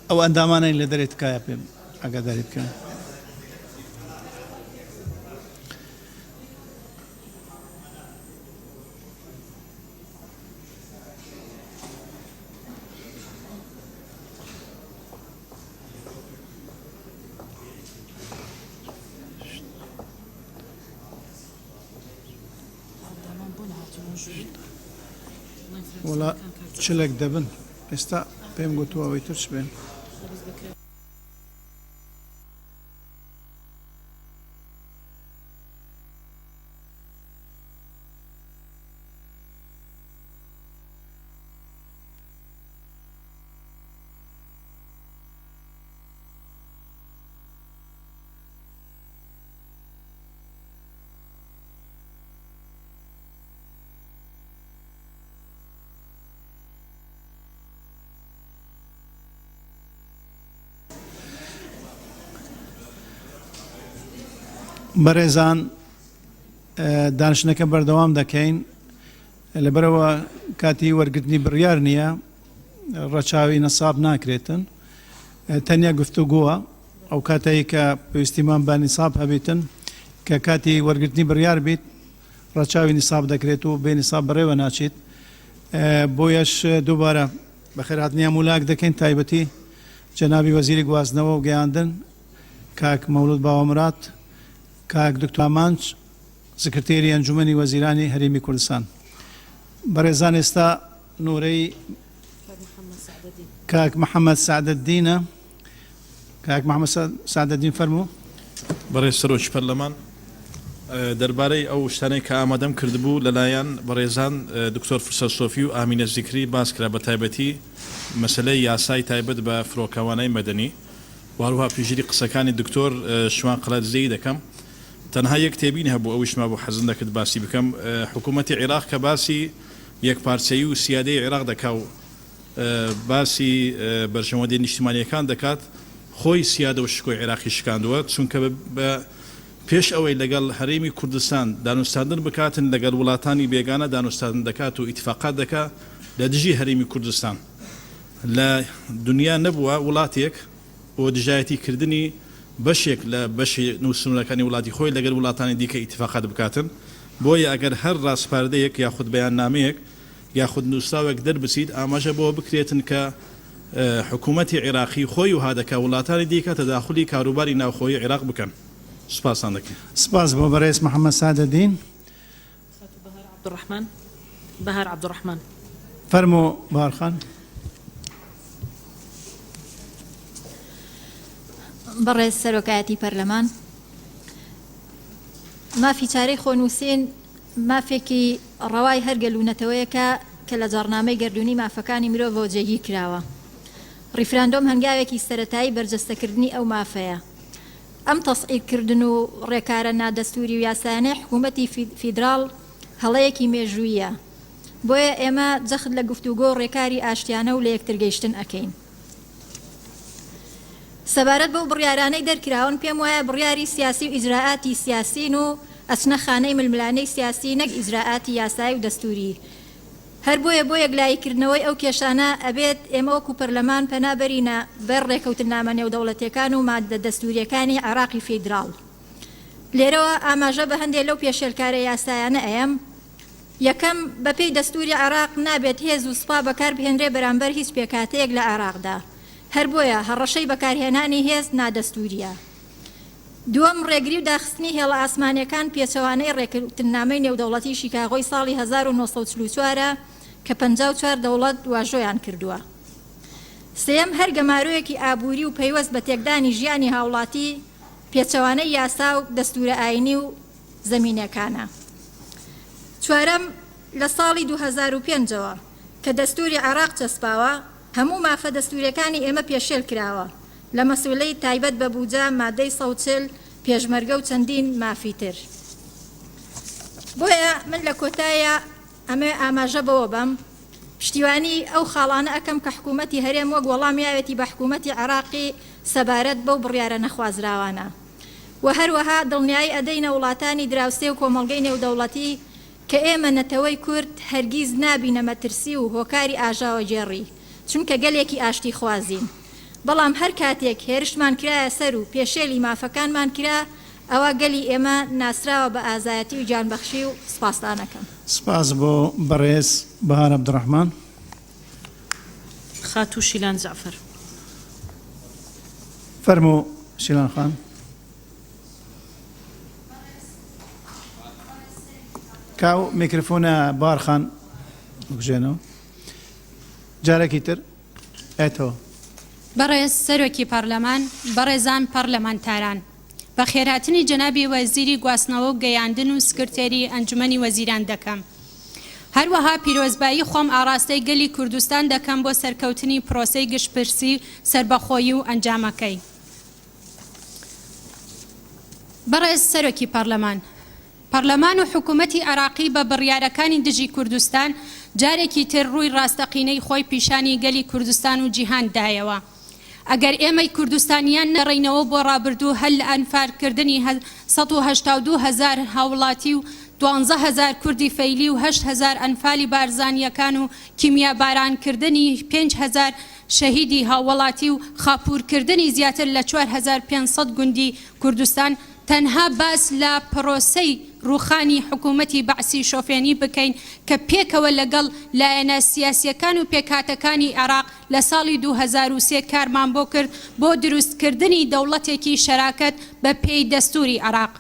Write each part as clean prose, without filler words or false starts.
ئەو ئەندامانەی لە دەرێت تکایە پێم ئاگاداری بکەن. وڵا چلێک دەبن ئێستا پێم گوتووە ئەوەی ترش بێن. بەڕێزان دانیشتنەکە بەردەوام دەکەین لەبەرەوە کاتی وەرگرتنی بڕیار نییە ڕەچاوی نەساب ناکرێتن تەنیا گفتوگۆوە ئەو کاتایی کە پێویستیمان بە نیساب هەبێتن کە کاتی وەرگرتنی بڕیار بیت ڕەچاوی نیساب دەکرێت و بێ نیساب بەڕێوە ناچێت بۆیەش دووبارە بەخێرهاتنیان مولاک دەکەین تایبەتی جەنابی وەزیری گواستنەوە و گەیاندن کاک مەولود باوەمرات کاک دکتۆر مانچ سکرتێری ئەنجومەنی وەزیرانی هەرێمی کوردستان. بەڕێزان ئێستا نورەی کاک محەممەد سعدەدینە. کاک محەممەد سعدەدین فەرموو. بەڕێز سەرۆکی پەرلەمان دەربارەی ئەو شتانەی کە ئامادەم کردبوو لەلایەن بەڕێزان دکتۆر فرسە سۆفی و ئامینە زیکری باس کرا بە تایبەتی مەسلەی یاسای تایبەت بە فڕۆکەوانەی مەدەنی وهروها پێشگیری قسەکانی دکتۆر شوان قەڵەتزەیی دەکەم. تەنها یەک تێبین هەبوو ئەویشما بۆ حەزم دەکرد باسی بکەم حکوومەتی عێراق کە باسی یەکپارچەیی و سیادەی عێراق دەکا و باسی بەرژەوەندی نیشتیمانیەکان دەکات خۆی سیادە و شکۆی عێراقی شکاندووە چونکە بە پێش ئەوەی لەگەڵ هەرێمی کوردستان دانوستاندن بکاتن لەگەڵ وڵاتانی بێگانە دانوستاندن دەکات و ئیتفاقات دەکات لە دژی هەرێمی کوردستان لە دنیا نەبووە وڵاتێک بۆ دژایەتیکردنی بەشێک لە بەشی نووسنەکانی وڵاتی خۆی لەگەر وڵاتانی دیکە ئیتفاقات بکاتن بۆیە ئەگەر هەر ڕاستپاردەیەک یاخود بەیان نامەیەک یاخود نووسراوێک دەربچیت ئاماژە بۆ بکرێتن کە حکوومەتی عێراقی خۆی و هادەکە وڵاتانی دیکە تەداخلی کاروباری ناوخۆی عێراق بکەن. سپاسان دەکەم. سپاس بۆ بەڕێز محەممەد سعدەدین. بەهار عەبدوڕەحمان فەرموو بەهارخان. بەڕێز سەرۆکایەتی پەرلەمان مافی چارەی خۆنووسین مافێکی ڕەوای هەرگەلوونەتەوەیەکە کە لە جەڕنامەی گەردوونی مافەکانی مرۆڤ بۆ جێگی کراوە. ڕیفراندۆم هەنگاوێکی سەرەتایی بەرجەستەکردنی ئەو مافەیە. ئەم تەسعیدکردن و ڕێکارە نادەستوری و یاسایانەی حکوومەتی فیدراڵ هەڵەیەکی مێژوویە بۆیە ئێمە جەخت لە گفتوگۆ و ڕێکاری ئاشتیانە و لە یەکترگەیشتن ئەکەین. سەبارەت بەو بڕیارانەی دەرکراون پێم وایە بڕیاری سیاسی و ئیجراعاتی سیاسین و ئەچنە خانەی ململانەی سیاسی نەک ئیجراعاتی یاسایی و دەستوری. هەر بۆیە بۆ یەکلاییکردنەوەی ئەو کێشانە ئەبێت ئێمە وەکو پەرلەمان پەنابەرینە بەر ڕێکەوتنامە نێودەوڵەتیەکان و مادە دەستوریەکانی عێراقی فیدراڵ. لێرەوە ئاماژە بە هەندێک لەو پێشێلکارە یاسایانە ئەیەم. یەکەم بەپێی دەستوری عێراق نابێت هێز و سوپا بەکار بهێنرێ بەرامبەر هیچ پێکاتەیەک لە عێراقدا. هەر بۆیە هەڕەشەی بەکارهێنانی هێز نادەستوریە. دووەم ڕێگری و داخستنی هێڵە ئاسمانیەکان پێچەوانەی ڕێکەوتنامەی نێودەوڵەتی شیکاغۆی ساڵی 1944 کە 54 دەوڵەت واژۆیان کردووە. سێم هەر گەمارۆیەکی ئابووری و پەیوەست بە تێکدانی ژیانی هاوڵاتی پێچەوانەی یاسا و دەستورە ئاینی و زەمینەکانە. چوارەم لە ساڵی 2005ەوە کە دەستوری عێراق چەسپاوە هەموو مافە دەستوریەکانی ئێمە پێشێل کراوە لە مەسئولەی تایبەت بە بوجا مادەی 140 پێشمەرگە و چەندین مافی تر. بۆیە من لە کۆتایە ئەمە ئاماژە بەوە بەم پشتیوانی ئەو خاڵانە ئەەکەم کە حکوومەتی هەرێم وەک وەڵامیاوێتی بە حکوومەتی عێراقی سەبارەت بەو بڕیارە نەخوازراوانە و هەروەها دڵنیایی ئەدەینە وڵاتانی دراوسێ و کۆمەڵگەی نێودەوڵەتی کە ئێمە نەتەوەی کورد هەرگیز نابینە مەترسی و هۆکاری ئاژاوە جێڕی چونکە گەلێکی ئاشتی خوازین. بەڵام هەر کاتێک هێرشمان کرایە سەر و پێشێلی مافەکانمان کرا ئەوە گەلی ئێمە ناسراوە بە ئازایەتی و جانبەخشی و سپاسدانەکەم. سپاس بۆ بەڕێز بەهار عەبدوڕەحمان. خاتو شیلان زعفر. فەرموو شیلان خان. کاو میکرۆفۆنە بارخان بکوژێنەوە. جارێکی تر ئێتەوە. بەڕێز سەرۆکی پەرلەمان، بەڕێزان پەرلەمانتاران، بە خێرهاتنی جەنابی وەزیری گواستنەوە و گەیاندن و سکرتێری ئەنجومەنی وەزیران دەکەم. هەروەها پیرۆزبایی خۆم ئاڕاستەی گەلی کوردستان دەکەم بۆ سەرکەوتنی پرۆسەی گشتپرسی سربەخۆیی و ئەنجامەکەی. بەڕێز سەرۆکی پەرلەمان، پەرلەمان و حکوومەتی عێراقی بە بڕیارەکانی دژی کوردستان جارێکی تر ڕووی ڕاستەقینەی خۆی پیشانی گەلی کوردستان و جیهان دایەوە. ئەگەر ئێمەی کوردستانیان نەڕێینەوە بۆ ڕابردوو هەل لە ئەنفارکردنی 182,000 هاوڵاتی و 12,000 کوردی فەیلی و 8,000 ئەنفالی بارزانیەکان و کیمیا بارانکردنی 5,000 شەهیدی هاوڵاتی و خاپوورکردنی زیاتر لە 4,500 گوندی کوردستان تەنها باس لە پرۆسەی ڕوخانی حکوومەتی بەعسی شۆفێنی بکەین کە پێکەوە لەگەڵ لایەنە سیاسیەکان و پێکهاتەکانی عێراق لە ساڵی 2003 کارمان بۆ کرد بۆ دروستکردنی دەوڵەتێکی شەراکەت بە پێی دەستوری عێراق.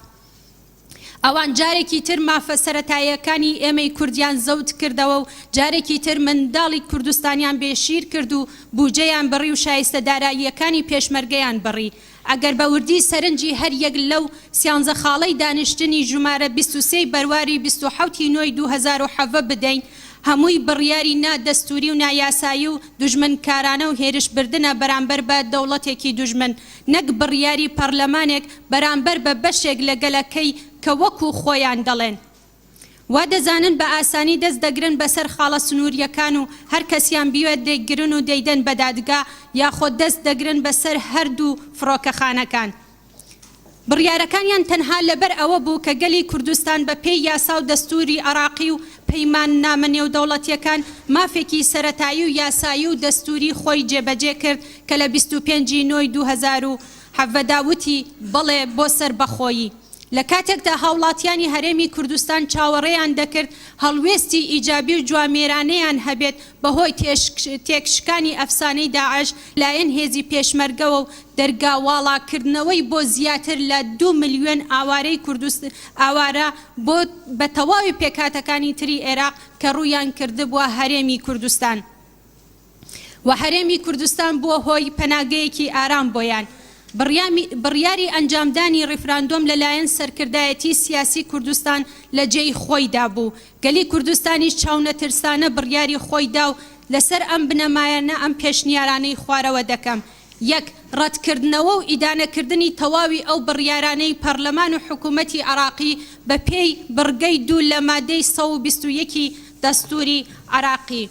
ئەوان جارێکی تر مافە سەرەتاییەکانی ئێمەی کوردیان زەوت کردەوە و جارێکی تر منداڵی کوردستانیان بێشیر کرد و بوجەیان بڕی و شایستەداراییەکانی پێشمەرگەیان بڕی. ئەگەر بە وردی سەرنجی هەر یەک لەو 13 خاڵەی دانیشتنی ژمارە 23 بەرواری 27 نۆی 2007 بدەین، هەمووی بڕیاری نادەستوری و نایاسایی و دوژمنکارانە و هێرشبردنە بەرامبەر بە دەوڵەتێکی دوژمن، نەک بڕیاری پەرلەمانێک بەرامبەر بە بەشێک لە گەلەکەی کە وەکو خۆیان دەڵێن. وا دەزانن بە ئاسانی دەست دەگرن بەسەر خاڵە سنووریەکان و هەر کەسیان بیوێت دەیگرن و دەیدەن بە دادگا یاخۆ دەست دەگرن بەسەر هەردوو فڕۆکەخانەکان. بڕیارەکانیان تەنها لەبەر ئەوە بوو کە گەلی کوردستان بە پێی یاسا و دەستوری عێراقی و پەیمان نامە نێودەوڵەتیەکان مافێکی سەرەتایی و یاسایی و دەستوری خۆی جێبەجێ کرد کە لە 25 نۆی 2007 داوتی بڵێ بۆ سەربەخۆیی. لە کاتێکدا هاوڵاتیانی هەرێمی کوردستان چاوەڕێیان دەکرد هەڵوێستی ئیجابی و جوامێرانەیان هەبێت بەهۆی تێکشکانی ئەفسانەی داعش لایەن هێزی پێشمەرگەوە و دەرگاواڵاکردنەوەی بۆ زیاتر لە 2 ملیۆن ئاوارەی کوردستان ئاوارە بۆ بە تەواوی پێکهاتەکانی تری عێراق کە ڕوویان کردبووە هەرێمی کوردستان و هەرێمی کوردستان بووە هۆی پەناگەیەکی ئارام بۆیان. بڕیاری ئەنجامدانی ڕیفراندۆم لەلایەن سەرکردایەتی سیاسی کوردستان لە جێی خۆیدا بوو. گەلی کوردستانیش چاونەترسانە بڕیاری خۆیدا و لەسەر ئەم بنەمایانە ئەم پێشنیارانەی خوارەوە دەکەم. یەک، ڕەتکردنەوە و ئیدانەکردنی تەواوی ئەو بڕیارانەی پەرلەمان و حکوومەتی عێراقی بە پێی بڕگەی 2 لە مادەی 121 دەستوری عێراقی.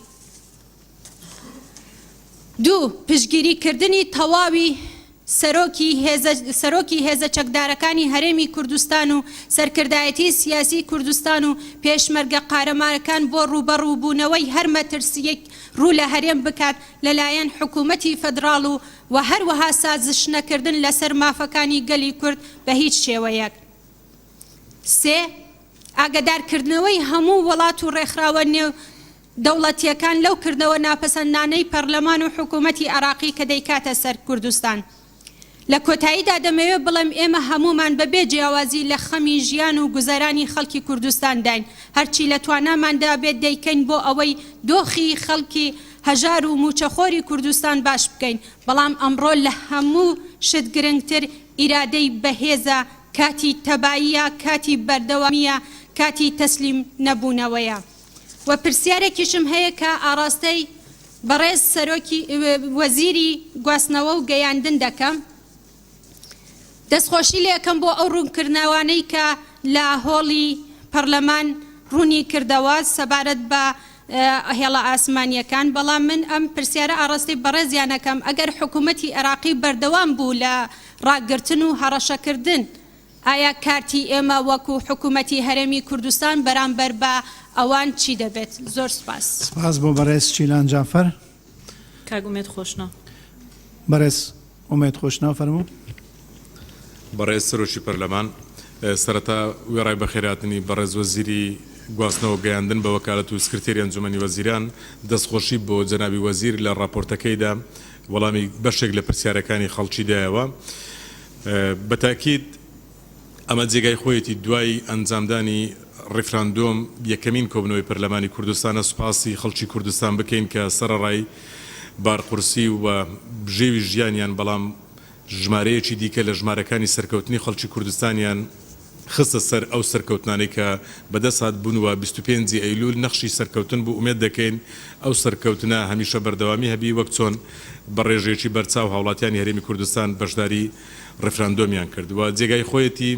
2، پشتگیریکردنی تەواوی سەرۆکی هێزە چەکدارەکانی هەرێمی کوردستان و سەرکردایەتی سیاسی کوردستان و پێشمەرگە قارەمانەکان بۆ ڕوبەڕووبوونەوەی هەر مەترسیەک ڕوو لە هەرێم بکات لەلایەن حکوومەتی فەدراڵ و هەروەها سازش نەکردن لەسەر مافەکانی گەلی کورد بە هیچ شێوەیەک. 3، ئاگادارکردنەوەی هەموو وڵات و ڕێکخراوە نێو دەوڵەتیەکان لەو کردنەوە ناپەسەندانەی پەرلەمان و حکوومەتی عێراقی کە دەیکاتە سەر کوردستان. لە کۆتاییدا دەمەوێت بڵێم ئێمە هەمومان بەبێ جیاوازی لە خەمی ژیان و گوزەرانی خەڵکی کوردستان داین، هەرچی لە تواناماندا بێت دەیکەین بۆ ئەوەی دۆخی خەڵکی هەژار و موچەخۆری کوردستان باش بکەین. بەڵام ئەمڕۆ لە هەموو شت گرنگتر ئیرادەی بەهێزە، کاتی تەباییە، کاتی بەردەوامیە، کاتی تەسلیم نەبوونەوەیە. و پرسیارێکیشم هەیە کە ئاڕاستەی بەڕێز سەرۆکی وەزیری گواستنەوە و گەیاندن دەکەم. دەستخۆشی لێ یەکەم بۆ ئەو ڕوونکردنەوانەی کە لە هۆڵی پەرلەمان ڕوونی کردەوە سەبارەت بە هێڵە ئاسمانیەکان. بەڵام من ئەم پرسیارە ئاڕاستی بەڕێزیانەکەم ئەگەر حکوومەتی عێراقی بەردەوام بوو لە ڕاگرتن و هەڕەشەکردن، ئایا کارتی ئێمە وەکو حکوومەتی هەرێمی کوردستان بەرامبەر بە ئەوان چی دەبێت؟ زۆر سپاس. سپاس بۆ بەڕێز شیلان جعفەر. کاگومێت خۆشنە. بەڕێز ئومێد خۆشناو فەرموو. بەڕێز سەرۆکی پەرلەمان سەرەتا وێڕای بەخێراتنی بەڕێز وەزیری گواستنەوە گەیاندن بە وەکالەت و سکرتێری ئەنجومەنی وەزیران دەستخۆشی بۆ جەنابی وەزیر لە راپۆرتەکەیدا وەڵامی بەشێک لە پرسیارەکانی خەڵکی دایەوە. بەتاکید ئەمە جێگای خۆیەتی دوای ئەنجامدانی ڕێفراندۆم یەکەمین کۆبنەوەی پەرلەمانی کوردستانە سوپاسی خەڵکی کوردستان بکەین کە سەرەڕای بارقورسی و بژێوی ژیانیان بەڵام ژمارەیەکی دیکە لە ژمارەکانی سەرکەوتنی خەڵکی کوردستانیان خستە سەر ئەو سەرکەوتنانەی کە بەدەسات بوونەوە 25 ئەیلول نەخشی سەرکەوتن بوو ئومێد دەکەین ئەو سەرکەوتنە هەمیشە بەردەوامی هەبی وەک چۆن بە ڕێژێکی بەرچاو هاوڵاتیانی هەرێمی کوردستان بەشداری ڕێفراندۆمیان کردووە. جێگای خۆیەتی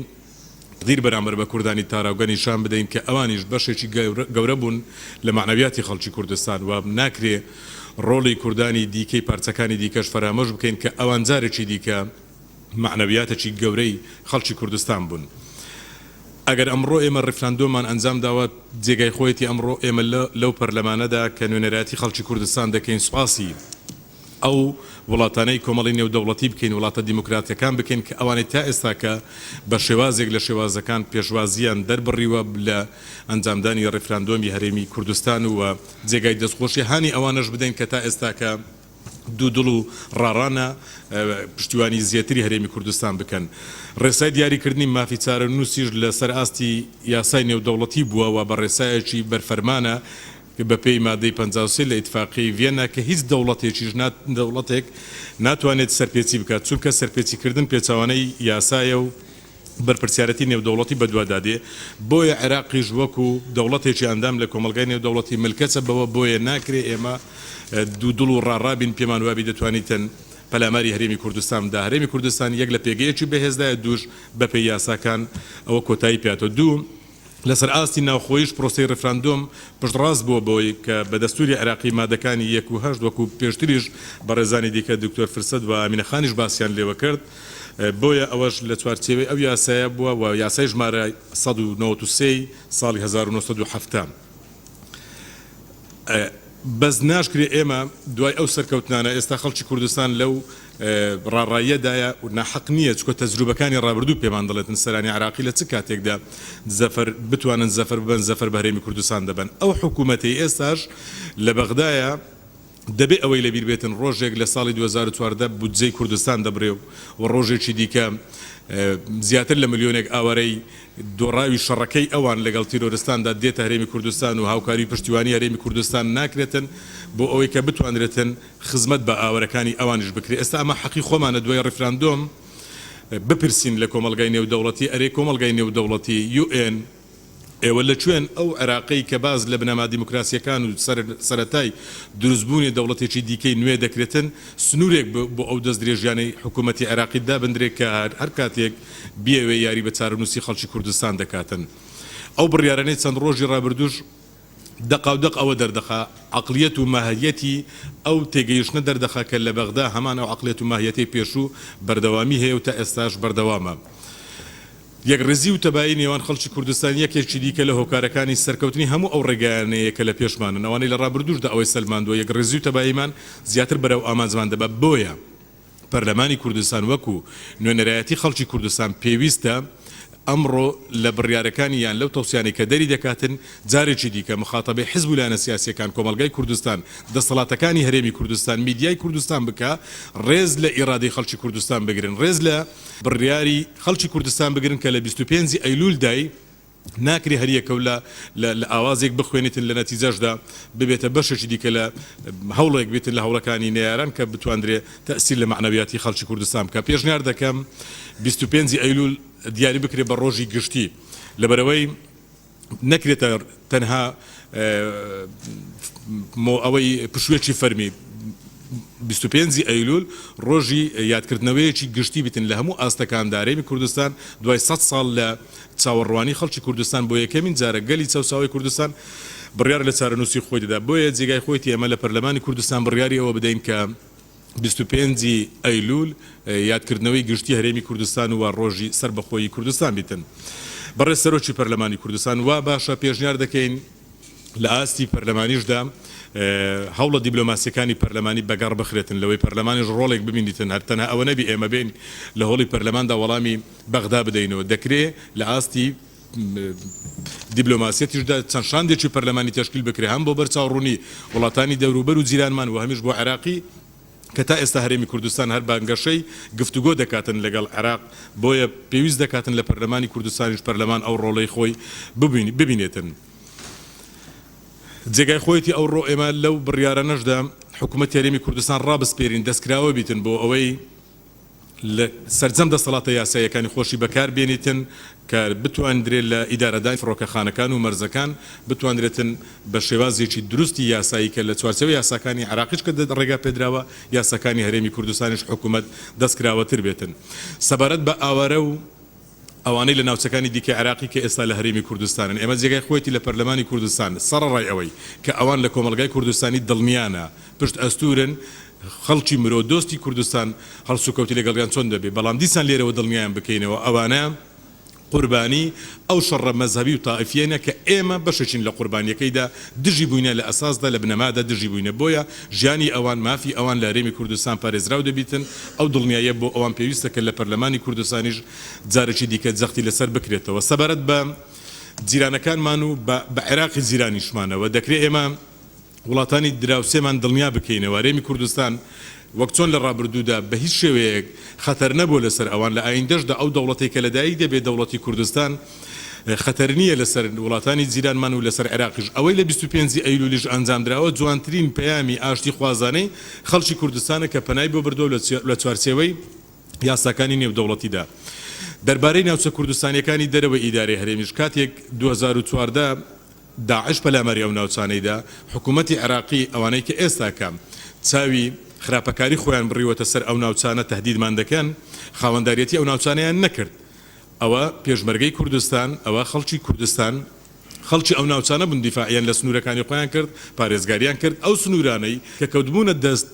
دیر بەرامبەر بە کوردانی تاراوگە نیشان بدەین کە ئەوانیش بەشێکی گەورە بوون لە معنەویاتی خەڵکی کوردستان و ناکرێ ڕۆڵی کوردانی دیکەی پارچەکانی دیکەش فەرامۆژ بکەین کە ئەوان جارێکی دیکە معنەویاتێکی گەورەی خەڵکی کوردستان بوون. ئەگەر ئەمڕۆ ئێمە ڕێفراندۆمان ئەنجام داوە جێگای خۆیەتی ئەمڕۆ ئێمە لەو پەرلەمانەدا کە نوێنەرایەتی خەڵکی کوردستان دەکەین سوپاسی ئەو وڵاتانەی کۆمەڵی نێودەوڵەتی بکەین وڵاتە دیموکراتیەکان بکەین کە ئەوانەی تا ئێستاکە بە شێوازێک لە شێوازەکان پێشوازیان دەربڕیوە لە ئەنجامدانی ڕێفراندۆمی هەرێمی کوردستان و جێگای دەستخۆشی هانی ئەوانەش بدەین کە تا ئێستاکە دوو دڵ و ڕارانە پشتیوانی زیاتری هەرێمی کوردستان بکەن. ڕێسای دیاریکردنی مافی چارەنووسیش لەسەر ئاستی یاسای نێودەوڵەتی بووەوە بە ڕێسایەکی بەرفەرمانە بە پێی مادەی 53 لە ئیتفاقی ڤێنە کە هیچ دەوڵەتێکیش دەوڵەتێک ناتوانێت سەرپێچی بکات چونکە سەرپێچیکردن پێچەوانەی یاسایە و بەرپرسیارەتی نێودەوڵەتی بەدوادادێ. بۆیە عێراقیش وەکو دەوڵەتێکی ئەندام لە کۆمەلگای نێودەوڵەتی ملکەچە بەوە بۆیە ناکرێ ئێمە دوو دڵ و ڕاڕابین پێمان وابی دەتوانیتن پەلاماری هەرێمی کوردستاندا هەرێمی کوردستان یەک لە پێگەیەکی بەهێزدایە دووش بە پێی یاساکان ئەوە کۆتایی پێاتۆ. دوو لەسەر ئاستی ناوخۆیش پرۆسەی ڕێفراندۆم پشتڕاست بووە بۆی کە بە دەستوری عێراقی مادەکانی 1 وەکو پێشتریش بە ڕێزانی دیکە دکتۆر فرسەد و ئامینەخانیش باسییان لێوە کرد. بۆیە ئەوەش لە چوارچێوەی ئەو یاسایە بووە و یاسای ژمارە 193 ساڵی 1970. بەس ناشکرێ ئێمە دوای ئەو سەرکەوتنانە ئێستا خەڵکی کوردستان لەو ڕاڕایەدایە و ناحەق نییە چکۆ تەجروبەکانی ڕابردوو پێمان دەڵێتن سەرانی عراقی لە چ کاتێکدا زەفەر بتوانن زەفەر ببن زەفەر بە هەرێمی کوردستان دەبن. ئەو حکوومەتی ئێستاش لە بەغدایە دەبێ ئەوەی لەبیر بێتن ڕۆژێک لە ساڵی 2014 بودجەی کوردستان دەبرێ و ڕۆژێکی دیکە زیاتر لە ملیۆنێک ئاوارەی دۆڕاوی شەڕەکەی ئەوان لەگەڵ تیرۆرستاندا دێتە هەرێمی کوردستان و هاوکاری پشتیوانی هەرێمی کوردستان ناکرێتن بۆ ئەوەی کە بتوانرێتن خزمەت بە ئاوەرەکانی ئەوانش بکرێت. ئێستا ئەمە حەقی خۆمانە دوای ڕێفراندۆم بپرسین لە کۆمەلگای نێودەوڵەتی ئەرێ کۆمەلگای نێودەوڵەتی UN ئێوە لەکوێن ئەو عێراقی کە باز لە بنەما دیموکراسیەکان و سەرەتای دروستبوونی دەوڵەتێکی دیکەی نوێ دەکرێتن سنوورێک بۆ ئەو دەست درێژیانەی حکوومەتی عێراقی دابندرێت کە هەر کاتێک بیاوێ یاری بە چارەنووسی خەڵکی کوردستان دەکاتن. ئەو بڕیارانەی چەند ڕۆژی ڕابردوش دەق ئەوە دەردەخا عقلیەت و ماهیەتی ئەو تێگەیشتنە دەردەخا کە لە بەغدا هەمان ئەو عقلیەت و ماهیەتی پێشوو بەردەوامی هەیە و تا ئێستاش بەردەوامە. یەک ڕێزی و تەبایی نێوان خەڵکی کوردستان یەکێکی دیکە لە هۆکارەکانی سەرکەوتنی هەموو ئەو ڕێگەیانەیە کە لە پێشمانن ئەوانەی لە ڕابردوشدا ئەوەی سەلماندووە یەک ڕێزی و تەباییمان زیاتر بەرەو ئامانجمان دەبە. بۆیە پەرلەمانی کوردستان وەکو نوێنەرایەتی خەڵکی کوردستان پێویستە ئەمڕۆ لە بڕیارەکانی یان لەو تەوسیانی کە دەری دەکاتن جارێکی دیکە مخاتەبەی حیزب و لایەنە سیاسیەکان کۆمەلگای کوردستان دەسەڵاتەکانی هەرێمی کوردستان میدیای کوردستان بکە ڕێز لە ئیرادەی خەڵکی کوردستان بگرن ڕێز لە بڕیاری خەڵکی کوردستان بگرن کە لە 25 ئەیلولدای ناکری هەریەکە و لە ئاوازێک بخوێنیتن لە نەتیجەشدا ببێتە بەشێکی دیکە لە هەوڵێک بێتن لە هەوڵەکانی نێران کە بتواندرێت تەسیر لە معنەویاتی خەڵکی کوردستان بکە. پێشنیار دەکەم 25 ئەیلول دیاری بکرێت بە ڕۆژی گشتی لەبەرەوەی نەکرێتە تەنها ئەوەی پشوێکی فەرمی 25 ئەیلول ڕۆژی یادکردنەوەیەکی گشتی بتن لە هەموو ئاستەکاندا هەرێمی کوردستان دوای 100 ساڵ لە چاوەڕوانی خەڵکی کوردستان بۆ یەکەمین جارە گەلی چاوساوی کوردستان بڕیار لە چارەنووسی خۆی دەدا. بۆیە جێگای خۆیتی ئێمە لە پەرلەمانی کوردستان بڕیاری ئەوە بدەین کە 25 ئەیلول یادکردنەوەی گشتی هەرێمی کوردستان و ڕۆژی سربەخۆیی کوردستان بیتن. بەڕێز سەرۆکی پەرلەمانی کوردستان وا باشە پێشنیار دەکەین لە ئاستی پەرلەمانیشدا هەوڵە دیبلۆماسیەکانی پەرلەمانی بەگەڕ بخرێتن لەوەی پەرلەمانیش ڕۆڵێک ببینیتن هەرتەنها ئەوە نەبی ئێمە بین لە هۆڵی پەرلەماندا وەڵامی بەغدا بدەینەوە دەکرێت لە ئاستی دیبلۆماسیەتیشدا چەند شاندێکی پەرلەمانی تەشکیل بکرێ هەم بۆ بەرچاوڕوونی وڵاتانی دەوروبەر و جیرانمان و هەمیش بۆ عێراقی کە تا ئێستا هەرێمی کوردستان هەر بانگەشەی گفتوگۆ دەکاتن لەگەڵ عێراق بۆیە پێویست دەکاتن لە پەرلەمانی کوردستانیش پەرلەمان ئەو ڕۆڵەی خۆی ببینێتن. جێگای خۆیەتی ئەو ڕۆ ئێمە لەو بڕیارە نەشدا حکوومەت هەرێمی کوردستان ڕابسپێرین دەستکراوە بیتن بۆ ئەوەی لە سەرجەم دەسەڵاتە یاساییەکانی خۆشی بەکار بێنیتن کە بتواندرێت لە ئیدارەدانی فڕۆکەخانەکان و مەرزەکان بتواندرێتن بە شێوازێکی دروستی یاسایی کە لە چوارچەوەی یاساکانی عێراقیش کە ڕێگا پێدراوە یاساکانی هەرێمی کوردستانیش حکوومەت دەستکراوەتر بێتن سەبارەت بە ئاوارە و ئەوانەی لە ناوچەکانی دیکە عێراقی کە ئێستا لە هەرێمی کوردستانن ئێمە جێگای خۆیەتی لە پەرلەمانی کوردستان سەرڕای ئەوەی کە ئەوان لە کۆمەلگای کوردستانی دڵنیانە پشت ئەستورن خەڵکی مرۆ دۆستی کوردستان هەڵسوکەوتی لەگەڵیان چۆن دەبێت بەڵام دیسان لێرەوە دڵنیایان بکەینەوە ئەوانە قوربانی ئەو شەڕە مەزهبی و تائیفیانە کە ئێمە بەشەچین لە قوربانیەکەیدا دژی بووینە لە ئەساسدا لە بنەمادا دژی بووینە بۆیە ژیانی ئەوان مافی ئەوان لە هەرێمی کوردستان پارێزراو دەبیتن ئەو دڵنیایە بۆ ئەوان پێویستە کە لە پەرلەمانی کوردستانیش جارێکی دیکە جەختی لەسەر بکرێتەوە سەبارەت بە جیرانەکانمان و بە عێراقی جیرانیشمانەوە دەکرێت ئێمە وڵاتانی دراوسێمان دڵنیا بکەینەوە هەرێمی کوردستان وەک چۆن لە ڕابردوودا بە هیچ شێوەیەک خەتەر نەبوو لەسەر ئەوان لە ئایندەشدا ئەو دەوڵەتی کە لەدایک دەبێت دەوڵەتی کوردستان خەتەر نییە لەسەر وڵاتانی جیرانمان و لەسەر عێراقیش ئەوەی لە 25 ئەیلولیش ئەنجامدراوە جوانترین پەیامی ئاشتی خوازانەی خەڵکی کوردستانە کە پەنای بۆ بردۆ لە چوارچێوەی یاساکانی نێودەوڵەتیدا دەربارەی ناوچە کوردستانیەکانی دەرەوەی ئیدارەی هەرێمیش کاتێک 2014 داعش پەلامەری ئەو ناوچانەیدا حکوومەتی عێراقی ئەوانەی کە ئێستا کەم چاوی خراپەکاری خۆیان بڕیوەتە سەر ئەو ناوچانە تهدیدمان دەکەن خاوەنداریەتی ئەو ناوچانەیان نەکرد ئەوە پێشمەرگەی کوردستان ئەوە خەڵکی کوردستان خەڵکی ئەو ناوچانە بوون دیفاعیان لە سنوورەکانی خۆیان کرد پارێزگاریان کرد ئەو سنوورانەی کە کەوتبوونە دەست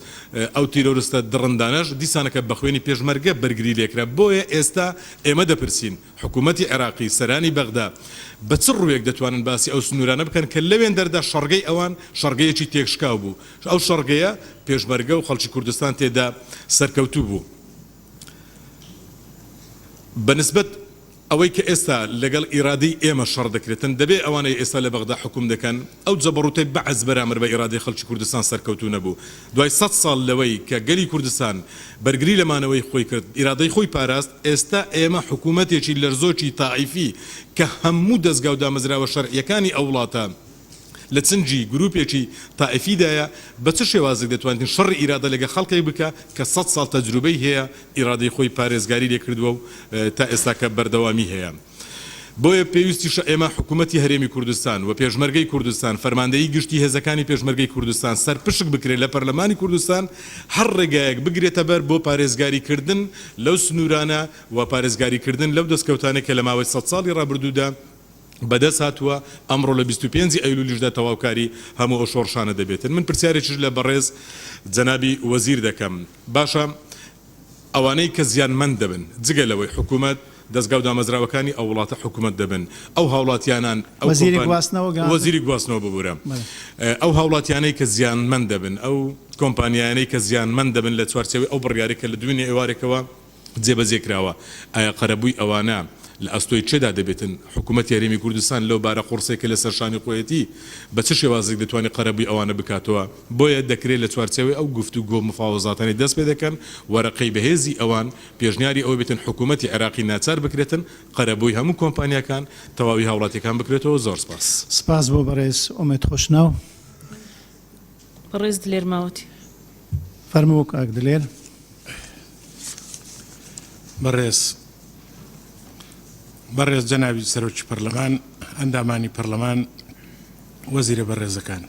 ئەو تیرۆریستە دڕندانەش دیسانەکە بەخوێنی پێشمەرگە بەرگری لێکرا بۆیە ئێستا ئێمە دەپرسین حکوومەتی عێراقی سەرانی بەغدا بە چ ڕوویەک دەتوانن باسی ئەو سنوورانە بکەن کە لەوێن دەردا شەڕگەی ئەوان شەڕگەیەکی تێکشکاو بوو ئەو شەڕگەیە پێشمەرگە و خەڵکی کوردستان تێدا سەرکەوتوو بوو بەنسبەت ئەوەی کە ئێستا لەگەڵ ئیرادەی ئێمە شەڕ دەکرێتن دەبێ ئەوانەی ئێستا لە بەغدا حکوم دەکەن ئەو جەبەڕوتەی بەعز بەرامبەر بە ئیرادەی خەڵکی کوردستان سەرکەوتوو نەبوو دوای 100 ساڵ لەوەی کە گەلی کوردستان بەرگری لەمانەوەی خۆی کرد ئیرادەی خۆی پاراست ئێستا ئێمە حکوومەتێکی لەرزۆکی تائیفی کە هەموو دەستگا و دامەزراوە شەرعیەکانی ئەو وڵاتە لە چنجی گروپێکی تائیفیدایە بە چ شێوازێک دەتوانین شەڕ ئیرادە لەگە خەڵکی بکە کە 100 ساڵ تەجروبەی هەیە ئیرادەی خۆی پارێزگاری لێ کردووە و تا ئێستا کە بەردەوامی هەیە بۆیە پێویستیشە ئێمە حکوومەتی هەرێمی کوردستان و پێشمەرگەی کوردستان فەرماندەیی گشتی هێزەکانی پێشمەرگەی کوردستان سەر پشک بکرێت لە پەرلەمانی کوردستان هەر ڕێگایەک بگرێتە بەر بۆ پارێزگاریکردن لەو سنوورانە و پارێزگاریکردن لەو دەستکەوتانە کە لە ماوەی 100 ساڵی ڕابردوودا بەدەست هاتووە ئەمڕۆ لە 25 ئەیلولیشدا تەواوکاری هەموو ئەو شۆڕشانە دەبێتن من پرسیارێکیش لە بەڕێز جەنابی وەزیر دەکەم باشە ئەوانەی کە زیانمەند دەبن جگە لەوەی حکوومەت دەستگا و دامەزراوەکانی ئەو وڵاتە حکوومەت دەبن ئەو هاوڵاتیانان وەزیری گواستنەوە ببوورە ئەو هاوڵاتیانەی کە زیانمەند دەبن ئەو کۆمپانیانەی کە زیانمەند دەبن لە چوارچێوەی ئەو بڕیارێکە لە دوێنێ ئێوارێکەوە جێبەجێکراوە ئایا قەرەبووی ئەوانە لە ئەستۆی چێدا دەبێتن حکوومەتی هەرێمی کوردستان لەو بارە قورسێکە لە سەرشانی خۆیەتی بە چه شێوازێک دەتوانێت قەرەبووی ئەوانە بکاتەوە بۆیە دەکرێت لە چوارچێوەی ئەو گفتوگۆ مفاوەزاتانی دەست پێ دەکەن وەرەقەی بەهێزی ئەوان پێشنیاری ئەوە بێتن حکوومەتی عێراقی ناچار بکرێتن قەرەبووی هەموو کۆمپانیەکان تەواوی هاوڵاتیەکان بکرێتەوە زۆر سپاس سپاس بۆ بەڕێز ئۆمێد خۆشناو بەڕێز دلێر ماوەتی فەرموو کاک دلێر بەڕێز جەنابی سەرۆکی پەرلەمان ئەندامانی پەرلەمان وەزیرە بەڕێزەکان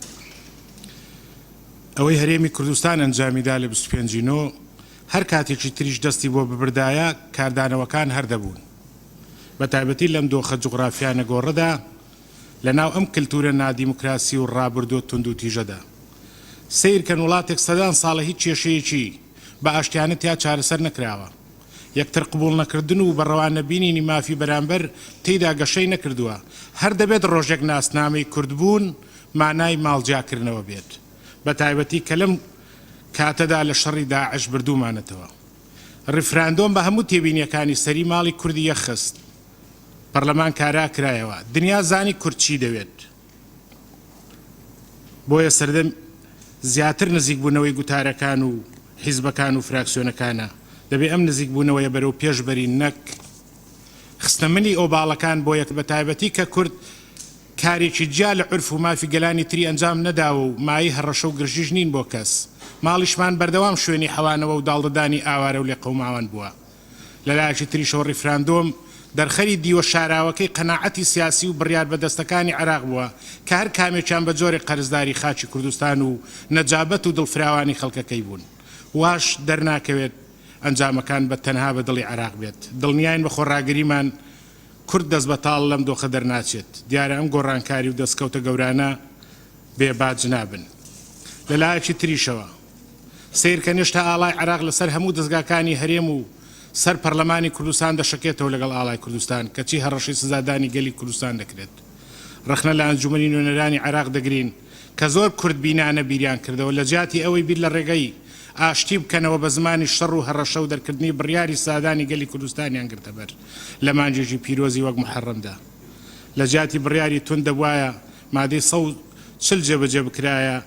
ئەوەی هەرێمی کوردستان ئەنجامیدا لە 25 هەر کاتێکی تریش دەستی بۆ ببردایە کاردانەوەکان هەردەبوون بە تایبەتی لەم دۆخە جوغرافیانە گۆڕەدا لە ناو ئەم کلتورە نادیموکراسی و ڕابردۆ تند و تیژەدا سیرکەن وڵاتێک سەدان ساڵە هیچ کێشەیەکی بە ئاشتیانە تیا چارەسەر نەکراوە یەکتر قبول نەکردن و بەڕەوانە بینینی مافی بەرامبەر تێیدا گەشەی نەکردووە هەر دەبێت ڕۆژێک ناسنامەی کوردبوون مانای ماڵجیاکردنەوە بێت بە تایبەتی کە لەم کاتەدا لە شەڕی داعش بردوومانەتەوە. ڕیفراندۆم بە هەموو تێبینیەکانی سەری ماڵی کوردی یەخست، پەرلەمان کارا کرایەوە، دنیا زانی کورد چی دەوێت. بۆیە سەردەم زیاتر نزیک بوونەوەی گوتارەکان و حیزبەکان و فراکسیۆنەکانە دەبێت ئەم نزیک بوونەوەیە بەرەو پێشبەری نەک خستەمنی ئۆباڵەکان بۆ یەک بە تایبەتی کە کورد کارێکی جیا لە عرف و مافی گەلانی تری ئەنجام نەداوە و مای هەڕەشە و گرژیش نین بۆ کەس. ماڵیشمان بەردەوام شوێنی حەوانەوە و داڵدەدانی ئاوارە و لێ قەوماوان بووە. لەلایەکی تریشەوە ڕیفراندۆم دەرخەری دیوە شاراوەکەی قەناعەتی سیاسی و بڕیار بەدەستەکانی عێراق بووە کە هەر کامێکیان بە جۆرێک قەرزداری خاچی کوردستان و نەجابەت و دڵفراوانی خەڵکەکەی بوون. واش دەرناکەوێت ئەنجامەکان بە تەنها بە دڵی عێراق بێت. دڵنیاین بە خۆڕاگەریمان کورد دەست بەتاڵ لەم دۆخە دەرناچێت. دیارە ئەم گۆڕانکاری و دەستکەوتە گەورانە بێباج نابن. لەلایەکی تریشەوە سیرکە نێشتا ئاڵای عێراق لەسەر هەموو دەستگاکانی هەرێم و سەر پەرلەمانی کوردستان دەشکێتەوە لەگەڵ ئاڵای کوردستان کەچی هەڕەشی سزادانی گەلی کوردستان دەکرێت. ڕخنە لە ئەنجومەنی نوێنەرانی عێراق دەگرین کە زۆر کورد بینانە بیریان کردەوە لە جیاتی ئەوەی بیر لە ڕێگەی ئاشتی بکەنەوە بە زمانی شەڕ و هەڕەشە و دەرکردنی بڕیاری سادانی گەلی کوردستانیان گرتە بەر لە مانجێژی پیرۆزی وەک محەڕەمدا. لە جیاتی بڕیاری تون دەبوایە مادەی 140 جێبەجێ بکرایە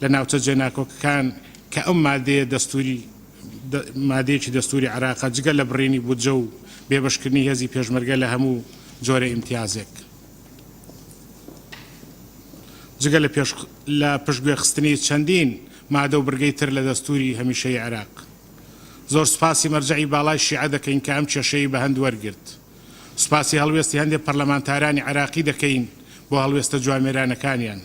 لە ناوچە جێناکۆکەکان کە ئەم مادەیە دەستوری مادەیەکی دەستوری عێراق جگە لە بڕینی بودجە و بێبەشکردنی هێزی پێشمەرگە لە هەموو جۆرە ئیمتیازێک. جگە لە پشتگوێ خستنی چەندین مادە و بڕگەی تر لە دەستوری هەمیشەی عێراق. زۆر سوپاسی مەرجعی باڵای شیعە دەکەین کە ئەم کێشەی بە هەند وەرگرت. سوپاسی هەڵوێستی هەندێک پەرلەمانتارانی عێراقی دەکەین بۆ هەڵوێستە جوامێرانەکانیان.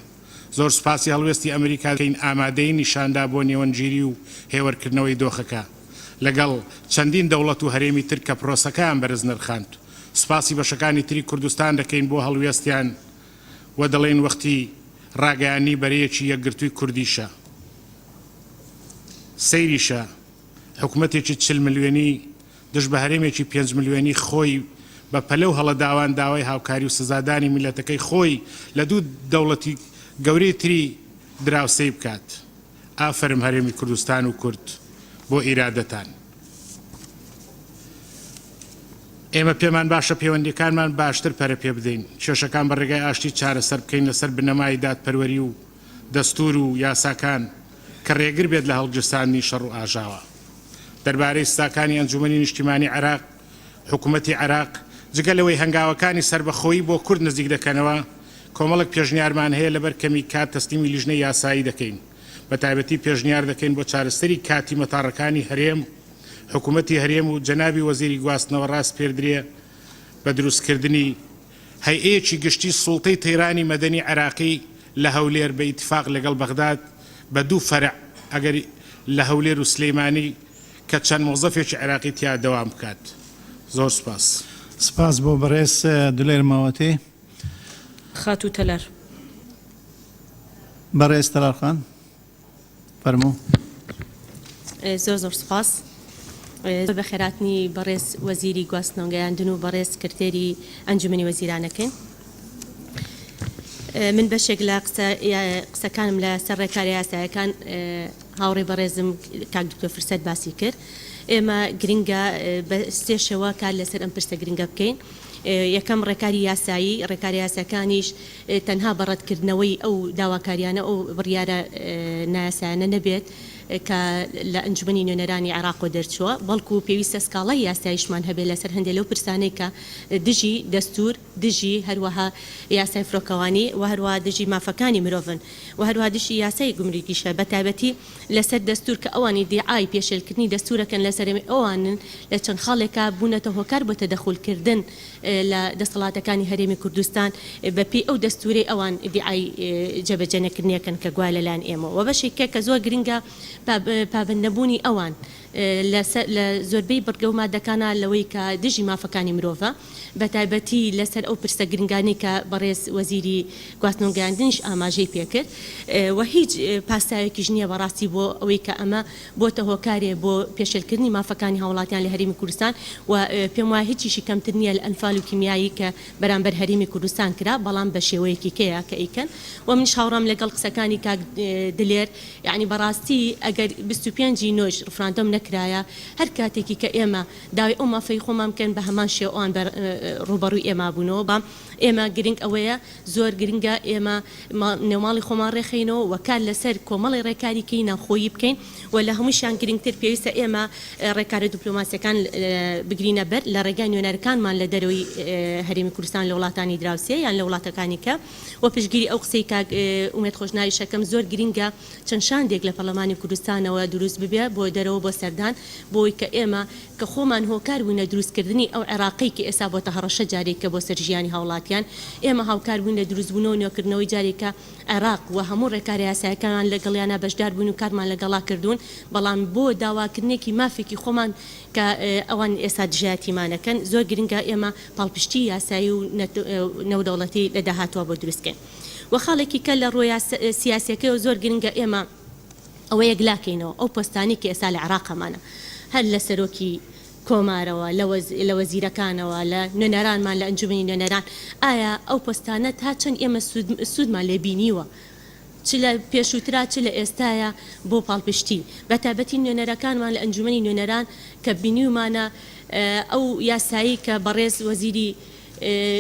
زۆر سوپاسی هەڵوێستی ئەمریکا دەکەین ئامادەی نیشاندا بۆ نێوەنگیری و هێوەرکردنەوەی دۆخەکە لەگەڵ چەندین دەوڵەت و هەرێمی تر کە پرۆسەکان بەرز نرخاند. سوپاسی بەشەکانی تری کوردستان دەکەین بۆ هەڵوێستیان و دەڵێن وەختی ڕاگەیانی بەرەیەکی یەکگرتووی کوردیشە. سەیریشە حکوومەتێکی 40 ملیۆنی دژ بە هەرێمێکی 5 ملیۆنی خۆی بە پەلەو هەڵەداوان داوای هاوکاری و سزادانی میلەتەکەی خۆی لە دوو دەوڵەتی گەورەی تری دراوسەی بکات. ئافرم هەرێمی کوردستان و کورد بۆ ئیرادەتان. ئێمە پێمان باشە پەیوەندیەکانمان باشتر پەرە پێ بدەین، کێشەکان بە ڕێگای ئاشتی چارەسەر بکەین لەسەر بنەمای دادپەروەری و دەستور و یاساکان کە ڕێگر بێت لە هەڵگرستانی شەڕ و ئاژاوە. دەربارەی سزاکانی ئەنجومەنی نیشتیمانی عێراق، حکوومەتی عێراق جگەلەوەی هەنگاوەکانی سربەخۆیی بۆ کورد نزیک دەکەنەوە، کۆمەڵک پێشنیارمان هەیە لەبەر کەمی کات تەسلیمی لیژنەی یاسایی دەکەین. بە تایبەتی پێشنیار دەکەین بۆ چارەسەری کاتی مەتاڕەکانی هەرێم، حکوومەتی هەرێم و جەنابی وەزیری گواستنەوە ڕاست پێدرێ بە دروستکردنی هەیئەیەکی گشتی سوڵتەی تەیرانی مەدەنی عێراقی لە هەولێر بە ئیتفاق لەگەڵ بەغداد بە دوو فەرع ئەگەر لە هەولێر و سلەیمانی کە چەند مۆزەفێکی عێراقی تیا دەوام بکات. زۆر سپاس. سپاس بۆ بەڕێز دولێر ماوەتێ. خاتو تەلەر. بەڕێز تەلەرخان فەرموو. زۆر سپاس. بە خێراتنی بەڕێز وەزیری گواستنەوەگەیاندن و بەڕێز سکرتێری ئەنجومەنی وەزیرانەکەین. من بەشێک لە قسەکانم لە سەر ڕێکاری یاسایەکان هاوڕێ بەڕێزم کاک دکتۆر فرسەت باسی کرد. ئێمە گرنگە بە سێشەوە کار لەسەر ئەم پرسە گرنگە بکەین. یەکەم ڕێکاری یاسایی، ڕێکاری یاساکانیش تەنها بەڕەتکردنەوەی ئەو داواکاریانە ئەو بڕیارە نایاسایانە نەبێت کە لە ئەنجومەنی نوێنەرانی عێراق دەرچووە، بەڵکو پێویستە سکاڵای یاساییشمان هەبێت لەسەر هەندێک لەو پرسانەی کە دژی دەستور، دژی هەروەها یاسای فرۆکەوانی و هەروەها دژی مافەکانی مرۆڤن و هەروەها دژی یاسای گومرگیشە بە تایبەتی لەسەر دەستور کە ئەوانی دیعای پێشێلکردنی دەستورەکەن لەسەر ئەوانن لە چەند خاڵێکە بوونەتە هۆکار بۆ تەدەخولکردن لە دەسەڵاتەکانی هەرێمی کوردستان بەپێی ئەو دەستوری ئەوان دیعای جێبەجێ نەکردنیەکەن کە گوای لەلایەن ئێمە و بەشێکە کە زۆر گرنگە پابند نەبوونی ئەوان لە زۆربەی بڕگە و مادەکانە لەوەی کە دژی مافەکانی مرۆڤە بە تایبەتی لەسەر ئەو پرسە گرنگانی کە بەڕێز وەزیری گواستن و گەیاندنیش ئاماژەی پێکرد و هیچ پاسایەکیش نییە بەڕاستی بۆ ئەوەی کە ئەمە بۆتە هۆکارێ بۆ پێشێلکردنی مافەکانی هاوڵاتیان لە هەرێمی کوردستان و پێم وایە هیچیشی کەمتر نییە لە ئەنفال و کیمیایی کە بەرامبەر هەرێمی کوردستان کرا بەڵام بە شێوەیەکی کەیە کە ئیکەن و منیش هاوڕام لەگەڵ قسەکانی کاک دلێر یعنی بەڕاستی ئەگەر 25 نۆژ ڕفراندۆم نەکرایە هەر کاتێکی کە ئێمە داوای ئەو مافەی خۆمان بکەن بە هەمان شێوان ڕوبەڕووی ئێمە بوونەوە بام ئێمە گرنگ ئەوەیە زۆر گرنگە ئێمە نێوماڵی خۆمان ڕێخینەوە و کار لەسەر کۆمەڵی ڕێکاریکەی ناخۆیی بکەین و لە هەمووشیان گرنگتر پێویستە ئێمە ڕێکارە دیپلۆماسیەکان بگرینە بەر لە ڕێگای نوێنەرەکانمان لە دەرەوەی هەرێمی کوردستان لە وڵاتانی دراوسێ یان لە وڵاتەکانی کە و پشگیری ئەو قسەی کاک ئومێد خۆشناوی شەکەم زۆر گرنگە چەند شاندێک لە پەرلەمانی کوردستانەوە دروست ببێ بۆ دەرەوە بۆ سەردان بۆی کە ئێمە کە خۆمان هۆکار بووینە دروستکردنی ئەو عێراقی کە ئێستا بۆتە هەڕەشە جارێکە بۆ سەرژیانی هاوڵاتیان ئێمە هاوکار بووین لە دروستبوونەوە نوێکردنەوەی جارێکە عێراق و هەموو ڕێکاری یاساییەکان لەگەڵیانە بەشدار بوون و کارمان لەگەڵا کردوون بەڵام بۆ داواکردنێکی مافێکی خۆمان کە ئەوان ئێستا دژایەتیمانەکەن زۆر گرنگە ئێمە پاڵپشتی یاسایی و نەودەوڵەتی لە داهاتوە بۆ دروستکەین و خاڵێکی کە لە ڕۆی سیاسیەکەی و زۆر گرنگە ئێمە ئەوە یەکلاکەینەوە ئەو پۆستانی کە ئێستا لە عێراقەمانە هەر لە سەرۆکی کۆمارەوە لە وەزیرەکانەوە لە نوێنەرانمان لە ئەنجومەنی نوێنەران ئایا ئەو پۆستانە تا چەند ئێمە سوودمان لێ بینیوە چ لە پێشووترا چ لە ئێستاە بۆ پاڵپشتی بە تایبەتی نوێنەرەکانمان لە ئەنجومەنی نوێنەران کە بینیومانە ئەو یاسایی کە بەڕێز وەزیری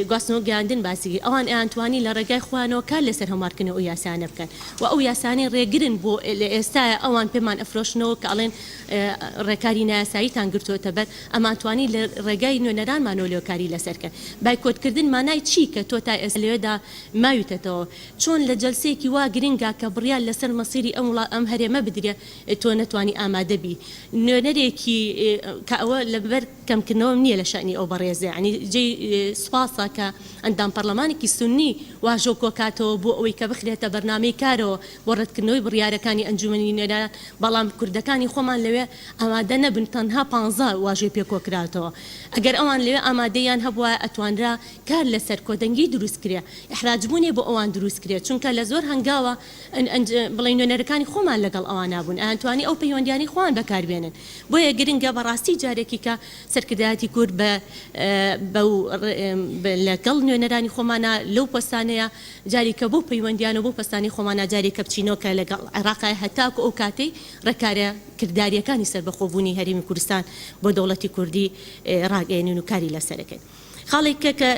گواستنەوە گەیاندن باسی ئەوان ئەیانتوانی لە ڕێگای خوانەوە کار لەسەر هەمارکردنەوە ئەو یاسانە بکەن و ئەو یاسانی ڕێگرن بۆ لە ئێستاە ئەوان پێمان ئەفرۆشنەوە کە ئەڵێن ڕێکاری نایاساییتان گرتوۆتە بەر ئەمانتوانی لە ڕێگای نوێنەرانمانەوە لێکاری لەسەرکەن بایکۆتکردن مانای چی کە تۆ تا ئێستا لێدا ماویتەوە چۆن لە جەلسەیەکی وا گرنگا کە بڕیار لەسەر مەسیری ئەم هەرێمە بدرێ تۆ نەتوانی ئامادەبی نوێنەرێکی کە ئەوە لەبەر کەمکردنەوە نییە لە شانی ئەو بەڕێزە ینی جێ سوپاسە کە ئەندام پەرلەمانێکی سنی واژۆ کۆکاتەوە بۆ ئەوەی کە بخرێتە بەرنامەی کارەوە بۆ ڕەتکردنەوەی بڕیارەکانی ئەنجومەنی نوێنەران بەڵام کوردەکانی خۆمان لەوێ ئامادە نەبن تەنها 15 واژۆی پێکۆکراتەوە ئەگەر ئەوان لەوێ ئامادەیان هەبووە ئەتوانرا کار لەسەر کۆدەنگی دروستکرێ احراجبوونێ بۆ ئەوان دروستکرێت چونکە لە زۆر هەنگاوە بڵێ نوێنەرەکانی خۆمان لەگەڵ ئەوان نابوون ئەتوانی ئەو پەیوەندیانی خۆیان بەکاربێنن بۆیە گرنگە بەڕاستی جارێکی کە سەرکردایەتی کورد لەگەڵ نوێنەرانی خۆمانە لەو پۆستانەیە جاریکە بۆ پەیوەندیانە بۆ پۆستانی خۆمانە جارێکە بچینەوە کە لەگەڵ عێراقای هەتاکو ئەو کاتەی ڕێکارە کرداریەکانی سەربەخۆبوونی هەرێمی کوردستان بۆ دەوڵەتی کوردی ڕاگەێنین و کاری لەسەرەکەن خاڵێکە کە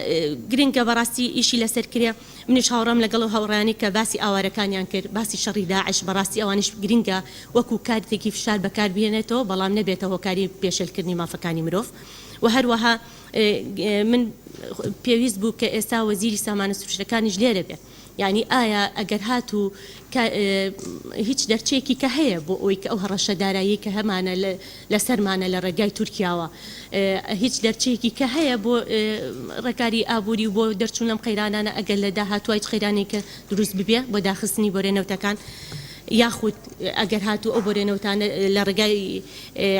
گرنگە بەڕاستی ئیشی لەسەر کرێ منیش هاوڕام لەگەڵ هاوڕانی کە باسی ئاوارەکانیان کرد باسی شەڕی داعش بەڕاستی ئەوانش گرنگە وەکو کارتێکی فشار بەکاربێنێتەوە بەڵام نەبێتە هۆکاری پێشێلکردنی مافەکانی مرۆڤ و هەروەها من پێویست بوو کە ئێستا وەزیری سامانە سروشتەکانیش لێرە بێت یعنی ئایا ئەگەر هاتوو هیچ دەرچێکی کە هەیە بۆ ئەوی کە ئەو هەڕەشە دارایی کە هەمانە لەسەرمانە لە ڕێگای تورکیاوە هیچ دەرچێکی کە هەیە بۆ ڕێکاری ئابووری و بۆ دەرچوون لەم قەیرانانە ئەگەر لە داهاتوای قەیرانێکە دروست ببێ بۆ داخستنی بۆرێنەوتەکان یاخود ئەگەر هاتوو ئەو بۆرێنەوتانە لە ڕێگای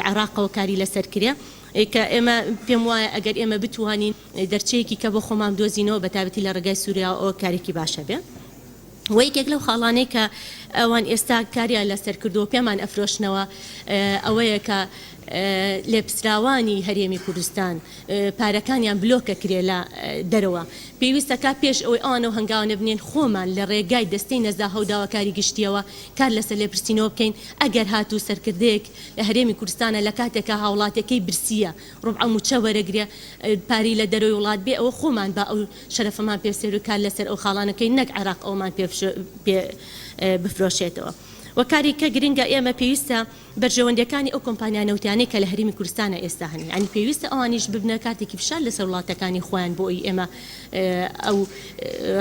عێراقەوە کاری لەسەر کرێ کە ئێمە پێم وایە ئەگەر ئێمە بتوانین دەرچەیەکی کە بۆ خۆمان دۆزینەوە بە تایبەتی لە ڕێگای سووریا ئەو کارێکی باشە بێ و یەکێک لەو خاڵانەی کە ئەوان ئێستا کاریان لەسەر کردو پێمان ئەفرۆشنەوە ئەوەیە کە لێپسراوانی هەرێمی کوردستان پارەکانیان بلۆکە کرێ لە دەرەوە پێویستەکە پێش ئەوەی ئەوانە و هەنگاوانە بنێن خۆمان لە ڕێگای دەستەی نەزا هەوداوەکاری گشتیەوە کار لەسەر لێپرسینەوە بکەین ئەگەر هاتوو سەرکردەیەک لە هەرێمی کوردستانە لە کاتێکە هاوڵاتەکەی برسیە ڕوبع موچە وەرەگرێ پاری لە دەرەوەی وڵات بێ ئەوە خۆمان با ئەو شەرەفەمان پێسێر و کار لەسەر ئەو خاڵانەکەی نەک عێراق ئەومان پێ بفرۆشێتەوە و کاری کە گرنگە ئێمە پێویستە بەرژەوەندەکانی ئەو کۆمپانیا نەوتیانەی کە لە هەرێمی کوردستانە ئێستا هەن ینی پێویستە ئەوانیش ببنە کاتێکی فشار لەسەر وڵاتەکانی خۆیان بۆ ئێمە ئەو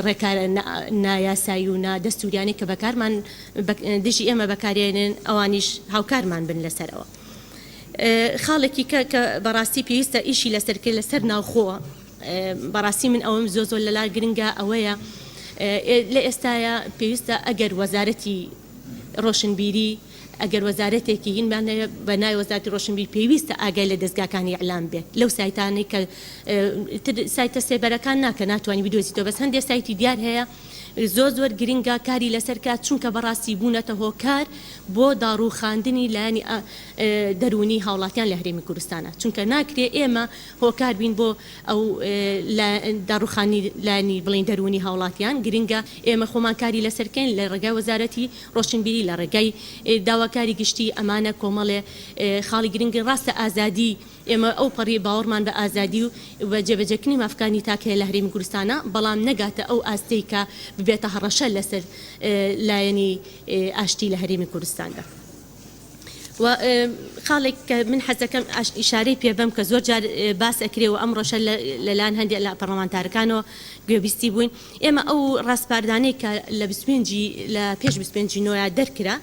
ڕێکارە نایاسایی و نادەستوریانی کە بەکارمان دژی ئێمە بەکارێنن ئەوانیش هاوکارمان بن لەسەرەوە خاڵێکی کە بەڕاستی پێویستە ئیشی لەسەرکرد لەسەر ناوخۆوە بەڕاستی من ئەوم زۆ لەلا گرنگە ئەوەیە لە ئێستاە پێویستە ئەگەر وەزارەتی ڕۆشنبیری ئەگەر وەزارەتێکی هینمانە بە ناوی وەزارەتی ڕۆشنبیر پێویستە ئاگای لە دەستگاکانی ئیعلام بێت لەو سایتانەی کە سایتە سێبەرەکان ناکە ناتوانانی بدۆزیتەوە بەس هەندێک سایتی دیار هەیە زۆر گرنگە کاری لەسەر کات چونکە بەڕاستی بوونەتە هۆکار بۆ داڕوخاندنی لایانی دەرونی هاوڵاتیان لە هەرێمی کوردستانە چونکە ناکرێ ئێمە هۆکار بین بۆ ئەو داڕوخانی لانی بڵین دەرونی هاوڵاتیان گرنگە ئێمە خۆمان کاری لەسەرکەین لە ڕێگای وەزارەتی ڕۆشنبیری لە ڕێگای داواکاری گشتی ئەمانە کۆمەڵێ خاڵی گرنگی ڕاستە ئازادی ئێمە ئەو پەڕی باوەڕمان بە ئازادی و بە جێبەجێکردنی مافکانی تاکەیە لە هەرێمی کوردستانە بەڵام نەگاتە ئەو ئاستەی کە ببێتە هەڕەشە لەسەر لایەنی ئاشتی لە هەرێمی کوردستاندا. و خاڵێک کە من حەزەکەم ئیشارەی پێ بەم کە زۆر جار باس ئەکرێ و ئەم ڕۆژە لەلایەن هەندێک لە پەرلەمانتارەکانەوە گوێبیستی بووین ئێمە ئەو ڕاستپاردانەی کە لە پێش 25 نۆیە دەرکرا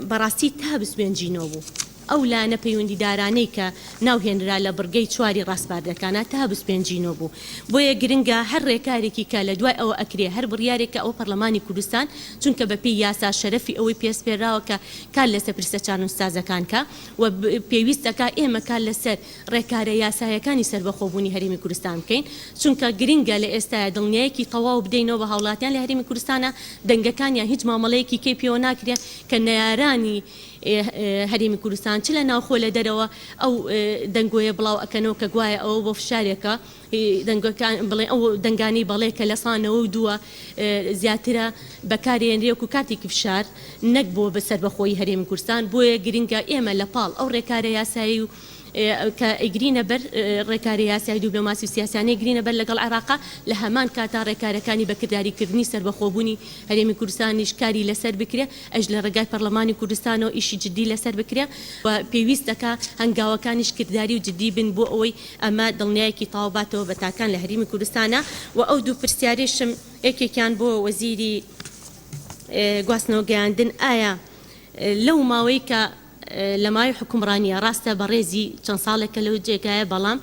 بەڕاستی تا 25 نۆ بوو. ئەو لانە پەیوەندیدارانەی کە ناوهێنرا لە بڕگەی چواری ڕاستپاردەکانە تا 25 نۆ بوو بۆیە گرنگە هەر ڕێکارێکی کە لە دوای ئەوە ئەکرێ هەر بڕیارێکە ئەو پەرلەمانی کوردستان چونکە بەپێی یاسا شەرەفی ئەوەی پێسپێراوە کە کار لەسەر پرسە چارەنووسسازەکان کە و پێویستەکە ئێمە کار لەسەر ڕێکارە یاسایەکانی سەربەخۆبوونی هەرێمی کوردستان بکەین چونکە گرنگە لە ئێستاە دڵنیایەکی تەواو بدەینەوە بە هاوڵاتیان لە هەرێمی کوردستانە دەنگەکانیان هیچ مامەڵەیەکی کەی پێوە ناکرێ کە نەیارانی هەرێمی کوردستان چ لە ناوخۆ لە دەرەوە ئەو دەنگۆیە بڵاو ئەکەنەوە کە گوایە ئەوە بۆ فشارێکە بڵێ ئەو دەنگانی بەڵێ کە لە سانەوە و دووە زیاترە بەکارێنرێک و کاتێکی فشار نەک بۆ بەسەر بەخۆی هەرێمی کوردستان بۆیە گرنگە ئێمە لە پاڵ ئەو ڕێکارە یاسایی و کە ئەیگرینە بەر ڕێکاری یاسایی دیبلۆماسی و سیاسانەی گرینە بەر لەگەڵ عێراق لە هەمان کاتا ڕێکارەکانی بەکرداریکردنی سەربەخۆبوونی هەرێمی کوردستانیش کاری لەسەر بکرێ ئەش لە ڕێگای پەرلەمانی کوردستانەوە ئیشی جدی لەسەر بکرێ و پێویستەکە هەنگاوەکانیش کردداری و جدی بن بۆ ئەوەی ئەمە دڵنیایەکی تاواباتەوە بە تاکان لە هەرێمی کوردستانە و ئەو دوو پرسیارێشم یەکێکیان بۆ وەزیری گواستنەوە گەیاندن ئایا لەو ماوەی کە لە مای حکومڕانیە ڕاستە بەڕێزی چەند ساڵێکە لەو جێگایە بەڵام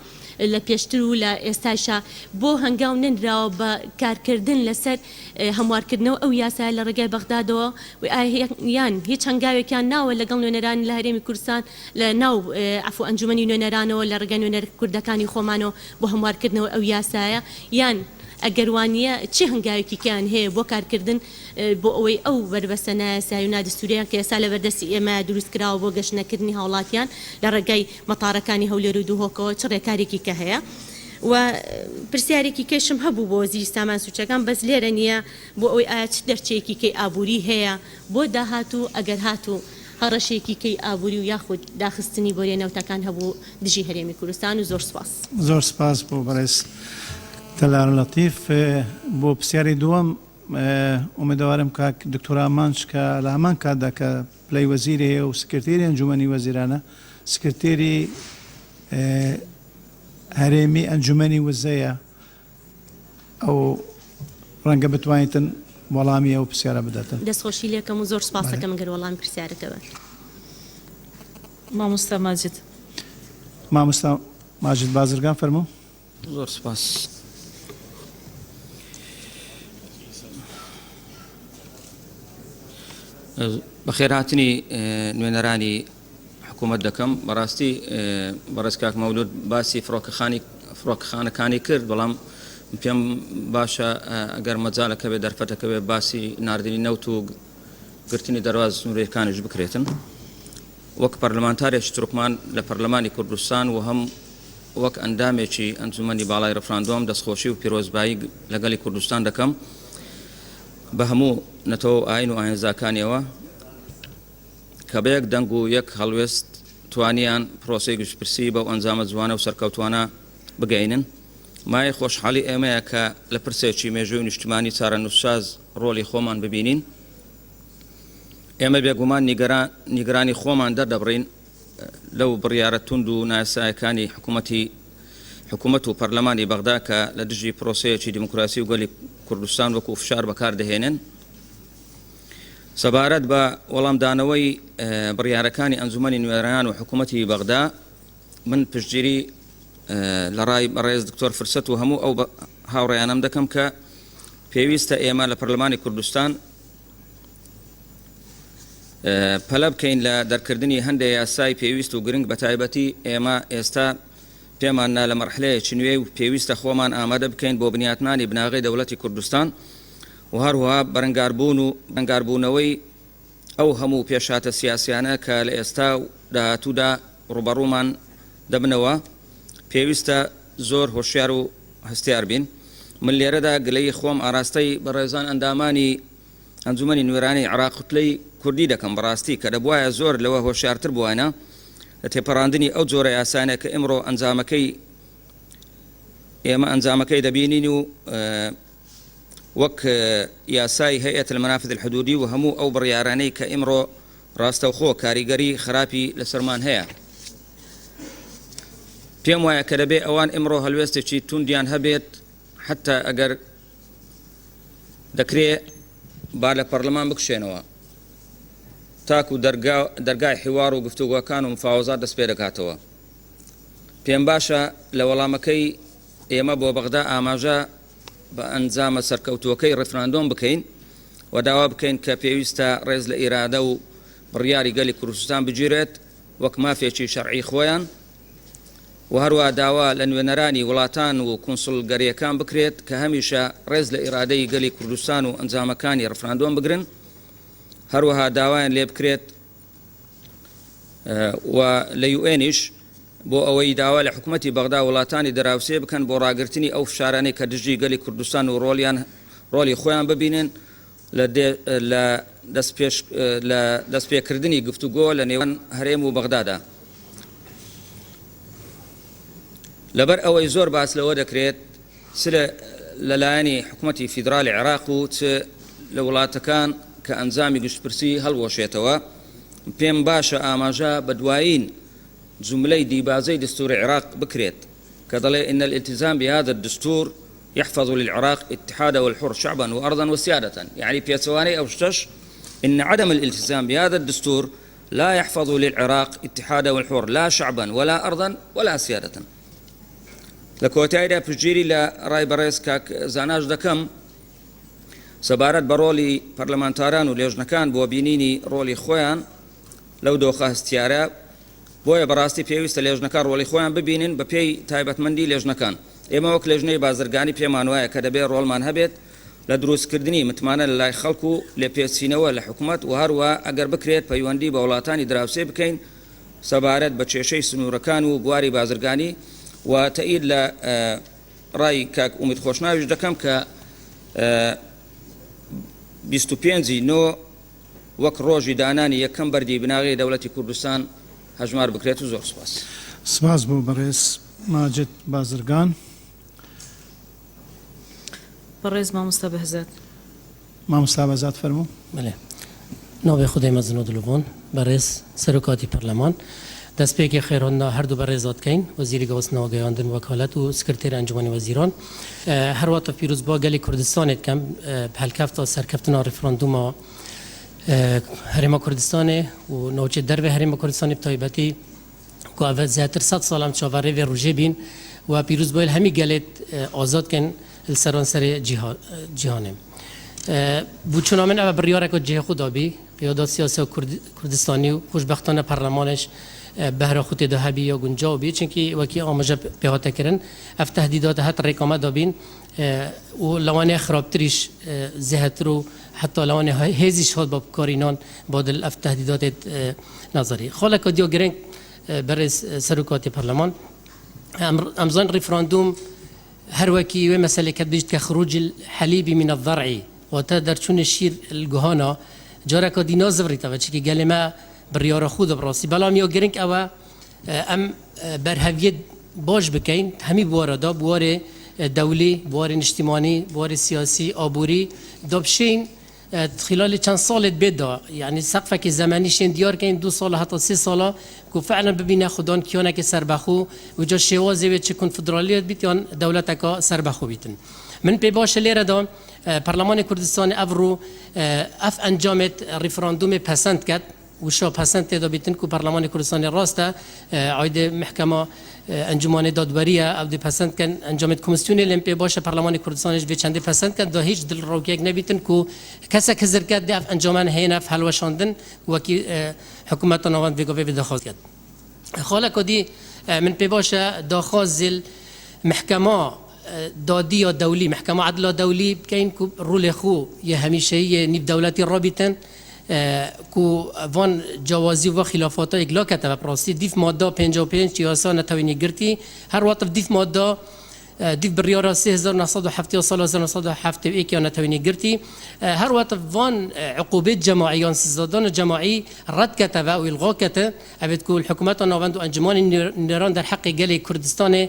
لە پێشتر و لە ئێستاشا بۆ هەنگاو ننراوە بە کارکردن لەسەر هەموارکردنەوە ئەو یاسای لە ڕێگای بەغدادەوە یان هیچ هەنگاوێکیان ناوە لەگەڵ نوێنەران لە هەرێمی کوردستان لە ناو عفو ئەنجومەنی نوێنەرانەوە لە ڕێگای نوێنەر کوردەکانی خۆمانەوە بۆ هەموارکردنەوە ئەو یاسایە یان ئەگەروانیە چه هەنگاوێکی کیان هەیە بۆ کارکردن بۆ ئەوەی ئەو بربەستە نایاسایی و نادستوریان کە ئێستا لە بەردەستی ئێمە دروستکراوە بۆ گەشتنەکردنی هاوڵاتیان لە ڕێگای مەتارەکانی هەولێر و دووهۆکەوە چ ڕێکارێکی کە هەیە و پرسیارێکی کەشم هەبوو بۆ وەزیری سامان سوچەکان بەس لێرە نییە بۆ ئەوەی ئایا چ دەرچەیەکی کەی ئابووری هەیە بۆ داهاتوو ئەگەر هاتوو هەڕەشێکی کەی ئابووری و یاخود داخستنی بۆ لێنەوتەکان هەبوو دژی هەرێمی کوردستان و زۆر سپاس بۆ بەڕێز تەلار لەتیف بۆ پرسیاری دووەم ئومێدەوارم کاک دکتۆر ئامانج کە لە هەمان کاتدا کە پلەی وەزیری هەیە و سکرتێری ئەنجومەنی وەزیرانە سکرتێری هەرێمی ئەنجومەنی وزەیە ئەو ڕەنگە بتوانیتن وەڵامی ئەو پرسیارە بداتن دەستخۆشی لێکەم و زۆر سپاسەکەم ئەگەر وەڵامی پرسیارەکە بێت مامۆستا ماجد مامۆستا ماجد بازرگان فەرموو زۆر سپاس بەخێرهاتنی نوێنەرانی حکوومەت دەکەم بەڕاستی بەڕێز کاک مەولود باسی فڕۆکەخانەکانی کرد بەڵام پێم باشە ئەگەر مەجالەکە بێ دەرفەتەکە بێ باسی ناردنی نەوت و گرتنی دەرواز سنوورەکانیش بکرێتن وەک پەرلەمانتارێکی تورکمان لە پەرلەمانی کوردستان و هەم وەک ئەندامێکی ئەنجومەنی باڵای ڕەفراندۆم دەستخۆشی و پیرۆزبایی لەگەڵی کوردستان دەکەم بە هەموو نەتەوە ئاین و ئاینزاکانیەوە کە بەیەک دەنگ و یەک هەڵوێست توانیان پرۆسی گشتپرسی بەو ئەنجامە جوانە و سەرکەوتوانە بگەینن مای خۆشحاڵی ئێمەیە کە لە پرسێکی مێژووی نیشتمانی چارەنووسساز ڕۆلی خۆمان ببینین ئێمە بێگومان نیگەرانی خۆمان دەردەبڕین لەو بڕیارە تونند و نایاسایەکانی حکوومەت و پەرلەمانی بەغدا کە لە دژی پرۆسەیەکی دیموکراسی و گەلی کوردستان وەکو فشار بەکاردەهێنن سەبارەت بە وەڵامدانەوەی بڕیارەکانی ئەنجومەنی نوێنەران و حکوومەتی بەغدا من پشتگیری لە ڕای بەڕێز دکتۆر فرسەت و هەموو ئەو هاوڕێیانم دەکەم کە پێویستە ئێمە لە پەرلەمانی کوردستان پەلە بکەین لە دەرکردنی هەندێک یاسای پێویست و گرنگ بە تایبەتی ئێمە ئێستا پێماننا لە مەرحلەیەکی نوێ و پێویستە خۆمان ئامادە بکەین بۆ بنیاتنانی بناغی دەوڵەتی کوردستان و هەروەها بەرەنگاربوونەوەی ئەو هەموو پێشاتە سیاسیانە کە لە ئێستا و داهاتوودا ڕوبەڕوومان دەبنەوە پێویستە زۆر هۆشیار و هەستیار بین. من لێرەدا گلەی خۆم ئاراستەی بەڕێزان ئەندامانی ئەنجومەنی نوێرانی عێراق قوتلەی کوردی دەکەم بەڕاستی کە دەبوایە زۆر لەوە هۆشیارتر بووانە لە تێپەڕاندنی ئەو جۆرە یاسانە کە ئێمڕۆ ئەنجامەکەی دەبینین و وەک یاسای هەیەت المەنافذ الحدودی و هەموو ئەو بڕیارانەی کە ئێمڕۆ ڕاستەوخۆ کاریگەری خراپی لەسەرمان هەیە. پێم وایە کە دەبێ ئەوان ئێمڕۆ هەلوێستێکی توندیان هەبێت حتا ئەگەر دەکرێت با لە پەرلەمان بکشێنەوە تاکو دەرگای حیوار و گفتوگۆکان و مفاوەزات دەست پێ دەکاتەوە. پێم باشە لە وەڵامەکەی ئێمە بۆ بەغدا ئاماژە بە ئەنجامە سەرکەوتووەکەی ڕفراندۆم بکەین و داوا بکەین کە پێویستە ڕێز لە ئیرادە و بڕیاری گەلی کوردستان بگیرێت وەک مافێکی شەرعی خۆیان و هەروە داوا لە نوێنەرانی وڵاتان و کونسڵگەریەکان بکرێت کە هەمیشە ڕێز لە ئیرادەی گەلی کوردستان و ئەنجامەکانی ڕفراندۆم بگرن. هەروەها داوایان لێ بکرێت و لە یوئێنیش بۆ ئەوەی داوا لە حکوومەتی بەغدا وڵاتانی دەراوسێ بکەن بۆ ڕاگررتنی ئەو فشارانەی کە دژی گەلی کوردستان و ڕۆلی خۆیان ببینن لە دەستپێکردنی گفتوگۆ لە نێوان هەرێم و بەغدادا. لەبەر ئەوەی زۆر باس لەوە دەکرێت لەلایەنی حکوومەتی فیدرالی عێراق و لە وڵاتەکان کە ئەنجامی گشتپرسی هەڵوەشێتەوە پێم باشە ئاماژە بە دوایین جملەی دیبازەی دستوری عێراق بکرێت کە دەڵێ إن الالتزام بهذا الدستور يحفظ للعراق اتحادا والحر شعبا وأرضا وسيادة. يعني بيتواني أو شتش إن عدم الالتزام بهذا الدستور لا يحفظ للعراق اتحادا والحر لا شعبا ولا أرضا ولا سيادة. لكوتايدا بجيري لا راي بريس كاك زاناج دكم سەبارەت بە ڕۆلی پەرلەمانتاران و لێژنەکان بۆ بینینی ڕۆلی خۆیان لەو دۆخە هەستیارە بۆیە بەڕاستی پێویستە لێژنەکان ڕۆلی خۆیان ببینن بە پێی تایبەتمەندی لێژنەکان. ئێمە وەک لێژنەی بازرگانی پێمان وایە کە دەبێت ڕۆڵمان هەبێت لە دروستکردنی متمانە لە لای خەڵک و لێپێچینەوە لە حکوومەت و هەروە ئەگەر بکرێت پەیوەندی بە وڵاتانی دراوسێ بکەین سەبارەت بە کێشەی سنوورەکان و بواری بازرگانی و تەئید لە ڕای کاک ئومید خۆشناویش دەکەم کە 25 نۆ وەک ڕۆژی دانانی یەکەم بەردی بناغی دەوڵەتی کوردستان هەژمار بکرێت و زۆر سپاس. سپاس بۆ بەڕێز ماجد بازرگان. بەڕێز مامۆستا بەهزات. مامۆستا بەهزات فەرموو. بەڵێ ناوێ خودای مەزن و دڵۆبوون بەڕێز سەرۆکاتی پەرلەمان دەستپێکی خێرۆندا هەردوو بەڕێزات کەین وەزیری گەوەستنەوە گەیاندن وەکالەت و سکرتێر ئەنجومەنی وەزیران هەرواتە پیرۆز بووە گەلی کوردستانێت کەم هەلکەفتە سەرکەفتنا ڕفراندومە هەرێمە کوردستانê û navçe derve herêma Kurdistanê bi taybetî ku ev zêtir 100 salam çavarê vê rojê bîn û pîrûz bûye hemî gelê azad kin li seranserê cîhanê. Bûçûna min ev biryarek cihê xwe dabî qiyada siyasiya Kurdistanî û xoşbextane perlemanêj behra xutê de hebî ya guncaw bî çunkî wekî amaje pêhate kirin ev tehdîdat het rêkame dabîn û lewanê xirabtirîş zêhetir û حتى لو أنا هذي شهود بكارينان بدل أف تهديدات نظري خالك ديو جرين برز سرقات البرلمان أمزان ريفراندوم هر وكي ومسألة كبيجت كخروج الحليب من الضرع وتقدر شون الشير الجهانة جارك دي نازفري تبعشي قال ما بريار خود براسي بلام يو جرين أو أم برهفيد باش بكين همي بواردا بوار دولي بوار اجتماعي بوار سياسي أبوري دبشين خلال چند سال بدا يعني سقفك الزماني شين ديار كاين 2 سال حتى 3 سال كو فعلا ببينا خدان كيانا كسربخو وجا شوازي بيت كون فدراليه بيتيان دولتك سربخو بيتن من بباش ليره دا برلمان كردستان افرو اف انجامت ريفراندوم پسند کرد وشا پسند تدا بیتن کو پارلمان کردستان راسته عاید محکمه انجمن دادوریه او دی پسند کن انجامت کمیسیون المپی باشه پارلمان کردستانش به چنده پسند کن دا هیچ دل رو یک نبیتن کو کسا که زرکت دی انجمن هینا حلوشاندن و کی حکومت نوان بگوی به دخواست کرد خاله کدی من پی باشه دخواست محکمه دادی یا دولی محکمه عدل دولی بکن کو رول خو یه همیشه نیب دولتی رابطن کو وان جوازی و خلافات اگلا کتبه پراستی دیف ماده 55 سیاسا نتوانی گرتی هر وقت دیف ماده دیف بریارا 3970 سال 1971 یا نتوانی گرتی هر وقت وان عقوبات جماعیان سزادان جماعی رد کتبه و الغا کتبه ابد کو الحکومت نوند و انجمان نیران در حق گل کردستان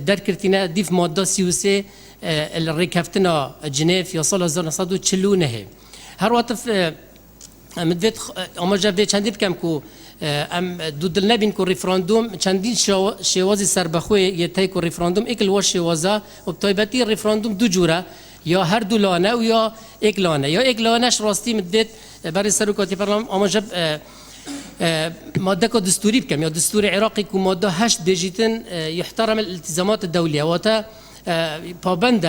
در کرتینه دیف ماده 33 الرکفتنا جنیف یا سال 1949 هر وقت مدت اما جاب چندی بکم کو ام دودل نبین کو رفراندوم چندین شوازی سربخوی یه تای کو رفراندوم اکل واش شوازا و بطیبتی رفراندوم دو جوره یا هر دو لانه و یا یک لانه یا یک لانهش راستی مدت برای سرکاتی پارلمان اما جاب ماده کو دستوری بکم یا دستور عراقی کو ماده 8 بجیتن يحترم الالتزامات الدوليه واتا پابند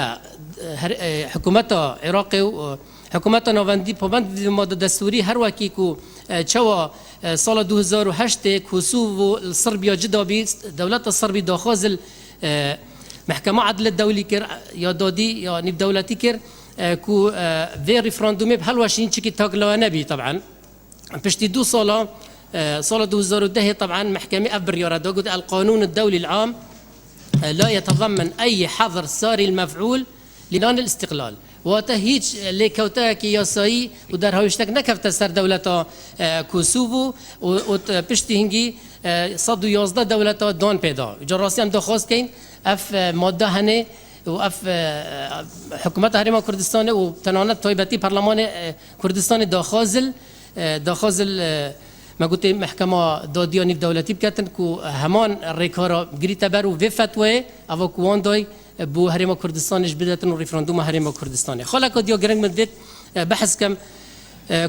حکومت عراقی و حکومت نواندی پابند ماده دستوری هر وکی کو چوا سال 2008 کوسوو و صربیا جدا بی دولت صربی داخل محکمه عدل الدولي کر یا دادی یا نیب دولتی کر کو وی رفراندومی به هلوشین چکی تاگلوه نبی طبعا پشتی 2 سال سال 2010 طبعا محكمة أبريورا دوغد القانون الدولي العام لا يتضمن أي حظر ساري المفعول لنان الاستقلال وتهيج لكوتاك ياساي ودار هاوشتك نكفت سر دولة كوسوفو وبشتي هنجي صدو 11 دولة دون بيدا جراسي هم دخواست كين اف ماده هنه و اف حکومت هرم کردستان و تنانت طایبتی پارلمان کردستان داخل ما قلت محكمة دادياني دولتي بكتن كو همان ريكارا غريتا برو في فتوى او كوانداي بو هرم كردستانش بداتن ريفراندوم هرم كردستان خلا كديو غرنگ مدت بحث كم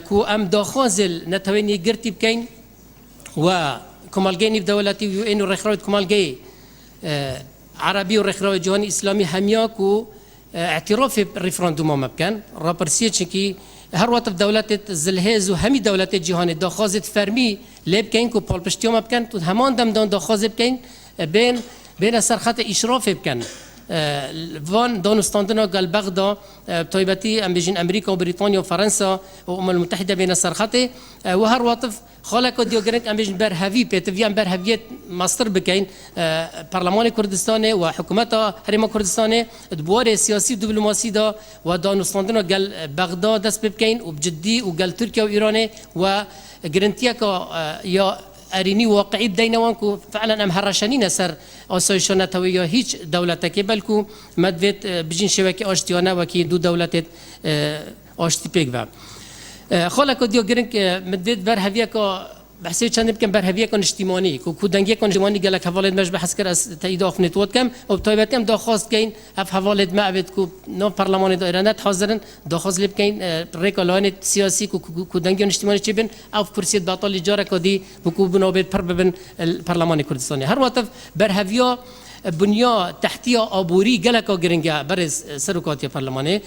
كو ام داخل نتويني غرتي بكين و كمالجيني دولتي يو ان ريخراوت كمالجي عربي وريخراوت جهاني اسلامي همياكو اعتراف الريفراندوم مكان رابرسيتشكي هر وقت دولت زلهز و همی دولت جهانی داخوازت فرمی لب کن کو پال پشتیام بکن تو همان دم دان داخواز بکن بین سرخط اشراف بکن وان دانستاندنا قال بغدا طيبتي ام بيجين امريكا وبريطانيا وفرنسا والامم المتحده بين السرخطه وهر وطف خالق ديوغرنك ام بيجين برهفي بيتفيان برهفيت ماستر بكين برلمان كردستان وحكومه هرم كردستان ادوار سياسي دبلوماسي دا ودانستاندنا قال بغدا دس بكين وبجدي وقال تركيا وايران وجرنتيا يا اريني واقعي بدينا وانكو فعلا ام هرشانين سر اسوشنا تويا هيج دولتك بلكو مدفت بجين شبكه اشتيانا وكي دو دولت اشتي بيغوا خلق ديو غرنك مدفت برهفيكا بحثي چند بكم برهفيكا اجتماعي كو دنگيكا اجتماعي قالك حوالد مش بحث كر از تايد اف نتورك كم وبطيبتي ام داخواست كاين اف حوالد ما ابد نو برلمان دايرانات حاضرن داخواست لب كاين ريكولان سياسي كو دنگي اجتماعي چبن او كرسي باطل اجاره كدي بكو بنوبت بربن البرلمان الكردستاني هر وقت برهفيا بنيا تحتية أبوري جلكا جرينجا برز سرقات البرلماني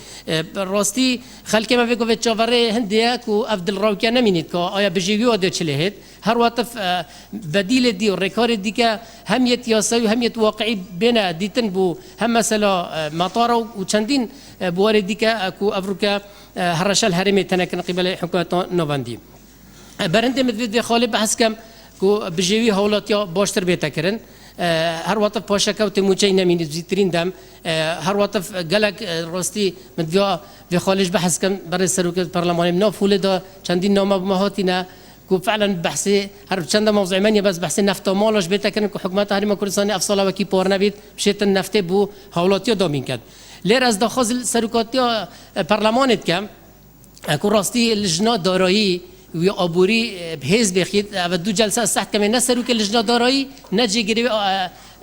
راستي خلك ما بيقول في تشافري هندية كو أفضل راوكي نمينيت كا آيا بجيبيو ده شلهت هر وقت بديل دي والركار دي كا هم يتياسي وهم يتواقعي بينا ديتن بو هم مثلا مطارو وشندين بوارد دي كا كو أفريقيا هرشال هرمي تناكن قبل حكومة نوفاندي برندي مدفد خالي بحث كم كو بجيبي هولاتيا باشتر بيتكرن هر وقت پاشکه و تموچه نمینی زیترین دم هر وقت گلک راستی مدیا و خالج بحث کم برای سروکت پارلمانی منو فول دا چندین نامه مهاتینا کو فعلا بحثی هر چند موضوع منی بس بحث نفت و مالش بیت کنن که حکومت هرم کردستان افصال و کی پار نبید بشیت نفت بو حالاتیا دامین کرد لیر از داخل سروکاتیا پارلمانت کم کو راستی لجنه دارایی ويا أبوري بهز بخيت أبدو جلسة صح كمان نسرو كل لجنة دارایی نجی گریه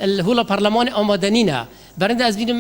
الهولا برلمان آمادنینا برند از بینم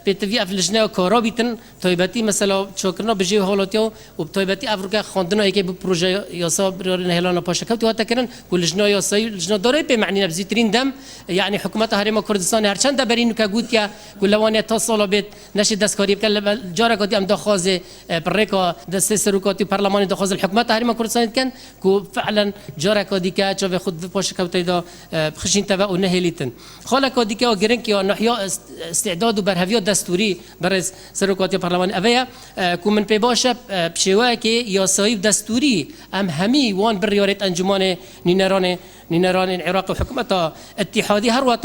پتوی افلجنا کارا بیتن تایبتی مثلا چوکرنا بجی حالاتیو و تایبتی افریقا خواندنا که به پروژه یاسا برای هلان پاشکوت و تکرن کلجنا یاسایی لجنا داره به معنی نبزیترین دم یعنی حکومت هرم کردستان هرچند برین که گوت یا کلوانی تا سال بیت نشه دستکاری بکل جارا کدی ام دخواز برکا دست سرکاتی پارلمانی دخواز الحکومت هرم کردستان کن که فعلا جارا کدی که چه خود پاشکوت ایدا خشین تبع و نهلیتن خاله کدی که گرن که نحیا استعداد و برهوی دستوری برای سرکاتی پارلمانی اویا که من پی باشه بشوه که یاسایی دستوری ام همی وان بریارت انجمان نيران العراق وحكومتها اتحادي هر وقت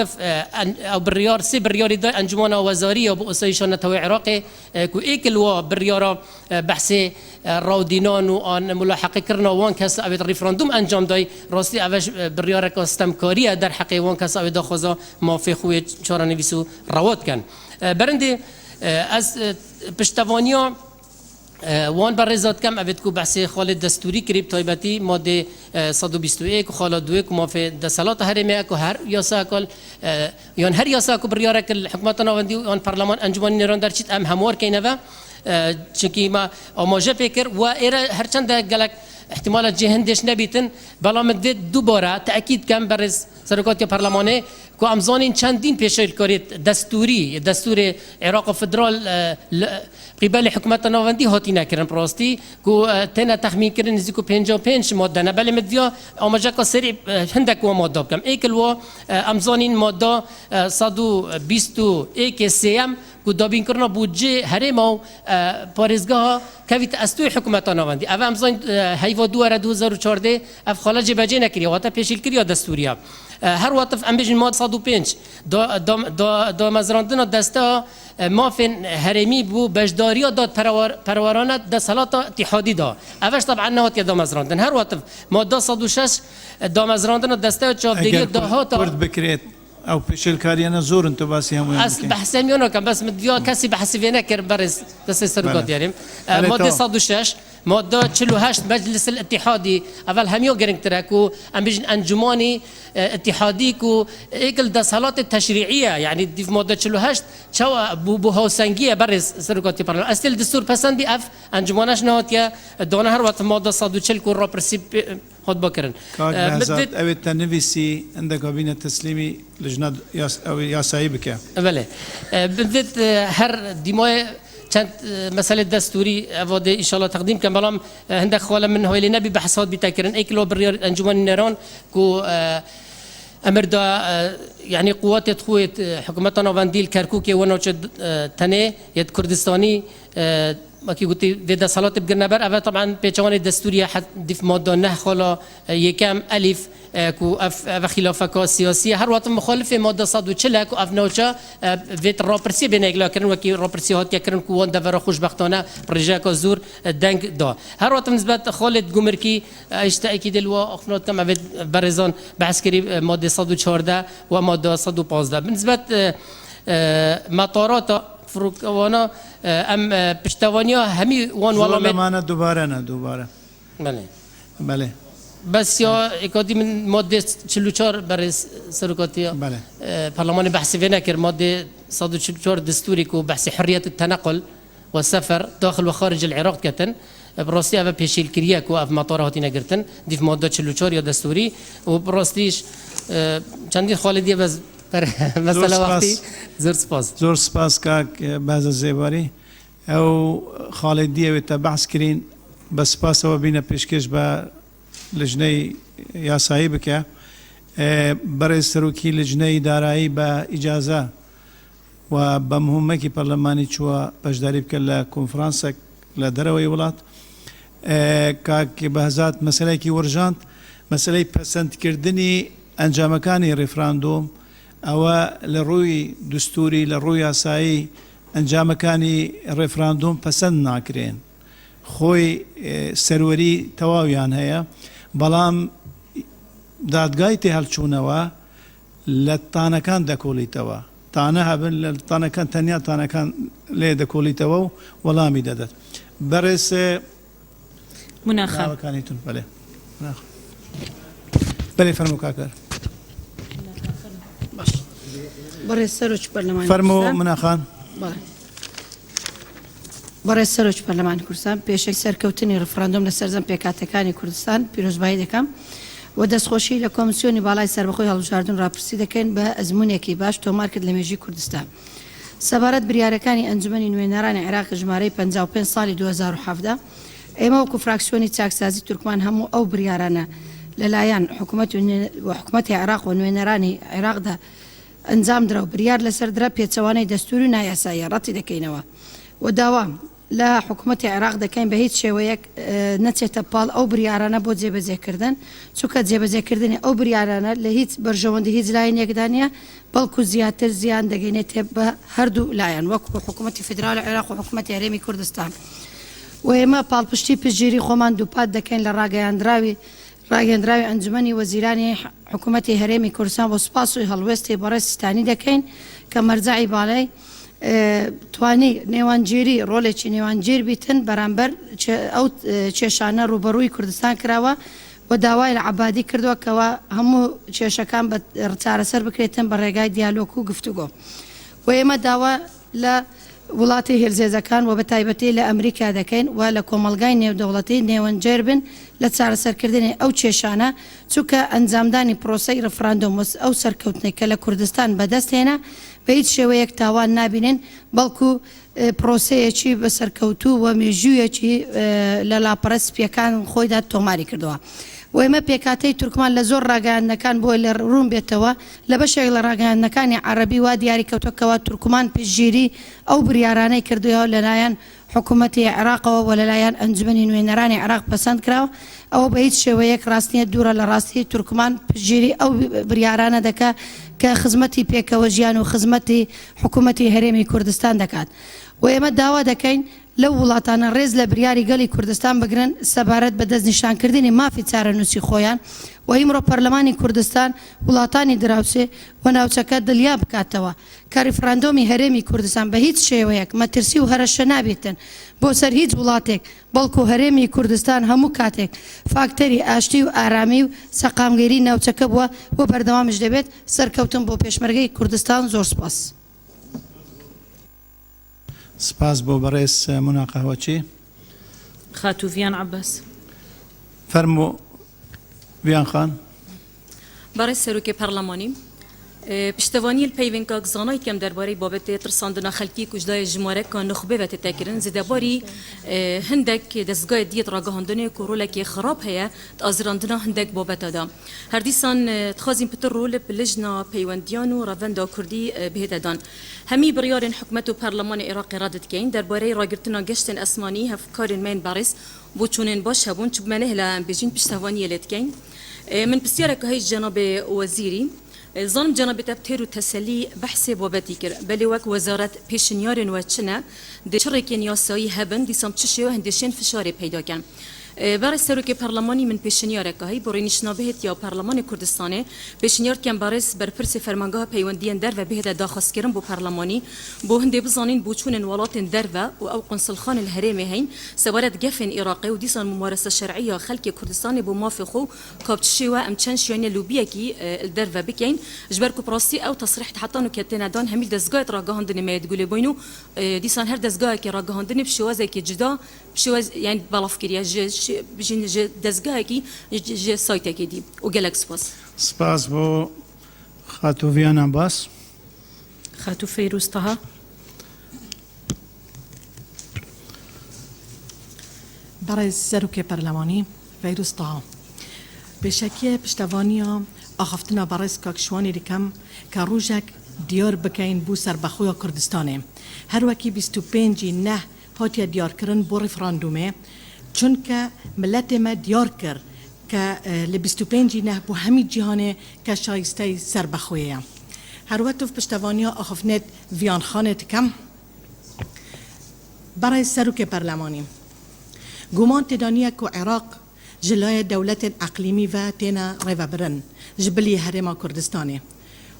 او بالريار سي بالريار دا انجمنا وزاريه وبؤسيشنا توي عراقي كو ايكل و بالريار بحثي راودينان وان ملاحقه كرنا وان كاس ابي ريفراندوم انجام داي راستي اوش بالريار كاستمكاريه در حق وان كاس ابي داخوزا موافق خوي چارنويسو روات كان برندي از پشتوانیا وان برزاد کم اوید کو بحث خالد دستوری کریب تایبتی ماده 121 و خالد 2 که مافی دسالات هرمه که هر یاسا کل یان هر یاسا کو بریاره که حکومت نواندی آن پارلمان انجمن نیران در چیت ام هموار کینه و چکی ما آماجه فکر و ایره هر چند گلک احتمالات جهندش نبیتن بلا مدت دوباره تأکید کم برز سرکاتی پارلمانه که امزانین چندین پیشل کارید دستور عراق فدرال قبل حکومت نواندی هاتی نکردن پراستی که تنها تخمین کردن نزدیک 55 ماده نه بله مدیا آماجه که سری هندک و ماده بکم ایکل و امزانین ماده 121 سیم که دابین کردن بودجه هرم و پارزگاه کویت استوی حکومت نواندی اول امزان هیوا 2014 اف خالج بجه نکری و تا پیشل کری دستوریا هر وقت ام بيجي ماد 105 دو مزراندنا دستا مافن هرمی بو بجداریا داد پروارانه د صلات اتحادی دا اولش طبعا نهات دو مزراندن هر وقت ماده 106 دو مزراندنا دستا چاودگی دا کرد بکرید او پیشل کاریانا زور انتو باسی همون اصل بحث میونو کم بس مدیا کسی بحث وینه کر برز دست سرکات یاریم ماده 106 ماده 48 مجلس الاتحادي اول هميو جرينتراكو ام بيجن انجماني اتحادي كو ايكل دسالات التشريعيه يعني دي ماده 48 شو بو هوسنگيه برز سركاتي برلمان استل دستور پسندي اف انجمانش نهاتيا دونه هر وقت ماده 140 كو رو برسيب خود بكرن بدت او التنفيسي عندك كابينه تسليمي لجنه يا سايبك بله بدت هر ديماي چند مسئله دستوری اواد ان شاء الله تقدیم کنم بلام هندک خواله من هویلی نبی بحثات بیتکرن ایکلو بریار انجمن نیران کو امر دا يعني قوات تخويت حكومتنا ونديل كركوكي ونوش تنه يد كردستاني ما كي قلتي في صلاة بقرنا بر أبا طبعا بيجواني الدستورية حد دف مادة نخلا يكام ألف كو أف خلافة سياسية هر وقت مخالفة مادة صاد وشلا كو أف نوشا في الرابرسي بينك لكن وكي رابرسي هات كرن كو وان دفر خوش بختانة برجع كزور دنگ دا هر وقت نسبة خالد جمركي اشتاقي دلوا أخنات كم أبد برزان بعسكري مادة صاد وشارده ومادة صاد وبازده بالنسبة مطارات فروكوانا ام پشتوانیا همی وان والا معنا دوباره بله بس یا اکادی من ماده 44 برای سرکاتی بله پارلمان بحث فينا كر ماده 144 دستوري كو بحث حريه التنقل والسفر داخل وخارج العراق كتن براستي اف بيشيل كريا كو اف مطارات نگرتن دي في ماده 44 يا دستوري وبراستيش چندی خالدی بس مثلا وقتی زور سپاس کاک بعض زیباری او خالدیه و تبعث کرین بس پاس و بین پیشکش با لجنه یاسایی بکه برای سروکی لجنه دارایی با اجازه و بمهمه کی پارلمانی چوا بجداری بکه لکنفرانسک لدروی ولات کاک بهزات مسئله کی ورجاند مسئله پسند کردنی انجامکانی رفراندوم او لروي دستوري لروي ياسایی انجامكاني ريفراندوم پسند ناكرين خوي سروري تواويان هيا بلام دادگايتي هلچونوا لطانكان دكولي توا طانها بالطانكان تنيا طانكان لي دكولي توا ولا مددت برس مناخ كانيتون بله فرمو كاكر بەڕێز سەرۆکی پەرلەمانی فەرموو کوردستان. مناخان. بەڵێ. بەڕێز سەرۆکی پەرلەمانی کوردستان پێشەی سەرکەوتنی ڕفراندۆم لە سەرجەم پێکاتەکانی کوردستان پیرۆزبایی دەکەم و دەستخۆشی لە کۆمسیۆنی باڵای سەربەخۆی هەڵبژاردن ڕاپرسی دەکەین بە ئەزمونێکی باش تۆمار کرد لە مێژووی کوردستان. سەبارەت بریارەکانی ئەنجومەنی نوێنەرانی عێراق ژمارەی 55 ساڵی 2017 ئێمە وەکو فراکسیۆنی چاکسازی تورکمان هەموو ئەو بریارانە لەلایەن حکوومەتی عێراق و نوێنەرانی عێراقدا ئەنجام درا و بریار لەسەر درا پێچەوانەی دەستوری و نایاساییە ڕەتی دەکەینەوە و داوام لە حکوومەتی عێراق دەکەین بە هیچ شێوەیەک نەچێتە پاڵ ئەو بریارانە بۆ جێبەجێکردن چونکە جێبەجێکردنی ئەو بریارانە لە هیچ بەرژەوەندی هیچ لایەن یەکدانە بەڵکو زیاتر زیان دەگەینێت بە هەردوو لایەن وەکو حکوومەتی فدرال عێراق و حکوومەتی هەرێمی کوردستان و ئێمە پاڵپشتی پشتگیری خۆمان دووپات دەکەین لە ڕاگەیاندراوی ئەنجومەنی وەزیرانی حکوومەتی هەرێمی کوردستان بۆ سوپاس و هەڵوێستی بەڕێز سیستانی دەکەین کە مەرجعی باڵای توانی نێوانگیری ڕۆلێکی نێوانگیر بیتن بەرامبەر ئەو کێشانە ڕوبەڕووی کوردستان کراوە و داوای لە عەبادی کردووە کەەوە هەموو کێشەکان بە چارەسەر بکرێتن بە ڕێگای دیالۆگ و گفتوگۆ و ئێمە داوا لە وڵاتی هێرزێزەکان و بە تایبەتی لە ئەمریکا دەکەین و لە کۆمەلگای نێودەوڵەتی نێوەنجێر بن لە چارەسەرکردنی ئەو کێشانە چونکە ئەنجامدانی پرۆسەی ڕفراندۆم ئەو سەرکەوتنێک کە لە کوردستان بەدەستهێنا بە هیچ شێوەیەک تاوان نابینن بەڵکو پرۆسەیەکی بە سەرکەوتوو و مێژوویەکی لە لاپەرستپیەکان خۆیدا تۆماری کردووە. و ئێمە پێکاتەی تورکمان لە زۆر ڕاگەیاندنەکان بۆ لە ڕوون بێتەوە لە بەشێک لە ڕاگەیاندنەکانی عەرەبی وا دیاری کەوتوکەوە تورکمان پشتگیری ئەو بریارانەی کردووە لەلایەن حکوومەتی عێراقەوە و لەلایەن ئەنجومەنی نوێنەرانی عێراق پەسەند کراوە ئەوە بە هیچ شێوەیەک ڕاستیە دوورە لە ڕاستی تورکمان پشتگیری ئەو بریارانە دەکا کە خزمەتی پێکەوە ژیان و خزمەتی حکوومەتی هەرێمی کوردستان دەکات و ئێمە داوا دەکەین لەو وڵاتانە ڕێز لە بریاری گەلی کوردستان بگرن سەبارەت بە دەستنیشانکردنی مافی چارەنووسی خۆیان و ئیمڕۆ پەرلەمانی کوردستان وڵاتانی دراوسێ و ناوچەکە دڵیا بکاتەوە کە ریفراندۆمی هەرێمی کوردستان بە هیچ شێوەیەک مەترسی و هەرەشە نابێتن بۆ سەر هیچ وڵاتێک بەڵکو هەرێمی کوردستان هەموو کاتێک فاکتەری ئاشتی و ئارامی و سەقامگەری ناوچەکە بووە بۆ بەردەوامش دەبێت سەرکەوتن بۆ پێشمەرگەی کوردستان. زۆر سپاس. سپاس بۆ بەڕێز مناقەهەوەچی. خاتوڤیان عەباس. فەرموو ڤیان خان. بەڕێز سەرۆکی پەرلەمانی پشتیوانی پەیوەندیگە زانای کەم دەربارەی بابەتی ترساندنا خەلکی کوژدای ژمارەکە نخبه و تێکردن زیدەباری هەندێک دەستگای دیت ڕاگەهاندنی و ڕۆلێکی خراپ هەیە ئازراندنا هەندێک بابەتەدا هەردیسان تخوازین پتر ڕۆل بلژنا پەیوەندیان و ڕەڤەندا کوردی بهێدەدان هەمی بڕیارên حکومەت و پەرلەمانی عێراقی ڕاددکەین دەربارەی ڕاگرتنا گەشتên ئەسمانی هەفکارên مێن بەڕێز بۆ چونên باش هەبوون چ بمەنە هێلا بێژین پشتیوانیە لێتکەین من پرسیارێکە هەیە جەناب وەزیری ظنم جناب تبتير وتسلي بحسب وبتيكر بل وك وزارة بيشنيار وتشنا دي شركين ياسایی هبن دي سامتشي وهندشين فشاري پیدا کن برای سروکی پارلمانی من پیشنیار که برای نشنابهت یا پارلمان کردستانه پیشنیار کم برای برپرس فرمانگاه پیوندیان در و بهده داخل کردن با پارلمانی با هندی بزنین بوچون ولات در و او قنصل خان الهرمی هین سوارت جفن عراقی و دیسان ممارسه شرعیه خلق کردستان با موافقو کابتشی و امچن شیانه لوبیه کی در و بکین جبر کپراسی او تصریح حتی نکتن دان همیل دزگاه راگهاندن میاد گلی بینو دیسان هر دزگاه کی راگهاندن بشوازه کی جدا بشواز يعني بالاف كريا بجين دزگاهكي سايتكي دي وجالك سپاس بو خاتوڤیان عەباس. خاتو فيروز طه. برای سروکی پارلمانی فیروز طه بشکیه پشتوانیا آخفتنا برای کاکشوانی رکم که روزک دیار بکین بو سربخوی کردستانه هر وکی 25 نه هاتیا دیار کردن بو رفراندومه چون که ملت ما دیار کرد که ل 25 نه بو همین جهانه که شایسته سربخویه هر وقت پشتوانیا آخفنت ویان خانت کم برای سروک پارلمانی گمان تدانیه که عراق جلای دولت اقلیمی و تینا ریو برن جبلی هرما کردستانه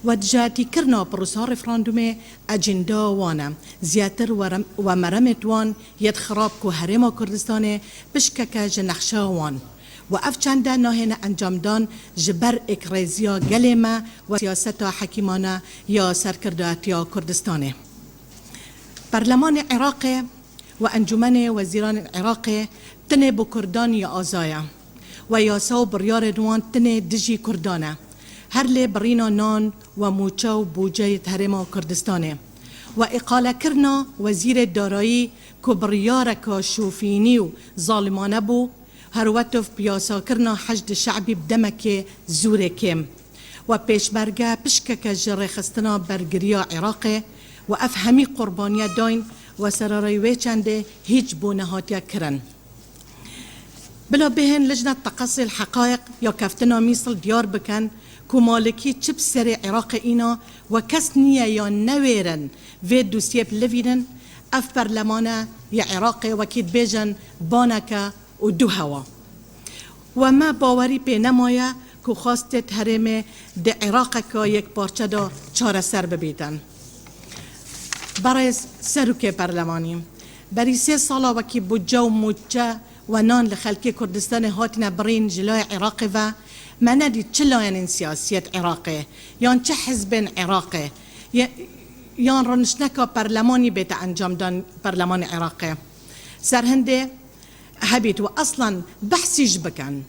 و جاتی کرنا پروسه رفراندوم اجندا وانا زیاتر و مرمت وان ید خراب کو هرما کردستانه بشکک جنخشا وان و اف چند ناهن انجام دان جبر اکریزیا گلما و سیاست حکیمانه یا سرکردات یا کردستانه. پارلمان عراق و انجمن وزیران عراق تنه بو کردان یا آزایا و یاسا بریار دوان تنه دجی کردانه هر لی برینا نان و موچا و بوجه تحریم کردستانه و اقاله کرنا وزیر دارایی که بریار شوفینی و ظالمانه بو هر وقت بیاسا کرنا حشد شعبی بدمک زوره کم و پیشبرگه پشکک جره خستنا برگریا عراق و افهمی قربانیه داین و سرارایوه چنده هیچ بو نهاتیا کرن. بلا بهن لجنة تقصي الحقائق یا کفتنا میصل دیار بکن که مالکی چپ سر عراق اینا و کس نیه یا نویرن و دوسیه بلویرن اف برلمانه یا عراق وکید بیجن بانکه و دو هوا و ما باوری پی نمایه که خواسته تحریم ده عراق که یک پارچه دا چاره سر ببیدن. برای سروک پارلمانی بری 3 ساله وکی بودجه و موجه و نان لخلکی کردستان هاتنا برین جلوی عراق و ما ندید چه لاین سیاسیت عراقه یان چه حزب عراقه یان رنشنکا پارلمانی بیت انجام دان پارلمان عراقه سرهنده هبیت و اصلا بحثیش بکن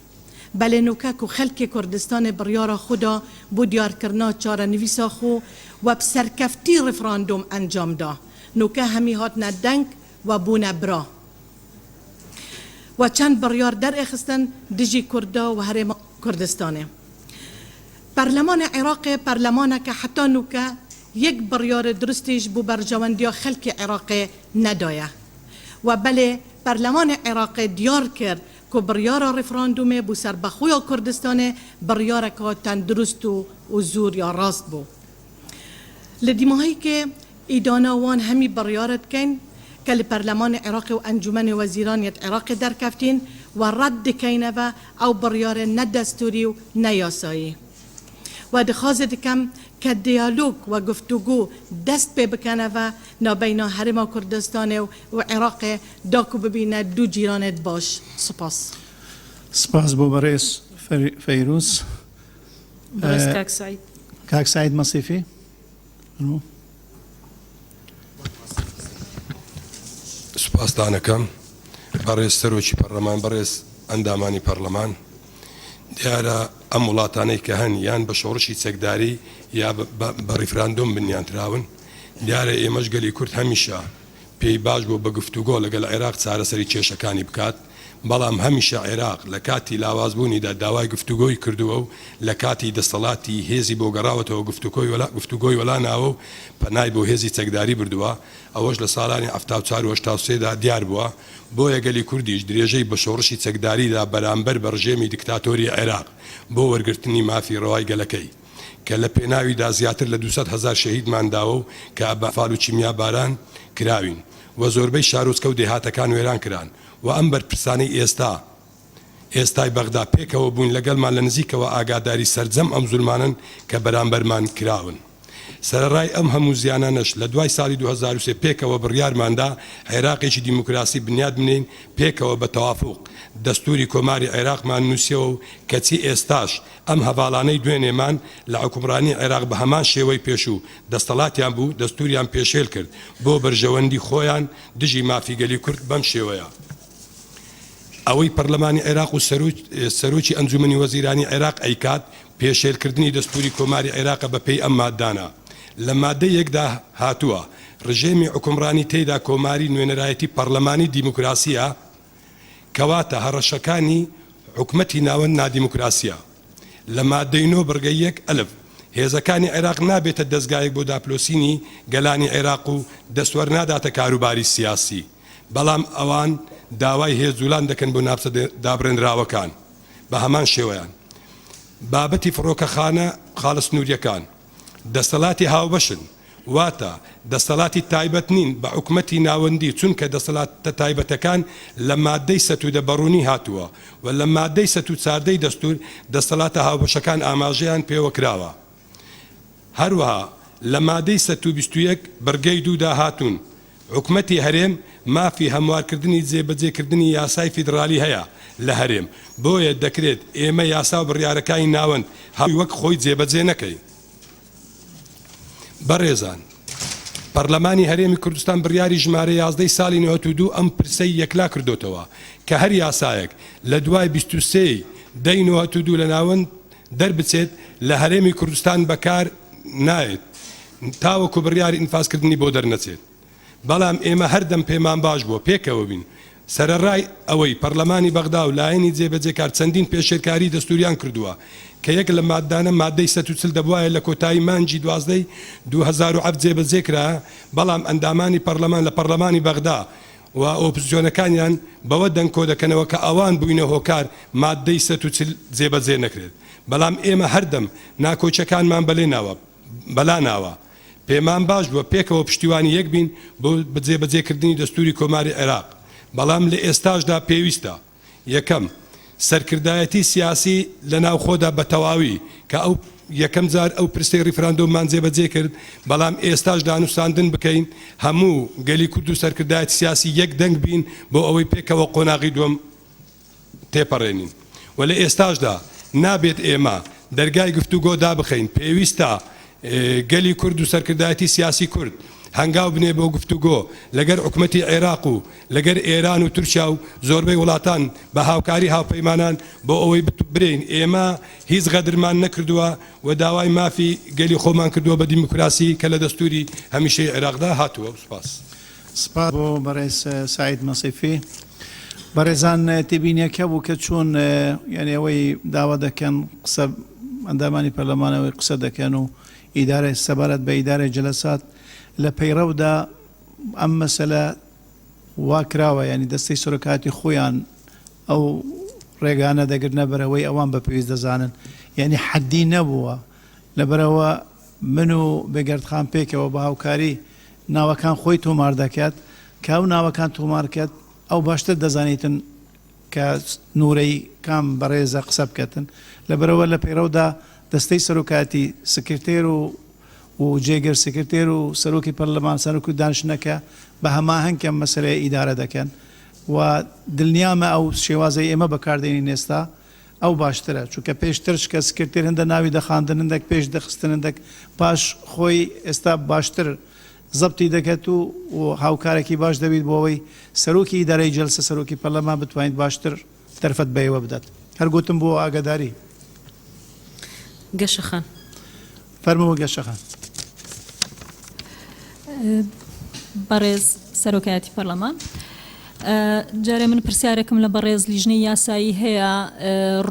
بله نوکا که خلک کردستان بریار خدا بو دیار کرنا چاره نویسا خو و بسرکفتی رفراندوم انجام دا نوکا همی هاتنا دنگ و بونا برا و چند بریار در اخستن دجی کردا و هرم کردستانه. پارلمان عراق پارلمانه که حتی نوکا یک بریار درستیش بو برجواندیا خلک عراق ندایه و بله پارلمان عراق دیار کرد که بریار رفراندومه بو سربخوی کردستانه بریار که تندرست و زور یا راست بو. لدیماهی که ایدانا وان همی بریارت کن که پارلمان عراق و انجمن وزیرانیت عراق در کفتین و رد کینه و او بریار ندستوری و نیاسایی و دخوازد کم که دیالوگ و گفتگو دست پی بکنه و نابینا حرم کردستان و عراق داکو ببینه دو جیرانت باش. سپاس بو برئیس فیروز. برئیس کاک سعید. کاک سعید مصیفی. سپاس دانەکەم بەڕێز سەرۆکی پەرلەمان بەڕێز ئەندامانی پەرلەمان دیارە ئەم وڵاتانەی کە هەن یان بە شۆڕشی چەکداری یا بە ڕیفراندۆم بنیانتراون دیارە ئێمەش گەلی کورد هەمیشە پێی باش بۆ بە گفتوگۆ لەگەڵ عێراق چارەسەری کێشەکانی بکات بەڵام هەمیشە عێراق لە کاتی لاوازبوونیدا داوای گفتوگۆی کردووە و لە کاتی دەسەڵاتی هێزی بۆ گەڕاوەتەوە گفتوگۆی وەلاناوە و پەنای بۆ هێزی چەکداری بردووە ئەوەش لە ساڵانی 1970 و 1983دا دیار بووە بۆیە گەلی کوردیش درێژەی بە شۆڕشی چەکداریدا بەرامبەر بە ڕژێمی دیکتاتۆری عێراق بۆ وەرگرتنی مافی ڕەوای گەلەکەی کە لە پێناویدا زیاتر لە 200,000 شەهیدمان داوە و کە ئەبەفال و چیمیا باران کراوین و زۆربەی شارۆچکە و دێهاتەکان وێران کران و ئەم بەرپرسانەی ئێستای بەغدا پێکەوە بوون لەگەڵمان لە نزیکەوە ئاگاداری سەرجەم ئەم زولمانن کە بەرامبەرمان کراون. سەرڕای ئەم هەموو زیانانەش لە دوای ساڵی 2003 پێکەوە بڕیارماندا عێراقێکی دیموکراسی بنیاد بنین پێکەوە بە تەوافق دەستوری کۆماری عێراقمان نووسیەوە و کەچی ئێستاش ئەم هەواڵانەی دوێنێمان لە حکومڕانی عێراق بە هەمان شێوەی پێشوو دەستەڵاتیان بوو دەستوریان پێشێل کرد بۆ بەرژەوەندی خۆیان دژی مافیگەلی کورد بەم شێوەیە. ئەوەی پەرلەمانی عێراق و سەرۆکی ئەنجومەنی وەزیرانی عێراق ئەیکات پێشێلکردنی دەستوری کۆماری عێراقە بەپێی ئەم مادانە لە مادە یەکدا هاتووە ڕژێمی حکومڕانی تێیدا کۆماری نوێنەرایەتی پەرلەمانی دیموکراسیە کەواتە هەڕەشەکانی حکومەتی ناوەند نادیموکراسیە لە مادەی 9 بڕگەی 1 ئەلف هێزەکانی عێراق نابێتە دەستگایەک بۆ داپلۆسینی گەلانی عێراق و دەستوەر ناداتە کاروباری سیاسی بەڵام ئەوان داوای هێزوولان دەکەن بۆ ناپسە دابڕێنراوەکان بە هەمان شێوەیان بابەتی فڕۆکەخانە خاڵس نووریەکان دەسەڵاتی هاوبەشن واتە دەسەڵاتی تایبەت نین بە حکومەتی ناوەندی چونکە دەسەڵاتە تایبەتەکان لە مادەی 100 بەڕوونی هاتووە و لە مادەی 114 دەستور دەسەڵاتە هاوبەشەکان ئاماژەیان پێوە کراوە هەروەها لە مادەی 121 بەرگەی دوودا هاتوون حکومەتی هەرێم مافی هەموارکردنی جێبەجێکردنی یاسای فیدرالی هەیە لە هەرێم بۆیە دەکرێت ئێمە یاسا و بڕیارەکانی ناوەند هەوی وەک خۆی جێبەجێ نەکەین. بەڕێزان، پەرلەمانی هەرێمی کوردستان بڕیاری ژمارە 11 ساڵی 92 ئەم پرسەی یەکلا کردوتەوە کە هەر یاسایەک لە دوای 23 دەی 92 لە ناوەند دەربچێت لە هەرێمی کوردستان بەکار نایێت تاوەکو بڕیاری ئینفاسکردنی بۆ دەرنەچێت. بەڵام ئێمە هەردەم پێمان باش بووە پێکەوە بین سەرەڕای ئەوەی پەرلەمانی بەغدا و لایەنی جێبەجێکار چەندین پێشێرکاری دەستوریان کردووە کە یەک لە مادانە مادەی 140 دەبوایە لە کۆتایی مانجی 12 2007 جێبەجێکرا، بەڵام ئەندامانی پەرلەمان لە پەرلەمانی بەغدا و ئۆپۆزیسیۆنەکانیان بەوە دەنگ کۆ دەکەنەوە کە ئەوان بووینە هۆکار مادەی 140 جێبەجێ نەکرێت. بەڵام ئێمە هەردەم ناکۆچەکانمان بەلا ناوە پێمان باش بووە پێکەوە پشتیوانی یەک بین بۆ بەجێبەجێکردنی دەستوری کۆماری عێراق. بەڵام لە ئێستاشدا پێویستە یەکەم سەرکردایەتی سیاسی لە ناوخۆدا بە تەواوی کە ئەو یەکەم جار ئەو پرسەی ریفراندۆممان جێبەجێ کرد، بەڵام ئێستاش دانوستاندن بکەین هەموو گەلی کورد و سەرکردایەتی سیاسی یەک دەنگ بین بۆ ئەوەی پێکەوە قۆناغی دووەم تێپەڕێنین. و لە ئێستاشدا نابێت ئێمە دەرگای گفتوگۆ دابخەین، پێویستە گەلی کورد و سەرکردایەتی سیاسی کورد هەنگاو بنێ بۆ گفتوگۆ لەگەر حکومەتی عێراق و لەگەر ئێران و تورکیا و زۆربەی وڵاتان بە هاوکاری هاوپەیمانان بۆ ئەوەی برین. ئێمە هیچ غەدرمان نەکردووە و داوای مافی گەلی خۆمان کردووە بە دیموکراسی کە لە دەستوری هەمیشەی عێراقدا هاتووە. سپاس بۆ بەڕێز سعید مەسیفی. بەڕێزان تێبینیەکە بوو کە چۆن یعنی ئەوەی داوا دەکەن قسە ئەندامانی پەرلەمانەوەی قسە دەکەن و ئیدارە سەبارەت بە ئیدارە جەلەسات لە پەیڕەودا ئەم مەسەلە واکراوە، ینی دەستەی سەرۆکاتی خۆیان ئەو ڕێگانە دەگرنە بەرەوەی ئەوان بە پێویست دەزانن، یعنی حەدی نەبووە لەبەرەوە من و بێگەردخان پێکەوە بە هاوکاری ناوەکان خۆی تۆمار دەکات کە ئەو ناوەکان تۆمارکات ئەو باشتر دەزانیتن کە نورەی کام بەڕێزە قسە بکەتن. لەبەرەوە لە پەیڕەودا دەستەی سەرۆکاتی سکرتێر و جێگەر سکرتێر و سەرۆکی پەرلەمان سەرۆک و دانیشتنەکە بە هەماهەنگ ئەم مەسەلەی ئیدارە دەکەن و دڵنیامە ئەو شێوازەی ئێمە بەکاردێنین ئێستا ئەو باشترە، چونکە پێشتر کە سکرتێر هەندە ناوی دەخاندن هەندێک پێش دەخستن هەندێک پاش خۆی ئێستا باشتر زەبتی دەکەت و هاوکارێکی باش دەبیت بۆ ئەوەی سەرۆکی ئیدارەی جەلسە سەرۆکی پەرلەمان بتوانیت باشتر تەرفەت بەیەوە بدات. هەر گوتم بۆ ئاگاداری. گەشەخان فەرمەوە گەشەخان. بەڕێز سەرۆکایەتی پەرلەمان، جارێ من پرسیارێکم لە بەڕێز لیژنەی یاسایی هەیە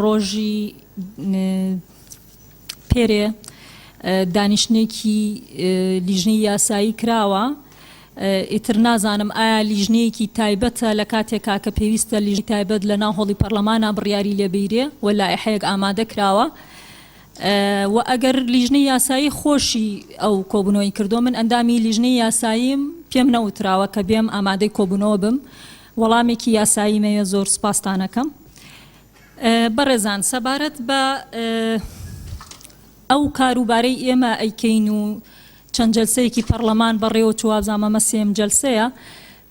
ڕۆژی پێرێ دانیشتێکی لیژنەی یاسایی کراوە، ئیتر نازانم ئایا لیژنەیەکی تایبەتە لە کاتێکا کە پێویستە لیژنەی تایبەت لە ناو هۆڵی پەرلەمانە بڕیاری لێبیرێ و لایحەیەک ئامادە کراوە و ئەگەر لیژنەی یاسایی خۆشی ئەو کۆبوونەوەی کردو من ئەندامی لیژنەی یاساییم پێم نەوتراوە کە بێم ئامادەی کۆبوونەوە بم، وەڵامێکی یاسایی مەیە. زۆر سپاستانەکەم. بەڕێزان، سەبارەت بە ئەو کاروبارەی ئێمە ئەیکەین و چەند جەلسەیەکی پەرلەمان بەڕێوە چوابزانمە مەسێم جەلسەیە،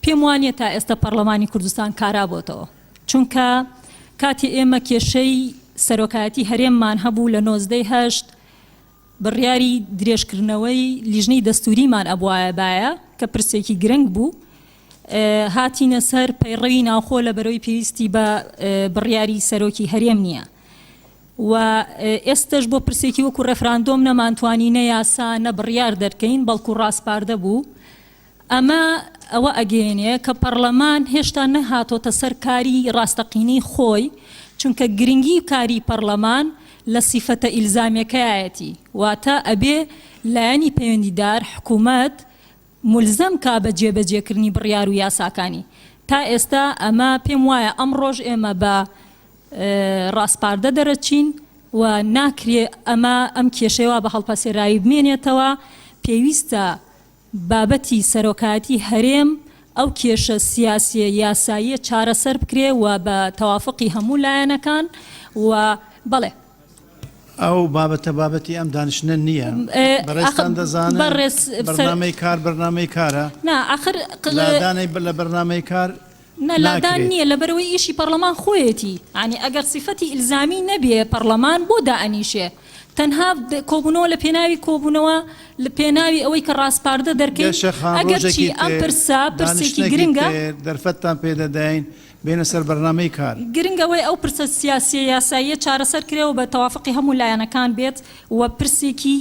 پێم وانیە تا ئێستا پەرلەمانی کوردستان کارابۆتەوە، چونکە کاتی ئێمە کێشەی سەرۆکایەتی هەرێممان هەبوو لە 1970 بڕیاری درێژکردنەوەی لیژنەی دەستوریمان ئەبوایە باە کە پرسێکی گرنگ بوو، هاتینە سەر پەیڕەوی ناوخۆ لە بەرەوەی پێویستی بە بڕیاری سەرۆکی هەرێم نییە و ئێستش بۆ پرسێکی وەکو ڕێفراندۆم نەمانتوانی نە یاسا نە بڕیار دەرکەین، بەڵکو ڕاستپاردە بوو. ئەمە ئەوە ئەگەێنێ کە پەرلەمان هێشتا نەهاتۆتە سەر کاری ڕاستەقینەی خۆی، چونکە گرنگی کاری پەرلەمان لە سیفەتە ئیلزامیەکەیەتی، واتە ئەبێ لایەنی پەیوەندیدار حکوومەت مولزەم کا بە جێبەجێکردنی بڕیار و یاساکانی. تا ئێستا ئەمە پێم وایە ئەم ڕۆژ ئێمە بە ڕاستپاردە دەرەچین و ناکرێ ئەم کێشەوە بە هەڵپەسێرایی بمێنێتەوە. پێویستە بابەتی سەرۆکایەتی هەرێم ئەو کێشە سیاسیە یاساییە چارەسەر بکرێ و بە تەوافقی هەموو لایەنەکان و بەڵێ ئەو بابەتی ئەم دانیشتنە نییە بەڕێستان دەزانن بەرنامەی کار بەرنامەی کارە آخر لادانەی لە بەرنامەی کار لادان نییە لەبەرەوەی ئیشی پەرلەمان خۆیەتی ینی ئەگەر سیفەتی ئیلزامی نەبێ پەرلەمان بۆ دائەنیشێ تەنها کۆبوونەوە لە پێناوی کۆبوونەوە لە پێناوی ئەوەی کە ڕاستپاردە دەرکەین ئەگەرچی ئەم پرسێکی گرنگە دەرفەتتان پێدەداین بێنە سەر بەرنامەی کار گرنگەوەی ئەو پرسە سیاسی یاساییە چارەسەر کرێەوە بە تەوافقی هەموو لایەنەکان بێت و پرسێکی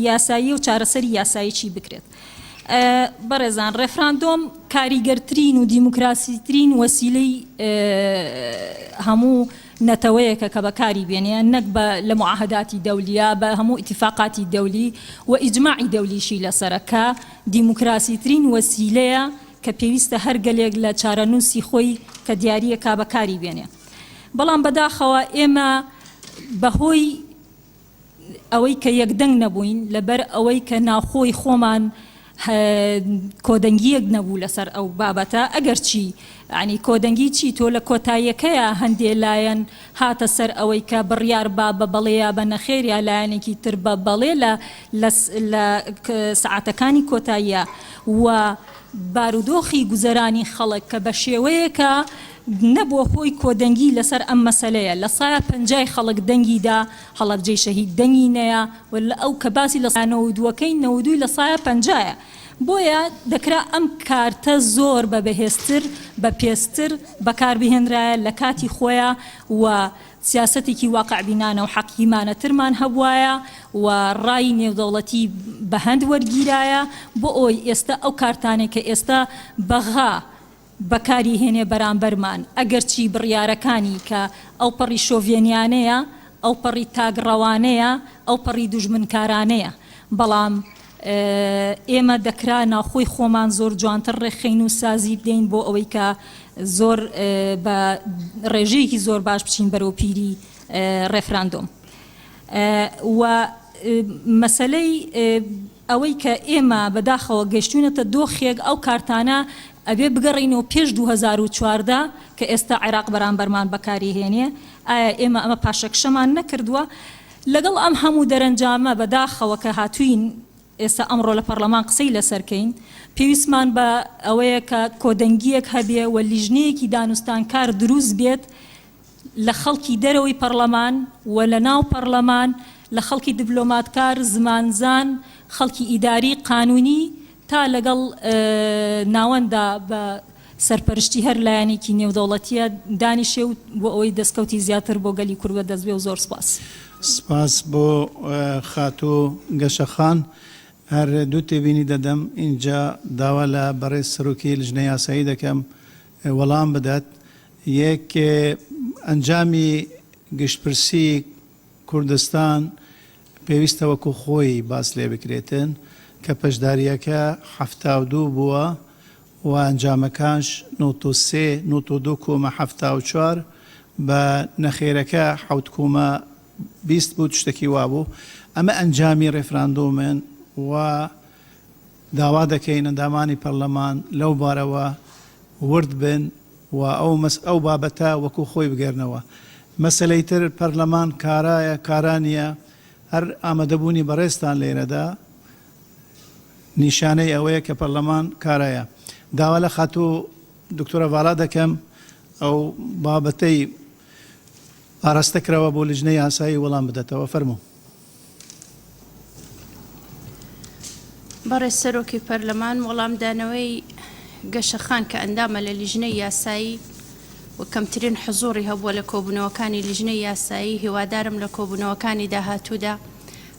یاسایی و چارەسەری یاساییی بکرێت. بەڕێزان ڕێفراندۆم کاریگەرترین و دیموکراسیترین وەسیلەی هەموو نەتەوەیەکە کە بەکاری بێنێ نەک لە معاهداتی دەولیە بە هەموو ئیتیفاقاتی دەولی و ئیجماعی دەولیشی لەسەرەکە دیموکراسیترین وەسیلەیە کە پێویستە هەرگەلێک لە چارەنووسی خۆی کە دیاریە کا بەکاری بێنێ. بەڵام بەداخەوە ئێمە بەهۆی ئەوەی کە یەکدەنگ نەبووین لەبەر ئەوەی کە ناوخۆی خۆمان کۆدەنگیەک نەبوو لەسەر ئەو بابەتە ئەگەرچی ینی کۆدەنگی چی تۆ لە کۆتاییەکەیە هەندێ لایەن هاتە سەر ئەوەی کە بڕیار با بە بەڵەیە بە نەخێریا لایەنێکی تر بە بەڵێ لە سعاتەکانی کۆتاییە و بارودۆخی گوزەرانی خەڵک کە بە شێوەیەکە نەبووە خۆی کۆدەنگی لەسەر ئەم مەسەلەیە لە سایە پەنجای خەڵک دەنگیدا هەڵەبجەی شەهید دەنگی نەیە و لە ئەو کە باسی لە نەودووەکەی نەودووی لە سایە پەنجایە بۆیە دەکرا ئەم کارتە زۆر بە بەهێزتر بە پێستر بەکاربهێنرایە لە کاتی خۆیە و سیاسەتێکی واقعبینانە و حەقیمانەترمان هەبوایە و ڕای نێودەوڵەتی بە هەند وەرگیرایە بۆ ئەوی ئێستا ئەو کارتانێک کە ئێستا بەغا بەکاری هێنێ بەرامبەرمان ئەگەرچی بڕیارەکانی کە ئەو پەڕی شۆڤێنیانەیە ئەو پەڕی تاگڕەوانەیە ئەو پەڕی دوژمنکارانەیە بەڵام ئێمە دەکرا ناوخۆی خۆمان زۆر جوانتر ڕێخین و سازی بدەین بۆ ئەوەی کە زۆر بە ڕێژەیەکی زۆر باش بچین بەرەو پیری ڕێفراندۆم و مەسەلەی ئەوەی کە ئێمە بەداخەوە گەشتونەتە دۆخێک ئەو کارتانە ئەبێ بگەڕینەوە پێش 2014 کە ئێستا عێراق بەرامبەرمان بەکاری هێنێ ئایا ئێمە ئەمە پاشەکشەمان نەکردووە لەگەڵ ئەم هەموو دەرەنجامە بەداخەوە کە هاتوین ئێستا ئەمڕۆ لە پەرلەمان قسەی لەسەرکەین پێویستمان بە ئەوەیە کە کۆدەنگیەک هەبێ و لیژنەیەکی دانوستانکار دروست بێت لە خەڵکی دەرەوەی پەرلەمان و لە ناو پەرلەمان لە خەڵکی دیبلۆماتکار زمانزان خەڵکی ئیداری قانونی تا لەگەڵ ناوەندا بە سەرپەرشتی هەر لایەنێکی نێودەوڵەتیە دانیشێ و بۆ ئەوەی دەستکەوتی زیاتر بۆ گەلی کوردە دەستبێ و زۆر سپاس. سپاس بۆ خاتۆ گەشەخان هەر دوو تێبینی دەدەم اینجا داوا لە بەڕێز سەرۆکی لیژنەی یاسایی دەکەم وەڵام بدات یەک ئەنجامی گشتپرسی کوردستان پێویستە وەکو خۆی باس لێ بکرێتن کە پەشداریەکە 72 بووە و ئەنجامەکانش 93.74 بە نەخێرەکە 7.20 بوو شتێکی وابوو ئەمە ئەنجامی ڕێفراندۆمن و داوا دەکەین ئەندامانی پەرلەمان لەو بارەوە ورد بن و ئەو بابەتە وەکو خۆی بگەرنەوە مەسەلەی تر پەرلەمان کارایە کارانیە هەر ئامادەبوونی بەڕێستان لێرەدا نیشانەی ئەوەیە کە پەرلەمان کارایە داوا لە خاتۆ دکتۆرە ڤاڵا دەکەم ئەو بابەتەی ئاراستەکراوە بۆ لیژنەی یاسایی وەڵام بدەتەوە فەرموو. بەڕێز سەرۆکی پەرلەمان وەڵامدانەوەی گەشەخان کە ئەندامە لە لیژنەی یاسایی و کەمترین حزوری هەبووە لە کۆبوونەوەکانی لیژنەی یاسایی هیوادارم لە کۆبوونەوەکانی داهاتوودا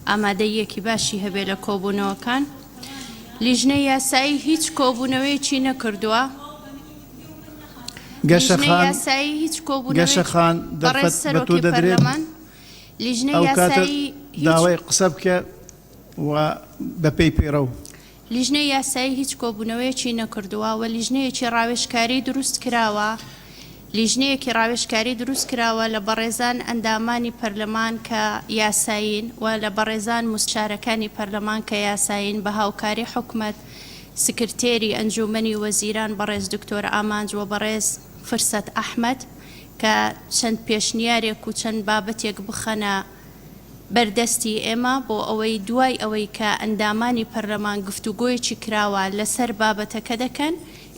ئامادەیەکی باشی هەبێ لە کۆبوونەوەکان لیژنەی یاسایی هیچ کۆبوونەوەیەکی نەکردووە یاسایی هیچ گەشەخان دەرفەت بە تۆ دەدرێت لیژنەی یاسایی داوای قسە بکە و بەپێی پێرە و لیژنەی یاسایی هیچ کۆبوونەوەیەکی نەکردووە و لیژنەیەکی ڕاوێژکاری دروست کراوە لیژنەیەکی ڕاوێژکاری دروست کراوە لە بەڕێزان ئەندامانی پەرلەمان کە یاساین و لە بەڕێزان مستشارەکانی پەرلەمان کە یاساین بە هاوکاری حکومەت سکرتێری ئەنجومەنی وەزیران بەڕێز دکتۆر ئامانج و بەڕێز فرسەت ئەحمەد کە چەند پێشنیارێک و چەند بابەتێک بخەنە بەردەستی ئێمە بۆ ئەوەی دوای ئەوەی کە ئەندامانی پەرلەمان گفتوگۆیەکی کراوە لەسەر بابەتەکە دەکەن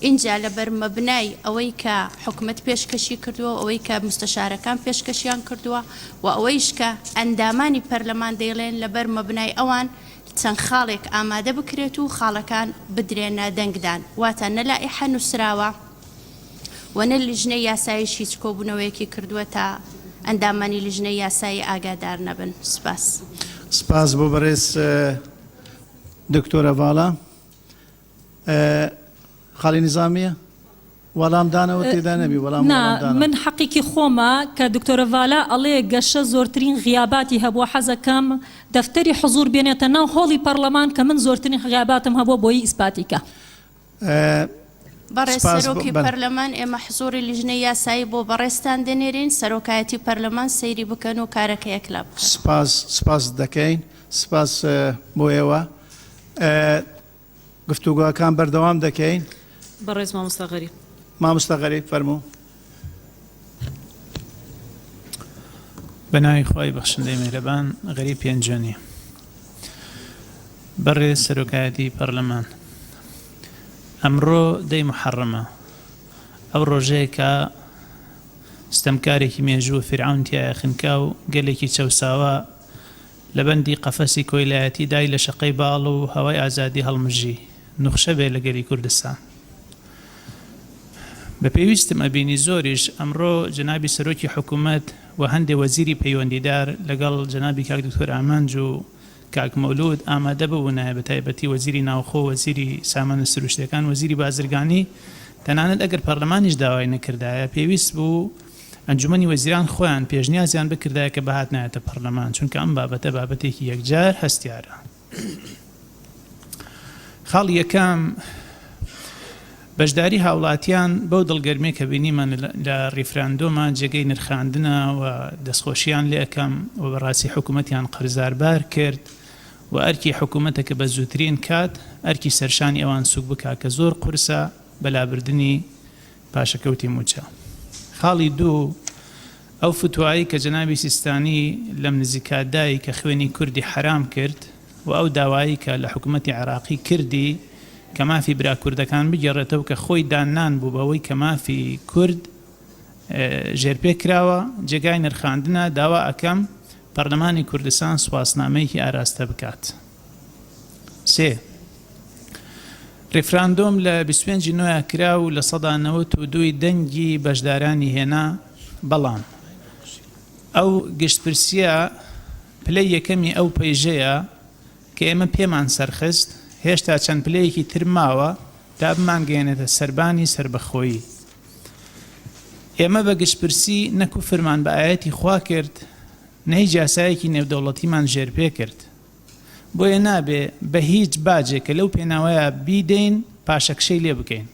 اینجا لەبەر مەبنای ئەوەی کە حکومت پێشکەشی کردووە ئەوەی کە مستەشارەکان پێشکەشیان کردووە و ئەوەیش کە ئەندامانی پەرلەمان دەیڵێن لەبەر مەبنای ئەوان چەند خاڵێک ئامادە بکرێت و خاڵەکان بدرێنە دەنگدان واتە نە لائحە نووسراوە و نە لیژنەی یاساییش هیچ کۆبوونەوەیەکی کردووە تا ئەندامانی لیژنەی یاسایی ئاگادار نەبن. سپاس. سپاس بۆ بەڕێز دکتۆرە ڤاڵا. خاڵی نظامیە وەڵام دانەوە تێدا نەبی وەڵام من حەقیقی خۆمە کە دکتۆرە ڤالا ئەڵێ گەشە زۆرترین غیاباتی هەبووە حەزەکەم دەفتەری حزور بێنێتە ناو هۆڵی پەرلەمان کە من زۆرترین غیاباتم هەبووە بۆی ئیسپاتیکە. بەڕێز سەرۆکی پەرلەمان ئێمە حزوری لیژنەی یاسایی بۆ بەڕێستان دەنێرین سەرۆکایەتی پەرلەمان سەیری بکەن و کارەکە یەکلا بکەن. سپاس دەکەین سپاس بۆ ئێوە گفتوگۆکان بەردەوام دەکەین. بەڕێز مامۆستا غەریب. مامۆستا غەریب فەرموو. بەناوی خۆی بەخشندەی میهرەبان غەریب پێنجۆنی. بەڕێز سەرۆکایەتی پەرلەمان ئەمڕۆ دەی محەڕەمە ئەو ڕۆژەیە کە ستەمکارێکی مێژوو فیرعون تایە خنکا و گەلێکی چەوساوە لە بەندی قەفەسی کۆیلایەتی دای لە شەقەی باڵ و هەوای ئازادی هەڵمژی نوخشە بێ لە گەلی کوردستان. بە پێویستم ئەبینی زۆریش ئەمڕۆ جەنابی سەرۆکی حکوومەت و هەندێک وەزیری پەیوەندیدار لەگەڵ جەنابی کاک دکتۆر ئامانج و کاک مەولود ئامادە ببوونە بە تایبەتی وەزیری ناوخۆ وەزیری سامانە سروشتەکان وەزیری بازرگانی تەنانەت ئەگەر پەرلەمانیش داوای نەکردایە پێویست بوو ئەنجومەنی وەزیران خۆیان پێشنیازیان بکردایە کە بەهات نایەتە پەرلەمان چونکە ئەم بابەتە بابەتێکی یەکجار هەستیارە. خاڵ یەکەم بەشداری هاوڵاتیان بەو دڵگەرمێ کە بینیمان لە ڕیفراندۆمان جێگەی نرخاندنە و دەستخۆشییان لێ ئەەکەم و بەڕاستی حکوومەتیان قەرزاربار کرد و ئەرکی حکوومەتە کە بە زووترین کات ئەرکی سەرشانی ئەوان سوک بکا کە زۆر قورسە بەلابردنی پاشەکەوتی موچە. خاڵی دوو ئەو فتوایی کە جەنابی سیستانی لەم نزیکاتدایی کە خوێنی کوردی حرام کرد و ئەو داوایی کە لە حکوومەتی عێراقی کردی کە مافی برا کوردەکان بگەڕێتەوە کە خۆی دانان بوو بەوەی کە مافی کورد ژێرپێ کراوە جێگای نرخاندنە داوا ئەەکەم پەرلەمانی کوردستان سوپاسنامەیەکی ئاراستە بکات. سێ ڕێفراندۆم لە 25 نوێ کرا و لە 1992 دەنگی بەشدارانی هێنا بەڵام ئەو گشتپرسیە پلەی یەکەمی ئەو پەیژەیە کە ئێمە پێمان سەرخست هێشتا چەند پلەیەکی تر ماوە تا بمانگەێنێتە سەربانی سربەخۆیی. ئێمە بە گشتپرسی نەکو فرمان بە ئاەتی خوا کرد نەی جاسایەکی نێودەوڵەتیمان ژێرپێ کرد بۆیە نابێ بە هیچ باجێک کە لەو پێناوەیە بیدەین پاشەکشەی لێ بکەین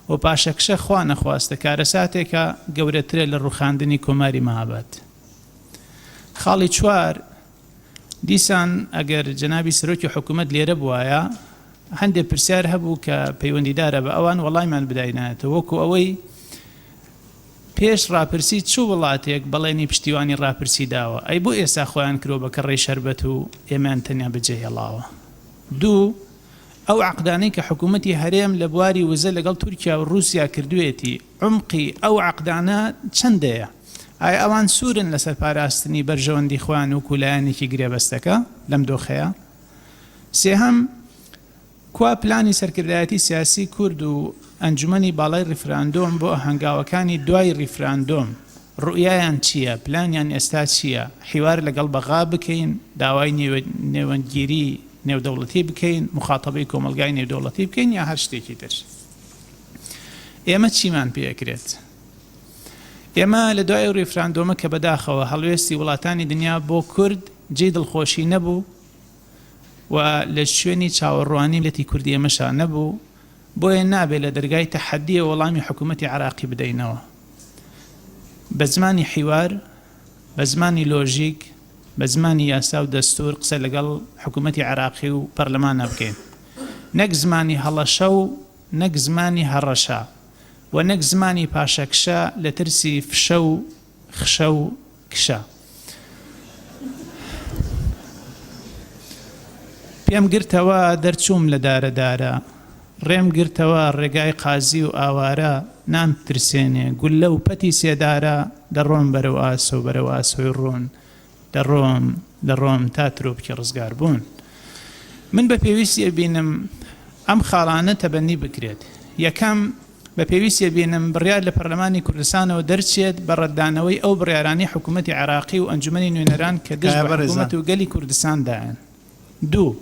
و پاشەکشە خوا نەخواستە کارەساتێکە گەورەترە لە ڕووخاندنی کۆماری مەهاباد. خاڵی چوار دیسان ئەگەر جەنابی سەرۆکی حکوومەت لێرە بووایە هەندێک پرسیار هەبوو کە پەیوەندیدارە بە ئەوان وەڵایمان بداینایەتەوە وەکو ئەوەی پێش ڕاپرسی چوو وڵاتێک بەڵێنی پشتیوانی ڕاپرسی داوە ئەی بۆ ئێستا خۆیان کرۆ بە کەڕێی شەربەت و ئێمان تەنیا بەجێهێڵاوە. دوو ئەو عقدانەی کە حکوومەتی هەرێم لە بواری وزە لەگەڵ تورکیا و رووسیا کردوێتی عمقی ئەو عقدانە چەندەیە؟ ئایا ئەوان سوورن لەسەر پاراستنی بەرژەوەندی خوان و کولایەنێکی گرێبەستەکە لەم دۆخەیە؟ سێهەم کوا پلانی سەرکردایەتی سیاسی کورد و ئەنجومەنی باڵای ڕیفراندۆم بۆ هەنگاوەکانی دوای ڕیفراندۆم ڕوئیان چییە؟ پلانیان ئێستا چییە؟ حیوار لەگەڵ بەغا بکەین داوای نێوەندگیری نێودەوڵەتی بکەین مخاتەبەی کۆمەلگای نێودەوڵەتی بکەین یا هەر شتێکی تر؟ ئێمە چیمان پێکرێت؟ ئێمە لە دوای ڕیفراندۆمە کە بەداخەوە هەڵوێستی وڵاتانی دنیا بۆ کورد جێی دڵخۆشی نەبوو و لە شوێنی چاوەڕوانی ملەتی کوردی ئێمەشا نەبوو بۆیە نابێت لە دەرگای تەحەدیە وەڵامی حکوومەتی عێراقی بدەینەوە بە زمانی حیوار بە زمانی لۆژیک بە زمانی یاسا و دەستور قسە لەگەڵ حکوومەتی عێراقی و پەرلەمانە بکەین نەک زمانی هەڵەشە و نەک زمانی هەڕەشە و نەک زمانی پاشەکشە لە ترسی فشە و خشە و کشە. پێم گرتەوە دەرچووم لە دارە ڕێم گرتەوە ڕێگای قازی و ئاوارە نام ترسێنێ گولە و پەتی سێدارە دەڕۆم بەرەو ئاسە و بەرەو ئاسۆی ڕۆن دەڕۆم تا ترۆپکی ڕزگار بوون. من بە پێویستیە بینم ئەم خاڵانە تەبەنی بکرێت. یەکەم بە پێویستیە بینم بڕیار لە پەرلەمانی کوردستانەوە دەرچێت بە ڕەتدانەوەی ئەو بڕیارانی حکوومەتی عێراقی و ئەنجومەنی نوێنەران کە دەست بە حکوومەت و گەلی کوردستاندایەن. دوو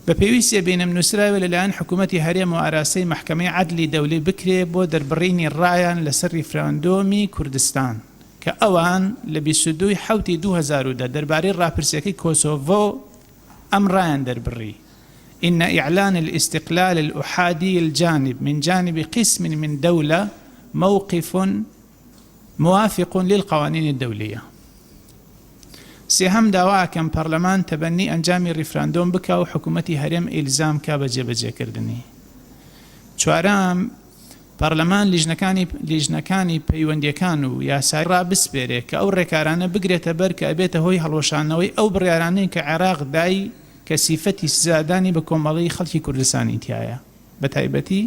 بە پێویستیە بینم نووسراوە لەلایەن حکوومەتی هەرێم و ئاراستەی مەحکەمەی عەدلی دەوڵی بکرێ بۆ دەربڕینی ڕایان لەسەر ریفراندۆمی کوردستان کە ئەوان لە 22 حوتی 2010 دەربارەی ڕاپرسیەکەی کۆسۆڤۆ ئەم ڕایان دەربڕی. إن إعلان الاستقلال الأحادي الجانب من جانب قسم من دولة موقف موافق للقوانين الدولية. سێهەم داواکەم پەرلەمان تەبەنی ئەنجامی ریفراندۆم بکە و حکوومەتی هەرێم ئیلزام کا بە جێبەجێکردنی. چوارەم پەرلەمان لیژنەکانی پەیوەندیەکان و یاسای ڕابسپێرێ کە ئەو ڕێکارانە بگرێتە بەر کە ئەبێتە هۆی هەڵوەشانەوەی ئەو بڕیارانەی کە عێراق دای کە سیفەتی سزادانی بە کۆمەڵی خەڵکی کوردستانی تایە بە تایبەتی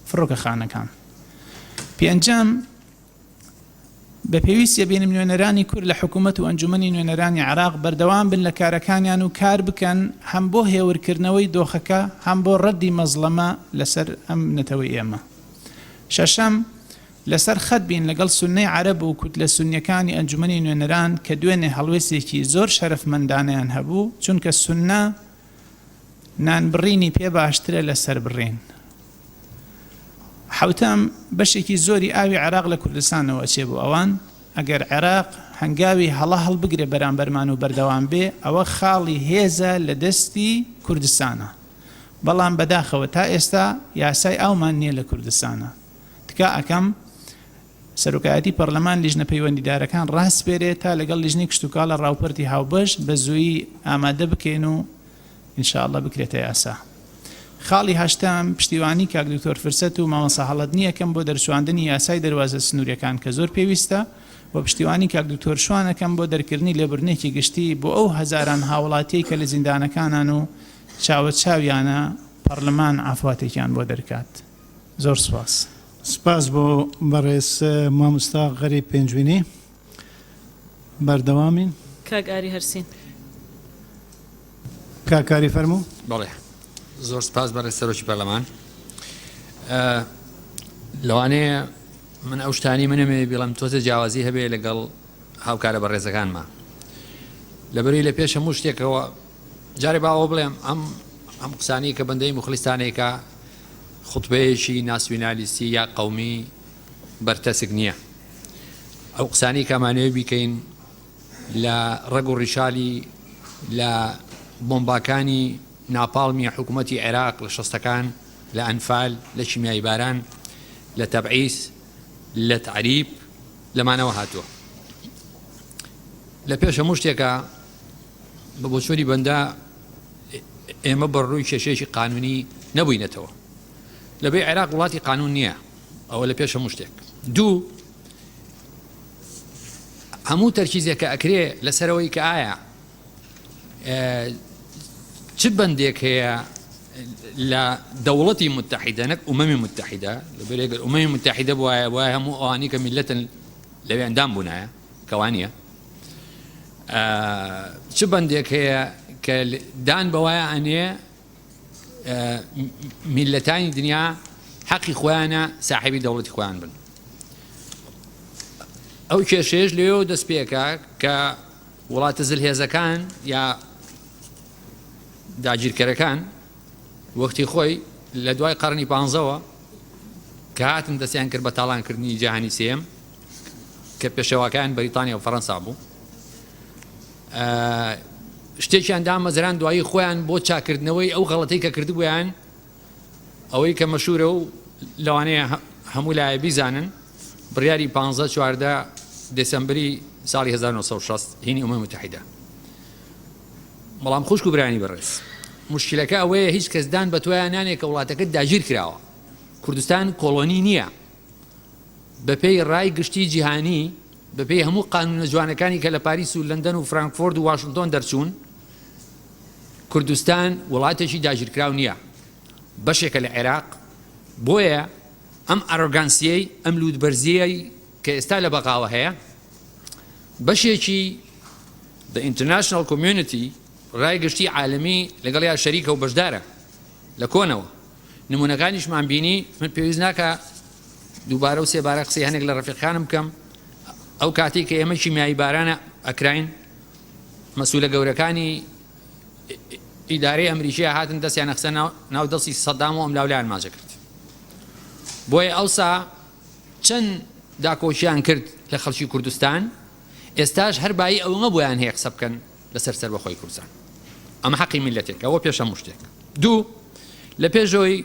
فڕۆکەخانەکان. پێنجەم بە پێویستیە بینم نوێنەرانی کورد لە حکوومەت و ئەنجومەنی نوێنەرانی عێراق بەردەوام بن لە کارەکانیان و کار بکەن هەم بۆ هێورکردنەوەی دۆخەکە هەم بۆ ڕەدی مەزڵەمە لەسەر ئەم نەتەوەی ئێمە. شەشەم لەسەر خەت بین لەگەڵ سونەی عەرەب و کوت لە سونیەکانی ئەنجومەنی نوێنەران کە دوێنێ هەڵوێستێکی زۆر شەرەفمەندانیان هەبوو چونکە سونە نانبڕینی پێ باشترە لەسەر بڕین. حوتەم بەشێکی زۆری ئاوی عێراق لە کوردستانەوە چێ بوو ئەوان ئەگەر عێراق هەنگاوی هەڵە هەڵبگرێ بەرامبەرمان و بەردەوام بێ ئەوە خاڵی هێزە لە دەستی کوردستانە. بەڵام بەداخەوە تا ئێستا یاسای ئاومان نییە لە کوردستانە. تکا ئەەکەم سەرۆکایەتی پەرلەمان لیژنە پەیوەندیدارەکان ڕاستپێرێت تا لەگەڵ لیژنەی کشتتوکاڵە ڕاوپەرتی هاوبەش بە زوویی ئامادە بکەین و ئینشاءڵڵە بکرێتە یاسا. خاڵی هەشتم پشتیوانی کاک دکتۆر فرسەت و مامەسا هەڵەت نییەکەم بۆ دەرچواندنی یاسای دەواازە سنووریەکان کە زۆر پێویستە بۆ پشتیوانی کاک دکتۆر شوانەکەم بۆ دەرکردنی لێبرنێکی گشتی بۆ ئەو هەزاران هاوڵاتی کە لە زیندانەکانان و چاوە چاویانە پەرلەمان ئافواتێکیان بۆ دەرکات. زۆر سپاس. سپاس بۆ بەڕێز مامۆستا غەریب پێنجوینی. بەردەوامین کاگاری هەرسین کاکاری فەرموو. بەڵێ زۆر سپاس بەڕێز سەرۆکی پەرلەمان. لەوانەیە من ئەو شتانی منەمێ بڵم تۆزە جیاوازی هەبێ لەگەڵ هاوکارە بەڕێزەکانمان لەبەری لە پێش هەموو شتێکەوە جارێ باوە بڵێم ئەم قسانی کە بەندەی مخلیستانێکە خوتبەیەکی ناسیۆنالیستی یا قەومی بەرتەسک نییە. ئەو قسانی کەمانەوە بیکەین لە ڕەگ و ڕیشالی لە بۆمباکانی ناپاڵمی حکوومەتی عێراق لە شەستەکان لە ئەنفال لە شیمیایی باران لە تەبعیس لە تعریب لەمانەوە هاتووە. لە پێش هەموو شتێکە بە بۆچووری بەندە ئێمە بەڕووی کێشەیەکی قانونی نەبووینەتەوە. لەبێ عێراق وڵاتی قانون نییە ئەوە لە پێش هەموو شتێک. دوو هەموو تەرکیزێک کە ئەکرێ لەسەرەوەی کە ئایا چ بەندێک هەیە لە دەوڵەتی متحیدە نەک ئومەمی متحیدە لەبێر ئومەمی متحیدە بواە وایە هەموو ئەوانی کە میلەتن لەوێ ئەندام بوونایە کەوانە چ بەندێک هەیە کە دان بەوایە ئەنێ میلەتانی دنیا حەقی خۆیانە ساحیبی دەوڵەتی خۆیان بن. ئەو کێشەیەش لێەوە دەست پێکە کە وڵاتە زلهێزەکان یا داگیرکەرەکان وەختی خۆی لە دوای قەرنی 15ەوە کە هاتن دەستیان کرد بە تاڵانکردنی جیهانی سێم کە پێشەواکان بەریتانیا و فەڕەنسا بوو شتێکیان دامەزران دوایی خۆیان بۆ چاکردنەوەی ئەو غەڵەتەی کە کردبوویان ئەوەی کە مەشهورە و لەوانەیە هەموو لایە بیزانن بڕیاری 15 دەسەمبری ساڵی 1960 هینی ئومەمی متحیدە. بەڵام خوشک و برانی بەڕێز مشکلەکە ئەوەیە هیچ کەس دان بە تۆیان نانێت کە وڵاتەکەت داگیر کراوە. کوردستان کۆڵۆنی نییە. بەپێی ڕای گشتی جیهانی بەپێی هەموو قانونە جوانەکانی کە لە پاریس و لەندەن و فرانکفۆرد و واشنگتۆن دەرچوون کوردستان وڵاتێکی داگیرکراو نییە بەشێکە لە عێراق بۆیە ئەم ئەرۆگانسیەی ئەم لوودبەرزیەی کە ئێستا لە بەقاوە هەیە بەشێکی the international community ڕایگەشتی عالەمی لەگەڵ یا شەریکە و بەشدارە لە کۆنەوە نمونونەکانیشمان بینی من پێویست ناکە دووبارە و سێبارە قسەی هەنێک لە ڕەفیقانم بکەم ئەو کاتی کە ئێمە شیمیایی بارانە ئەکراین مەسوولە گەورەکانی ئیدارەی ئەمریکیە هاتن دەستیان نەخسە ناو دەستی سەدام و ئەم لاولایان ماجە کرد بۆیە ئەوسا چەند داکۆشیان کرد لە خەڵکی کوردستان ئێستاش هەر بایی ئەوەمە بۆیان هەیە قسە بکەن لەسەر سەربەخۆی کوردستان ئەمە حەقی میلەتێک ئەوە پێش هەموو شتێک دوو لە پێشەوەی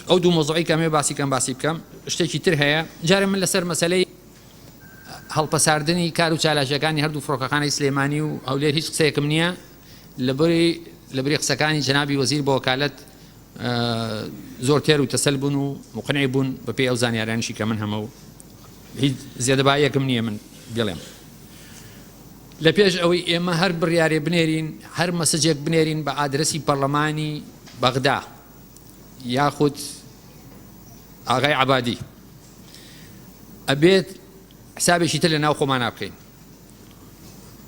ئەو دوو مۆزوعی کەمێ باسی بکەم شتێکی تر هەیە جارە من لەسەر مەسەلەی هەڵپەساردنی کار و چالاکیەکانی هەردوو فڕۆکەخانەی سلێمانی و هەولێر هیچ قسەیەکم نییە لەبەری قسەکانی جەنابی وەزیر بە وەکالەت زۆر تێر و تەسەل بوون و مقنعی بوون بەپێی ئەو زانیاریانشی کە من هەموو هیچ زیادەباییەکم نییە من بڵێم لە پێش ئەوەی ئێمە هەر بڕیارێ بنێرین هەر مەسەجێک بنێرین بە ئادرسی پەرلەمانی بەغدا یاخود ئاغای عەبادی ئەبێت حسابێکی تر لە ناو خۆمان بکەین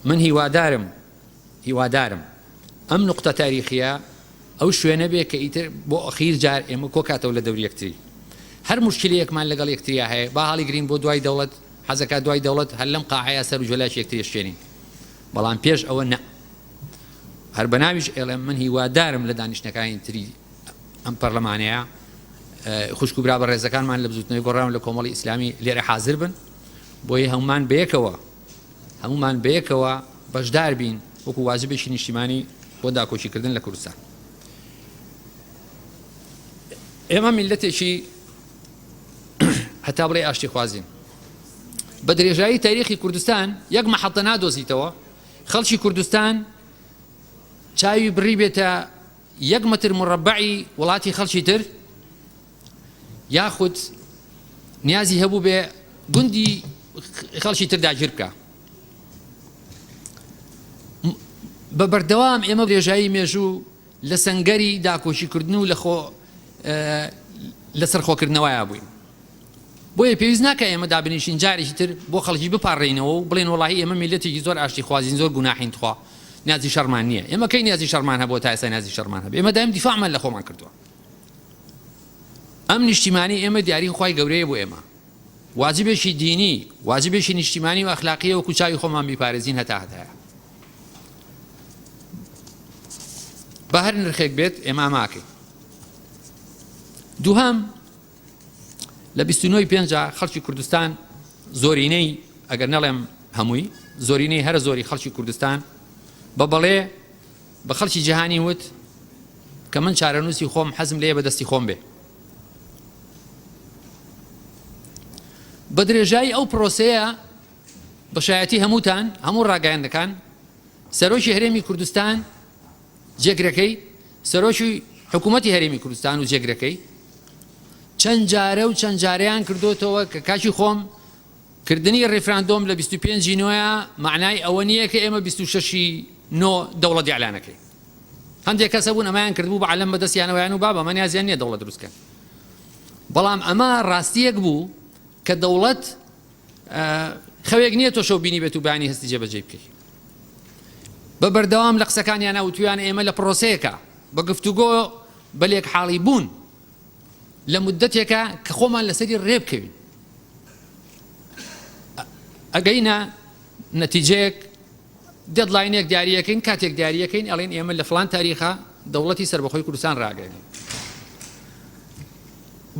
من هیوادارم ئەم نقطە تاریخیە ئەو شوێنە بێ کە ئیتر بۆ ئەخیر جار ئێمە کۆکاتەوە لە دەوری یەکتری هەر مشکلەیەکمان لەگەڵ یەکتریا هەیە با هەڵی گرین بۆ دوای دەوڵەت حەزەکە دوای دەوڵەت هەر لەم قاعەیە سەر و جۆلای یەکتری شوێنین بەڵام پێش ئەوە نە هەر بەناویش ئێڵێم من هیوادارم لە دانیشتەکانی تری ئەم پەرلەمانەیە خوشک و برا بە ڕێزەکانمان لە بزوتنەوەی گۆڕاون لە کۆمەڵی ئیسلامی لێرە حازر بن بۆیە هەمومان بەیەکەوە بەشدار بین وەکو واجبێکی نیشتیمانی بۆ داکۆشیکردن لە کوردستان ئێمە میلەتێکی هەتا بڵێ ئاشتی خوازین بە درێژایی تاریخی کوردستان یەک مەحەڵتە نادۆزیتەوە خەڵکی کوردستان چاوی بڕی بێتە 1 مەتر مربعی وڵاتی خەڵکی تر یاخود نیازی هەبوو بێ گوندی خەڵکی تر داگیر بکە بە بەردەوام ئێمە درێژایی مێژوو لە سەنگەری داکۆشیکردن و لە سەرخۆکردنەوەیە بووین بۆیە پێویست ناکە ئێمە دابنیشین جارێکی تر بۆ خەڵکی بپارڕینەوە و بڵێن وەڵاهی ئێمە میلەتێکی زۆر ئاشتی خوازین زۆر گوناحین تخوا نیازی شەرمان نییە ئێمە کەی نیازی شەرمان هەبووە تا ئێستا نیازی شەرمان هەبێ ئێمە دایم دیفاعمان لە خۆمان کردووە ئەم نیشتیمانی ئێمە دیارین خوای گەورەیە بۆ ئێمە واجبێکی دینی واجبێکی نیشتیمانی و ئەخلاقیە وەکو چاوی خۆمان بیپارێزین هەتا هەتایە بە هەر نرخێک بێت ئێمە ئاماکەین دووهەم لە 29 پێنجا خەڵکی کوردستان زۆرینەی ئەگەر نەڵێم هەمووی زۆرینەی هەر زۆری خەڵکی کوردستان بە بەڵێ بە خەڵکی جیهانی وت کە من چارەنووسی خۆم حەزم لێ بەدەستی خۆم بێ بە درێژایی ئەو پرۆسەیە بەشایەتی هەمووتان هەموو ڕاگەیاندەکان سەرۆکی هەرێمی کوردستان جێگرەکەی سەرۆکی حکوومەتی هەرێمی کوردستان و جێگرەکەی چەند جارە و چەند جارەیان کردوتەوە کە کاچی خۆم کردنی ڕێفراندۆم لە 25 نۆیە معنای ئەوە نییە کە ئێمە 26 نۆ دەوڵەت ئیعلانەکەی هەندێک کەسە بوون ئەمایان کردبوو بە عەلەم بەدەستیانەوەیان و بابە مەنیازیان نییە دەوڵەت دروستکەن بەڵام ئەمە ڕاستیەک بوو کە دەوڵەت خەوێک نییە تۆ شەو بینی بێت و بانی هەستی جێبەجێ بکەی بە بەردەوام لە قسەکانیانە وتویان ئێمە لە پرۆسەیەکە بە گفتوگۆ بە لێک حاڵی بوون لە مدەتێکە کە خۆمان لەسەری ڕێ بکەوین ئەگەینە نەتیجەیەک دێدلاینێک دیاریەکەین کاتێک دیاریەکەین ئەڵێن ئێمە لە فڵان تاریخە دەوڵەتی سەربەخۆی کوردستان ڕاگەین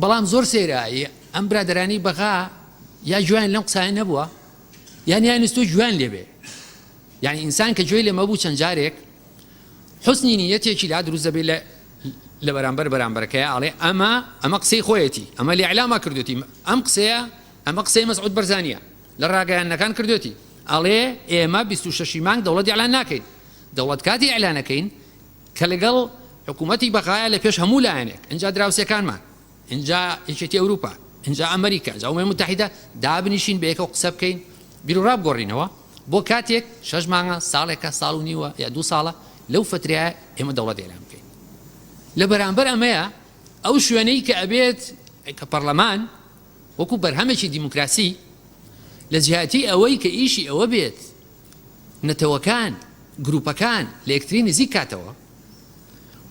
بەڵام زۆر سێرایی ئەم برادرانی بەغا یا جوان لەم قسانە نەبووە یان یانستۆ جوان لێبێ یعنی ئینسان کە گوێی لەمە بوو چەند جارێک حوسنی نیەتێکی لا دروست دەبێت لە بەرامبەرەکەی ئاڵێ ئەمە قسەی خۆیەتی ئەمە لێ ئیعلاما کردوێتی ئەم قسەی مەسعود بەرزانیە لە ڕاگەیاندنەکان کردوێتی ئەڵێ ئێمە 26 مانگ دەوڵەت ئیعلان ناکەین دەوڵەت کاتی ئیعلانەکەین کە لەگەڵ حکوومەتی بەقایە لە پێش هەموو لایەنێک اینجا دراوسەکانمان اینجا یەکێتی ئەوروپا اینجا ئەمریکا اینجا ئەوروپای متحیدە دابنیشین بەیەکەوە قسە بکەین بیر و ڕابگۆڕینەوە بۆ کاتێک 6 مانگە ساڵێکە ساڵ و نیوە یا 2 ساڵە لەو فترایە ئێمە دەوڵەت ئێلام بکەین لە بەرامبەر ئەمەیە ئەو شوێنەی کە ئەبێت کە پەرلەمان وەکو بەرهەمێکی دیموکراسی لە جهاتی ئەوەی کە ئیشی ئەوە بێت نەتەوەکان گروپەکان لە یەکتری نزیک کاتەوە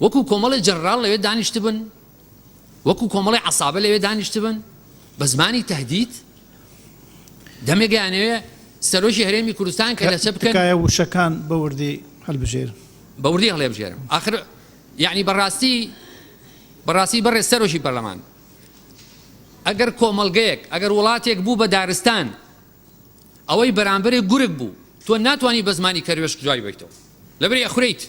وەکو کۆمەڵی جەنرال لەوێ دانیشت بن وەکو کۆمەڵی عەسابە لەوێ دانیشت بن بە زمانی تەهدید دەمێگەیانەوێ سەرۆکی هەرێمی کوردستان کە لەچە بکەن تکایە وشەکان بەوردی هەڵبژێر بەوردی هەڵێبژێرم آخر یعنی بەڕاستی بەڕێز سەرۆکی پەرلەمان ئەگەر کۆمەڵگەیەک ئەگەر وڵاتێک بوو بە دارستان ئەوەی بەرامبەرێک گورگ بوو تۆ ناتوانانی بە زمانی کەروێش جوای بێتەوە لەبەری ئەخورەیت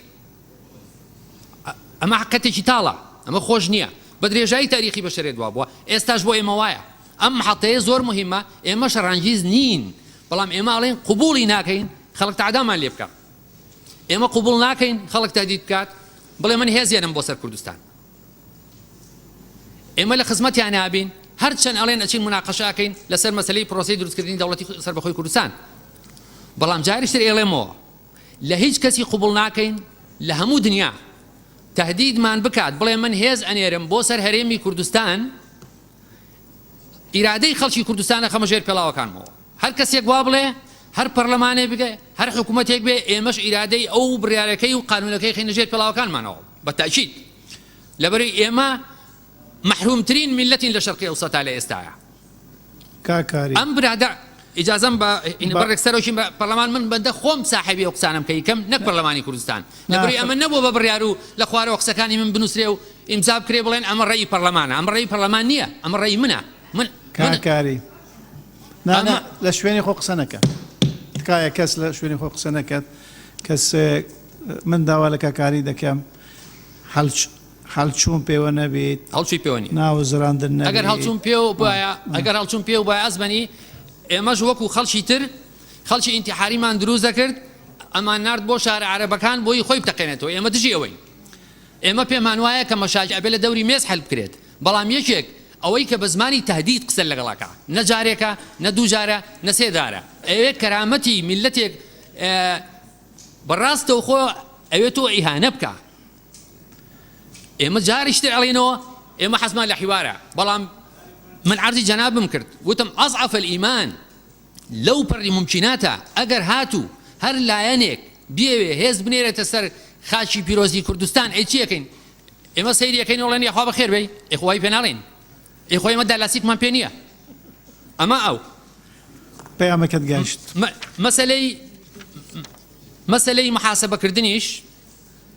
ئەمە حقەتێکی تاڵە ئەمە خۆش نییە بە درێژایی تاریخی بەشەرێت وا بووە ئێستاش بۆ ئێمە وایە ئەم محەڵتەیە زۆر مهمە ئێمە شەڕانگیز نین بەڵام ئێمە ئەڵێن قبوڵی ناکەین خەڵک تعدامان لێ بکە ئێمە قبوڵ ناکەین خەڵک تهدید بکات بڵێ من هێزیانم بۆ سەر کوردستان ئێمە لە خزمەتیان نابین هەرچەند ئەڵێن ئەچین مناقەشاکەین لەسەر مەسەلەی پرۆسەی دروستکردنی دەوڵەتی سەربەخۆی کوردستان بەڵام جاریشتر ئێڵێمەوە لە هیچ کەسی قبوڵ ناکەین لە هەموو دنیا تهدیدمان بکات بڵێ من هێز ئەنێرم بۆ سەر هەرێمی کوردستان ئیرادەی خەڵکی کوردستانە خەمەژێر پێڵاوەکانمەوە هەر کەسێک وا بڵێ هەر پەرلەمانێ بگە هەر حکوومەتێک بێ ئێمەش ئیرادەی ئەو بڕیارەکەی و قانونەکەی خینە ژێر پێڵاوەکانمانەوە بە تاکید لەبەرەوەی ئێمە محرومترین میلەتین لە شەرقی ئەوسەتا لە ئێستاە کاکاری ئەم برادە ئیجازەم بە بەڕێک سەرۆکی پەرلەمان من بەندە خۆم ساحەبی ئەو قسانم کە یکەم نەک پەرلەمانی کوردستان لەبەرەوەی ئەمە نەبووە بە بڕیار و لە خوارەوە قسەکانی من بنووسرێ و ئیمزا بکرێ بڵێن ئەمە ڕێی پەرلەمانە ئەمە ڕێی پەرلەمان نییە ئەمە ڕێی منە کاکاری لە شوێنی خۆ قسە نەکە تکایە کەس لە شوێنی خۆ قسە نەکات کەس من داوا لە کاکاری دەکەم هەڵچوون پێوە نەبێت هەڵچوی پێوە نیە ناوەزراندن نەبێت ئەگەر هەڵچوون پێ وایە ئەگەر هەڵچوون پێ و وایە ئەزمەنی ئێمەش وەکو خەڵکی تر خەڵکی ئینتیحاریمان دروست دەکرد ئەمان نارد بۆ شارە عەرەبەکان بۆی خۆی بتەقێنێتەوە ئێمە دژی ئەوەی ئێمە پێمان وایە کە مەشاج ئەبێ لە دەوری مێز هەل بکرێت بەڵام یەکێک ئەوەی کە بە زمانی تهدید قسە لەگەڵاکە نە جارێکە نە دوو جارە نە سێ دارە ئەوێت کەرامەتی میلەتێک بەڕاستەوە خۆ ئەوێت تۆ ئیهانە بکە ئێمە جاریشتر ئەڵێنەوە ئێمە حەزمان لە حیوارە بەڵام من عرضی جەنابم کرد وتم ئەضعف الئیمان لەو پەڕی ممکناتە ئەگەر هاتوو هەر لایەنێک بێوێ هێز بنێرێتە سەر خاچی پیرۆزی کوردستان ئەی چیەکەین ئێمە سەیریەکەین وڵێن یاخوا بەخێر بێی ئێخوای پێ ناڵێن ئێخۆی ئێمە دالاسیکمان پێ نییە ئەمە ئەو پەیامەکەت گەیشت مەسەلەی محاسەبەکردنیش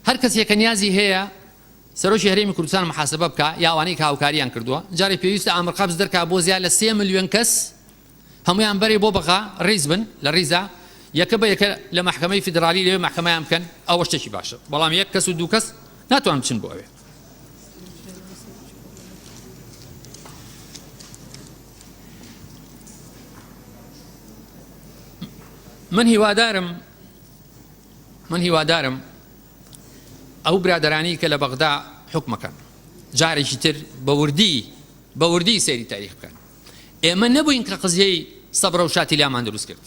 هەر کەسێکە نیازی هەیە سەرۆکی هەرێمی کوردستان محاسبە بکە یاوانەی کە هاوکاریان کردووە جارێک پێویستە ئامرقەبز دەرکا بۆ زیاد لە 3 ملیۆن کەس هەمویان بەرێ بۆ بەغا ڕیز بن لە ڕیزە یەکە بە یەکە لە محکەمەی فیدرالی لەوێ محکەمەیان بکەن ئەوە شتێکی باشە بەڵام یەک کەس و دوو کەس ناتوان بچن بۆ ئەوێ من هیوادارم ئەو برادرانی کە لە بەغدا حکمەکەن جارێکی تر بە وردی سەیری تاریخ بکەن ئێمە نەبووین کە قزیەی سەبرە و شاتی لامان دروست کرد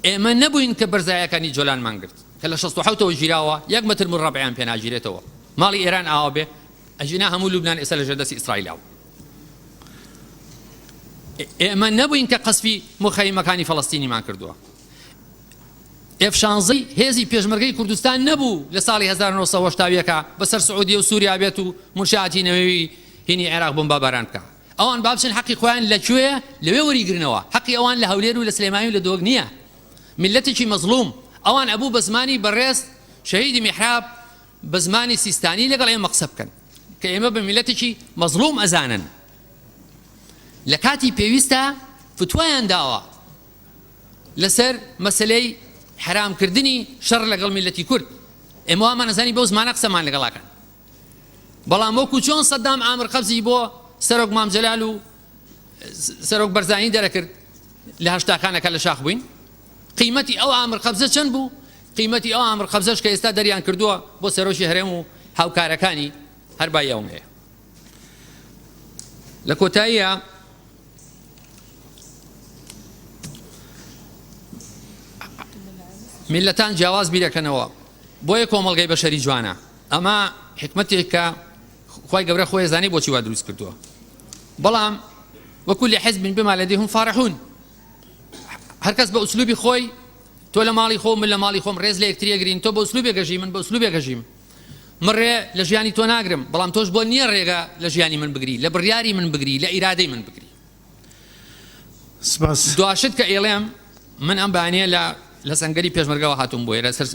ئێمە نەبووین کە بەرزایەکانی جۆلانمان گرت کە لە 67ەوە ژیراوە 1 متر مربعیان پێ ناگیرێتەوە ماڵی ئێران ئاوا بێ ئەژینا هەموو لوبنان ئێستا لە ژێردەستی ئیسرائیلاوە ئێمە نەبووین کە قەسفی مخەیمەکانی فەڵەستینیمان کردووە F-16 هێزی پێشمەرگەی کوردستان نەبوو لە ساڵی 1970 بەسەر سعودی و سووریا بێت و منشاتی نەوەوی هینی عێراق بۆمباران بکە ئەوان بابچن حەقی خۆیان لەکوێ لەوێ وەریگرنەوە حەقی ئەوان لە هەولێر و لە سلێمانی و لە دۆگ نییە میلەتێکی مەزلوم ئەوان ئەبوو بە زمانی بەڕێز شەهیدی میحراب بە زمانی سیستانی لەگەڵ ئێمە قسە بکەن کە ئێمە بە میلەتێکی مەزلوم ئەزانن لە کاتی پێویستە فتوایان داوە لەسەر مەسەلەی حرامکردنی شەڕ لەگەڵ میلەتی کورد ئێمە وامان نەزانی بەو زمانە قسەمان لەگەڵاکەن بەڵام وەکو چۆن سەدام ئامر قەبزی بۆ سەرۆک مام جەلال و سەرۆک بەرزانی دەرەکرد لە هەشتاکانەکە لە شاخ بووین قیمەتی ئەو ئامر قەبزە چەند بوو قیمەتی ئەو ئامر قەبزەش کە ئێستا دەریان کردووە بۆ سەرۆکی هەرێم و هاوکارەکانی هەر بای ئەوم هەیە لە کۆتاییە میلەتان جیاواز بیرەکەنەوە بۆیە کۆمەڵگەی بەشەری جوانە ئەمە حکمتێک کە خی گەورە خۆی زانانی بۆچی وا دروست کردووە بەڵام وەکو لە حزب بما لديهم فارحون هەرکەس بە ئوسلوبی خۆی تۆ لە ماڵی خۆم من لە ماڵی خۆم ڕێز لە یەکتریەگرین تۆ بە ئوسلوبێگەژی من بە ئوسلوبێگەژیم من ڕێ لە ژیانی تۆ ناگرم بەڵام تۆش بۆ نییە ڕێگە لە ژیانی من بگری لە بڕیاری من بگری لە ئیرادەی من بگری دواشت کە ئێڵێم من ئەم بانەیە لە سەنگەری پێشمەرگەوە هاتووم بۆیە لەسەر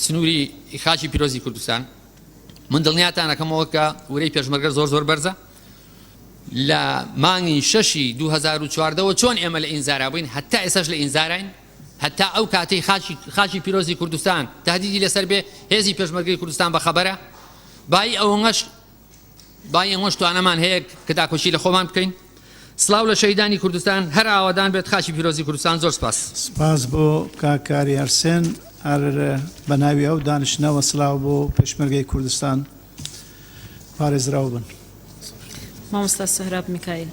سنووری خاچی پیرۆزی کوردستان من دڵنیاتانەکەمەوە کە وەرەی پێشمەرگە زۆر بەرزە لە مانگی 6 2014 چۆن ئێمە لە ئینزارا بووین هەتا ئێساش لە ئینزاراین هەتا ئەو کاتەی خاچی پیرۆزی کوردستان تهدیدی لەسەر بێ هێزی پێشمەرگەی کوردستان بەخەبەرە بای ئەوەش توانەمان هەیە کە داکۆشی لە خۆمان بکەین سلااو لە شەیدانی کوردستان هەر ئاوادان بێت خاچی پیرۆزی کوردستان زۆر سپاس بۆ کاکاری هەرسێن هەر بە ناوی ئەو دانیشتنەوە سلااو بۆ پێشمەرگەی کوردستان پارێزراو بن مامۆستا سەهراب میکایل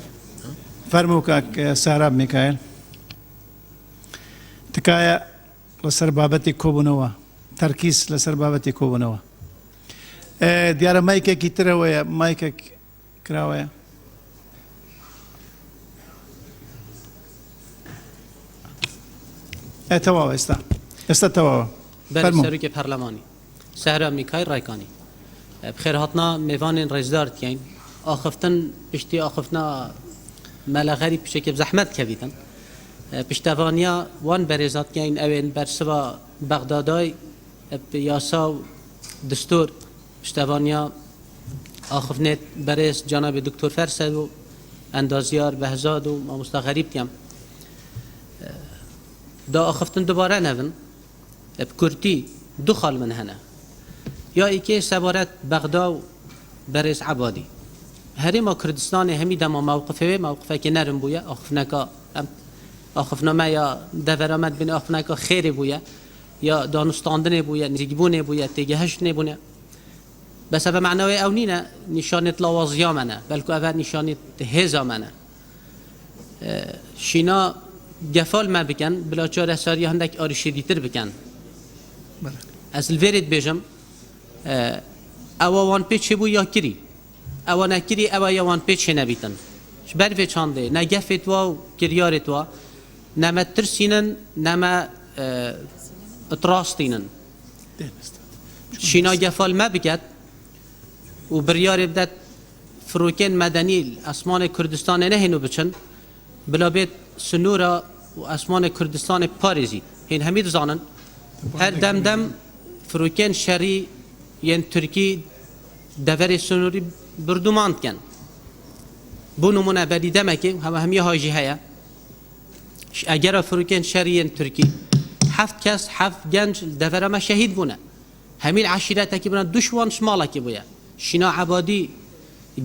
فەرموو کاک ساراب میکایل تکایە لەسەر بابەتی کۆبوونەوە تەرکیز لەسەر بابەتی کۆبوونەوە دیارە مایکێکی ترەوەیە مایکێک کراوەیە تەواوە ئێستا تەواوە سەرۆکی پەرلەمانی سەهراب میکایل ڕایکانی بخێر هاتنا میوانên ڕێزدار تیاین ئاخفتن پشتی ئاخفتنا مەلەغەری پشتێکی زەحمەت کەویتن پشتەوانیا وان بەرێزاتیاین ئەوێن بەرسەوە بەغدادای یاسا و دستور پشتەوانیا ئاخفتنێت بەرێز جانابی دکتۆر فەرسەد و ئەندازیار بەهزاد و مامۆستا غەریب تیام دا ئاخفتن دوبارە نەبن کورتی دوو خاڵ من هەنە یا ئیکێ سەبارەت بەغدا و بەرێز عەبادی هەرێما کوردستانی هەمی دەما مووقفەوێ مووقفێکی نەرم بووە ئاخفنەکە ئاخفنەمە یا دەڤەرەمەد بین ئاخفنەکە خێری بووە یا دانوستاندنێ بووە نزیکبوونێ بووە تێگەهەشتنێ بوونە بەسە بە معنەوەی ئەو نینە نیشانێت لاوازیا منە بەلکو ئەڤەر نیشانێت هێزا منە شینا گەفال ما بکەن بلا چارە ساری هەندێک ئاریشێدیتر بکەن ئەس لێرێت بێژم ئەوە وان پێ چێ بوو یا کری ئەوە نەکری ئەوە یاوان پێ چێ نەبیتن بەرێ چاندێ نەگەفێت وا و کریارێت وا نەمە ترسینن نەمە ئەتڕاستینن شینا گەفال ما بکەت و بڕیارێ بدەت فروکێن مەدەنی ئەسمانی کوردستانê nehênû biçin bila bêt sinûra û esmanê Kurdistanê parêzî hên hemî dizanin her demdem firokên şerî yên Tirkî deverê sinûrî birdûman dikin bû nimûne bedî demekê hema hemî hajî heye egera firokên şerî yên Tirkî heft kes heft genç devera me şehîd bûne hemî eşîretekî bûne duşwan şmalekî bûye şîna ebadî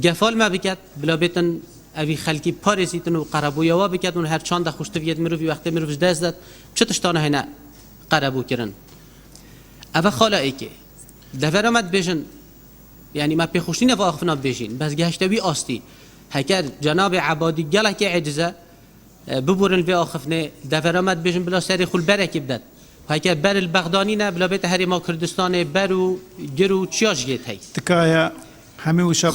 gefal me biket bila bêtin evî xelkî parêzîtin û qerebûyewa biket û her çanda xuştiviyet mirovî wextê mirov ji dest dat çi tiştane hene qerebû kirin ev xala êkê devera me dibêjin yani me pêxuştîne va axivina bêjîn bes geheştewî astî heker cenabê ebadî gelekê ecize bibûrin vê axifnê devera me dibêjin bila serê xulberekî bidet heker beril bexdanî ne bila bête herêma Kurdistanê ber û gir û çiya ji lê hey تکایە هەمێ وشە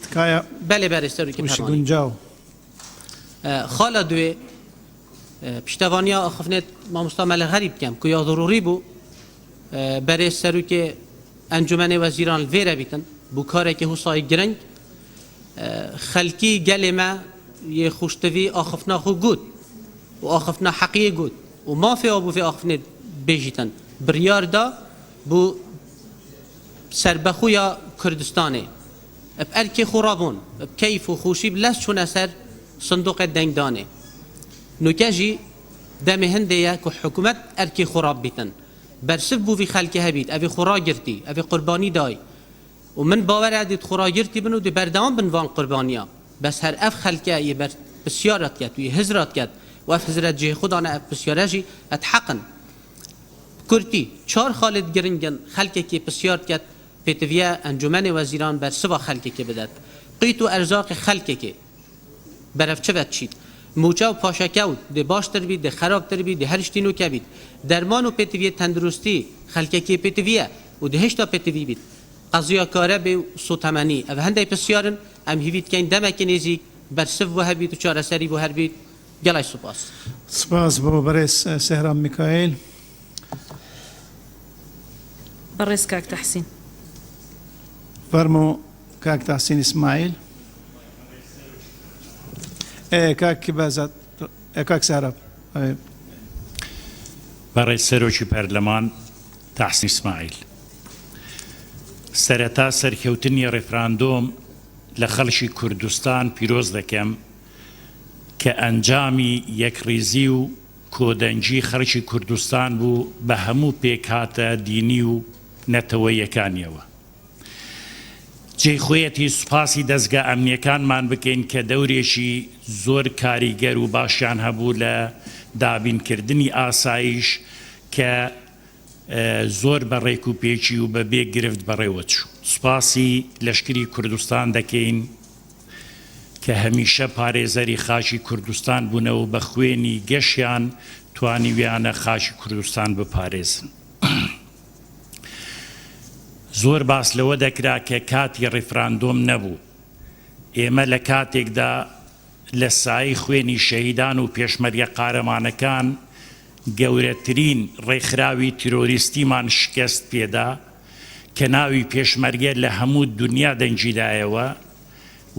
تکایە belê berê serokê گونجاو xala دوێ piştevaniya axifnê mamosta me li herî bikem ku ya zerûrî bû berê serokê encûmenê wezîran li vê re bîtin bû karekê hûsayî giring xelkî gelê me yê xuştivî axifna xwe got û axifna heqiyê got û mafê wa bû vê axifnê bêjîtin biryar da bû serbexûya Kurdistanê erkê xwe rabûn keyf û xweşî bi les çûne ser sindoqê dengdanê nûke jî demê hindê ye ku hikûmet erkê xwe rab bîtin bersiv bû vî xelkê hebît evê xwe ragirtî evê qurbanî day û min bawer e dît xwe ragirtî bin û dê berdewam bin van qurbaniya bes her ev xelke yê ber pisyaret ket û yê hizrat ket û ev hizret cihê xwe dane ev pisyare jî et heqin Kurtî çar xalê giringin xelkekê pisyar ket pêtiviye encûmenê wezîran bersiva xelkekê bidet qît û erzaqê xelkekê berevçi ve çît موچا و پاشکاو ده باشتر بید ده خرابتر بید ده هر شتینو که بید درمان و پتویه تندرستی خلککی پتویه و ده هشتا پتویه بید قضیه کاره به سوتمانی او هنده پسیارن ام هیوید که این دمک نزیک برسف و هبید و چاره سری و هر بید گلای سپاس سپاس بۆ بەڕێز سەهرام میکایل. بەڕێز کاک تەحسین. فەرموو کاک تەحسین ئیسماعیل. کاک بازات کاک سەهرام. بەڕێز سەرۆکی پەرلەمان تەحسین ئیسماعیل. سەرەتا سەرکەوتنی ڕێفراندۆم لە خەڵکی کوردستان پیرۆز دەکەم کە ئەنجامی یەکڕیزی و کۆدەنجی خەڵکی کوردستان بوو بە هەموو پێکهاتە دینی و نەتەوەیەکانیەوە. جێخۆیەتی سوپاسی دەستگا ئەمنیەکانمان بکەین کە دەورێکی زۆر کاریگەر و باشیان هەبوو لە دابینکردنی ئاسایش کە زۆر بەڕێک و پێچی و بە بێ گرفت بەڕێوە چوو. سوپاسی لەشکری کوردستان دەکەین کە هەمیشە پارێزەری خاچی کوردستان بوونەوە بە خوێنی گەشیان توانیویانە خاچی کوردستان بپارێزن. زۆر باس لەوە دەکرا کە کاتی ڕێفراندۆم نەبوو. ئێمە لە کاتێکدا لە سایی خوێنی شەهیدان و پێشمەرگە قارەمانەکان گەورەترین ڕێکخراوی تیرۆریستیمان شکست پێدا کە ناوی پێشمەرگە لە هەموو دنیا دەنجیدایەوە،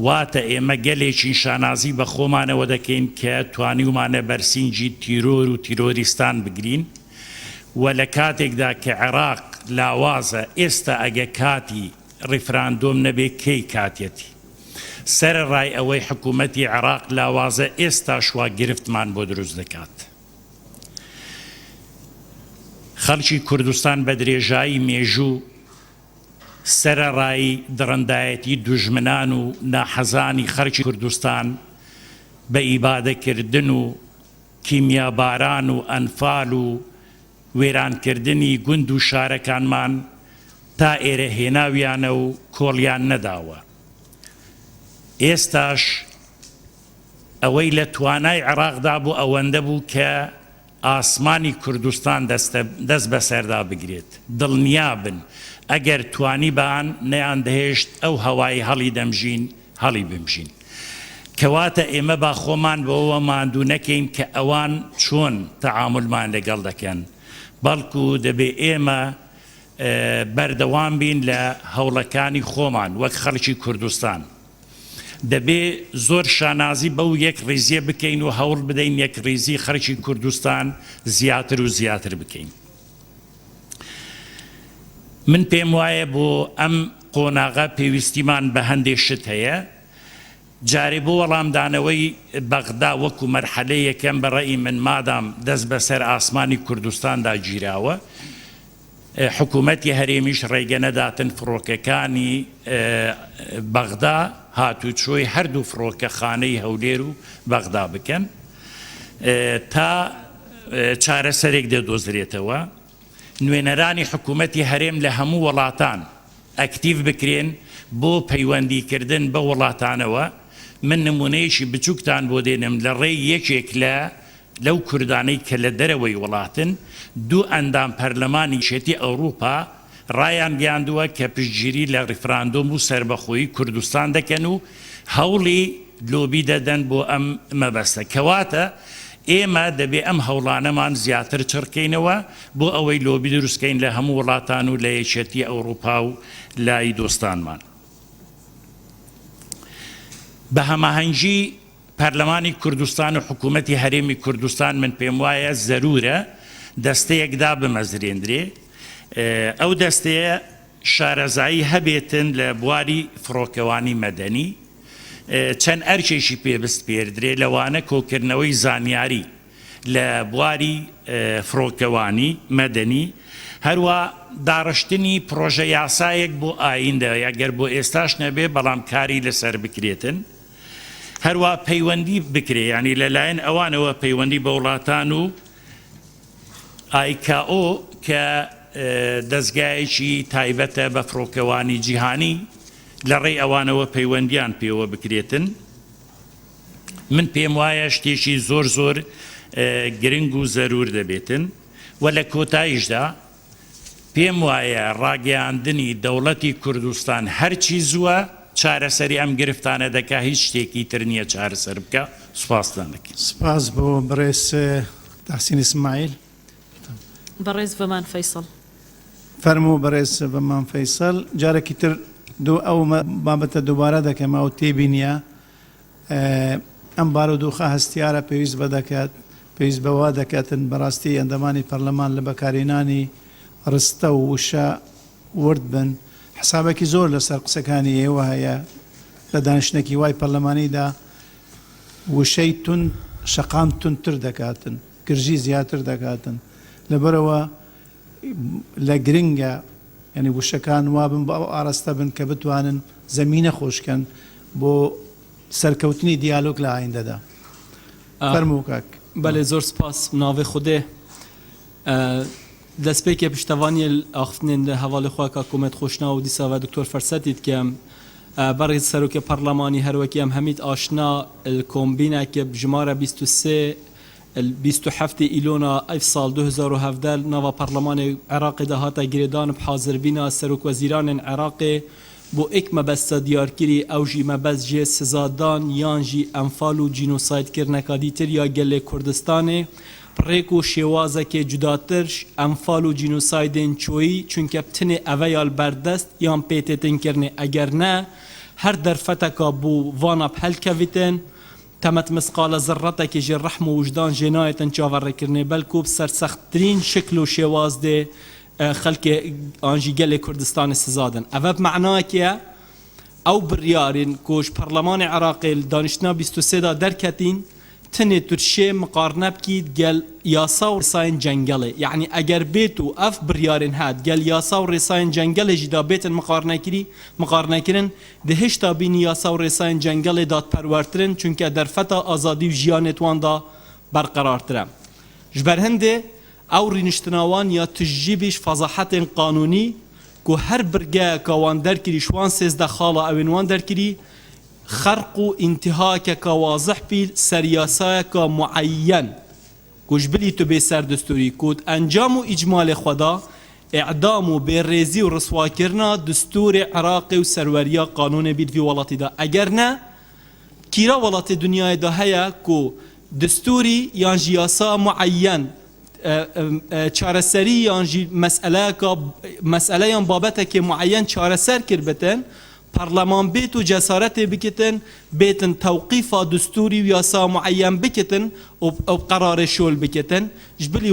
واتە ئێمە گەلێکی شانازی بە خۆمانەوە دەکەین کە توانیومانە بەرسینجی تیرۆر و تیرۆریستان بگرین و لە کاتێکدا کە عێراق لاوازە ئێستا ئەگە کاتی ڕێفراندۆم نەبێ کەی کاتێتی سەرڕای ئەوەی حکوومەتی عێراق لاوازە ئێستا شوا گرفتمان بۆ دروست دەکات. خەڵکی کوردستان بە درێژایی مێژوو سەرڕای دڕندایەتی دوژمنان و ناحەزانی خەڵکی کوردستان بە ئیبادەکردن و کیمیاباران و ئەنفال و وێرانکردنی گوند و شارەکانمان تا ئێرە هێناویانە و کۆڵیان نەداوە. ئێستاش ئەوەی لە توانای عێراقدا بوو ئەوەندە بوو کە ئاسمانی کوردستان دەست بەسەردا بگرێت. دڵنیا بن ئەگەر توانی بەان نەیان دەهێشت ئەو هەوای هەڵی دەمژین هەڵی بمژین. کەواتە ئێمە با خۆمان بەوە ماندوو نەکەین کە ئەوان چۆن تەعاملمان لەگەڵ دەکەن، بەڵکو دەبێ ئێمە بەردەوام بین لە هەوڵەکانی خۆمان وەک خەڵکی کوردستان. دەبێ زۆر شانازی بەو یەک ڕێزیە بکەین و هەوڵ بدەین یەک ڕێزی خەڵکی کوردستان زیاتر و زیاتر بکەین. من پێم وایە بۆ ئەم قۆناغا پێویستیمان بە هەندێک شت هەیە. جارێ بۆ وەڵامدانەوەی بەغدا وەکو مەرحەلەی یەکەم بەڕێی من مادام دەست بەسەر ئاسمانی کوردستاندا گیراوە، حکوومەتی هەرێمیش ڕێگە نەداتن فڕۆکەکانی بەغدا هاتوچۆی هەردوو فڕۆکەخانەی هەولێر و بەغدا بکەن تا چارەسەرێک دەدۆزرێتەوە. نوێنەرانی حکوومەتی هەرێم لە هەموو وڵاتان ئەکتیڤ بکرێن بۆ پەیوەندیکردن بە وڵاتانەوە. من نمونەیەکی بچووکتان بۆ دێنم لە ڕێی یەکێک لەو کوردانەی کە لە دەرەوەی وڵاتن، دوو ئەندام پەرلەمانی شێتی ئەوروپا ڕایان گەیاندووە کە پشتگیری لە ڕێفراندۆم و سربەخۆیی کوردستان دەکەن و هەوڵی لۆبی دەدەن بۆ ئەم مەبەستە. کەواتە ئێمە دەبێ ئەم هەوڵانەمان زیاتر چڕکەینەوە بۆ ئەوەی لۆبی دروستکەین لە هەموو وڵاتان و لە یەکێتی ئەوروپا و لای دۆستانمان. بە هەماهەنگی پەرلەمانی کوردستان و حکوومەتی هەرێمی کوردستان من پێم وایە زەرورە دەستەیەکدا بمەزرێندرێ. ئەو دەستەیە شارەزایی هەبێتن لە بواری فڕۆکەوانی مەدەنی، چەند ئەرکێکی پێبست پێدرێ لەوانە کۆکردنەوەی زانیاری لە بواری فڕۆکەوانی مەدەنی، هەروە داڕشتنی پرۆژە یاسایەک بۆ ئایندە ئەگەر بۆ ئێستاش نەبێ بەڵام کاری لەسەر بکرێتن، هەروە پەیوەندی بکرێ ینی لەلایەن ئەوانەوە پەیوەندی بە وڵاتان و ئایکاۆ کە دەستگایەکی تایبەتە بە فڕۆکەوانی جیهانی لە ڕێی ئەوانەوە پەیوەندیان پێوە بکرێتن. من پێم وایە شتێکی زۆر زۆر گرنگ و زەرور دەبێتن و لە کۆتاییشدا پێم وایە ڕاگەیاندنی دەوڵەتی کوردستان هەرچی زووە چارەسەری ئەم گرفتانە دەکا هیچ شتێکی تر نییە چارەسەر بکە. سوپاسدان دەکەین. سپاس بۆ بەڕێز تحسین اسماعیل. بەڕێز بەمان فەیسەڵ. فەرموو بەڕێز بەمان فەیسەڵ. جارێکی تر ئەو بابەتە دووبارە دەکەم ئەو تێبینیە ئەم بارودۆخە هەستیارە پێویست بە دەکات پێویست بەوا دەکاتن بەڕاستی ئەندەمانی پەرلەمان لە بەکارهێنانی ڕستە و وشە ورد بن. حسابێکی زۆر لەسەر قسەکانی ئێوە هەیە لە دانیشتێکی وای پەرلەمانیدا وشەی تون شەقام تونتر دەکاتن، گرژی زیاتر دەکاتن. لەبەرەوە لە گرنگە ینی وشەکان وابن بە ئەو ئاراستە بن کە بتوانن زەمینە خۆشکەن بۆ سەرکەوتنی دیالۆگ لە ئایندەدا. فەرموو کاک. بەڵێ زۆر سپاس ناوێ خودێ دەستپێکێ پشتەوانی ئاخفتنێن لە هەواڵی خوا کاکومەت خۆشنا و دیساوە دکتۆر فەرسەتیت کەم بەڕێز سەرۆکە پەرلەمانی هەروەکی ئەم هەمیت ئاشنا کۆمبینێکە ژمارە 27 ئیلۆنا ئەف ساڵ 2017 ناوە پەرلەمانی عێراقیدا هاتە گرێدان حازربینا سەرۆک وەزیرانên عێراقê بۆ ئێک مەبەستە دیارکردی ئەو ژی مەبەست جێ سزادان یان ژی ئەنفال و جینۆسایدکردنەکە دیتر یا گەلێ کوردستانê ڕێک و شێوازەکێ جوداتر ئەنفال و جینۆسایدên چۆیی چونکە بتنێ ئەvە یال بەردەست یان پێتێتنکردنێ ئەگەر نە هەر دەرفەتەکە بوو vana هەلکەڤیتن تەمەت مسقالە زڕەتێکی ژێ ڕەحم و وجدان ژێنایەتن چاوەڕێکردنێ بەلکو سەرسەختترین شکل و شێواز دێ خەلکێ ئانژی گەلێ کوردستانی سزادن. ئەvە بمعنایەکە ئەو بڕیارین کۆش پەرلەمانی عێراقی دانیشتنا 23دا دەرکەتین تنێ تورشێ مقارنە بکیت گەل یاسا و ڕێساین جەنگەڵێ یعنی ئەگەر بێت و ئەف بڕیارین هات گەل یاسا و ڕێساین جەنگەڵێژیدا بێتن مقارنەکردن دهێشتا بینی یاسا و ڕێساین جەنگەڵێ دادپەروەرترن چونکە دەرفەتە ئازادی و ژیانێتواندا بەرقەرارترە. ji ber hindê ew rîniştinawan ya tujîbîş fezahetên qanûnî ku her birgeyeka wan derkirî ji wan sêzde xala ew ên wan derkirî خرق و انتهاکێکە واضح بیت سەریاسایەکە معەیەن گوشبلی تو بێ سەردەستوری کوت ئەنجام و ئیجمالێ خۆدا ئیعدام و بێڕێزی و ڕسواکردنا دستوری عێراقی و سەروەریە قانونێ بیت وی وڵاتیدا ئەگەر نە کیرا وڵاتی دنیایدا هەیە کو دستوری یان ژی یاسا معەیەن چارەسەری یان ژی مەسئلەیان بابەتێکی معەیەن چارەسەر کرد بتن پەرلەمان بێت و جەسارەتێ بکتن بێتن تەوقیفا دستوری و یاسا معەیەن بکتن و قەرارێ شۆل بکتن جبلی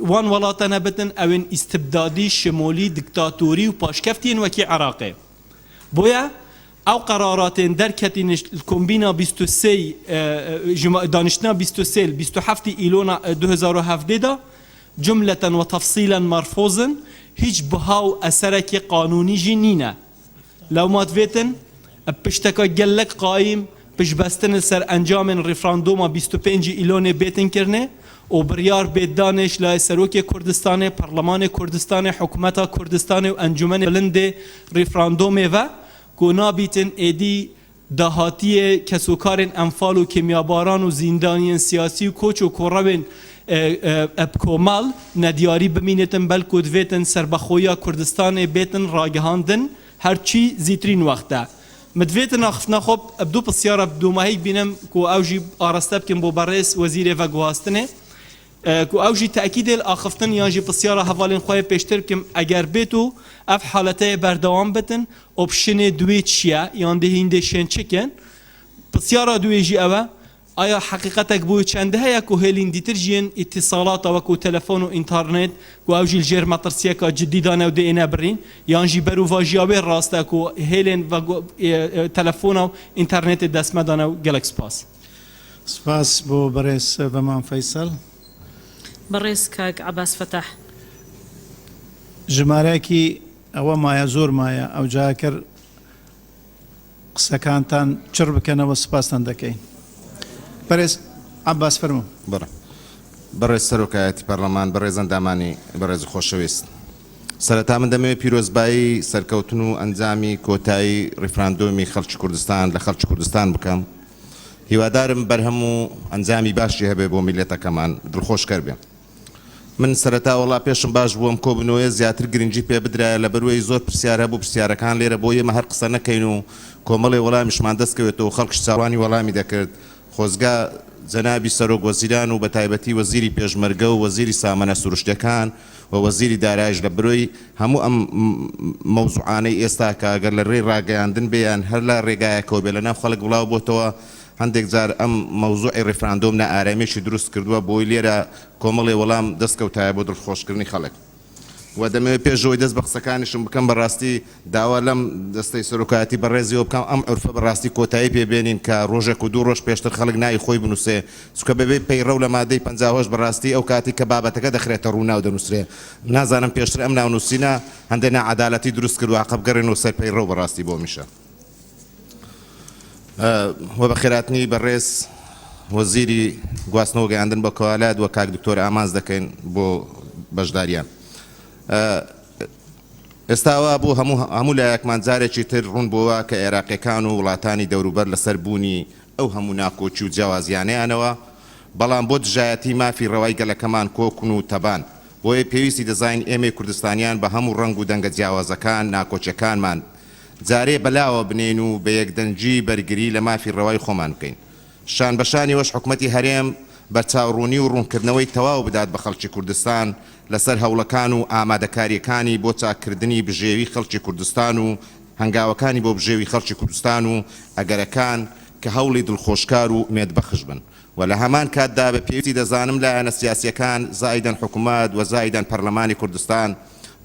وان وڵاتە نەبتن ئەوێن ئیستبدادی شمولی دیکتاتوری و پاشکەفتین وەکی عێراقێ بۆیە ئەو قەراراتێن دەرکەتین کۆمبینا 23 دانیشتنا 23 27 ئیلۆنا 2017دا جملەتەن و تەفسیلەن مەرفۆزن هیچ بها و ئەسەرێکی قانونیژی نینە لو ما تفيتن بشتكا جلك قايم بشبستن سر انجام ريفراندوما 25 إيلوني بيتن كرنه وبريار بيت دانش لا سروكي كردستاني برلمان كردستاني حكومتا كردستاني وانجمن بلند ريفراندومي و كونا بيتن ايدي دهاتي كسوكارن انفال و كيمياباران و زندانيين سياسي و كوچ و كوروين ابكومال ندياري بمينتن بلكو دفيتن سربخويا كردستاني بيتن راگهاندن هرچی زیترین وقته مدویت ناخفنا خب ابدو بسیار ابدو ماهی بینم کو اوجی آراسته بکن بو برئیس وزیر و گواستنه کو اوجی تأکید الاخفتن یانجی بسیار حوالین خواه پیشتر بکن اگر بیتو اف حالته بردوام بتن اپشن دوی چیه یان دهینده شن چکن بسیار دوی جی اوه آیا حقیقتك بو چنده هيا كو هيلين ديترجين اتصالات وكو تلفون و انترنت كو اوجي الجير مطرسيكا جديدانا و دينا برين يانجي برو فاجيابي راستا كو هيلين تلفون و انترنت دسمدانا و جالكس باس سپاس بو برئيس بەمان فەیسەڵ. بەڕێز کاک عەباس فەتاح. ژمارەیەکی ئەوە مایە زۆر مایە ئەو جاکرد قسەکانتان چڕ بکەنەوە سپاسان دەکەین. برئیس عباس فرمو. بەڕێز سەرۆکایەتی پەرلەمان بەڕێز ئەندامانی بەڕێز خۆشەویست سەرەتا من دەمەوێت پیرۆزبایی سەرکەوتن و ئەنجامی کۆتایی ڕیفراندۆمی خەڵکی کوردستان لە خەڵکی کوردستان بکەم هیوادارم بەرهەم و ئەنجامی باشی هەبێ بۆ میلەتەکەمان دڵخۆشکەر بێ. من سەرەتا وەڵا پێشم باش بووم کۆبنەوەی زیاتر گرنگی پێ بدرایە لە بەروەی زۆر پرسیار هەبوو پرسیارەکان لێرە بۆ ئێمە هەر قسە نەکەین و کۆمەڵی وەڵامیشمان دەستکەوێتەوە خەڵکیش چاوانی وەڵامی دەکرد. خۆزگا جەنابی سەرۆک وەزیران و بە تایبەتی وەزیری پێشمەرگە و وەزیری سامانە سروشتەکان و وەزیری دارایش لە بەروی هەموو ئەم مەوزوعانەی ئێستا کە ئەگەر لە ڕێی ڕاگەیاندن بێیان هەر لە ڕێگایەکەوە بێ لەناو خەڵک بڵاو بۆتەوە هەندێک جار ئەم مەوزوعی ڕێفراندۆم ئارامێکی دروست کردووە بۆی لێرە کۆمەڵی وەڵام دەستکەوتایە بۆ دڵخۆشکردنی خەڵک. و دەمەوێت پێشەوەی دەست بە قسەکانیشم بکەم بەڕاستی داوا لەم دەستەی سەرۆکایەتی بەڕێزیەوە بکەم ئەم عورفە بەڕاستی کۆتایی پێبێنین کە ڕۆژێک و دوو ڕۆژ پێشتر خەڵک ناوی خۆی بنووسێ چونکە بەبێ پەیڕەو لە مادەی 58 بەڕاستی ئەو کاتی کە بابەتەکە دەخرێتە ڕووناو دەنووسرێ. نازانم پێشتر ئەم ناونووسینە هەندێک نەعەدالەتی دروست کرد و عەقەبگەڕێنەوە سەر پەیڕەو بەڕاستی بۆ میشە. و بە خێراتنی بەڕێز وەزیری گواستنەوە گەیاندن بە کەوالات وە کاک دکتۆر ئامانز دەکەین بۆ بەشداریان. ئێستاوا بۆ هەموو لایەکمان جارێکی تر ڕوون بۆەوە کە عێراقیەکان و وڵاتانی دەوروبەر لەسەر بوونی ئەو هەموو ناکۆچی و جیاوازیانەیانەوە بەڵام بۆ دژایەتی مافی ڕەوای گەلەکەمان کۆکن و تەبان بۆیە پێویستی دەزانین ئێمەی کوردستانیان بە هەموو ڕەنگ و دەنگە جیاوازەکان ناکۆچەکانمان جارێ بەلاوە بنێن و بە یەکدەنگی بەرگری لە مافی ڕەوای خۆمان بکەین. شان بەشانی وەش حکومەتی هەرێم بەرچاوڕوونی و ڕوونکردنەوەی تەواو بدات بە خەڵکی کوردستان لەسەر هەوڵەکان و ئامادەکاریەکانی بۆ چاکردنی بژێوی خەڵکی کوردستان و هەنگاوەکانی بۆ بژێوی خەڵکی کوردستان و ئەگەرەکان کە هەوڵی دڵخۆشکار و مێدبەخش بن. و لە هەمان کاتدا بە پێویستی دەزانم لایەنە سیاسیەکان زایدەن حکوومەت و زایدەن پەرلەمانی کوردستان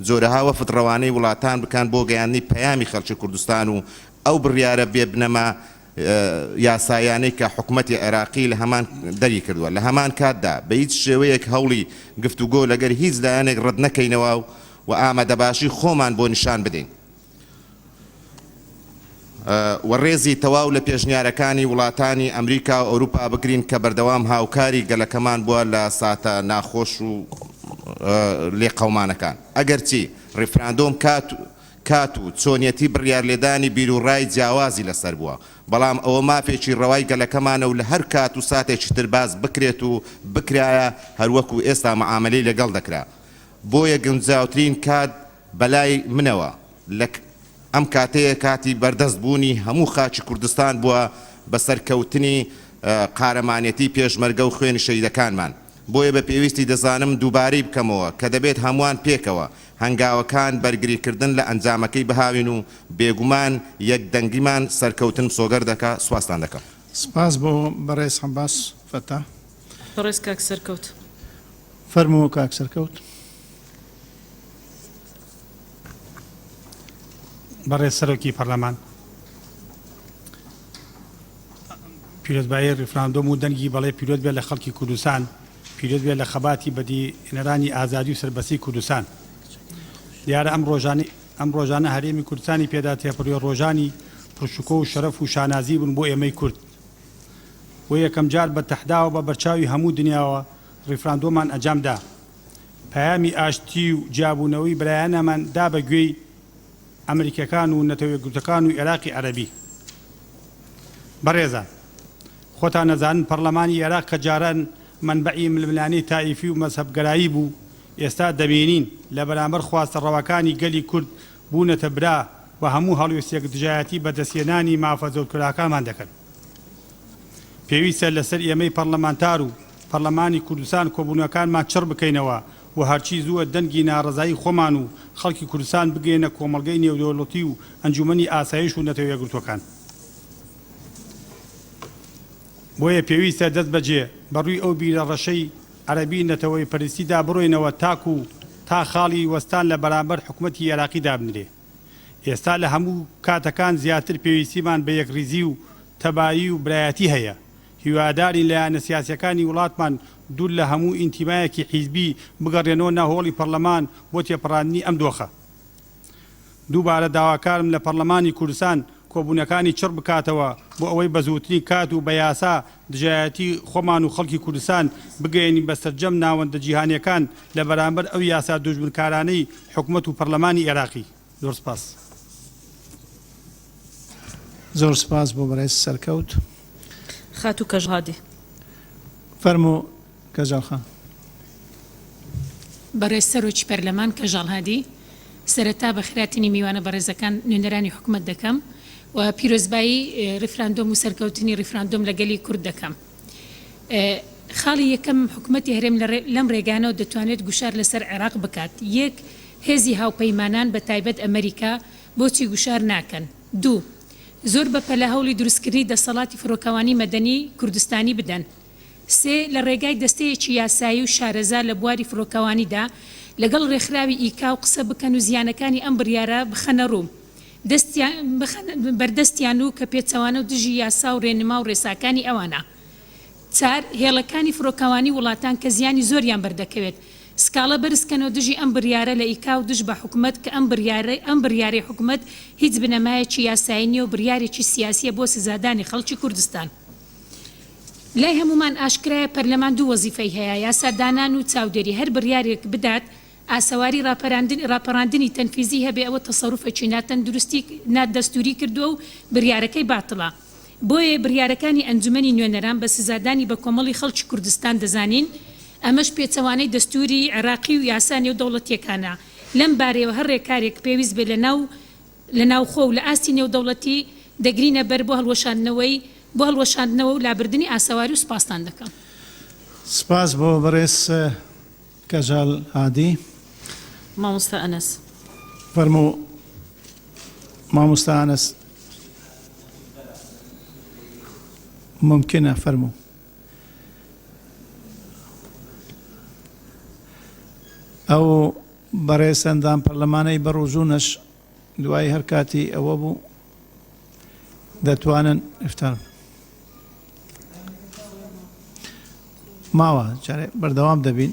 جۆرەها وەفد ڕەوانەی وڵاتان بکەن بۆ گەیاندنی پەیامی خەڵکی کوردستان و ئەو بڕیارە بێ بنەما یاسایانەی کە حکوومەتی عێراقی لە هەمان دەری کردووە. لە هەمان کاتدا بە هیچ شێوەیەک هەوڵی گفتوگۆ لەگەر هیچ لایەنێک ڕەت نەکەینەوە و ئامادەباشی خۆمان بۆ نیشان بدەین. و ڕێزی تەواو لە پێشنیارەکانی وڵاتانی ئەمریکا و ئەوروپا بگرین کە بەردەوام هاوکاری گەلەکەمان بووە لە ساتە ناخۆش و لێ قەومانەکان. ئەگەرچی ڕێفراندۆم کات و چۆنیەتی بڕیار لێدانی بیرروڕای جیاوازی لەسەر بووە بەڵام ئەوە مافێکی ڕەوای گەلەکەمانە و لە هەر کات و ساتێکی تر باز بکرێت و بکرایە هەروەکو ئێستا مەعاملەی لەگەڵ دەکرا. بۆیە گەنجاوترین کات بەلای منەوە ئەم کاتەیە کاتی بەردەست بوونی هەموو خاچی کوردستان بووە بەسەرکەوتنی قارەمانەتی پێشمەرگە و خوێنی شەهیدەکانمان. بۆیە بە پێویستی دەزانم دووبارەی بکەمەوە کە دەبێت هەمووان پێکەوە هەنگاوەکان بەرگریکردن لە ئەنجامەکەی بهاوین و بێگومان یەکدەنگیمان سەرکەوتن سۆگەر دەکا. سوپاسان دەکەم. سپاس بۆ بەڕێز حەباس فەتا. بەڕێز کاک سەرکەوت. فەرمووە کاک سەرکەوت. بەڕێز سەرۆکی پەرلەمان پیرۆزبایی ڕێفراندۆم و دەنگی بەڵێ پیرۆز بێت لە خەڵکی کوردستان پیرۆز بێت لە خەباتی بەدیهێنەرانی ئازادی و سەربەسی کوردستان. دیارە ئەم ڕۆژانە هەرێمی کوردستانی پێدا تێپەڕی ڕۆژانی پرشکۆ و شەرەف و شانازی بوون بۆ ئێمەی کورد. بۆ یەکەم جار بە تەحداوە بە بەرچاوی هەموو دنیاوە ڕێفراندۆمان ئەنجامدا. پەیامی ئاشتی و جیابوونەوەی بەلایەنەمان دا بە گوێی ئەمریکەکان و نەتەوەیەکگرتوەکان و عێراقی عەرەبی. بەڕێزان خۆتان نەزانن پەرلەمانی عێراق کە جاران منبعی ململانەی تایفی و مەزهەبگەرایی بوو ئێستا دەبینین لە بەرامبەر خواستە ڕەوەکانی گەلی کورد بوونەتە برا و هەموو هەڵوێستێک دژایەتی بەدەستهێنانی مافەزەوتکراکانمان دەکەن. پێویستە لەسەر ئێمەی پەرلەمانتار و پەرلەمانی کوردستان کۆبوونەکانمان چڕ بکەینەوە و هەرچی زووە دەنگی ناڕزایی خۆمان و خەڵکی کوردستان بگەینە کۆمەڵگەی نێودەوڵەتی و ئەنجومەنی ئاسایش و نەتەوەیەکگرتوەکان. بۆیە پێویستە دەست بەجێ بەڕووی ئەو بیرە ڕەشەی عەرەبی نەتەوەی پەرستیدا بڕۆینەوە تاکو تا خاڵی وەستان لە بەرامبەر حکوومەتی عێراقی دابنرێ. ئێستا لە هەموو کاتەکان زیاتر پێویستیمان بە یەکریزی و تەبایی و برایەتی هەیە. هیواداری لایەنە سیاسیەکانی وڵاتمان دوور لە هەموو ئینتیمایەکی حیزبی بگەڕێنەوە ناهۆڵی پەرلەمان بۆ تێپەڕاندنی ئەم دۆخە. دووبارە داواکارم لە پەرلەمانی کوردستان کۆبوونەکانی چڕ بکاتەوە بۆ ئەوەی بەزووتنی کات و بە یاسا دژایەتی خۆمان و خەڵکی کوردستان بگەێنی بەسەرجەم ناوەندە جیهانیەکان لە بەرامبەر ئەو یاسا دوژمنکارانەی حکوومەت و پەرلەمانی عێراقی. زۆر سپاس. زۆر سپاس بۆ بەڕێز سەرکەوت. خاتو كجهادي فەرموو کەژاڵ خان. بەڕێز سەرۆکی پەرلەمان کەژاڵ هادی سەرەتا بە خراtinی میوانە بەڕێزەکان نوێنەرانی حکوومەت دەکەم و پیرۆزبایی ریفراندۆم و سەرکەوتنی ریفراندۆم لەگەلی کورد دەکەم. خاڵی یەکەم حکوومەتی هەرێم لەم ڕێگانەوە دەتوانێت گوشار لەسەر عێراق بکات. یەک هێزی هاوپەیمانان بە تایبەت ئەمریکا بۆچی گوشار ناکەن. دوو زۆر بە پەلە هەوڵی دروستکردنی دەسەڵاتی فڕۆکەوانی مەدەنی کوردستانی بدەن. سێ لە ڕێگای دەستەیەکی یاسایی و شارەزا لە بواری فڕۆکەوانیدا لەگەڵ ڕێکخراوی ئیکا و قسە بکەن و زیانەکانی ئەم بڕیارە بخەنە ڕوو بەردەستیان و کە پێچەوانە و دژی یاسا و ڕێنما و ڕێساکانی ئەوانە. چار هێڵەکانی فڕۆکەوانی وڵاتان کە زیانی زۆریان بەردەکەوێت سکاڵە بەرزکەنەوە دژی ئەم بڕیارە لە ئیکا و دژ بە حکوومەت کە ئەم بڕیارەی حکوومەت هیچ بنەمایەکی یاسایی نیە و بڕیارێکی سیاسیە بۆ سزادانی خەڵکی کوردستان. لای هەمومان ئاشکرایە پەرلەمان دوو وەزیفەی هەیە یاسادانان و چاودێری هەر بڕیارێک بدات ئاسەواری ڕاپەڕاندنی تەنفیزی هەبێ ئەوە تەسەڕوفێکی ناتەندروستی نادەستوری کردووە و بڕیارەکەی باتڵە. بۆیە بڕیارەکانی ئەنجومەنی نوێنەران بە سزادانی بە کۆمەڵی خەڵکی کوردستان دەزانین ئەمەش پێچەوانەی دەستوری عێراقی و یاسانی و دەوڵەتیەکانە. لەم بارەیەوە هەر ڕێکارێک پێویست بێ لە ناوخۆ و لە ئاستی نێودەوڵەتی دەگرینە بەر بۆ هەڵوەشاندنەوە و لابردنی ئاسەواری و سپاسان دەکەم. سپاس بۆ بەڕێز کەژاڵ هادی. مامۆستا ئەنەس فەرموو مامۆستا ئەنەس ممکنە فەرموو. ئەو بەڕێز ئەندام پەرلەمانەی بەڕۆژوونەش دوای هەر کاتی ئەوە بوو دەتوانن ئفتار ماوە جارێ بەردەوام دەبین.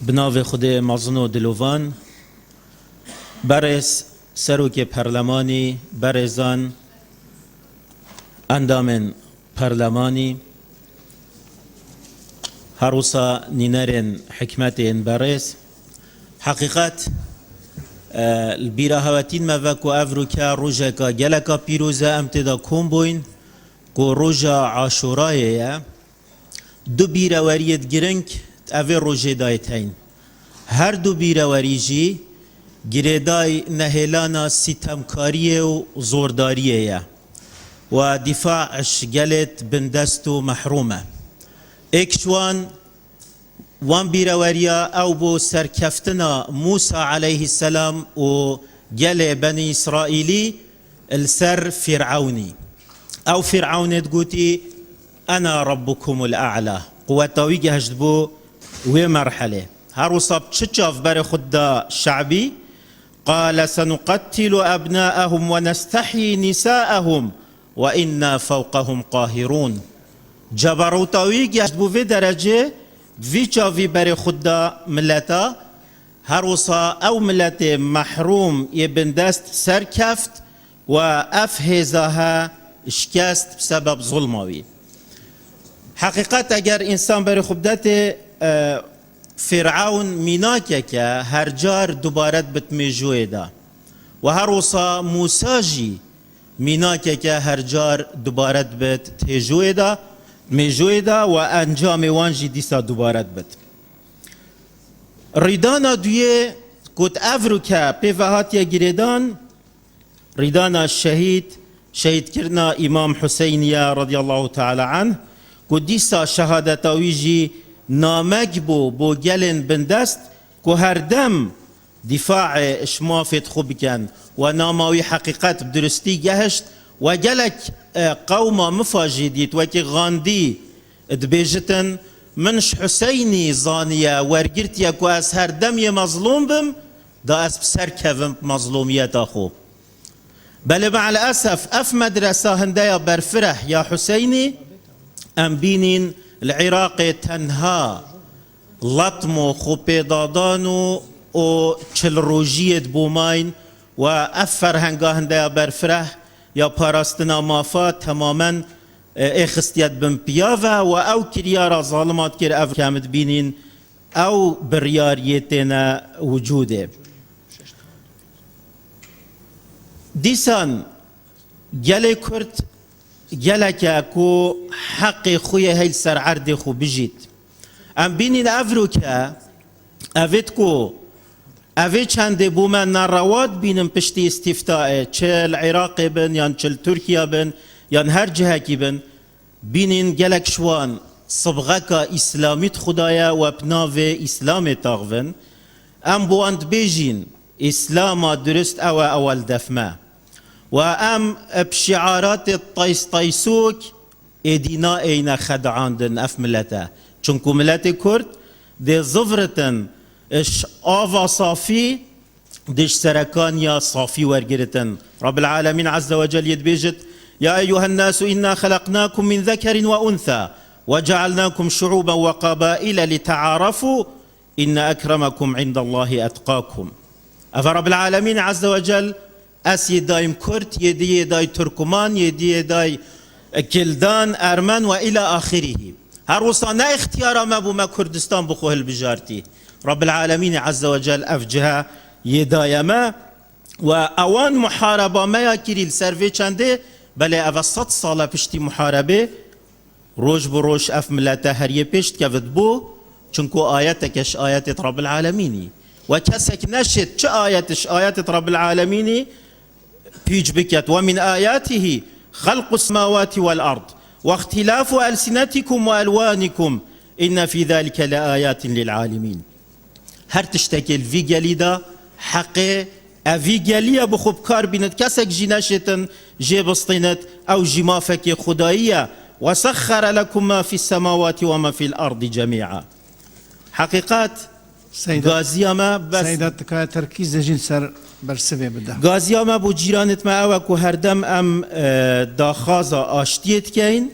بناوێ خودێ مەزن و دلۆڤان بەڕێز سەرۆکی پەرلەمانی بەڕێزان ئەندامên پەرلەمانی هەروسا نینەرên حکمەتên بەڕێز حەقیقەت بیرەهەوەتین مەڤەک و ئەڤروکە ڕۆژێکە گەلەکە پیرۆزە ئەم تێدا کۆم بووین و ڕۆژە عاشورایەیە دوو بیرەوەریەت گرنگ ئەvê ڕۆژێدایت هەین هەردوو بیرەوەریژی گرێدای نەهێلانە سیتەمکاریە و زۆرداریەیە و دیفاعش گەلێت بندەست و مەحرومە ئێکشوان وان بیرەوەریە ئەو بۆ سەرکەفتنە موسا عەلەیه السەلام و گەلێ بەنی ئیسرائیلی لەسەر فیرعەونی ئەو فیرعەونێت گوتی ئەنا ڕەبوکم الئەعلا قوەتەوی گەهشت بۆ وێ مەرحەلێ هەروسا چ چاوبەرە خوددا شعبی قال سنقتل أبناءهم ونستحيي نساءهم وإنا فوقهم قاهرون جبروتاوی گەشت بۆ وێ دەرەجێ وی چاوی بەرێ خوددا ملەتە هەروسا ئەو ملەتێ مەحروم یێ بندەست سەرکەفت و ئەف هێزاها شکست بسبب ظلماوی حقیقت ئەگەر ئینسان بەرێ خوبدەتێ فرعون میناکێکە هەرجار دووبارەت بتمێژوێدا و هەروسا موساژی میناکێکە هەرجار دووبارەت بێت تێژوێدا مێژوێدا و ئەنجامی وانژی دیسا دووبارەت بێت ڕیدانە دوێ گوت ئەڤروکە پێڤە هاتیە گرێدان ڕیدانە شەهیدکردنا ئیمام حوسەینیە رضی الله تعالی عنه گوت دیسا شەهادەتاویژی نامەک بۆ گەلێن بندەست کو هەردەم دیفاع شمافێت خۆ بکەن و ناماوی حەقیقەت درستی گەهشت و گەلێک قەوما مفاژی دیت وەکی غاندی دبێژتن منش حوسەینی زانیە وەرگرتیە کو ئەس هەردەم یە مەزلوم بم دا ئەس سەرکەڤم مەزلومیەتا خۆ بەلێ مع الأسف ئەف مەدرەسە هەندەیە بەرفرە یا حوسەینی ئەم بینین العراق تەنها لەطم و خۆپێدادان و چل ڕۆژیت بۆماین و ئەف فەرهەنگا هەندەیە بەرفرە یا پاراستنا مافا تەمامەن ئێخستیەت بن پیاوە و ئەو کریارە زاڵمات کرد ئەو کامت بینین ئەو بڕیاریە تێنە وجودێ دیسان گەلێ کورد گەلێکە کۆ حەقی خویە هەیل سەر عەردێ خۆ بژیت ئەم بینین ئەڤروکە ئەڤێت کۆ ئەڤێ چەندێ بوومە ناڕەوات بینم پشتی ئیستیفتاە چ لە عێراقێ بن یان چ لە تورکیا بن یان هەر جهەکی بن بینین گەلێک شوان سبغەکە ئیسلامیت خودایە و پناوێ ئیسلامێ تاغڤن ئەم بۆ ئەند بێژین ئیسلامە درست ئەوە ئەوەل دەفمە وأم بشعارات الطيسوك إدينا أين خدعاندن أف ملته چونكو ملت كرد دي ظفرتن إش آفا صافي ديش سركانيا صافي ورقرتن رب العالمين عز وجل يدبيجت يا أيها الناس إنا خلقناكم من ذكر وأنثى وجعلناكم شعوبا وقبائل لتعارفوا إن أكرمكم عند الله أتقاكم أفرب العالمين عز وجل أس يدايم كرد يدي يداي تركمان يدي يداي كلدان أرمن وإلى آخره هروسانا اختيار ما بما كردستان بخوه البجارتي رب العالمين عز وجل أفجها يداي ما وأوان محاربة ما يكري السرفي چنده بل أفصد صالة پشتی محاربه روش بروش أف ملته هريه پشت كفت بو چونكو آياتكش آيات رب العالمين وكسك نشد چه آياتش آيات رب العالمين بيج بكت ومن آياته خلق السماوات والأرض واختلاف ألسنتكم وألوانكم إن في ذلك لآيات للعالمين هر تشتكي الفيجالي دا حقي أفيجالية بخوب كار بينت كسك جناشتن جي بسطينت أو جمافك خدائية وسخر لكم ما في السماوات وما في الأرض جميعا حقيقات غازياما بس سيداتك تركيز جين سر برسبه بده غازياما بو جيرانت ما اوك هردم ام داخازا اشتيت كاين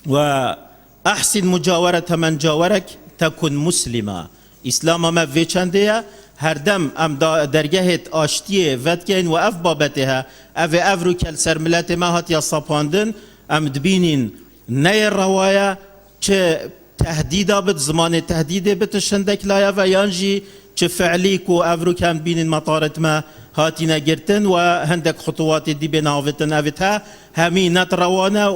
واحسن مجاورة من جاورك تكن مسلمة اسلام ما في چنديه هردم ام درگهت اشتيه ود كاين واف بابتها افرو كل سر ملت ما هات يا صاباندن ام دبينين ني الروايه چه تهديدا بت زمان تهديد بتشندك لايا و يانجي چه فعلي كو افرو كان بين مطارت ما هاتينا جرتن وهندك خطوات دي بناوتن افتها همي نتروانا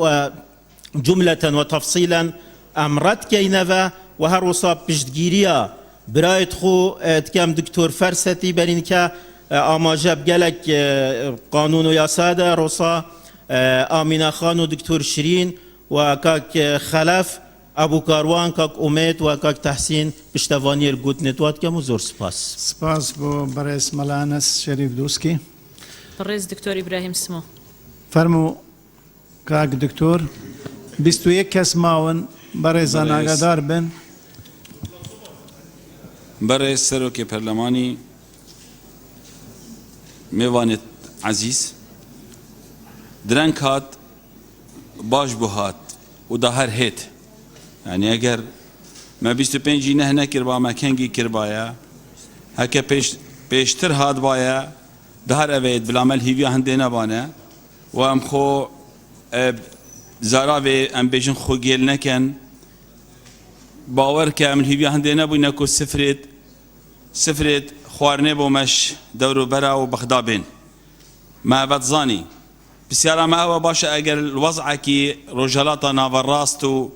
وجملة وتفصيلا امرت كينفا وهروسا بجدگيريا برايت خو تكام دكتور فرستي برينكا اما جاب جالك قانون وياسادة روسا آمينة خان ودكتور شيرين وكاك خلف ابو کاروان کاک امید و کاک تحسین پشتوانی الگوت نتوات کم و زور سپاس سپاس بو برئيس ملانس شريف دوسكي الرئيس دكتور إبراهيم سمو فرمو كاك دكتور 21 كاس ماون برئيسان آقادار بن برئيس سروكي برلماني ميوانت عزيز درنك هات باش بهات ودهر هيت يعني اگر ما 25 نهنا كربا ما كنجي كربايا هكا بيشتر هاد بايا دهر اويد بالعمل هيفيا هندينا بانا وام خو زاراوي ام بيجن خو جيل نكن باور كامل هيفيا هندينا بوينا كو سفرت خوارنه بو مش دورو برا وبغدابين ما بتظاني بسيارة ما هو باشا اگر الوضع كي رجالاتا نافراستو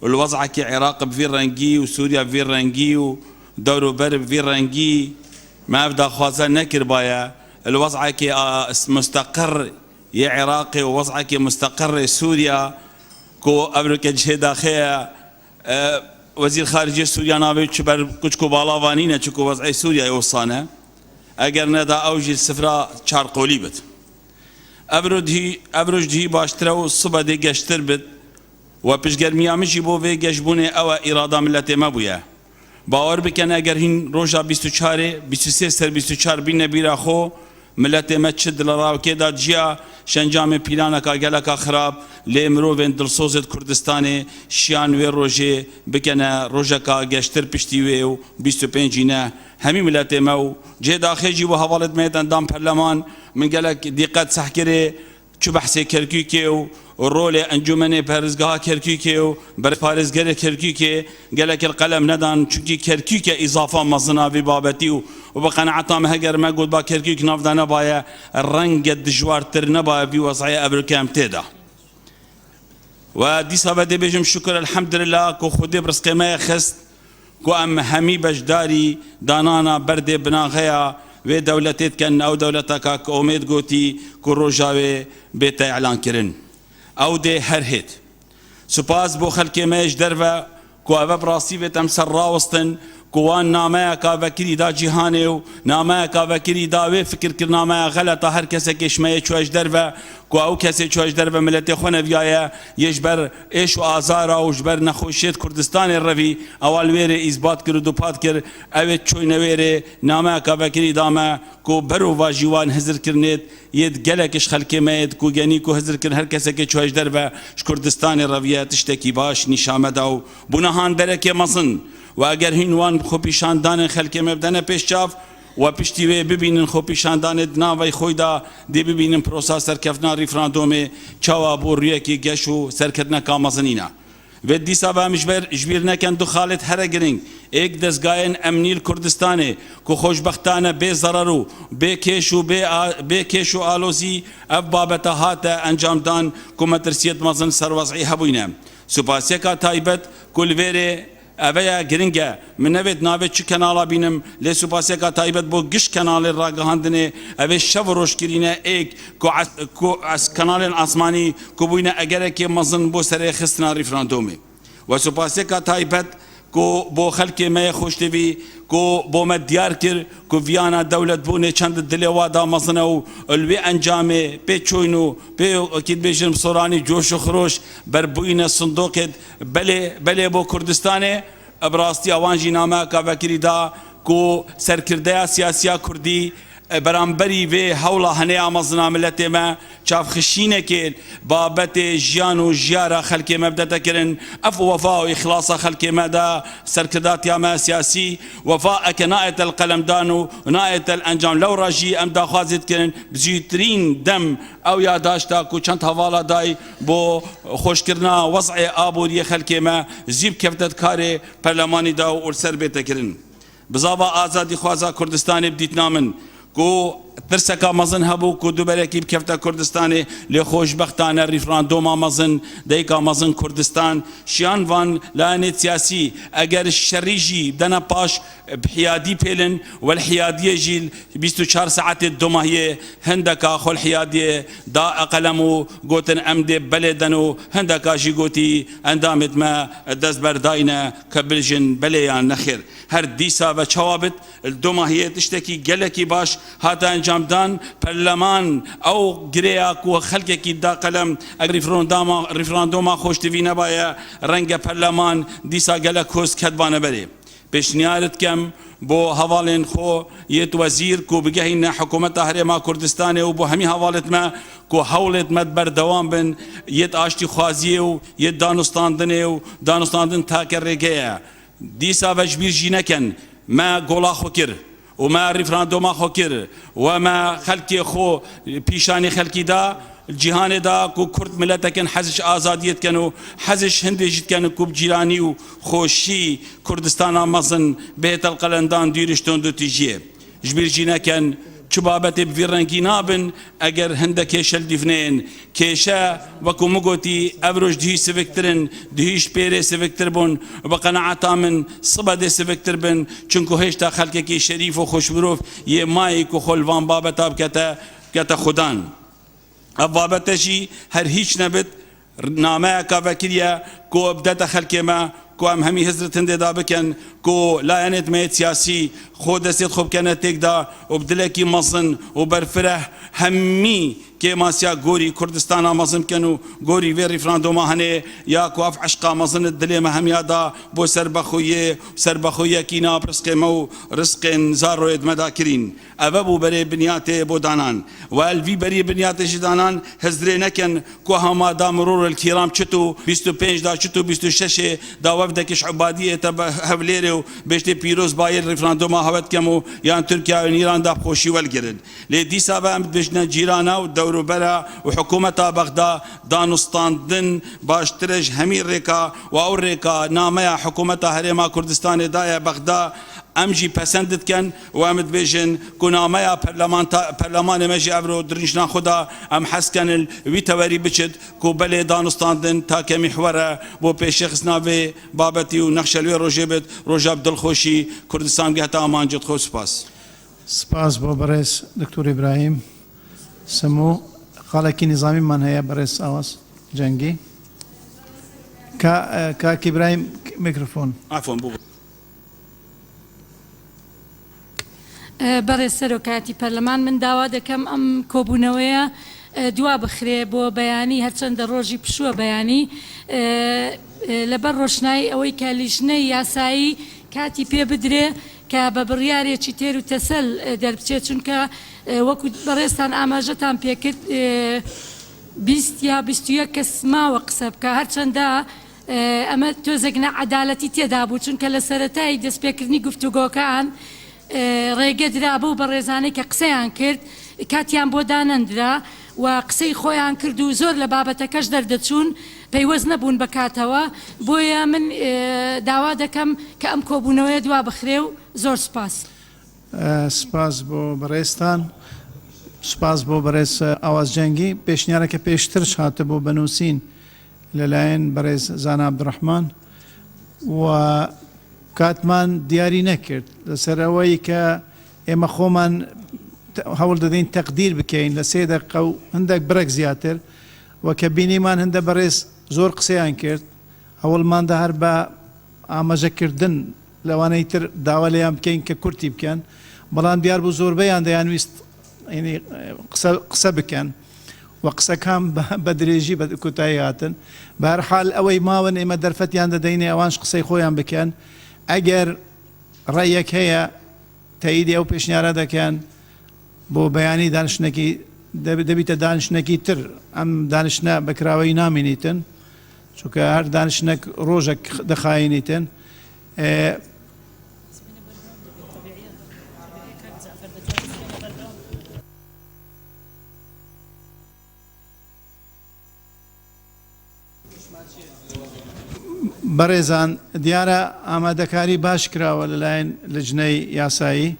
والوضع كي عراق بفير رنجي وسوريا بفير رنجي ودورو بر بفير رنجي ما بدا خوازن نكر بايا الوضع كي مستقر يا عراقي ووضع كي مستقر سوريا كو امريكا جهدا خيا وزير خارجية سوريا نابي تشبر كوشكو بالاوانينا تشكو وضع سوريا يوصانا اگر ندا اوجي السفرة چار قولي بت ابرج هي باشترو الصبح دي گشتر بت و پشگرمیا میشی بو وی گشبونه او اراده ملت ما بویا باور بکن اگر هین روزا 24 23 سر 24 بین بیرا خو ملت ما چد لراو که داد جیا شنجام پیلانا کا گلکا خراب لیمرو وین دلسوزت کردستان شیان و روزه بکنه روزا کا گشتر پشتی و 25 نه همین ملت ما جه داخلی و حوالت میدان دام پارلمان من گلک دقت سحکره چو بحث کرکی که والرول انجمن پارزگاه کرکوکه و بر پارزگر کرکوکه گلک القلم ندان چونکی کرکوکه اضافه مزنا به بابتی و بقناعتام هگر ما قد با کرکوک نافدا نبایا رنگ دجوار تر نبایا بی وضعی ابرکام تیدا و دیسا بده بجم شکر الحمدلله کو خودی برسق ما خست کو ام همی بجداری دانانا برد بناغیا و دولتت کن او دولتکا که امید گوتی کو روجاوی بیت اعلان کرن او ده هر هید سپاس بو خلق ماش دروا کو او براسی بیتم سر راوستن کوان نامه کا وکری دا جهانه و نامه کا وکری دا و فکر کر نامه غلطه هر کس که شمه چوش دروا کو او کسی چوش دروا ملت خونه بیایا یجبر ایش و آزار او جبر نخوشیت کردستان روی اول ویره اثبات کرد و پاد کرد او چوی نویره نامه کا وکری دامه کو برو واجوان حضر کرنید ید گلکش خلق مید کو گنی کو حضر کر هر کسی که چوش دروا کردستان روی تشتکی باش نشامه داو بنهان برکه مزن و اگر هینوان خو پیشاندان خلک مبدن پیش چاف و پشتی وی ببینن خو پیشاندان دناوی خویدا دی ببینن پروسا سرکفنا ریفراندوم چاوا بوریه کی گشو سرکتنا کامزنینا و دیسا با مجبر جبیر نکن دو خالد هر گرینگ ایک دزگاین امنیل کردستانه کو خوشبختانه بی ضررو بی کشو آلوزی اف بابتا هاتا انجام دان کو مترسیت مزن سروزعی هبوینه سپاسیه کا تایبت کل ویره اویا گرینگه من نوید ناوید چی کانالا بینم لیسو پاسه کا تایبت بو گش کانال را گهاندنه اوی شو روش کرینه ایک کو از کانال آسمانی کو بوینه اگر که مزن بو سر خستنا ریفراندومه و سو پاسه کا تایبت کو بو خلق ما خوشتوی کو بو مد دیار کر کو ویانا دولت بونه چند دلوادا مزنو الوی انجامه به چوینو به اکید بیشم سورانی جوش و خروش بر بوینه صندوق بله بو کردستانه ابراستی آوانجی نامه کا وکری دا کو سرکرده سیاسی کردی برانبری و حولا هنه آمازنا ملت ما چاف خشینه که بابت جیان و جیارا خلق مبدت کرن اف وفا و اخلاص خلق مدا سرکدات یا ما سیاسی وفا اک نایت القلم دانو نایت الانجام لو راجی ام دا خوازد کرن بزیترین دم او یاداشتا کو چند حوالا دای بو خوش کرنا وضع آبوری خلق ما زیب کفتت کار پرلمانی دا و سر بیت کرن بزاوا آزادی خوازا کردستان بدیت نامن کو ترسکا مزن هبو کو دوباره کی بکفتا کردستان لی خوشبختانه ریفراندوم مزن دیکا مزن کردستان شیان وان لانت سیاسی اگر شریجی دنا پاش بحیادی پیلن والحیادی جیل 24 ساعت دوماهیه هندکا خل حیادی دا اقلمو گوتن امده بلدنو هندکا جی گوتی اندامت ما دست برداینه کبلجن بلیان نخیر هر دیسا و چوابت الدوماهیه تشتکی گلکی باش هاتا انجام دان پرلمان او گریا کو خلق کی دا قلم اگر ریفراندوم خوشتوی نبایا رنگ پرلمان دیسا گلک کوس کدبانه بری پیشنیارت کم بو حوالین خو یت وزیر کو بگهین حکومت هرما کردستان و بو همی حوالت ما کو حولت مد بر دوام بن یت آشتی خوازی و یت دانستاندن تا کرگه دیسا وجبیر جینکن ما گولا خو کر وما ريفراندوم خوكر وما خلقي خو بيشاني خلقي دا الجهان دا كو كرد ملتكن حزش آزاديت كانوا حزش هندجت كانوا كوب جيراني وخوشي كردستان مزن بيت القلندان ديرشتون دو تيجيه جبير جينا كان شبابت بفيرنكي نابن اگر هندك شل دفنين كيشا وكو مغوتي افروج دهي سفكترن دهيش بيري سفكتر بون وقناعتا من صبد سفكتر بن چونكو هشتا خلقكي شريف وخوش بروف يه مايك وخلوان بابتا بكتا خدان بابتا جي هر هيش نبت نامه كافكريا كو ابدت خلقي ما کو هم همی حضرت هنده دا بکن کو لاینت میت سیاسی خود دستید خوب کنه تک دا و بدلکی مزن و برفره همی که ماسیا گوری کردستان مزن کنو گوری وی ریفراندوم هنه یا کو اف عشقا مزن دلی ما هم یادا بو سربخویه کینا رزق مو رزق زار روید مدا کرین اوبو بری بنیات بو دانان و الوی بری بنیات جدانان حضر نکن کو هما دا مرور الكرام چتو 25 دا چتو 26 دا وفدکش عبادیه تب هفلیر و بشتی پیروز باید ریفراندوم هاوت کمو یان ترکیه و ایران دا خوشی ولگرن لی دیسا با ام بجنا جیرانا و دورو برا و حکومت بغداد دانستاندن باشترش همین ریکا و او ریکا نامه حکومت هرما کردستان دای بغداد امجی پسندت کن و امت بیشن کنامه پرلمان مجی افرو درنشنا خدا ام حس کن وی توری بچد کو بله دانستاندن تا که محوره بو پیش خسنا به بابتی و نقشلوی روجبت روجاب دلخوشی کردستان گهتا امان جد خوش سپاس سپاس بو برئیس دکتور ابراهیم سمو خالکی نظامی من هيا برئیس آواز جنگی كاك ابراهيم ميكروفون عفوا بو بەڕێز سەرۆکاتی پەرلەمان من داوا دەکەم ئەم کۆبوونەوەیە دوا بخرێ بۆ بەیانی هەرچەندە ڕۆژی پشووە بەیانی لەبەر ڕۆشنایی ئەوەی کە لیژنەی یاسایی کاتی پێ بدرێ کە بە بڕیارێکی تێر و تەسەل دەربچێت چونکە وەکو بەڕێستان ئاماژەتان پێکرد 20 یا 21 کەس ماوە قسە بکە هەرچەندە ئەمە تۆزێک عەدالەتی تێدا بوو چونکە لە سەرەتای دەستپێکردنی گفتوگۆکان ڕێگە درابە و بە ڕێزانەی کە قسەیان کرد کاتیان بۆ دانەندرا و قسەی خۆیان کرد و زۆر لە بابەتەکەش دەردەچوون پەیوەست نەبوون بە کاتەوە بۆیە من داوا دەکەم کە ئەم کۆبوونەوەیە دوا بخرێ و زۆر سپاس سپاس بۆ بەڕێستان سپاس بۆ بەڕێز ئاواز جەنگی پێشنیارەکە پێشترش هاتە بۆ بنووسین لەلایەن بەڕێز زانا عەبدوڕەحمان و کاتمان دیاری نەکرد لەسەر ئەوەی کە ئێمە خۆمان هەوڵ دەدەین تەقدیر بکەین لە 3 دقیقە و هەندێک برێک زیاتر و کە بینیمان هەندە بەڕێز زۆر قسەیان کرد هەوڵماندا هەر بە ئاماژەکردن لەوانەی تر داوا لێیان بکەین کە کورتی بکەن بەڵام دیار بوو زۆربەیان دەیانویست قسە بکەن و قسەکان بە درێژی بە کوتایی هاتن بە هەر حاڵ ئەوەی ماون ئێمە دەرفەتیان دەدەینێ ئەوانش قسەی خۆیان بکەن ئەگەر ڕێیەک هەیە تاییدی ئەو پێشنیارە دەکەن بۆ بەیانی دانیشتنێکی دەبیتە دانیشتنێکی تر ئەم دانیشتنە بەکراوەی نامێنیتن چونکە هەر دانیشتنێک ڕۆژێک دەخایێنیتن بەڕێزان دیارە ئامادەکاری باش کراوە لەلایەن لجنەی یاسایی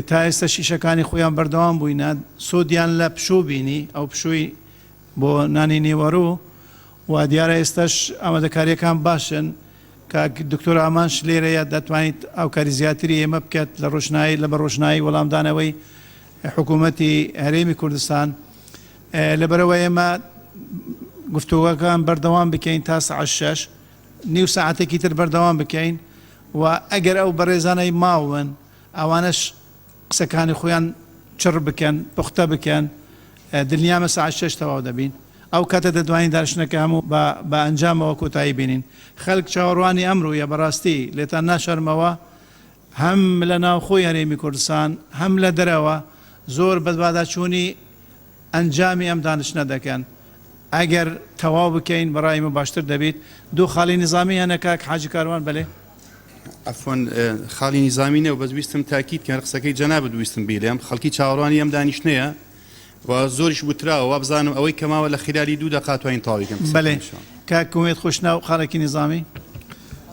تا ئێستا شیشەکانی خۆیان بەردەوام بووینە سۆدیان لە پشوو بینی ئەو پشووی بۆ نانی نێوەڕوو و دیارە ئێستاش ئامادەکاریەکان باشن کە دکتۆر ئامانش لێرەیە دەتوانیت ئەوکاری زیاتری ئێمە بکات لە ڕۆژنایی لە بەڕۆژنایی وەڵامدانەوەی حکوومەتی هەرێمی کوردستان لەبەرەوە ئێمە گفتوگەکان بەردەوام بکەین تا ساعت 6 نیو ساعتێکی تر بەردەوام بکەین و ئەگەر ئەو بەڕێزانەی ماون ئەوانش قسەکانی خۆیان چڕ بکەن پوختە بکەن دنیامە ساعت 6 تەواو دەبین ئەو کاتە دەدوانین دانیشتنەکە هەموو بە ئەنجامەوە کۆتایی بینین خەڵک چاوەڕوانی ئەمڕۆیە بەڕاستی لێتان ناشەرمەوە هەم لە ناوخۆی هەرێمی کوردستان هەم لە دەرەوە زۆر بەدواداچوونی ئەنجامی ئەم دانیشتنە دەکەن ئەگەر تەواو بکەین بەڕایمە باشتر دەبێت دوو خاڵی نظامی هەنە کاک حاجی کاروان بەڵێ عفوا خاڵی نظامی نێ و بەزویستم تاکید کە قسەکەی جەناب دویستم بیلێم خەڵکی چاوەڕوانی ئەم دانیشتنەیە و زۆریش وتراوە وا بزانم ئەوەی کەماوە لە خلالی 2 دقیقە توانین تاویکەم بەڵێ کاک کومێت خۆشناو خاڵێکی نظامی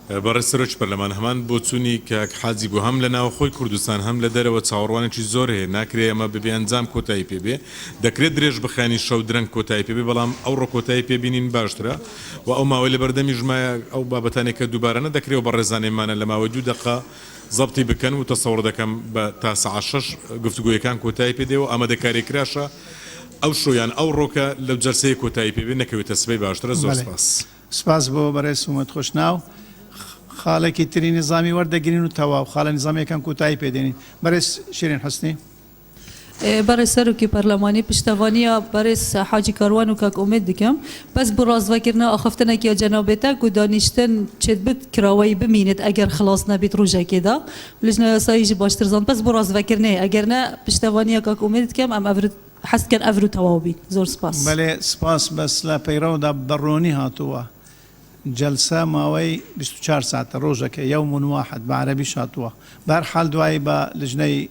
بەڕێز سەرۆکی پەرلەمان هەمان بۆ چوونی کاک حاجی بوو هەم لە ناوخۆی کوردستان هەم لە دەرەوە چاوەڕوانێکی زۆر هەیە ناکرێت ئەمە ببێ ئەنجام کۆتایی پێبێ دەکرێت درێژ بخانی شەو درەنگ کۆتایی پێبێ بەڵام ئەو ڕۆ کۆتایی پێبینین باشترە و ئەو ماوەی لە بەردەمی ژمایە ئەو بابەتانێک کە دووبارە دەکرێت بە ڕێزانێمانە لە ماوەی 2 دقیقە زەبتی بکەن و تەسەوڕ دەکەم بە تا ساعت 6 گفتوگۆیەکان کۆتایی پێدێ و ئامادەکاری کراشە ئەو شۆیان ئەو ڕۆکە لەو جەلسەیە کۆتایی پێبێ نەکەوێتە سبەی باشترە زۆر سپاس سپاس بۆ بەڕێز سومەت خۆشناو خاڵێکی تری نظامی وەردەگرین و تەواو خاڵە نظامیەکان کۆتایی پێدێنین بەڕێز شیرین حەسنی برای سەرۆکی پەرلەمانی پشتەوانیە بەڕێز حاجی کاروان و کاک ئومێد دکەم بەس بۆ ڕازڤەکردنەوە ئاخفتنێکی جەنابێتە و دانیشتن چێت بت کراوەی بمینێت ئەگەر خلاص نەبێت ڕۆژێکێدا لژنە یاساییژی باشتر زان بەس بۆ ڕازڤەکردنێ ئەگەر نە پشتەوانیە کاک ئومێد دکەم ئەم حەستکەن ئەڤر و تەواو بیت زۆر سپاس بەڵێ سپاس بەس لە پەیڕەوەدا بەڕۆنی هاتووە جلسە ماوەی 24 ساعتە ڕۆژەکە یوم واحد بە عەرەبی شاتووە بەرحال دوایی بە لجنەی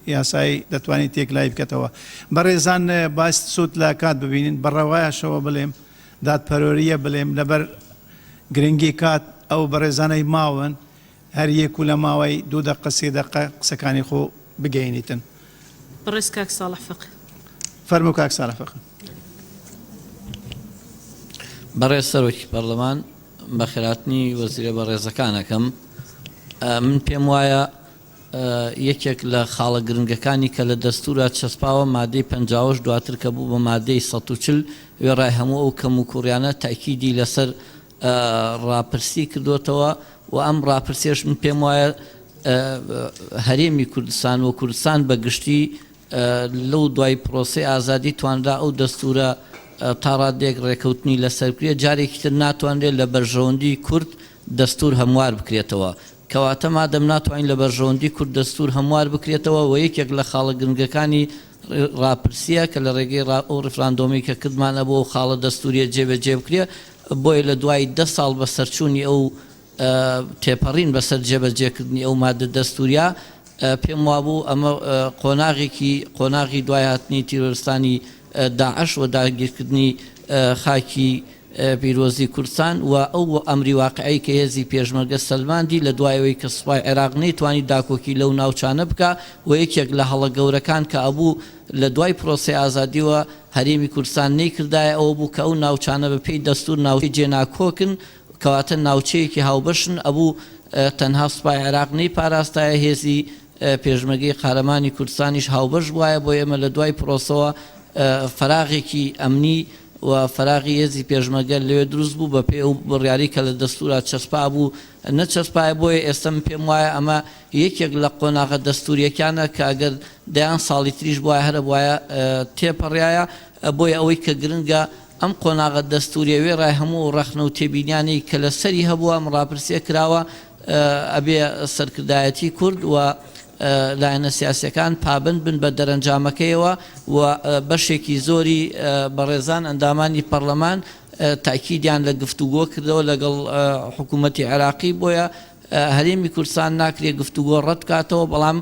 یاسایی دەتوانێت تێکلای بکەتەوە بەڕێزان باس سوود لە کات ببینین بەڕێوایەشەوە بڵێم دادپەروەریە بڵێم لەبەر گرنگی کات ئەو بەڕێزانەی ماون هەر یەک و لە ماوەی 2 دقە 3 دقە قسەکانی خۆ بگەینیتن بەڕێز کاک ساڵح فەقی فەرموو کاک ساڵح فەقی بەڕێز سەرۆکی پەرلەمان بە خێراتنی وەزیرە بەڕێزەکانەکەم من پێم وایە یەکێک لە خاڵە گرنگەکانی کە لە دەستورە چەسپاوە مادەی 50 دواتر کە بوو بە مادەی 140 وێڕای هەموو ئەو کەم و کوڕیانە تاکیدی لەسەر ڕاپرسی کردوتەوە و ئەم ڕاپرسیش من پێم وایە هەرێمی کوردستان و کوردستان بەگشتی لەو دوای پرۆسی ئازادی توانرا ئەو دەستورە تا ڕادێک ڕێکەوتنی لەسەرکرێت جارێکی تر ناتوانرێت لە بەرژەوەندی کورد دەستور هەموار بکرێتەوە کەواتە مادەم ناتوانین لە بەرژەوەندی کورد دەستور هەموار بکرێتەوە و یەکێک لە خاڵە گرنگەکانی ڕاپرسیە کە لە ڕێگەی ئەو ڕفراندۆمی کە کردمانە بۆ ئەو خاڵە دەستوریە جێبەجێ بکرێ بۆیە لە دوای 10 ساڵ بە سەرچوونی ئەو تێپەڕین بەسەر جێبەجێکردنی ئەو مادە دەستوریا پێم وابوو ئەمە قۆناغی دوای هاتنی تیرۆریستانی داعش و داگیرکردنی خاکی پیرۆزی کوردستان و ئەو ئەمری واقعی کە هێزی پێشمەرگە سەلماندی لە دوایەوەی کە سوپای عێراق نەیتوانی داکۆکی لەو ناوچانە بکە و یەکێک لە هەڵە گەورەکان کە ئەبوو لە دوای پرۆسی ئازادیوە هەرێمی کوردستان نەیکردایە ئەوە بوو کە ئەو ناوچانە بەپێی دەستور ناوچەی جێناکۆکن کەواتە ناوچەیەکی هاوبەشن ئەبوو تەنها سوپای عێراق نەیپاراستایە هێزی پێشمەرگەی قارەمانی کوردستانیش هاوبەش بووایە بۆ ئێمە لە دوای پرۆسەوە فراغێکی ئەمنی و فراغی هێزی پێشمەرگە لەوێ دروست بوو بە پێ ئەو بڕیاری کە لە دەستورە چەسپا بوو نەچەسپایە بۆیە ئێستا پێم وایە ئەمە یەکێک لە قۆناغە دەستوریەکانە کە ئەگەر دەیان ساڵی تریش بواە هەرە وایە تێپەڕایە بۆیە ئەوەی کە گرنگە ئەم قۆناغە دەستوریە وێ ڕای هەموو ڕەخنە و تێبینیانەی کە لە سەری هەبووە ئەم ڕاپرسیە کراوە ئەبێ سەرکردایەتی کورد و لایەنە سیاسیەکان پابند بن بە دەرەنجامەکەیەوە و بەشێکی زۆری بەڕێزان ئەندامانی پەرلەمان تاکیدیان لە گفتوگۆ کردەوە لەگەڵ حکوومەتی عێراقی بۆیە هەرێمی کوردستان ناکرێت گفتوگۆ ڕەت کاتەوە بەڵام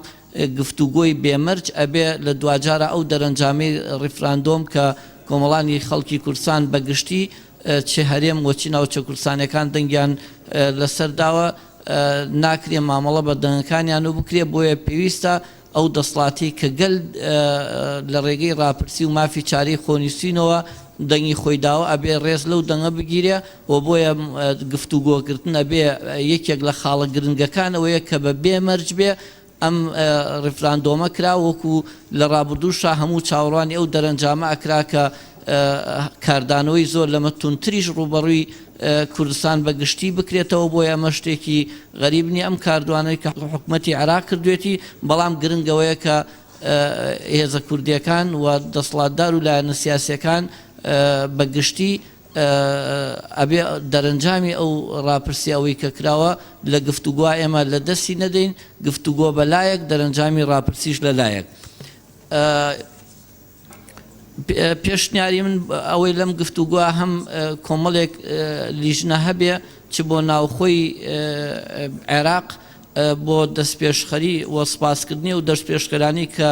گفتوگۆی بێمەرج ئەبێ لە دوجارە ئەو دەرەنجامی ڕیفراندۆم کە کۆمەڵانی خەڵکی کوردستان بەگشتی چه هەرێم وەچی ناوچە کوردستانەکان دەنگیان لەسەرداوە ناکرێ مامەڵە بە دەنگەکانیان و بکرێ بۆیە پێویستە ئەو دەسڵاتی کە گەل لە ڕێگەی ڕاپرسی و مافی چاری خۆنیسینەوە دەنگی خۆی داوە ئەبێ ڕێز لەو دەنگە بگیرێ و بۆیە گفتوگۆکردن ئەبێ یەکێک لە خاڵە گرنگەکانەوەیە کە بە بێمەرج بێ ئەم ڕیفراندۆمە کرا وەکو لە ڕابردووشە هەموو چاوەڕوانی ئەو دەرەنجامە ئەکرا کە کاردانەوەی زۆر لەمە تونتریش ڕوبەڕووی کوردستان بەگشتی بکرێتەوە بۆ ئەمە شتێکی غەریب نیە ئەم کاردوانەی کە حکوومەتی عێراق کردوێتی بەڵام گرنگەوەیە کە هێزە کوردیەکان و دەسڵاتدار و لایەنە سیاسیەکان بەگشتی ئەبێ دەرەنجامی ئەو ڕاپرسی ئەوەی کە کراوە لە گفتوگۆ ئێمە لە دەستی نەدەین گفتوگۆ بەلایەک دەرەنجامی ڕاپرسیش لەلایەک پێشنیاری من ئەوەی لەم گفتوگووە هەم کۆمەڵێک لیژنە هەبێ چ بۆ ناوخۆی عێراق بۆ دەستپێشخەری و سپاسکردنی و دەستپێشخەرانی کە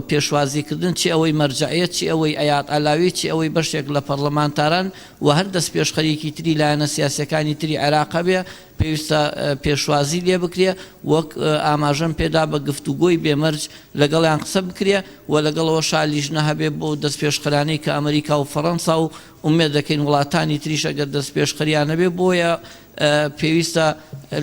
پێشوازیکردن چی ئەوەی مەرجعیت چی ئەوەی ئەیات ئەلاوی چی ئەوەی بەشێک لە پەرلەمانتاران و هەر دەستپێشخەریەکی تری لایەنە سیاسەکانی تری عێراق بێ پێویستە پێشوازی لێ بکرێ وەک ئاماژەم پێدا بە گفتوگۆی بێمەرج لەگەڵیان قسە بکرێ و لەگەڵەوە شالیژنە هەبێ بۆ دەستپێشخەرانی کە ئەمریکا و فەڕەنسا و ئومێد دەکەین وڵاتانی تریش ئەگەر دەستپێشخەریانە بێ بۆیە پێویستە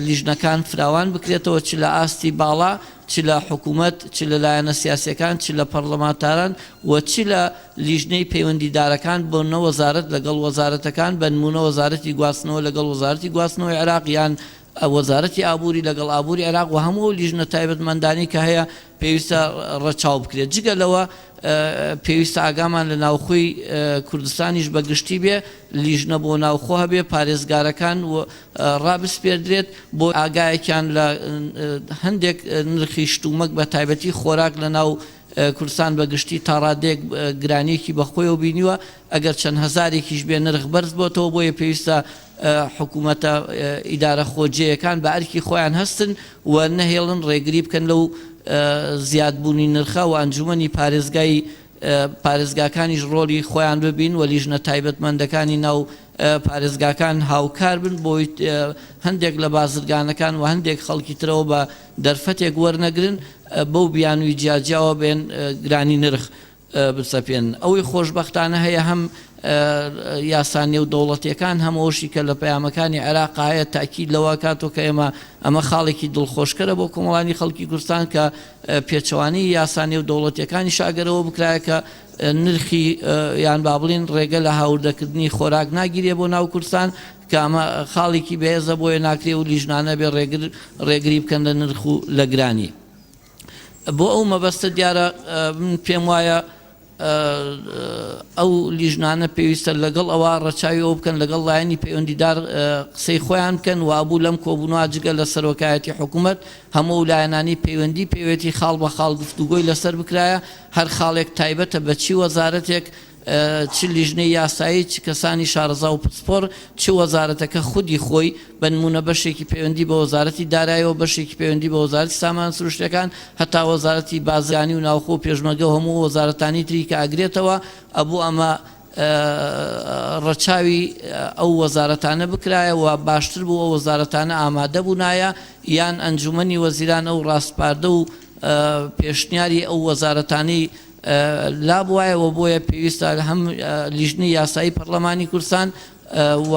لیژنەکان فراوان بکرێتەوە چ لە ئاستی باڵا چ لە حکوومەت چ لە لایەنە سیاسیەکان چ لە پەرلەمانتاران و چ لە لیژنەی پەیوەندیدارەکان بۆ وەزارەت لەگەڵ وەزارەتەکان بە نمونە وەزارەتی گواستنەوە لەگەڵ وەزارەتی گواستنەوەی عێراق یان وەزارەتی ئابووری لەگەڵ ئابووری عێراق و هەموو لیژنە تایبەتمەندانی کە هەیە پێویستە ڕەچاو بکرێت جگە لەوە پێویستە ئاگامان لە ناوخۆی کوردستانیش بەگشتی بێ لیژنە بۆ ناوخۆ هەبێ پارێزگارەکان و ڕابسپێردرێت بۆ ئاگایەکیان لە هەندێک نرخی شتومەک بە تایبەتی خۆراک لە ناو کوردستان بەگشتی تا ڕادێک گرانیەکی بەخۆی و بینیوە ئەگەر چەند هەزارێکیش بێ نرخ بەرز بۆتەوە بۆیە پێویستە حکوومەتە ئیدارە خۆجێیەکان بە ئەرکی خۆیان هەستن و نەهێڵن ڕێگری بکەن لەو زیادبوونی نرخە و ئەنجومەنی پارێزگاکانیش ڕۆلی خۆیان ببین و لیژنە تایبەتمەندەکانی ناو پارێزگاکان هاوکار بن بۆی هەندێک لە بازرگانەکان و هەندێک خەڵکی ترەوە بە دەرفەتێک وەرنەگرن بەو بیانووی جیاجیاوە بێن گرانی نرخ بسەپێن ئەوەی خۆشبەختانە هەیە هەم یاسانیە و دەوڵەتیەکان هەمەوەشی کە لە پەیامەکانی عێراق هەیە تاکید لەوە کاتۆ کە ئێمە ئەمە خاڵێکی دڵخۆشکەرە بۆ کۆمەڵانی خەڵکی کوردستان کە پێچەوانی یاسانیە و دەوڵەتیەکانی شاگەرەوە بکرایە کە نرخی یان با بڵین ڕێگە لە هاوردەکردنی خۆراک ناگیرێ بۆ ناو کوردستان کە ئەمە خاڵێکی بەهێزە بۆیە ناکرێ و لیژنانە بێ ڕێگری بکەن لە نرخ و لە گرانی بۆ ئەو مەبەستە دیارە من پێم وایە ئەو لیژنانە پێویستە لەگەڵ ئەوە ڕەچاوی ئەو بکەن لەگەڵ لایەنی پەیوەندیدار قسەی خۆیان بکەن و ئابوو لەم کۆبوونەوە جگە لە سەرۆکایەتی حکوومەت هەموو لایەنانی پەیوەندی پێوێتی خاڵ بە خاڵ گفتوگۆی لەسەر بکرایە هەر خاڵێک تایبەتە بە چی وەزارەتێک چ لیژنەی یاسایی چ کەسانی شارەزا و پسپۆر چ وەزارەتەکە خودی خۆی بە نمونە بەشێکی پەیوەندی بە وەزارەتی داراییەوە بەشێکی پەیوەندی بە وەزارەتی سامان سروشتەکان هەتا وەزارەتی بازرگانی و ناوخۆ و پێشمەرگە و هەموو وەزارەتانی تری کە ئاگرێتەوە ئەبوو ئەمە ڕەچاوی ئەو وەزارەتانە بکرایە و باشتر بوو ئەو وەزارەتانە ئامادە بوونایە یان ئەنجومەنی وەزیران ئەو ڕاستپاردە و پێشنیاری ئەو وەزارەتانی لا بواایەوە بۆیە پێویستە هەم لیژنەی یاسایی پەرلەمانی کوردستان و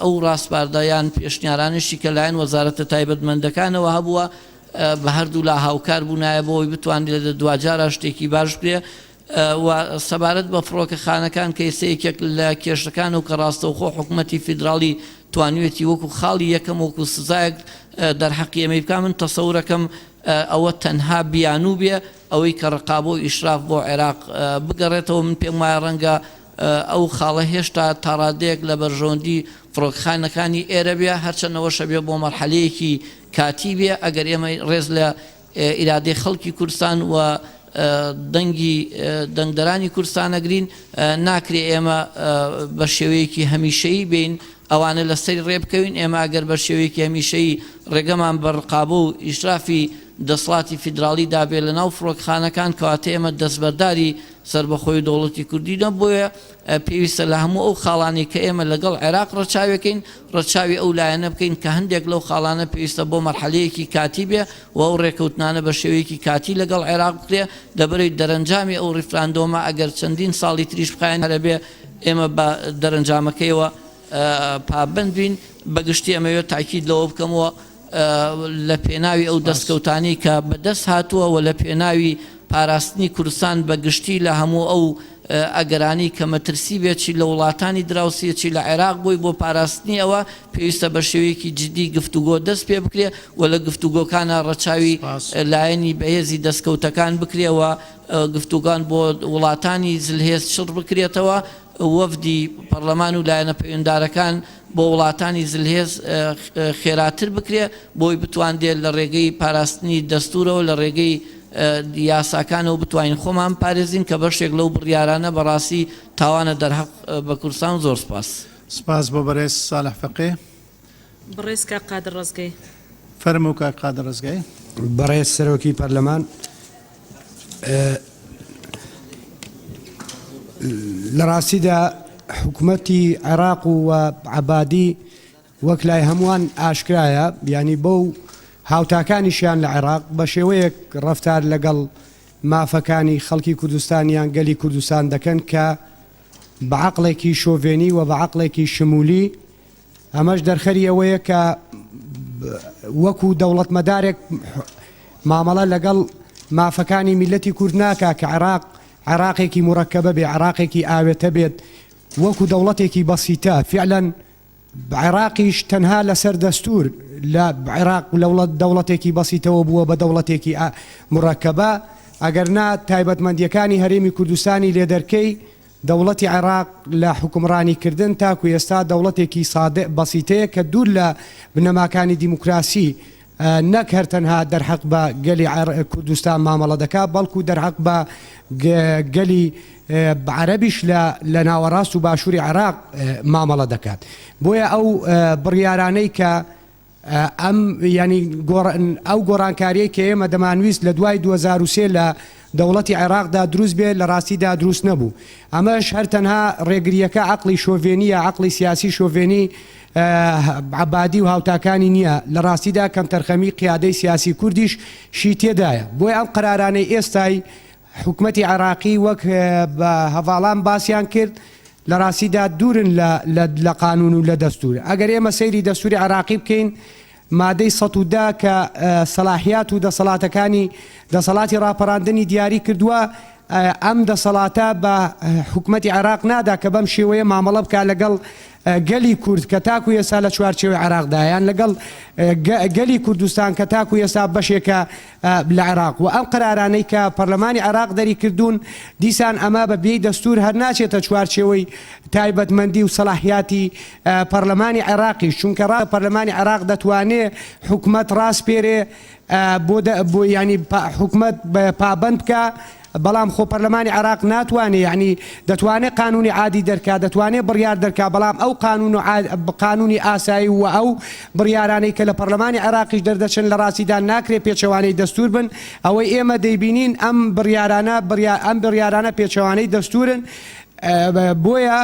ئەو ڕاستپاردەیان پێشنیارانشی کە لایەن وەزارەتە تایبەتمەندەکانەوە هەبووە بە هەردوو لا هاوکار بوونایە بۆی بتوانێت لە دوجارە شتێکی باش بکرێ و سەبارەت بە فڕۆکەخانەکان کە ئێسەیەکێک لە کێشەکان و کە ڕاستەوخۆ حکوومەتی فیدراڵی توانوێتی وەکو خاڵی یەکەم وەکو سزایەک دەرحەقی ئەمە بکە من تەسەورەکەم ئەوە تەنها بیانوو بێ ئەوەی کە ڕقابە و ئیشراف بۆ عێراق بگەڕێتەوە من پێم وایە ڕەنگە ئەو خاڵە هێشتا تاڕادەیەک لە بەرژەوەندی فڕۆکەخانەکانی ئێرە بێ هەرچەندەوەشە بێ بۆ مەرحەلەیەکی کاتی بێ ئەگەر ئێمە ڕێز لە ئیرادەی خەڵکی کوردستان و دەنگدەرانی کوردستان ئەگرین ناکرێ ئێمە بە شێوەیەکی هەمیشەیی بین ئەوانە لە سەری ڕێبکەوین ئێمە ئەگەر بە شێوەیەکی هەمیشەیی ڕێگەمان بە ڕقابە و ئیشرافی دەسڵاتی فیدراڵی دابێ لە ناو فڕۆکخانەکان کەواتە ئێمە دەستبەرداری سربەخۆی دەوڵەتی کوردی نەبووە پێویستە لە هەموو ئەو خاڵانی کە ئێمە لەگەڵ عێراق ڕەچاوەکەین ڕەچاوی ئەو لایەنە بکەین کە هەندێک لەو خاڵانە پێویستە بۆ مەرحەلەیەکی کاتی بێ و ئەو ڕێکەوتنانە بە شێوەیەکی کاتی لەگەڵ عێراق بکرێ دەبەرەوەی دەرەنجامی ئەو ڕیفراندۆمە ئەگەر چەندین ساڵی تریش بخایەن هەرە بێ ئێمە بە دەرەنجامەکەیەوە پابند بین بەگشتی ئەمەوێت تاکید لەوە بکەمەوە لە پێناوی ئەو دەستکەوتانی کە بەدەست هاتووە و لە پێناوی پاراستنی کوردستان بەگشتی لە هەموو ئەو ئەگەرانی کە مەترسی بێت چی لە وڵاتانی دراوسیە چی لە عێراق بووی بۆ پاراستنی ئەوە پێویستە بە شێوەیەکی جدی گفتوگۆ دەست پێ بکرێ و لە گفتوگۆکانە ڕەچاوی لایەنی بەهێزی دەستکەوتەکان بکرێەوە گفتوگان بۆ وڵاتانی زلهێز شڕ بکرێتەوە وەفدی پەرلەمان و لایەنە پەیوەنددارەکان بۆ وڵاتانی زلهێز خێراتر بکرێ بۆی بتواندێت لە ڕێگەی پاراستنی دەستورەوە لە ڕێگەی یاساکانەوە بتوانین خۆمان پارێزین کە بەشێک لەو بڕیارانە بەڕاستی تاوانە دەرحەق بە کوردستان زۆر سپاس. سپاس بۆ بەڕێز ساڵح فەقێ. بەڕێز کاک قادر ڕزگەی. فەرموو کاک قادر ڕزگەی. بەڕێز سەرۆکی پەرلەمان لە ڕاستیدا حکوومەتی عێراق و عەبادی وەک لای هەمووان ئاشکرایە یعنی بەو هاوتاکانیشیان لە عێراق بە شێوەیەک ڕەفتار لەگەڵ مافەکانی خەڵکی کوردستانیان گەلی کوردستان دەکەن کە بە عەقڵێکی شۆڤێنی و بە عەقڵێکی شمولی ئەمەش دەرخەری ئەوەیە کە وەکو دەوڵەتمەدارێک مامەڵە لەگەڵ مافەکانی میلەتی کورد ناکا کە عێراقێکی مڕەکەبە بێ عێراقێکی ئاوێتە بێت وەکو دەوڵەتێکی بەسیتە فعلاً عێراقیش تەنها لەسەر دەستور لە عێراق دەوڵەتێکی بەسیتەوە بووە بە دەوڵەتێکی مڕەکەبە ئەگەر نا تایبەتمەندیەکانی هەرێمی کوردستانی لێدەرکەی دەوڵەتی عێراق لە حکومڕانی کردن تاکو ئێستا دەوڵەتێکی بەسیتەیە کە دوور لە بنەماکانی دیموکراسی نەک هەر تەنها دەرحەق بە گەلی کوردستان مامەڵە دەکات بەڵکو دەرحەق بە گەلی عەرەبیش لە ناوەڕاست و باشووری عێراق مامەڵە دەکات بۆیە ئەو بڕیارانەی کە ئەم ینی ئەو گۆڕانکاریەی کە ئێمە دەمانویست لە دوای 2023 لە دەوڵەتی عێراقدا دروست بێت لە ڕاستیدا دروست نەبوو ئەمەش هەر تەنها ڕێگریەکە عەقڵی شۆڤێنیە عەقڵی سیاسی شۆڤێنی عەبادی و هاوتاکانی نییە لە ڕاستیدا کەم تەرخەمی قیادەی سیاسی کوردیش شی تێدایە بۆی ئەم قەرارانەی ئێستای حکومەتی عێراقی وەک بە هەڤاڵان باسییان کرد لە ڕاستیدا دوورن لە قانون و لە دەستور ئەگەر ئێمە سەیری دەستوری عێراقی بکەین مادەی 110 کە سەلاحیات و دەسەڵاتەکانی دەسەڵاتی ڕاپەڕاندنی دیاری کردووە ئەم دەسەڵاتە بە حکومەتی عێراق نادا کە بەم شێوەیە مامەڵە بکە لەگەڵ گەلی کورد کە تاکو ێستا لە چوارچێوەی عێراقدایان لەگەڵ گەلی کوردستان کە تاکو ێستا بەشێکە لە عێراق و ئەم قەرارانەی کە پەرلەمانی عێراق دەری کردوون دیسان ئەمە بە بێی دەستور هەر ناچێتە چوارچێوەی تایبەتمەندی و سەلاحیاتی پەرلەمانی عێراقی چونکە پەرلەمانی عێراق دەتوانێت حکومەت ڕاستپێرێ بۆ ینی حکومەت پابند بکە بەڵام خۆ پەرلەمانی عێراق ناتوانێت یعنی دەتوانێت قانونی عادی دەرکات دەتوانێت بڕیار دەرکات بەڵام ئەو قانونی ئاسایی و ئەو بڕیارانەی کە لە پەرلەمانی عێراقیش دەردەچن لە ڕاستیدا ناکرێت پێچەوانەی دەستور بن ئەوەی ئێمە دەیبینین ئەم بڕیارانە پێچەوانەی دەستورن بۆیە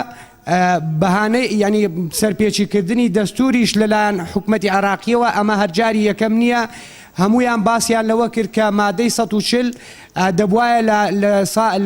بەهانەی ینی سەرپێچیکردنی دەستوریش لەلایەن حکومەتی عێراقیەوە ئەمە هەرجاری یەکەم نییە هەمویان باسییان لەوە کرد کە مادەی 140 دەبواە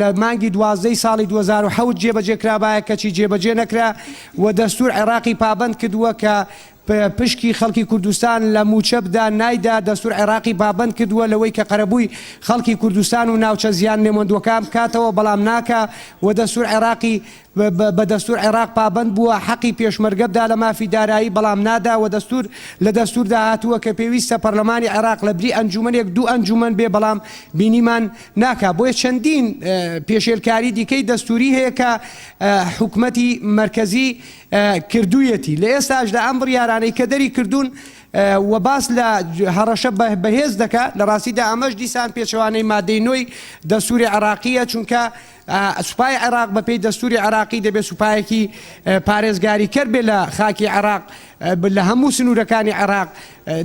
لە مانگی 12 ساڵی 2007 جێبەجێکرابایە کەچی جێبەجێ نەکرا و دەستور عێراقی پابند کردووە کە پشکی خەڵکی کوردستان لە موچەبدا نایدا دەستور عێراقی پابند کردووە لەوەی کە قەرەبووی خەڵکی کوردستان و ناوچە زیان نێمەندوەکان بکاتەوە بەڵام ناکە و دەستور عێراقی بە دەستور عێراق پابند بووە حەقی پێشمەرگە بدا لە مافی دارایی بەڵام نادا و دەستور لە دەستوردا هاتووە کە پێویستە پەرلەمانی عێراق لە بری ئەنجومەنێک دوو ئەنجومەن بێ بەڵام بینیمان ناکا بۆیە چەندین پێشێلکاری دیکەی دەستوری هەیە کە حکومەتی مرکزی کردوویەتی لە ئێستاشدا ئەم بڕیارانەی کە دەری کردوون و باس لە هەڕەشە بەهێز دەکات لە ڕاستیدا ئەمەش دیسان پێچەوانەی مادەی نۆی دەستوری عێراقیە چونکە سوپای عێراق بەپێی دەستوری عێراقی دەبێت سوپایەکی پارێزگاری کرد بێ لە خاکی عێراق لە هەموو سنوورەکانی عێراق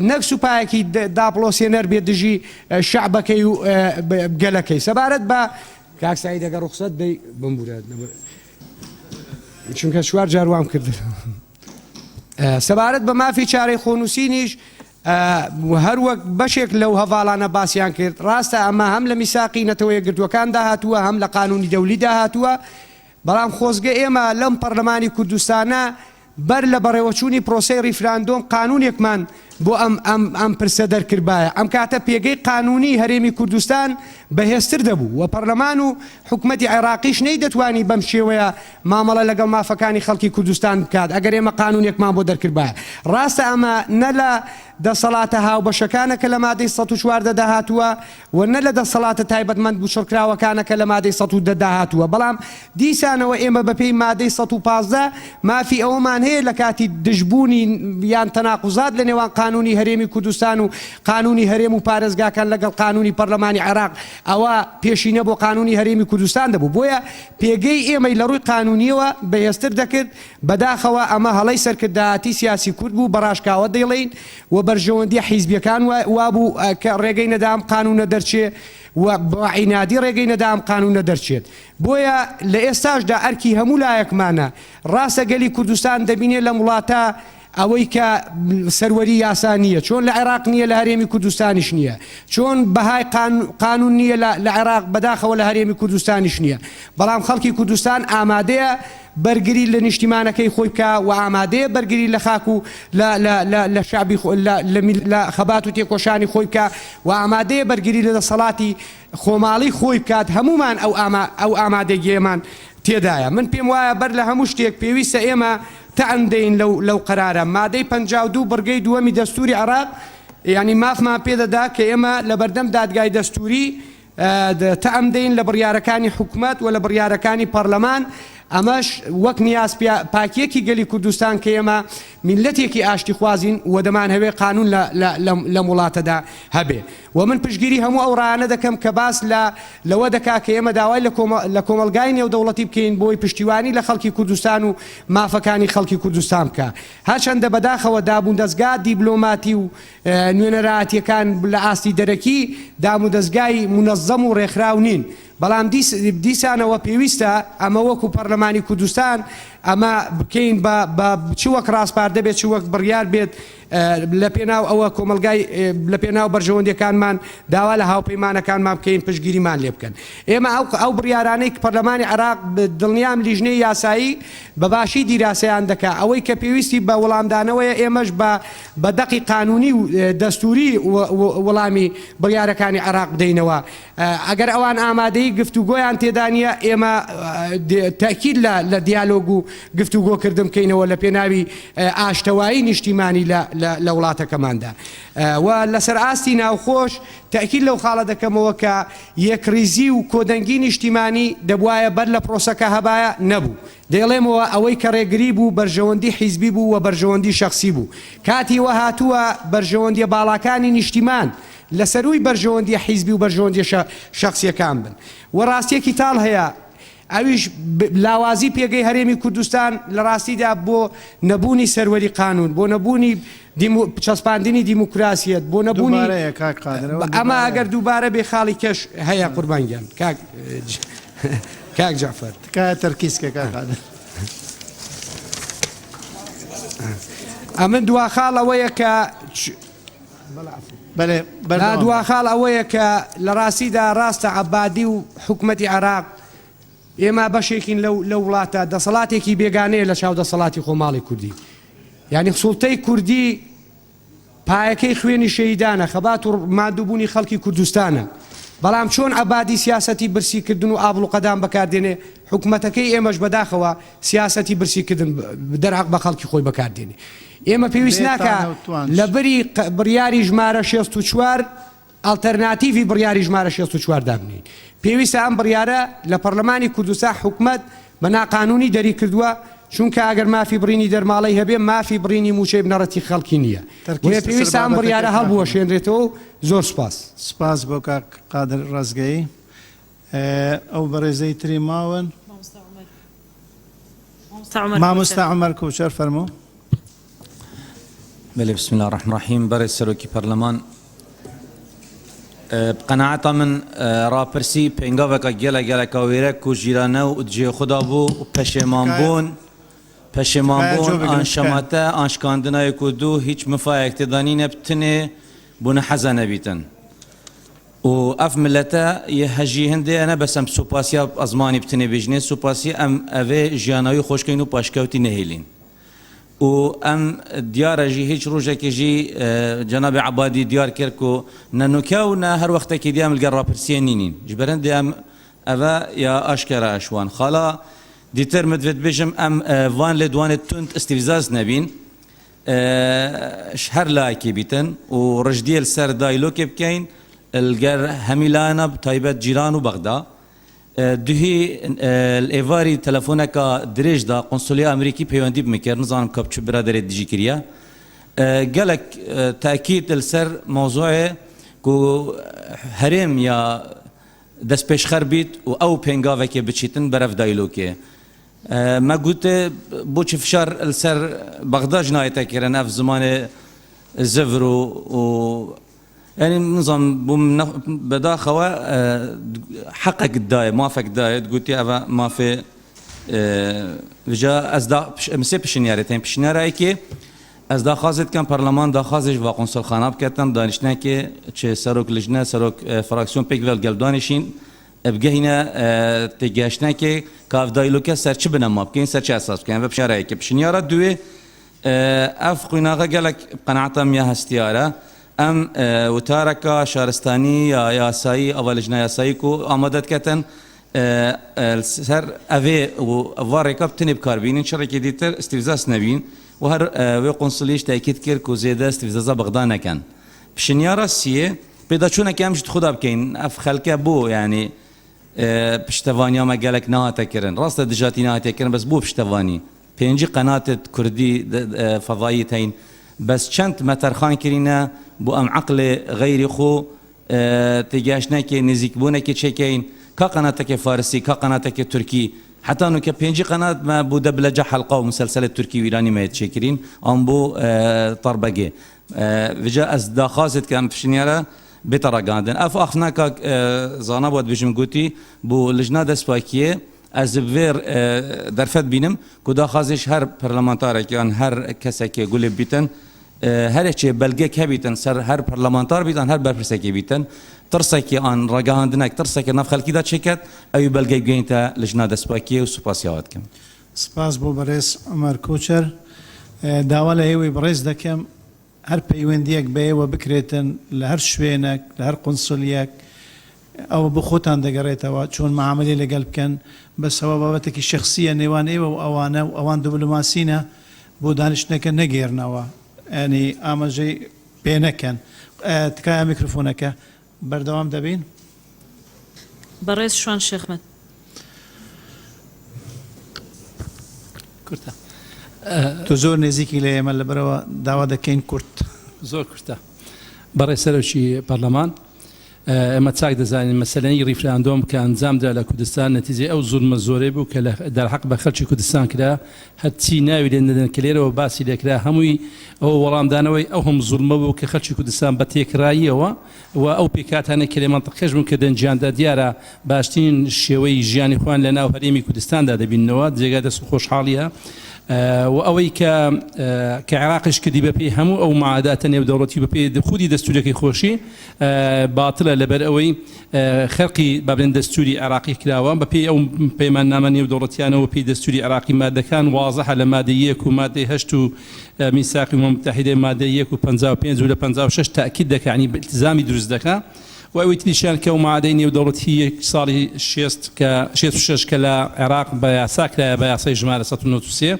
نەک سوپایەکی داپڵۆسێنەر بێت دژی شەعبەکەی و گەلەکەی سەبارەت بە کاکسایی دەگە ڕوخسەت دەی بمبورێت چونکە چوار جار وام کرد سەبارەت بە مافی چارەی خۆنووسینیش هەروەک بەشێک لەو هەڤاڵانە باسییان کرد ڕاستە ئەمە هەم لە میساقی نەتەوەیە گردوەکاندا هاتووە هەم لە قانونی دەولیدا هاتووە بەڵام خۆزگە ئێمە لەم پەرلەمانی کوردستانە بەر لە بەڕێوەچوونی پرۆسەی ریفراندۆم قانونێکمان بۆ ئەم پرسە دەرکردایە ئەم کاتە پێگەی قانونی هەرێمی کوردستان بەهێزتر دەبوو و پەرلەمان و حکومەتی عێراقیش نەی دەتوانی بەم شێوەیە مامەڵە لەگەڵ مافەکانی خەڵکی کوردستان بکات ئەگەر ئێمە قانونێکمان بۆ دەرکردایە ڕاستە ئەمە نە لە دەسەڵاتە هاوبەشەکانە کە لە مادەی 114 داهاتووە و نە لە دەسەڵاتە تایبەتمەند بچڕکراوەکانە کە لە مادەی 110 داهاتووە بەڵام دیسانەوە ئێمە بەپێی مادەی 115 مافی ئەوەمان هەیە لە کاتی دژبوونی یان تەناقوزات لە نێوان قانونی هەرێمی کوردستان و قانونی هەرێم و پارێزگاکان لەگەڵ قانونی پەرلەمانی عێراق ئەوە پێشینە بۆ قانونی هەرێمی کوردستان دەبوو بۆیە پێگەی ئێمەی لە ڕووی قانونیەوە بەهێزتر دەکرد بەداخەوە ئەمە هەڵەی سەرکردایەتی سیاسی کورد بوو بەڕاشکاوە دەیڵێن و بەرژەوەندی حیزبیەکان وابوو کە ڕێگەی نەدام قانونە دەرچێ و بەعینادی ڕێگەی نەدام قانونە دەرچێت بۆیە لە ئێستاشدا ئەرکی هەموو لایەکمانە ڕاستە گەلی کوردستان دەبینێت لە وڵاتە ئەوەی کە سەروەری یاسا نییە چۆن لە عێراق نییە لە هەرێمی کوردستانیش نییە چۆن بەهای قانون نییە لە عێراق بەداخەوە لە هەرێمی کوردستانیش نییە بەڵام خەڵکی کوردستان ئامادەیە بەرگری لە نیشتیمانەکەی خۆی بکە و ئامادەیە بەرگری لە خاک و لە شعبی لە خەبات و تێکۆشانی خۆی بکە و ئامادەیە بەرگری لە دەسەڵاتی خۆماڵی خۆی بکات هەمومان ئەو ئامادەگیێمان تێدایە من پێم وایە بەر لە هەموو شتێک پێویستە ئێمە تەعەندەین لەو قەرارە مادەی 52 بڕگەی دووەمی دەستوری عێراق یعنی مافمان پێدەدا کە ئێمە لە بەردەم دادگای دەستوری تەعەندەین لە بڕیارەکانی حکومەت و لە بڕیارەکانی پەرلەمان ئەمەش وەک نیاز پاکیەکی گەلی کوردستان کە ئێمە میلەتێکی ئاشتی خوازین و دەمان هەوێ قانون لە وڵاتەدا هەبێ و من پشگیری هەموو ئەو ڕایانە دەکەم کە باس لەوە دەکا کە ئێمە داوای لە کۆمەلگای نێودەوڵەتی بکەین بۆی پشتیوانی لە خەڵکی کوردستان و مافەکانی خەڵکی کوردستان بکە هەرچەندە بەداخەوە دابوون دەستگا دیبلۆماتی و نوێنەرایەتیەکان لە ئاستی دەرەکی دابوون دەستگای منەظەم و ڕێکخراو نین بەڵام دیسانەوە پێویستە ئەمە وەکو پەرلەمانی کوردستان ئەمە بکەین بە چ وەک ڕاستپاردە بێت چ وەک بڕیار بێت لە پێناو ئەوە کۆمەلگای لە پێناو بەرژەوەندەکانمان داوا لە هاوپەیمانەکانمان بکەین پشگیریمان لێ بکەن ئێمە ئەو بڕیارانەی کە پەرلەمانی عێراق دڵنیام لیژنەی یاسایی بەباشی دیراسەیان دەکا ئەوەی کە پێویستی بە وەڵامدانەوەیە ئێمەش بە دەقی قانونی و دەستوری وەڵامی بڕیارەکانی عێراق بدەینەوە ئەگەر ئەوان ئامادەی گفتوگۆیان تێدانە ئێمە تاکید لە دیالۆگ و گفتوگۆکردن بکەینەوە لە پێناوی ئاشتەوایی نیشتیمانی لە وڵاتەکەماندا و لەسەر ئاستی ناوخۆش تاکید لەو خاڵە دەکەمەوە کە یەکریزی و کۆدەنگی نیشتیمانی دەبوایە بەر لە پرۆسەکە هەبایە نەبوو دەیڵێمەوە ئەوەی کە ڕێگری بوو بەرژەوەندی حیزبی بوو و بەرژەوەندی شخصی بوو کاتی وە هاتووە بەرژەوەندی باڵاکانی نیشتیمان لەسەروی بەرژەوەندی حیزبی و بەرژەوەندی شخصیەکان بن و ڕاستیەکی تاڵ هەیە ئەویش لاوازی پێگەی هەرێمی کوردستان لە ڕاستیدا بۆ نەبوونی سەروەری قانون بۆ نەبوونی چەسپاندنی دیموکراسیەت بۆ نەبوونی ئەمە ئەگەر دووبارە بێ خاڵی کەش هەیە قوربانگیان کاک جعفەر تەرکیزکە ئەمن دوا خاڵ ئەوەیە کە دوا خاڵ ئەوەیە کە لە ڕاستیدا ڕاستە عەبادی و حکومەتی عێراق ئێمە بەشێکین لەو وڵاتە دەسەڵاتێکی بێگانەیە لە چاو دەسەڵاتی خۆماڵی کوردی یعنی سوڵتەی کوردی پایەکەی خوێنی شەیدانە خەبات و مادووبوونی خەڵکی کوردستانە بەڵام چۆن عەبادی سیاسەتی برسیکردن و ئابڵ و قەدام بەکاردێنێ حکومەتەکەی ئێمەش بەداخەوە سیاسەتی برسیکردن دەرعق بە خەڵکی خۆی بەکاردێنێ ئێمە پێویست ناکە لە بەری بڕیاری ژمارە 64 ئالتەرناتیڤی بڕیاری ژمارە 64 دابنین پێویستە ئەم بڕیارە لە پەرلەمانی کوردستان حکومەت بە ناقانونی دەری کردووە چونکە ئەگەر مافی بڕینی دەرماڵی هەبێ مافی بڕینی موچەی بنەڕەتی خەڵکی نییە پێویستە ئەم بڕیارە هەڵبووە شوێنرێتەوە زۆر سپاس بۆ کاک قادر ڕازگەیی ئەو بەڕێزەی تری ماون مامۆستا عومەر کوچەر فەرموو بله بسم الله الرحمن الرحیم بەڕێز سەرۆکی پەرلەمان قەناعەتە من ڕاپرسی پێنگاوێکە گەلە وێرە و ژیرانە و جێ خوددا بوو و پەشێمان بوون ئانشەماتە ئاشکاندنایەک و دوو هیچ مفایەک تێدانینە بتنێ بوونە حەزە نەبیتن و ئەف ملەتە هەژی هەندێ ئەنە بەسەم سوپاسیا ئەزمانی بتنێ بێژنێ سوپاسی ئەم ئەوێ ژیانەوەی خۆشکەین و پاشکەوتی نەهێلین و ئەم دیارەژی هیچ ڕۆژێکێژی جەنابی عەبادی دیار کرد و نەنوکە و نە هەر وەختێکی دیام لەگەڵ ڕاپرسیە نینین ji berên em ئەvە یا ئاشکرا ئەشوان خاڵا دیتر مدوێت بێژم ئەم وان لێ دوانێت تند استیڤزاز نەبین هەر لایەکی بیتن و ڕژدیە لەسەر دایلۆکێ بکەین لەگەر هەمیلانە تایبەت جیران و بەغدا دوهی ئێواری تەلەفۆنەکە درێژدا قۆنسولیا ئەمریکی پەیوەندی بمکرد نزانم کە بچوو برادێت دژی کردە gelek تاکید لەسەر مۆزوعێ و هەرێم یا دەستپێشخەر بیت و ئەو پێنگاوێکێ بچیتن بەرەف دایلۆکێ ما گوتێ بۆچی فشار لەسەر بەغدا جنایەتەکردن ئەف زمانێ زەڤر و يعني نظام بداخوا حقك داي ما فك داي قلت يا ما في جا ازدا مسي بشنيارتين بشنياري كي ازدا خازت كان برلمان دا خازج و قنصل خانه بكتن دانشنا كي چه سروك لجنه سروك فراكسيون بيكول گلدانشين ابقى هنا تجاشنا كي كاف دايلوكا سرچ بنا ما بكين سرچ اساس كان بشنياري كي بشنيارات دوي اف قناغه قالك قناعتم يا هستياره ام وتاركا شارستاني يا ياساي اولجنا ياساي كو امدت كتن سر اوي وفاري كابتن بكاربين شركه ديتر استفزاز نبين وهر وي قنصليش تاكيد كير كو زياده استفزاز بغداد كان بشنياره سي بيدا شونا كامش خدا بكين اف خلكه بو يعني پشتوانیا مەگەلێک نهاتەکردن ڕاستە دژاتی نهاتێکردن بەس بۆ پشتوانی پێنجی قەناتت کوردی فەضایی هەین بەس چەند مەتەرخان کرینە بۆ ئەم عەقڵێ غەیری خۆ تێگەیشتنێکی نزیکبوونێکی چێکەین کا قەناتێکی فارسی کا قەناتێکی تورکی حتى انه كبينجي قناه ما بو دبلجه حلقه ومسلسل التركي ويراني ما يتشكرين ام بو طربقي فجاء از داخازت كان فشنيره بترقاندن اف اخناك زانا بود بجم قوتي بو لجنه دسباكيه از بير درفت بينم كدا خازش هر برلمانتار كان هر كسكي يقول بيتن هر شيء بلغك هبيتن سر هر برلمانتار بيتن هر برسكي بيتن ترسكي ان رقاندنك ترسكي نف خلقي دا شكت اي بلغك جينتا لجنه دسباكيه وسوباسياتكم سپاس بۆ بەڕێز عمەر کوچەر داوا لە ئێوەی بەڕێز دەکەم هەر پەیوەندیەک بە ئێوە بکرێتن لە هەر شوێنێک لە هەر قونسڵیەک ئەوە بۆ خۆتان دەگەڕێتەوە چۆن معاملەی لەگەڵ بکەن بەسەوە بابەتێکی شەخسیە نێوان ئێوە و ئەوانە و ئەوان دیبلۆماسینە بۆ دانیشتنەکە نەگێڕنەوە ینی ئاماژەی پێ نەکەن تکایە میکرۆفۆنەکە بەردەوام دەبین بەڕێز شوان شێخمەت کورتە تۆ زۆر نێزیکی لە ئێمە لەبەرەوە داوا دەکەین کورت زۆر کورتە بەڕێز سەرۆکی پەرلەمان ئەمە چاک دەزانین مەسەلەی ریفراندۆم کە ئەنجامدا لە کوردستان نەتیجەی ئەو زوڵمە زۆرەی بوو کە دەرحەق بە خەڵکی کوردستان کرا هەرچی ناوی لێ نەدەن کە لێرەوە باسی لێکرا هەمووی ئەو وەڵامدانەوەی ئەو هەم زوڵمە بوو کە خەڵکی کوردستان بە تێکراییەوە و ئەو پێکاتانە کە لێ مەنتەقەش بوون کە دەنجیاندا دیارە باشترین شێوەی ژیانی خۆیان لە ناو هەرێمی کوردستاندا دەبینەوە جێگا دەست خۆشحاڵیە و ئەوەی کە عێراقش کردی بەپێی هەموو ئەو معاداتە نێودەوڵەتی بەپێی خودی دەستورەکەی خۆشی باتڵە لەبەر ئەوەی خەرقی بابلێن دەستوری عێراقی کراوە بەپێی ئەو پەیماننامە نێودەوڵەتیانەوە پێی دەستوری عێراقی مادەکان وازەحە لە مادەی 1 و مادەی 8 و میثاقی ئومەم متحیدەی مادەی 1 و 55 و لە 56 تاکید دەکات ینی التزامی دروست دەکات و ئەوەی تریشیان کە و معادەی نێودەوڵەتی ساڵی 66 کە لە عێراق بە یاسا کرایە بە یاسای ژمارە 193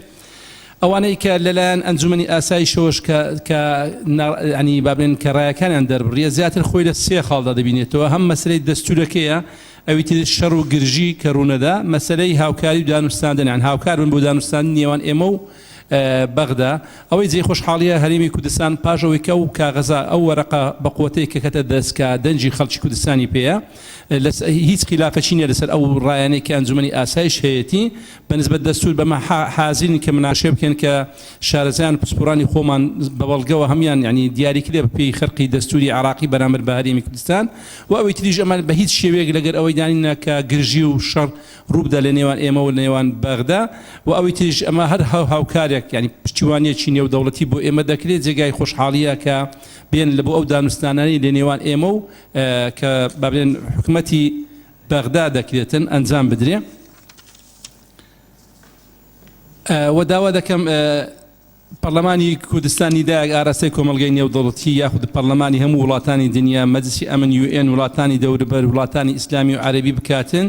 ئەوانەی کە لەلایەن ئەنجومەنی ئاسایشەوەش کە ینی بابلێن کە ڕایەکانیان دەربڕیە زیاتر خۆی لە سێ خاڵدا دەبینێتەوە هەم مەسلەی دەستورەکەیە ئەوی تر شەڕ و گرژی کە ڕوونەدا مەسلەی هاوکاری و دانوستاندن یان هاوکار بن بۆ دانوستاندن نێوان ئێمە و بەغدا ئەوەی جێی خۆشحاڵیە هەرێمی کوردستان پاشەوەی کە و کاغەزا ئەو وەرەقە بەقوەتەی کە کەتە دەستکە دەنجی خەڵکی کوردستانی پێەیە هیچ خلافەچی نیە لەسەر ئەو ڕایانەی کە ئەنجومەنی ئاسایش هەیەتی بەنسبەت دەستور بەمە حازرین کە مناشێ بکەن کە شارەزایان پسپۆرانی خۆمان بەبەڵگەوە هەمیان ینی دیاریکرێ بەپێی خەرقی دەستوری عێراقی بەرامبەر بە هەرێمی کوردستان و ئەوەی تریش ئەمە بە هیچ شێوەیەک لەگەر ئەوەی دانینە کە گرژی و شەڕ ڕووبدا لە نێوان ئێمە و نێوان بەغدا و ئەوەی تریش ئەمە هەر هاوکارێک ینی پشتیوانیەکی نێودەوڵەتی بۆ ئێمە دەکرێت جێگای خۆشحاڵیە کە بێن لە بۆ ئەو دانوستانانی لە نێوان ئێمە و کە بابلێن حکومەتی بەغدا دەکرێتن ئەنجام بدرێ و داوا دەکەم پەرلەمانی کوردستانی دایک ئاراستەی کۆمەلگەی نێودەوڵەتی یاخود پەرلەمانی هەموو وڵاتانی دنیا مەجلیسی ئەمن UN وڵاتانی دەوروبەر وڵاتانی ئیسلامی و عەرەبی بکاتن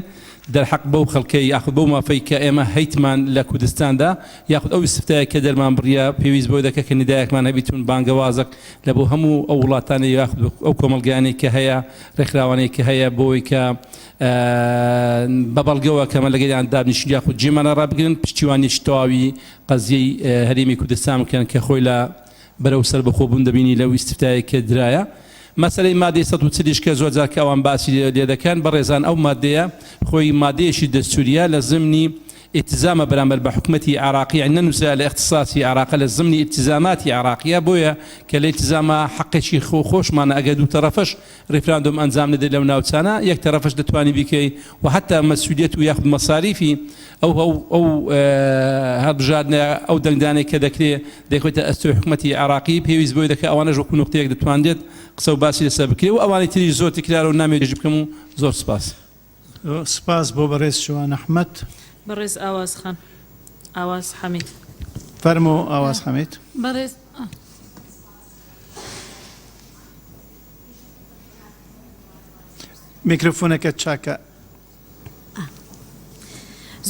دەرحەق بەو خەڵکەی یاخود بەو مافەی کە ئێمە هەیتمان لە کوردستاندا یاخود ئەو استفتایە کە دەرمان بڕیە پێویست بۆی دەکە کە ندایەکمان هەبیتون بانگەوازەک لە بۆ هەموو ئەو وڵاتانی یاخود ئەو کۆمەلگایانەی کە هەیە ڕێکخراوانەی کە هەیە بۆی کە بەبەڵگەوە کەمە لەگەیان دابنیشن یاخود جێمانە ڕابگرن پشتیوانیش تەواوی قەزیەی هەرێمی کوردستان بکەن کە خۆی لە بەرەو سەربەخۆبوون دەبینی لەو استفتایە کە درایە مەسەلەی مادەی 140 کە زۆر جار کە ئەوان باسی لێ دەکەن بەڕێزان ئەو مادەیە خۆی مادەیەکی دەستوریە لە زمنی التزامە بەرامبەر بە حکومەتی عراقی یعنی نەنووسرا لە اختصاصی عراق لە زمنی التزاماتی عراقیە بۆیە کە لە التزامە حەقێکی خۆشمانە ئەگە دوو تەرەفەش ڕێفراندۆم ئەنجام نەدە لەو ناوچانە یەک تەرەفەش دەتوانی بیکەی و حتا مەسئولیەت و یاخود مەساریفی ئەو هەڵبژاردنە ئەو دەنگدانەی کە دەکرێت دەیخۆیتە ئەستۆی حکومەتی عراقی پێویست بۆی دەکە ئەوانەش وەکو نوقتەیەک دەتوانێت قسە و باسی لەسەر بکرێت و ئەوانەی تری زۆر تکرار و نامێژ بکەم و زۆر سپاس سپاس بۆ بەڕێز شوان ئەحمەد بەڕێز ئاواز خان ئاواز حەمید فەرمۆ ئاواز حەمید بەڕێز میکرۆفۆنەکە چاکە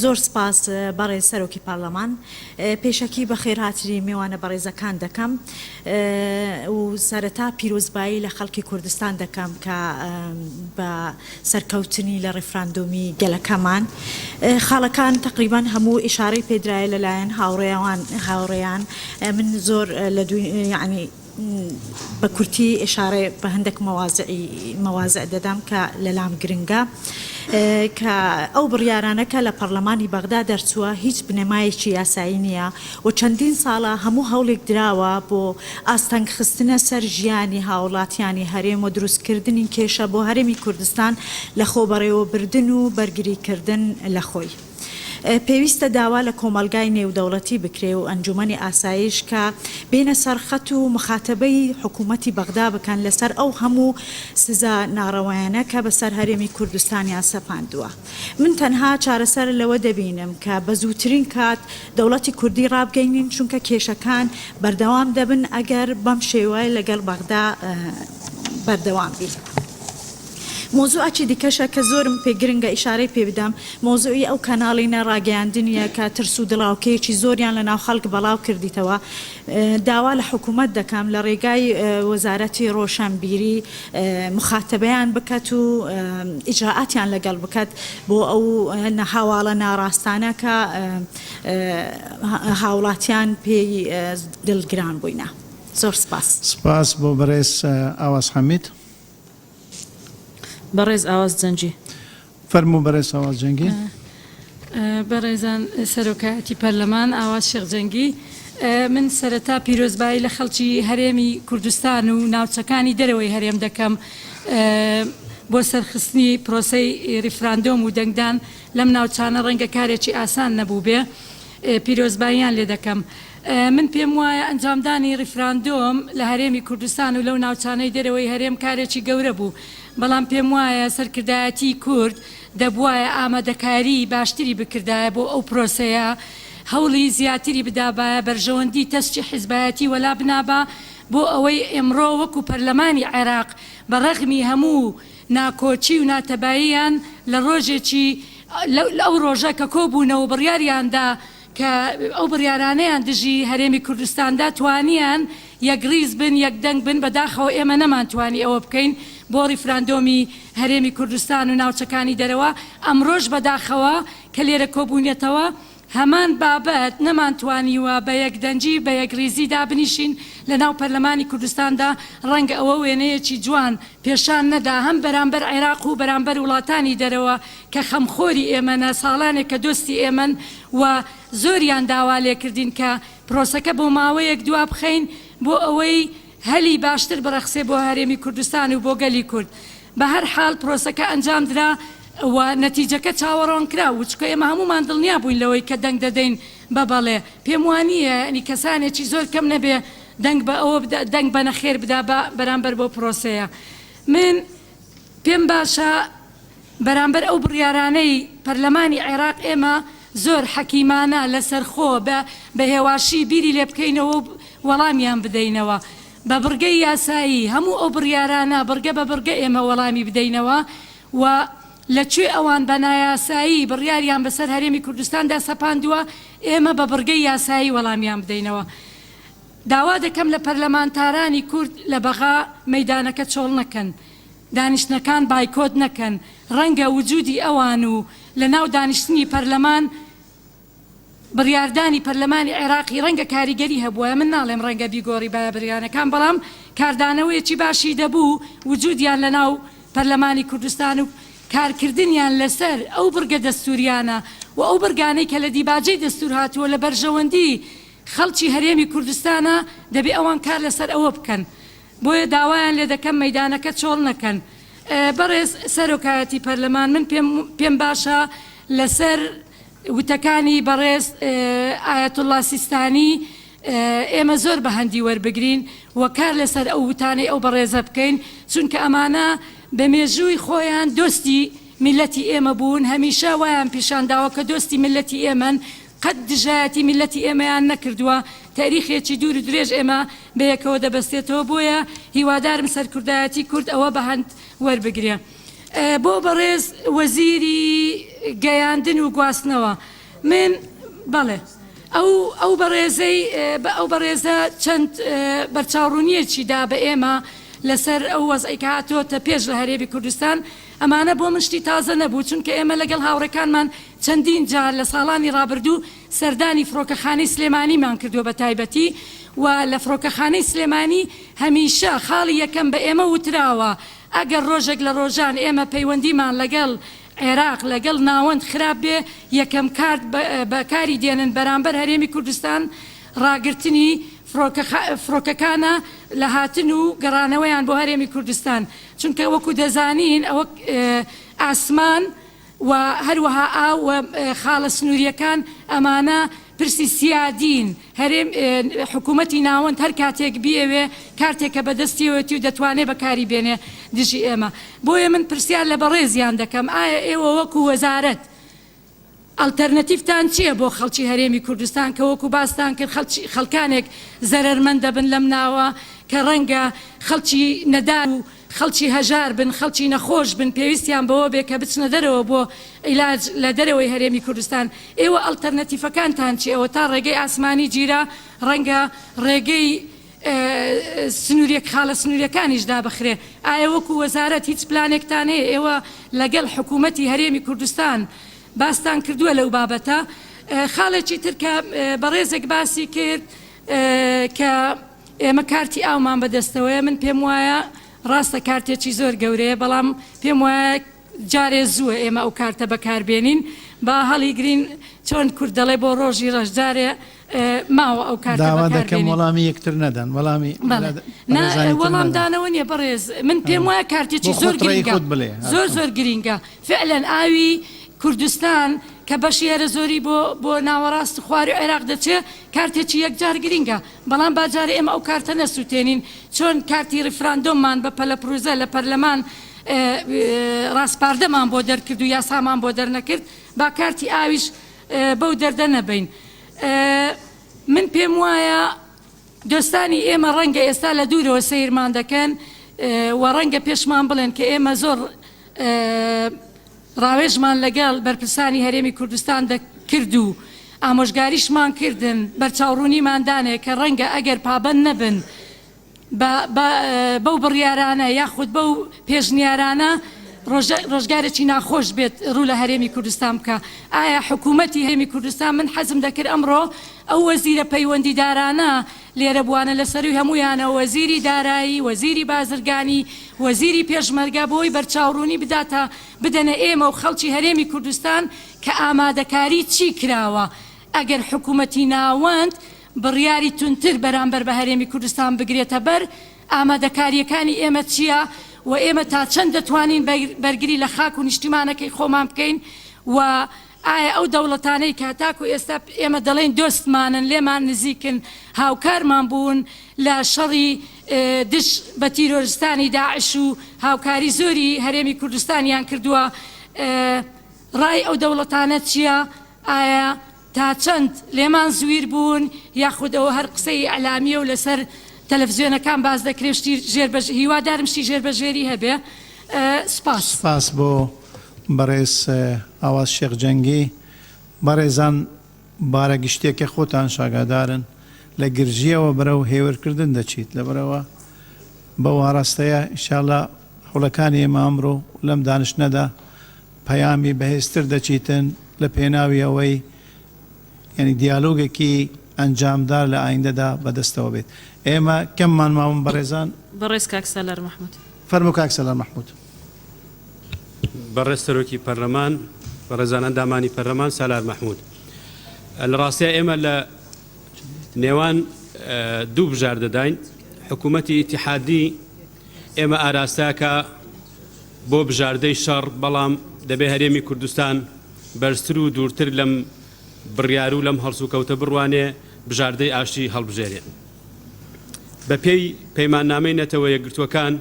زۆر سپاس بەڕێز سەرۆکی پارلەمان پێشەکی بە خێرهاتری میوانە بەڕێزەکان دەکەم و سەرەتا پیرۆزبایی لە خەڵکی کوردستان دەکەم کە بە سەرکەوتنی لە ڕێفراندۆمی گەلەکەمان خاڵەکان تقریبان هەموو ئیشارەی پێدرایە لەلایەن هاوڕێیان من زۆر لە یعنی بە کورتی ئشارێ بە هەندێک مەوازع دەدەم کە لەلام گرنگە کە ئەو بڕیارانەکە لە پەرلەمانی بەغدا دەرچووە هیچ بنەمایەکی یاسایی نییە و چەندین ساڵە هەموو هەوڵێک دراوە بۆ ئاستەنگخستنە سەر ژیانی هاوڵاتیانی هەرێم و دروستکردنی کێشە بۆ هەرێمی کوردستان لە خۆبەڕێوەبردن و بەرگریکردن لە خۆی. پێویستە داوا لە کۆمەلگای نێودەوڵەتی بکرێ و ئەنجومەنی ئاسایش کە بینە سەرخەت و مخاتەبەی حکوومەتی بەغدا بکەن لەسەر ئەو هەموو سزا ناڕەوایانە کە بەسەر هەرێمی کوردستانیان سەپاندووە. من تەنها چارەسەر لەوە دەبینم کە بە زووترین کات دەوڵەتی کوردی ڕابگەینین چونکە کێشەکان بەردەوام دەبن ئەگەر بەم شێوەیە لەگەڵ بەغدا بەردەوام بین. مۆزوعی دیکەشە کە زۆرم پێگرنگە ئیشارەی پێ بدەم مۆزوعی ئەو کەناڵینە ڕاگەیاندنیە کە ترس و دڵاوکەیەکی زۆریان لە ناو خەڵک بەڵاو کردیتەوە داوا لە حکوومەت دەکەم لە ڕێگای وەزارەتی ڕۆشنبیری مخاتەبەیان بکات و ئیجراعاتیان لەگەڵ بکات بۆ ئەو هاواڵە ناڕاستانە کە هاوڵاتیان پێی دڵگران بووینە. زۆر سپاس بۆ بەڕێز ئاواز حەمید. بەڕێز ئاواز جەنگی فەرموو بەڕێز ئاواز جەنگی. بەڕێزان سەرۆکایەتی پەرلەمان ئاواز شێخ جەنگی من سەرەتا پیرۆزبایی لە خەڵکی هەرێمی کوردستان و ناوچەکانی دەرەوەی هەرێم دەکەم بۆ سەرخستنی پرۆسەی ریفراندۆم و دەنگدان لەم ناوچانە ڕەنگە کارێکی ئاسان نەبوو بێ پیرۆزباییان لێ دەکەم. من پێم وایە ئەنجامدانی ریفراندۆم لە هەرێمی کوردستان و لەو ناوچانەی دەرەوەی هەرێم کارێکی گەورە بوو بەڵام پێم وایە سەرکردایەتی کورد دەبوایە ئامادەکاری باشتری بکردایە بۆ ئەو پرۆسەیە هەوڵی زیاتری بدابایە بەرژەوەندی تەستی حیزبایەتی وەلا بنابە بۆ ئەوەی ئێمڕۆ وەکو پەرلەمانی عێراق بە ڕەغمی هەموو ناکۆچی و ناتەباییان لە ڕۆژێکی ئەو ڕۆژە کە کۆبوونەوە بڕیاریاندا کە ئەو بڕیارانەیان دژی هەرێمی کوردستاندا توانیان یەکریز بن یەک دەنگ بن بەداخەوە ئێمە نەمانتوانی ئەوە بکەین بۆ ریفراندۆمی هەرێمی کوردستان و ناوچەکانی دەرەوە ئەمڕۆژ بەداخەوە کە لێرە کۆبوونێتەوە هەمان بابەت نەمانتوانیوە بە یەکدەنجی بە یەکریزیدا بنیشین لە ناو پەرلەمانی کوردستاندا ڕەنگە ئەوە وێنەیەکی جوان پێشان نەدا هەم بەرامبەر عێراق و بەرامبەر وڵاتانی دەرەوە کە خەمخۆری ئێمەنە ساڵانێک کە دۆستی ئێمن و زۆریان داوا لێکردین کە پرۆسەکە بۆ ماوەیەک دوا بخەین بۆ ئەوەی هەلی باشتر بەرەخسێ بۆ هەرێمی کوردستان و بۆ گەلی کورد. بە هەر حاڵ پرۆسەکە ئەنجام درا و نەتیجەکە چاوەڕۆن کرا و چکە ئێمە هەمومان دڵنیا بووین لەوەی کە دەنگ دەدەین بە بەڵێ پێم وانییە ئەنی کەسانێکی زۆر کەم نەبێ دەنگ بە ئەوە دەنگ بە نەخێر بدا بەرامبەر بۆ پرۆسەیە. من پێم باشە بەرامبەر ئەو بڕیارانەی پەرلەمانی عێراق ئێمە زۆر حەکیمانە لەسەرخۆ بە هێواشی بیری لێ بکەینەوە و وەڵامیان بدەینەوە بە بڕگەی یاسایی هەموو ئەو بڕیارانە بڕگە بە بڕگە ئێمە وەڵامی بدەینەوە و لەکوێ ئەوان بە نایاسایی بڕیاریان بەسەر هەرێمی کوردستاندا سەپاندووە ئێمە بە بڕگەی یاسایی وەڵامیان بدەینەوە. داوا دەکەم لە پەرلەمانتارانی کورد لە بەغا مەیدانەکە چۆڵ نەکەن دانیشتنەکان بایکۆت نەکەن ڕەنگە وجودی ئەوان و لە ناو دانیشتنی پەرلەمان بڕیاردانی پەرلەمانی عێراقی ڕەنگە کاریگەری هەبووە من ناڵێم ڕەنگە بیگۆڕی بە بڕیارەکان بەڵام کاردانەوەیەکی باشی دەبوو وجودیان لە ناو پەرلەمانی کوردستان و کارکردنیان لەسەر ئەو بڕگە دەستوریانە و ئەو بڕگانەی کە لە دیباجەی دەستور هاتووە لە بەرژەوەندی خەڵکی هەرێمی کوردستانە دەبێ ئەوان کار لەسەر ئەوە بکەن بۆیە داوایان لێ دەکەم مەیدانەکە چۆڵ نەکەن. بەڕێز سەرۆکایەتی پەرلەمان من پێم باشە لەسەر وتەکانی بەڕێز ئایەتوڵڵا سیستانی ئێمە زۆر بە هەندی وەربگرین و کار لەسەر ئەو وتانەی ئەو بەڕێزە بکەین چونکە ئەمانە بە مێژووی خۆیان دۆستی میلەتی ئێمە بوون هەمیشە وایان پیشانداوە کە دۆستی میلەتی ئێمەن قەت دژایەتی میلەتی ئێمەیان نەکردووە تاریخێکی دوور و درێژ ئێمە بەیەکەوە دەبەستێتەوە بۆیە هیوادارم سەرکردایەتی کورد ئەوە بە هەند وەربگرێ. بۆ بەڕێز وەزیری گەیاندن و گواستنەوە من بەڵێ ئەو بەڕێزە چەند بەرچاوڕوونیەکی دا بە ئێمە لەسەر ئەو وەزعی کە هاتۆتە پێش لە هەرێمی کوردستان ئەمانە بۆ منشتی تازە نەبوو چونکە ئێمە لەگەڵ هاوڕەکانمان چەندین جار لە ساڵانی ڕابردوو سەردانی فڕۆکەخانەی سلێمانیمان کردووە بە تایبەتی و لە فڕۆکەخانەی سلێمانی هەمیشە خاڵی یەکەم بە ئێمە وتراوە ئەگەر ڕۆژێک لە ڕۆژان ئێمە پەیوەندیمان لەگەڵ عێراق لەگەڵ ناوەند خراپ بێ یەکەم کارت بەکاری دێنن بەرامبەر هەرێمی کوردستان ڕاگررتنی فڕۆکەکانە لە هاتن و گەڕانەوەیان بۆ هەرێمی کوردستان چونکە وەکو دەزانین ئەوە ئاسمان و هەروەها ئاو خاڵە سنووریەکان ئەمانە پرسی سیادین هەرێم حکوومەتی ناوەند هەر کاتێک بیەوێ کارتێکە بەدەستیەوەتی و دەتوانێت بەکاری بێنێ دژی ئێمە بۆیە من پرسیار لە بەڕێزیان دەکەم ئایا ئێوە وەکو وەزارەت ئەلتەرنەتیڤتان چییە بۆ خەڵکی هەرێمی کوردستان کە وەکو باستان کرد خەڵکانێک زەرەرمەند دەبن لەم ناوە کە ڕەنگە خەڵکی نەدار و خەڵکی هەژار بن خەڵکی نەخۆش بن پێویستیان بەوە بێ کە بچنە دەرەوە بۆ عیلاج لە دەرەوەی هەرێمی کوردستان ئێوە ئەلتەرنەتیڤەکانتان چی ئەوە تا ڕێگەی ئاسمانی گیرە ڕەنگە ڕێگەی سنووریەک خاڵە سنووریەکانیشدا بخرێ ئایا وەکو وەزارەت هیچ پلانێکتان هەیە ئێوە لەگەڵ حکوومەتی هەرێمی کوردستان باستان کردووە لەو بابەتە خاڵێکی ترکە بەڕێزێک باسی کرد کە ئێمە کارتی ئاومان بەدەستەوەیە من پێم وایە ڕاستە کارتێکی زۆر گەورەیە بەڵام پێم وایە جارێ زووە ئێمە ئەو کارتە بەکاربێنین با هەڵی گرین چۆن کورد دەڵێ بۆ ڕۆژی ڕەشدارێ ماوە ئەو کارتە داوا دەکەم وەڵامی یەکتر نەدەن وەڵامی وەڵام دانەوە نیە بەڕێز من پێم وایە کارتێکی زۆر گرینگە زۆر گرینگە فعلەن ئاوی کوردستان کە بەشی هەرە زۆری بۆ ناوەڕاست خواری عێراق دەچێت کارتێکی یەکجار گرینگە بەڵام باجارە ئێمە ئەو کارتە نەسووتێنین چۆن کارتی ڕیفراندۆممان بە پەلە پرۆزە لە پەرلەمان ڕاستپاردەمان بۆ دەرکرد و یاسامان بۆ دەرنەکرد با کارتی ئاویش بەو دەردە نەبین من پێم وایە دۆستانی ئێمە ڕەنگە ئێستا لە دوورەوە سەیرمان دەکەن و ڕەنگە پێشمان بڵێن کە ئێمە زۆر ڕاوێژمان لەگەڵ بەرپرسانی هەرێمی کوردستان دەکرد و ئامۆژگاریشمان کردن بەرچاوڕوونیماندانێ کە ڕەنگە ئەگەر پابەند نەبن بەو بڕیارانە یاخود بەو پێشنیارانە ڕۆژگارێکی ناخۆش بێت ڕوو لە هەرێمی کوردستان بکە ئایا حکوومەتی هەرێمی کوردستان من حەزم دەکرد ئەمڕۆ ئەو وەزیرە پەیوەندیدارانە لێرە بوانە لەسەروی هەمویانە وەزیری دارایی وەزیری بازرگانی وەزیری پێشمەرگە بۆی بەرچاوڕوونی بداتە بدەنە ئێمە و خەڵکی هەرێمی کوردستان کە ئامادەکاری چی کراوە ئەگەر حکوومەتی ناوەند بڕیاری تونتر بەرامبەر بە هەرێمی کوردستان بگرێتە بەر ئامادەکاریەکانی ئێمە چییە و ئێمە تا چەند دەتوانین بەرگری لە خاک و نیشتیمانەکەی خۆمان بکەین و ئایا ئەو دەوڵەتانەی کاتاکو ئێستا ئێمە دەڵێن دۆستمانن لێمان نزیکن هاوکارمان بوون لە شەڕی دش بە تیرۆریستانی داعش و هاوکاری زۆری هەرێمی کوردستانیان کردووە ڕای ئەو دەوڵەتانە چییە ئایا تا چەند لێمان زویر بوون یاخود ئەوە هەر قسەی ئەلامیە و لەسەر تەلەڤیزیۆنەکان باز دەکرێت هیوادارم شتی ژێربەژێری هەبێ سپاس بۆ بەڕێز ئاواز شێخ جەنگی بەڕێزان بارە گشتێکە خۆتان شاگادارن لە گرژیەوە بەرەو هێورکردن دەچیت لەبەرەوە بە واڕاستەیە ئینشاڵڵا هەوڵەکانی ئێمە ئەمڕۆ لەم دانیشتنەدا پەیامی بەهێزتر دەچیتن لە پێناوی ئەوەی یعنی دیالۆگێکی ئەنجامدار لە ئایندەدا بەدەستەوە بێت ئێمە کەممان ماون بەڕێزان بەڕێز کاک سالار محمود فەرموو کاک سالار محمود بەڕێز سەرۆکی پەرلەمان بەڕێزان ئەندامانی پەرلەمان سالار محمود لە ڕاستیە ئێمە لە نێوان دوو بژار دەداین حکوومەتی ئیتیحادی ئێمە ئاراستاکە بۆ بژاردەی شەڕ بەڵام دەبێ هەرێمی کوردستان بەرزتر و دوورتر لەم بڕیار و لەم هەڵس و کەوتە بڕوانێ بژاردەی ئاشتی هەڵبژێرێن بە پێی پەیماننامەی نەتەوە یەکگرتووەکان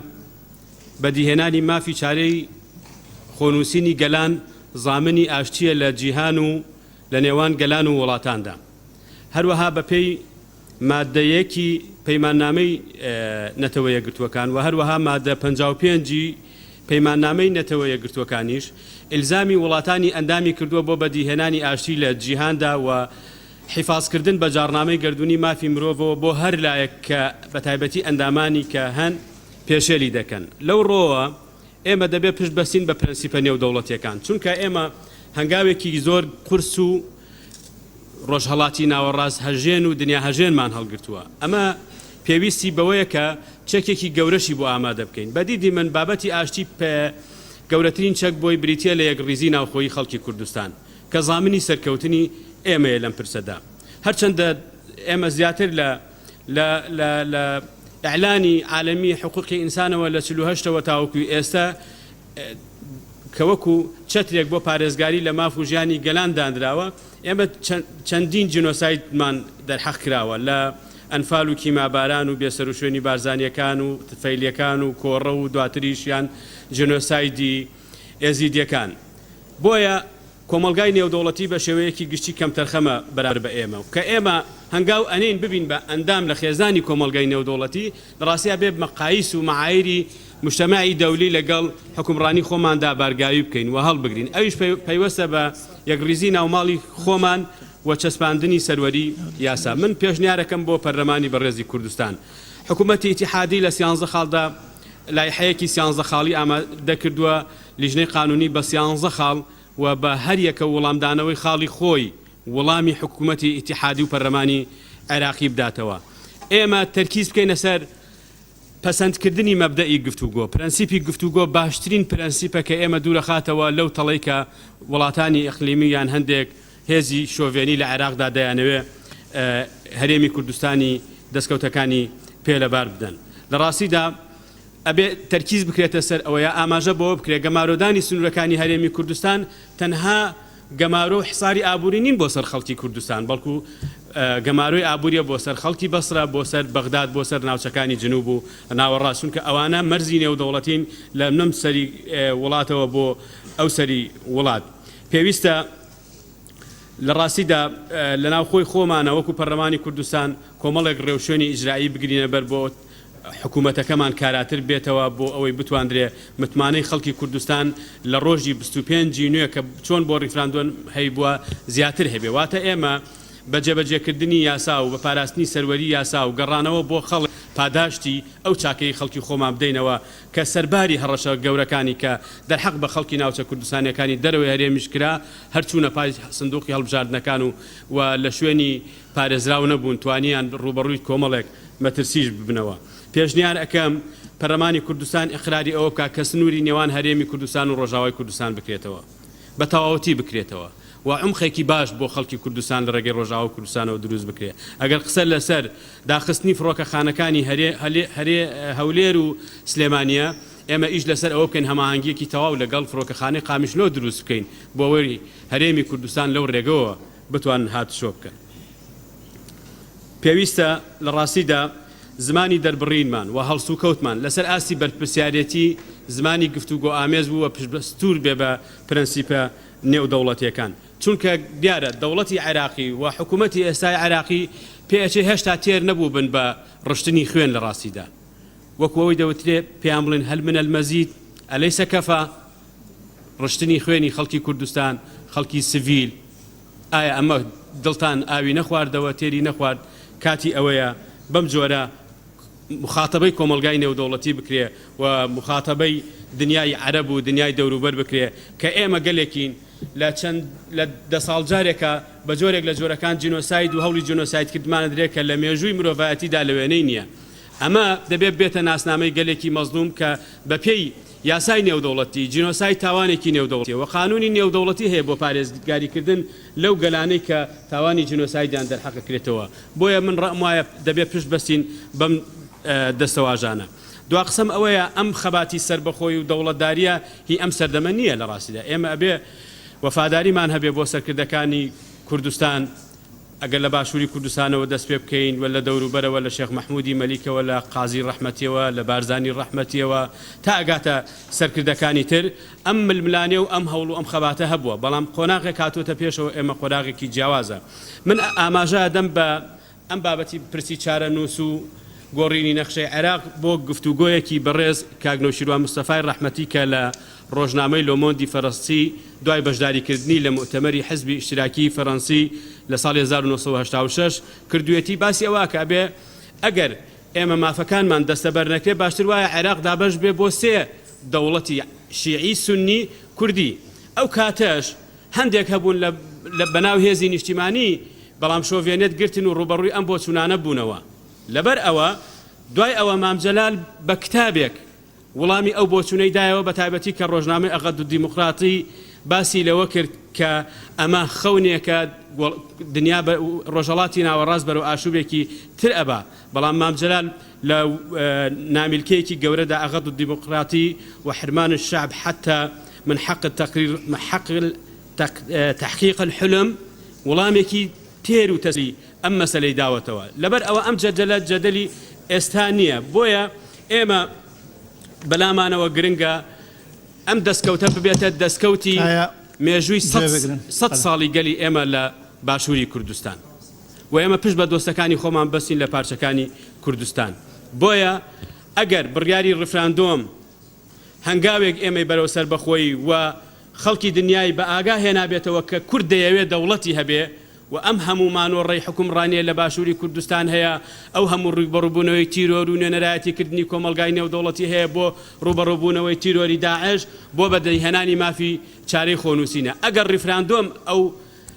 بەدیهێنانی مافی چارەی خۆنووسینی گەلان زامنی ئاشتیە لە جیهان و لە نێوان گەلان و وڵاتاندا هەروەها بە پێی مادەیەکی پەیماننامەی نەتەوە یەکگرتووەکان و هەروەها مادە 55 پەیماننامەی نەتەوە یەکگرتوەکانیش ئیلزامی وڵاتانی ئەندامی کردووە بۆ بەدیهێنانی ئاشتی لە جیهاندا و حیفاظکردن بە جاڕنامەی گردردونی مافی مرۆڤەوە بۆ هەر لایەک کە بە تایبەتی ئەندامانی کە هەن پێشێلی دەکەن. لەو ڕۆوە ئێمە دەبێت پشت بەسین بە پرەنسیپە نێودەوڵەتیەکان، چونکە ئێمە هەنگاوێکی زۆر قورس و ڕۆژهەڵاتی ناوەڕاست هەژێن و دنیا هەژێنمان هەڵگرتووە. ئەمە پێویستی بەوەیە کە چەکێکی گەورەشی بۆ ئامادە بکەین. بەدیدی من بابەتی ئاشتی گەورەترین چەک بۆی بریتە لە یەکڕیزی ناوخۆیی خەڵکی کوردستان کە زامنی سەرکەوتنی ئێمەیە لەم پرسەدا. هەرچەندە ئێمە زیاتر لە ئەعلانی عالەمی حقوقی ئینسانەوە لە 48ەوە تاوەکو ئێستا کەوەکو چەترێک بۆ پارێزگاری لە ماف و ژیانی گەلان دانراوە، ئێمە چەندین جنۆسایدمان دەرحەق کراوە لە ئەنفال و کیماباران و بێسەر و شوێنی بارزانیەکان و فەیلیەکان و کۆڕە و دواتریشیان جنۆسایدی ئێزیدیەکان. بۆیە کۆمەلگای نێودەوڵەتی بە شێوەیەکی گشتی کەم تەرخەمە بەرامبەر بە ئێمە کە ئێمە هەنگاو ئەنین ببین بە ئەندام لە خێزانی کۆمەلگای نێودەوڵەتی لەڕاستیا بێ مەقایس و مەعایری مجتەماعی دەولی لەگەڵ حکومڕانی خۆماندا بارگاوی بکەین و هەڵبگرین. ئەویش پەیوەستە بە یەکریزی ناوماڵی خۆمان و چەسپاندنی سەروەری یاسا. من پێشنیارەکەم بۆ پەرلەمانی بەڕێزی کوردستان حکوومەتی ئیتیحادی لە 13 خاڵدا لایحەیەکی 13 خاڵی ئامادە کردووە لیژنەی قانونی بە 13 خاڵ و بە هەر یەکە وەڵامدانەوەی خاڵی خۆی وەڵامی حکوومەتی ئیتیحادی و پەرلەمانی عێراقی بداتەوە. ئێمە تەرکیز بکەینە سەر پەسەندکردنی مەبدەئی گفتوگۆ. پرەنسیپی گفتوگۆ باشترین پرەنسیپە کە ئێمە دوورەخاتەوە لەو تەڵەی کە وڵاتانی ئەقلیمی یان هەندێک هێزی شۆڤێنی لە عێراقدا دەیانەوێ هەرێمی کوردستانی دەستکەوتەکانی پێ لەبار بدەن. لە ڕاستیدا ئەبێ تەرکیز بکرێتە سەر ئەوەیە ئاماژە بۆ بکرێت گەمارۆدانی سنوورەکانی هەرێمی کوردستان تەنها گەمارۆ حساری ئابووری نین بۆ سەر خەڵکی کوردستان، بەڵکو گەمارۆی ئابووریە بۆ سەر خەڵکی بەسرە، بۆ سەر بەغداد، بۆ سەر ناوچەکانی جنوب و ناوەڕاست، چونکە ئەوانە مەرزی نێودەوڵەتین لە نەم سەری وڵاتەوە بۆ ئەو سەری وڵات. پێویستە لە ڕاستیدا لە ناوخۆی خۆمانە وەکو پەرلەمانی کوردستان کۆمەڵێک ڕێوشێنی ئیجرایی بگرینە بەر بۆ حکوومەتەکەمان کاراتر بێتەوە بۆ ئەوەی بتواندرێ متمانەی خەڵکی کوردستان لە ڕۆژی 25 نوێ کە چۆن بۆ ڕیفراندۆن هەی بووە زیاتر هەبێ. واتە ئێمە بە جێبەجێکردنی یاسا و بە پاراستنی سەروەری یاسا و گەڕانەوە بۆ خەڵک پاداشتی ئەو چاکەی خەڵکی خۆمان بدەینەوە کە سەرباری هەڕەشە گەورەکانی کە دەرحەق بە خەڵکی ناوچە کوردستانیەکانی دەرەوەی هەرێمیش کرا هەرچوونە پای سندوقی هەڵبژاردنەکان و لە شوێنی پارێزراو نەبوون توانیان ڕوبەڕووی کۆمەڵێک مەترسیش ببنەوە. پێشنیار ئەەکەم پەرلەمانی کوردستان ئیقراری ئەوە بکات کە سنووری نێوان هەرێمی کوردستان و ڕۆژاوای کوردستان بکرێتەوە، بە تەواوەتی بکرێتەوە و عمقێکی باش بۆ خەڵکی کوردستان لە ڕێگەی ڕۆژاوای کوردستانەوە دروست بکرێت. ئەگەر قسە لەسەر داخستنی فڕۆکەخانەکانی هەولێر و سلێمانیە، ئێمە ئیش لەسەر ئەوە بکەین هەماهەنگیەکی تەواو لەگەڵ فڕۆکەخانەی قامیشلۆ دروست بکەین بۆ ئەوەی هەرێمی کوردستان لەو ڕێگەوە بتوان هاتوشۆ بکەن. پێویستە لە ڕاستیدا زمانی دەربڕینمان و هەڵسو کەوتمان لەسەر ئاستی بەرپرسیارەتی زمانی گفتوگۆ ئامێز بوو و پشتبەستور بێ بە پرەنسیپە نێودەوڵەتیەکان، چونکە دیارە دەوڵەتی عێراقی و حکوومەتی ئێستای عێراقی پێچێ هێشتا تێر نەبوو بن بە ڕشتنی خوێن لە ڕاستیدا، وەکوەوەی دەوترێ پێیان بڵێن هەل منە المەزید ئەلەیسە کەفا. ڕشتنی خوێنی خەڵکی کوردستان، خەڵکی سڤیل، ئایا ئەمە دڵتان ئاوی نەخواردەوە، تێری نەخوارد؟ کاتی ئەوەیە بەم جۆرە مخاتبەی کۆمەلگای نێودەوڵەتی بکرێ و مخاتبەی دنیای عەرەب و دنیای دەوروبەر بکرێ کە ئێمە گەلێکین لە چەند لە دە ساڵ جارێکە بە جۆرێک لە جۆرەکان جینۆساید و هەوڵی جینۆساید کردمانە درێکە لە مێژووی مرۆڤایەتیدا لەوێنەی نییە. ئەمە دەبێت بێتە ناسنامەی گەلێکی مەزلوم کە بەپێی یاسای نێودەوڵەتی جینۆساید تاوانێکی نێودەوڵەتی و قانونی نێودەوڵەتی هەیە بۆ پارێزگاریکردن لەو گەلانەی کە تاوانی جینۆسایدیان دەرحەقەکرێتەوە. بۆیە من ڕەم وایە دەبێت پشت بەستین بەم دەستەواژانە. دوا قسەم ئەوەیە ئەم خەباتی سربەخۆی و دەوڵەتداریە هی ئەم سەردەمە نییە لە ڕاستیدا. ئێمە ئەبێ وەفاداریمان هەبێ بۆ سەرکردەکانی کوردستان، ئەگەر لە باشووری کوردستانەوە دەست پێ بکەین و لە دەوروبەرەوە لە شێخ مەحموودی مەلیکەوە لە قازی ڕەحمەتیەوە لە بارزانی ڕەحمەتیەوە تا ئەگاتە سەرکردەکانی تر ئەم ململانێ و ئەم هەوڵ و ئەم خەباتە هەبووە، بەڵام قۆناغێک هاتوۆتە پێشەوە ئێمە قۆناغێکی جیاوازە. من ئاماژە دەم بە ئەم بابەتی پرسی چارە نووس و گۆڕینی نەخشەی عێراق بۆ گفتوگۆیەکی بەڕێز کاگنەوشیروان مستەفای ڕەحمەتی کە لە ڕۆژنامەی لۆمۆندی فەڕەنسی دوای بەشداریکردنی لە مؤتەمەری حزبی ئیشتراکی فەڕەنسی لە ساڵی 1986 کردوێتی باسی ئەوە کە بێ ئەگەر ئێمە مافەکانمان دەستەبەر نەکرێت باشتر وایە عێراق دابەش بێ بۆ سێ دەوڵەتی شیعی سونی کوردی ئەو کاتەش هەندێک هەبوون لە بەناو هێزی نیشتیمانی بەڵام شۆڤێنێت گرتن و ڕوبەڕووی ئەم بۆ چونانە بوونەوە لەبەر ئەوە دوای ئەوە مام جەلال بە کتابێک وڵامی ئەو بۆچوونەی دایەوە بە تایبەتی کە ڕۆژنامەی ئەغەد و دیموکراتی باسی لەوە کرد کە ئەمە خەونێکە دنیا ڕۆژەڵاتی ناوەڕاست بەرەو ئاشوبێکی تر ئەبا بەڵام مام جەلال لە نامیلکەیەکی گەورەدا ئەغەد و دیموکراتی و حرمان الشعب حتى من حق التقرير حق تحقيق الحلم وڵامێکی تێر و تەسی ئەم مەسەلەی داوەتەوە لەبەر ئەوە ئەم جەدەلی ئێستا نییە بۆیە ئێمە بەلامانەوە گرنگە ئەم دەستکەوتە ببێتە دەستکەوتی مێژووی 100 ساڵی گەلی ئێمە لە باشووری کوردستان و ئێمە پشت بە دۆستەکانی خۆمان بەسین لە پارچەکانی کوردستان بۆیە ئەگەر بڕیاری ڕفراندۆم هەنگاوێک ئێمەی بەرەو سەر بەخۆی و خەڵکی دنیای بە ئاگا هێنابێتەوە کە کورد دەیەوێت دەوڵەتی هەبێ و ئەم هەموو مانۆڕێی حکومڕانیە لە باشووری کوردستان هەیە ئەو هەموو ڕووبەڕووبوونەوەی تیرۆر و نوێنەرایەتیکردنی کۆمەلگای نێودەوڵەتی هەیە بۆ ڕووبەڕووبوونەوەی تیرۆری داعش بۆ بەدەیهێنانی مافی چارەی خۆنووسینە ئەگەر ڕیفراندۆم ئەو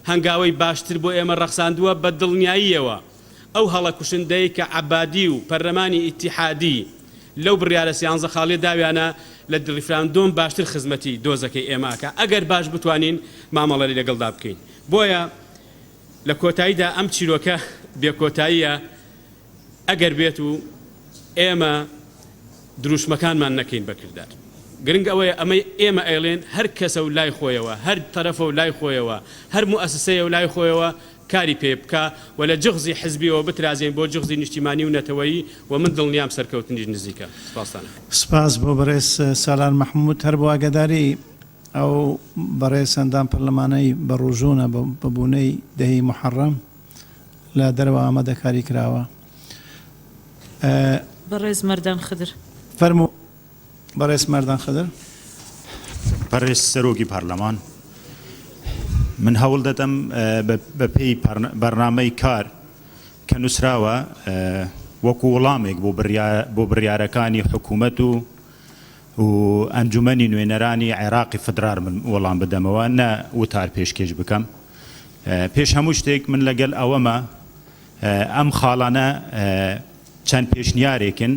هەنگاوەی باشتر بۆ ئێمە ڕەخساندووە بە دڵنیاییەوە ئەو هەڵە کوشندەی کە عەبادی و پەرلەمانی ئیتیحادی لەو بڕیارە سیانزە خاڵێ داویانە لە ڕیفراندۆم باشتر خزمەتی دۆزەکەی ئێماکە ئەگەر باش بتوانین مامەڵەری لەگەڵدا بکەین بۆیە لە کۆتاییدا ئەم چیرۆکە بێکۆتاییە ئەگەر بێت و ئێمە دروشمەکانمان نەکەین بەکردار گرنگ ئەوەیە ئەمەی ئێمە ئەیڵێن هەر کەسە و لای خۆیەوە هەر تەرەفە و لای خۆیەوە هەر موئەسسەیە و لای خۆیەوە کاری پێ بکە و لە جغزی حزبیەوە بترازێن بۆ جغزی نیشتیمانی و نەتەوەیی و من دڵنیام سەرکەوتنیش نزیکە سپاسانە سپاس بۆ بەڕێز سالار مەحموود هەر بۆ ئاگاداری ئەو بەڕێز سەندان پەرلەمانەی بەڕۆژوونە بەبوونەی دەهی محەڕەم لە دەرەوە ئامادەکاری کراوە بەڕێز مەردان خدر فەرموو بەڕێز مەردان خدر بەڕێز سەرۆکی پارلەمان من هەوڵ دەدەم بە پێی بەرنامەی کار کە نووسراوە وەکو وەڵامێک بۆ بڕیارەکانی حکوومەت و ئەنجومەنی نوێنەرانی عێراقی فدرار من وەڵام بدەمەوە نە وتار پێشکەش بکەم پێش هەموو شتێک من لەگەڵ ئەوەمە ئەم خاڵانە چەند پێشنیارێکن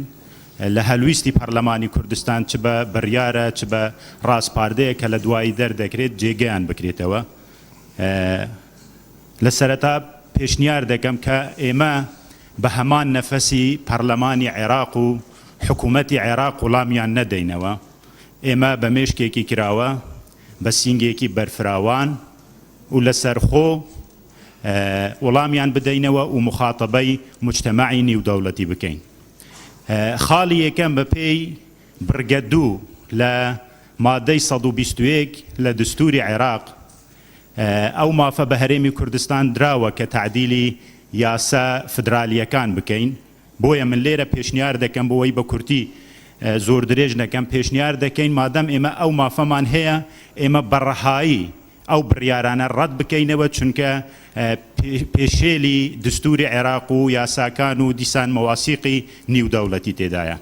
لە هەلویستی پەرلەمانی کوردستان چ بە بڕیارە چ بە ڕاستپاردەیە کە لە دوایی دەردەکرێت جێگەیان بکرێتەوە لە سەرەتا پێشنیار دەکەم کە ئێمە بە هەمان نەفەسی پەرلەمانی عێراق و حکوومەتی عێراق وڵامیان نەدەینەوە ئێمە بە مێشکێکی کراوە بە سینگێکی بەرفراوان و لەسەرخۆ وڵامیان بدەینەوە و مخاتەبەی مجتەمەعی نێودەوڵەتی بکەین خاڵی یەکەم بە پێی بڕگە دوو لە مادەی 121 لە دستوری عێراق ئەو مافە بە هەرێمی کوردستان دراوە کە تعدیلی یاسا فدرالیەکان بکەین بۆیە من لێرە پێشنیار دەکەم بۆەوەی بە کورتی زۆر درێژ نەکەم پێشنیار دەکەین مادەم ئێمە ئەو مافەمان هەیە ئێمە بەڕەهایی ئەو بڕیارانە ڕەت بکەینەوە چونکە پێشێلی دستوری عێراق و یاساکان و دیسان مەواسیقی نیودەوڵەتی تێدایە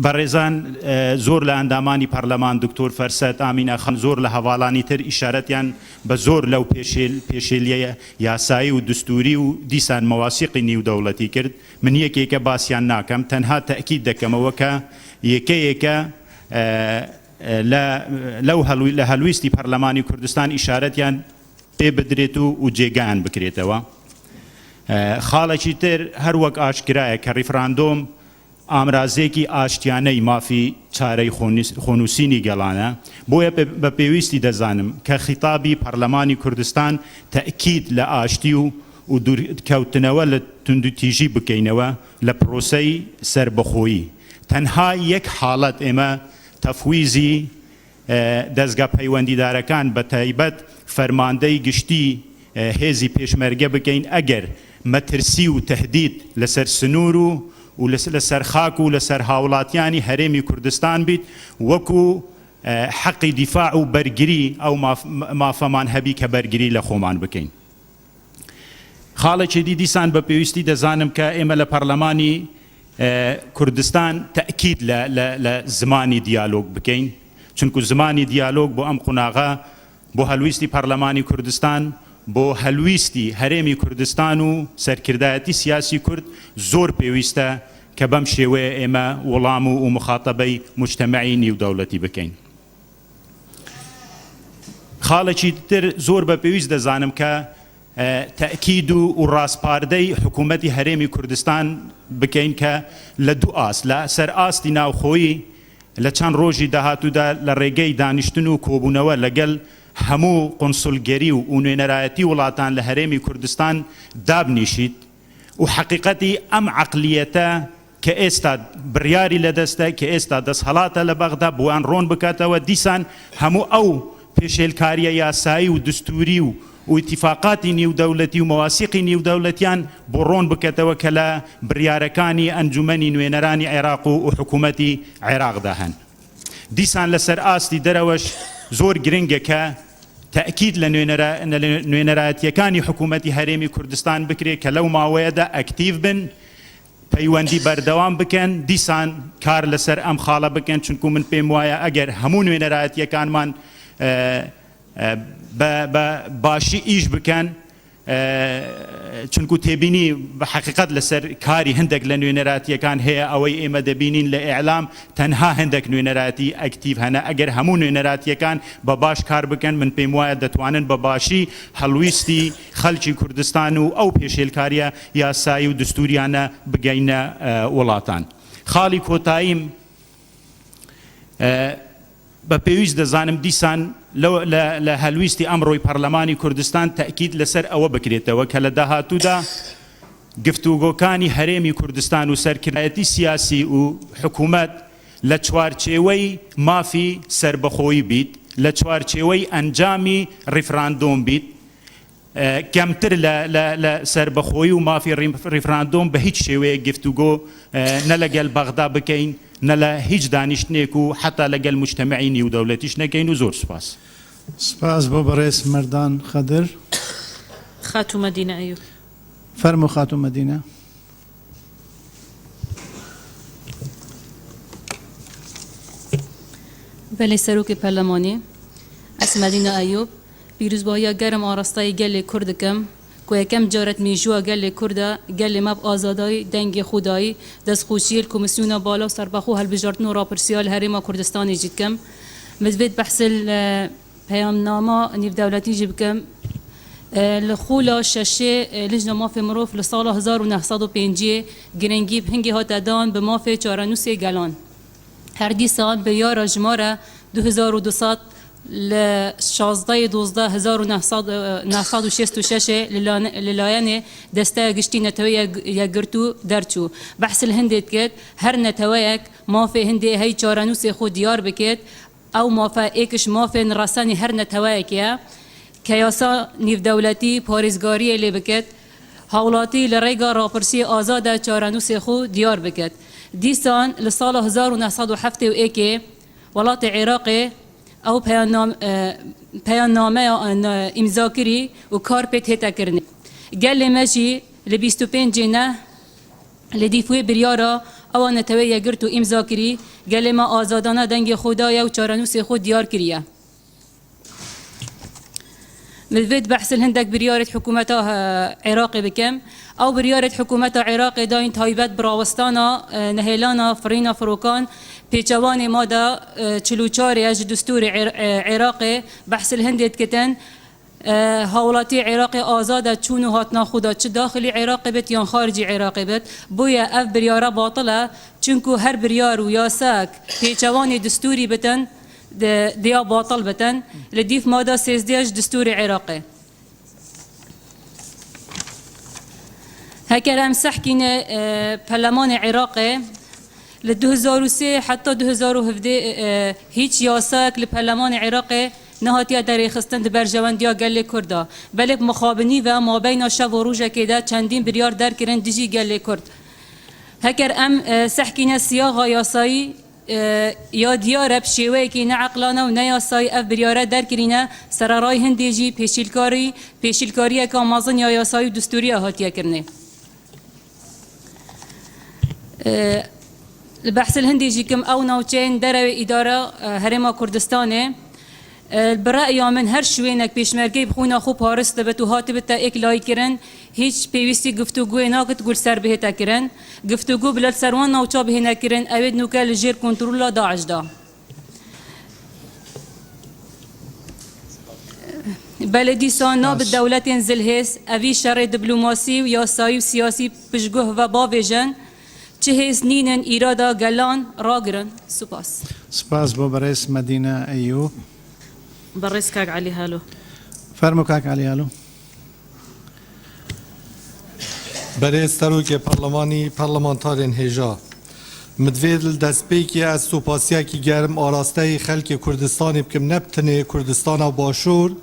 بەڕێزان زۆر لە ئەندامانی پەرلەمان دکتۆر فەرسەد ئامینە خەن زۆر لە هەواڵانی تر ئیشارەتیان بە زۆر لەو پێشێلیە یاسایی و دستوری و دیسان مەواسیقی نیودەوڵەتی کرد من یەکێکە باسییان ناکەم تەنها تەکید دەکەمەوە کە یەکەیەکە لە هەلویستی پەرلەمانی کوردستان ئیشارەتیان پێ بدرێت و جێگایان بکرێتەوە خاڵێکی تر هەروەک ئاشکرایە کە ڕیفراندۆم ئامرازێکی ئاشتیانەی مافی چارەی خۆنووسینی گەڵانە بۆیە بە پێویستی دەزانم کە خیتابی پەرلەمانی کوردستان تەکید لە ئاشتی و دوورکەوتنەوە لە توندوتیژی بکەینەوە لە پرۆسەی سربەخۆیی تەنها یەک حاڵەت ئێمە تەفویزی دەستگا پەیوەندیدارەکان بە تایبەت فەرماندەی گشتی هێزی پێشمەرگە بکەین ئەگەر مەترسی و تهدید لەسەر سنوور و لەسەر خاک و لەسەر هاوڵاتیانی هەرێمی کوردستان بیت وەکو حەقی دیفاع و بەرگری ئەو مافەمان هەبی کە بەرگری لە خۆمان بکەین. خاڵێکی دیسان بە پێویستی دەزانم کە ئێمە لە پەرلەمانی کوردستان تەکید لە زمانی دیالۆگ بکەین، چونکو زمانی دیالۆگ بۆ ئەم قوناغا بۆ هەلویستی پەرلەمانی کوردستان، بۆ هەلویستی هەرێمی کوردستان و سەرکردایەتی سیاسی کورد زۆر پێویستە کە بەم شێوەیە ئێمە وەڵام و مخاتەبەی مجتەمەعی نێودەوڵەتی بکەین. خاڵێکی تر زۆر بە پێویست دەزانم کە تأکید و ڕاستپاردەی حکوومەتی هەرێمی کوردستان بکەین کە لە دوو ئاست، لە سەر ئاستی ناوخۆیی لە چەند ڕۆژی داهاتوودا لە ڕێگەی دانیشتن و کۆبوونەوە لەگەڵ هەموو قونسولگەری و نوێنەرایەتی وڵاتان لە هەرێمی کوردستان دابنیشیت و حقیقەتی ئەم عەقلیەتە کە ئێستا بڕیاری لەدەستە کە ئێستا دەستهەڵاتە لە بەغدا بۆیان ڕۆن بکاتەوە دیسان هەموو ئەو پێشێلکاریە یاسایی و دستوری و اتفاقاتی نێودەوڵەتی و مەواسیقی نێودەوڵەتیان بۆ ڕۆن بکەتەوە کە لە بڕیارەکانی ئەنجومەنی نوێنەرانی عێراق و حکوومەتی عێراقدا هەن. دیسان لەسەر ئاستی دەرەوەش زۆر گرنگە کە تأکید لە نوێنەرایەتیەکانی حکوومەتی هەرێمی کوردستان بکرێت کە لەو ماوەیەدا ئەکتیڤ بن، پەیوەندی بەردەوام بکەن، دیسان کار لەسەر ئەم خاڵە بکەن، چونکو من پێم وایە ئەگەر هەموو نوێنەرایەتیەکانمان بە باشی ئیش بکەن، چونکو تێبینی بە حقیقت لەسەر کاری هەندێک لە نوێنەرایەتیەکان هەیە ئەوەی ئێمە دەبینین لە ئیعلام تەنها هەندێک نوێنەرایەتی ئەکتیڤ هەنە. ئەگەر هەموو نوێنەرایەتیەکان بە باش کار بکەن من پێم وایە دەتوانن بە باشی هەڵویستی خەڵکی کوردستان و ئەو پێشێلکاریە یاسایی و دستوریانە بگەینە وڵاتان. خاڵی کۆتاییم بە پێویست دەزانم دیسان لە هەلویستی ئەمڕۆی پەرلەمانی کوردستان تەکید لەسەر ئەوە بکرێتەوە کە لە داهاتوودا گفتوگۆکانی هەرێمی کوردستان و سەرکردایەتی سیاسی و حکوومەت لە چوارچێوەی مافی سربەخۆیی بیت، لە چوارچێوەی ئەنجامی ڕیفراندۆم بیت، کەمتر لە سربەخۆیی و مافی ڕیفراندۆم بە هیچ شێوەیە گفتوگۆ نە لەگەڵ بەغدا بکەین، نە لە هیچ دانیشتنێک و حتا لەگەڵ مجتەمەعی نێودەوڵەتیش نەکەین و زۆر سوپاس. سپاس بۆ بەڕێز مەردان خەدر. خاتو مدینە ئەیوب. فەرمو خاتو مدینە. بەلێ سەرۆکی پەرلەمانی ئەس مەدینە ئەیوب پیرۆزبوویە گەرم ئاڕاستایی گەلێ کورد دەکەم کو یەکەم جارەت مێژووە گەلێ کووردە گەلێ مەب ئازادایی دەنگی خودایی دەستخۆشیە کۆمیسیۆنە بالا و سەربەخۆ هەڵبژاردن و ڕاپرسیال هەرێما کوردستانی جی دکەم مزبێت بەحسل پەیامنامە نێودەوڵەتی جی بکەم لە خولا شەشێ لجنە مافێ مرۆڤ لە ساڵە 1905 گرنگی هەنگی هاتەدان بە مافێ چارەنووسێ گەلان هەر دیسان بڕیارە ژمارە 2200 لە 16/12/1966 لەلایەنێ دەستای گشتی نەتەوەی یەکگرتو دەرچوو بەحسل هەندێک کرد هەر نەتەوەیەک مافێ هەندێ هەی چارەنووسێ خۆ دیار بکێت ئەو مافە ئێکش مافێن ڕاستانی هەر نەتەوەیەکە کە یاسا نێودەوڵەتی پارێزگاریە لێ بکێت هاوڵاتی لە ڕێگا ڕاپرسی ئازادە چارەنووسێ خۆ دیار بکێت دیسان لە ساڵە 1970 وڵاتی عێراقێ ئەو پەیامنامەیە ئیمزاکری و کار پێت هێتەکردنی گەلێ مەژی لە 25 لە دیفوێ بریارە ئەوە نەتەوەی یەکگرت و ئیمزاکری گەلێمە ئازادانە دەنگی خۆدایە و چارەنووسێ خۆ دیار کریە ملوێت بەحسل هەندێک بریارێت حکوومەتە عێراقی بکەم ئەو بریارێت حکوومەتە عێراقی داین تایبەت براوەستانە نەهێلانە فڕینە فڕۆکان پێچەوانی مادە 44 ji دستوری عێراقی بەحسل هەندێت کتن هاوڵاتی عێراقی ئازادە چوون و هاتنا خودا چ داخلی عێراقی بێت یان خارجی عێراقی بێت بۆیە ئەف بریارە باتڵە چونکو هەر بریار و یاساک پێچەوانی دستوری بتن دیا باطل بتن لديف ماده 16 دستوري عراقي هكذا مسحكين برلمان عراقي ل 2003 حتى 2017 هيك ياساك البرلمان العراقي نهاتیا دری خستن در جواندیا گل کردا ولی مخابنی و ما بین شب و روز که ده چندین بریار در کرن دیجی گل کرد هکر ام سحکینه سیاغ یاسایی یا دیار بشیوه که نه عقلانه و نه یاسایی اف بریاره در کرینه سرارای هندیجی پیشیلکاری که مازن یا یاسایی دستوری هاتیا کرنه البحث الهندي كم أو نوتين دروا إدارة هرم كردستانه برأي من هر شوينك بيشمركي بخونا خو بارس تبتو هاتبتا إك لايكرن هيج بيويستي گفتگو ناقد گل سر بهتا كرن گفتگو بلاد سروان نوچا بهنا كرن أود نوكا لجير كنترولا داعش دا بلدي سانا بالدولة زلهس أبي شر دبلوماسي وياساي وسياسي بشجوه وبابجن چه نینن ایرادا گلان راگرن سپاس سپاس بو برئیس مدینه ایوب برئیس کاک علی هالو فرمو کاک علی هالو برئیس تروک پارلمانتارین هجا مدویدل دستپیکی از سوپاسیاکی گرم آراسته خلک کردستانی بکم نبتنه کردستان باشور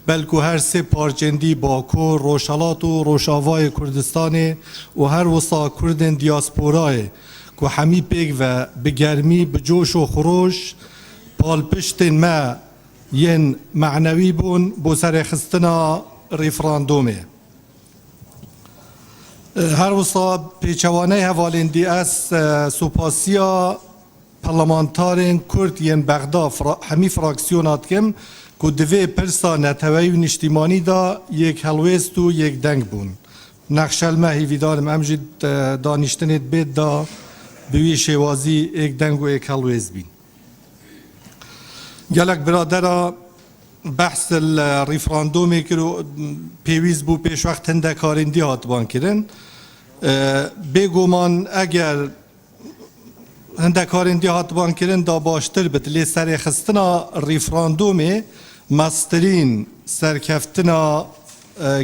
بلکه هر سه پارچندی باکو روشالات و روشاوای کردستان و هر وسا کردن دیاسپورای که همی پیگ و بگرمی بجوش و خروش پال پشتن ما ین معنوی بون بو سر خستنا ریفراندومه هر وسا پیچوانه حوالندی از سوپاسیا پارلمانتارین کرد ین بغدا همی فراکسیونات کم که دوی پرسا نتوی و نشتیمانی دا یک هلویست و یک دنگ بون نقشل ما هیویدارم امجد دانشتنت بید دا بوی شوازی یک دنگ و یک هلویست بین گلک برادر بحث الریفراندومی که پیویز بو پیش وقت هنده کارندی هاتبان کرن بگو من اگر هنده کارندی هاتبان کرن دا باشتر بد لی سر خستنا ریفراندومی مسترین سرکفتنا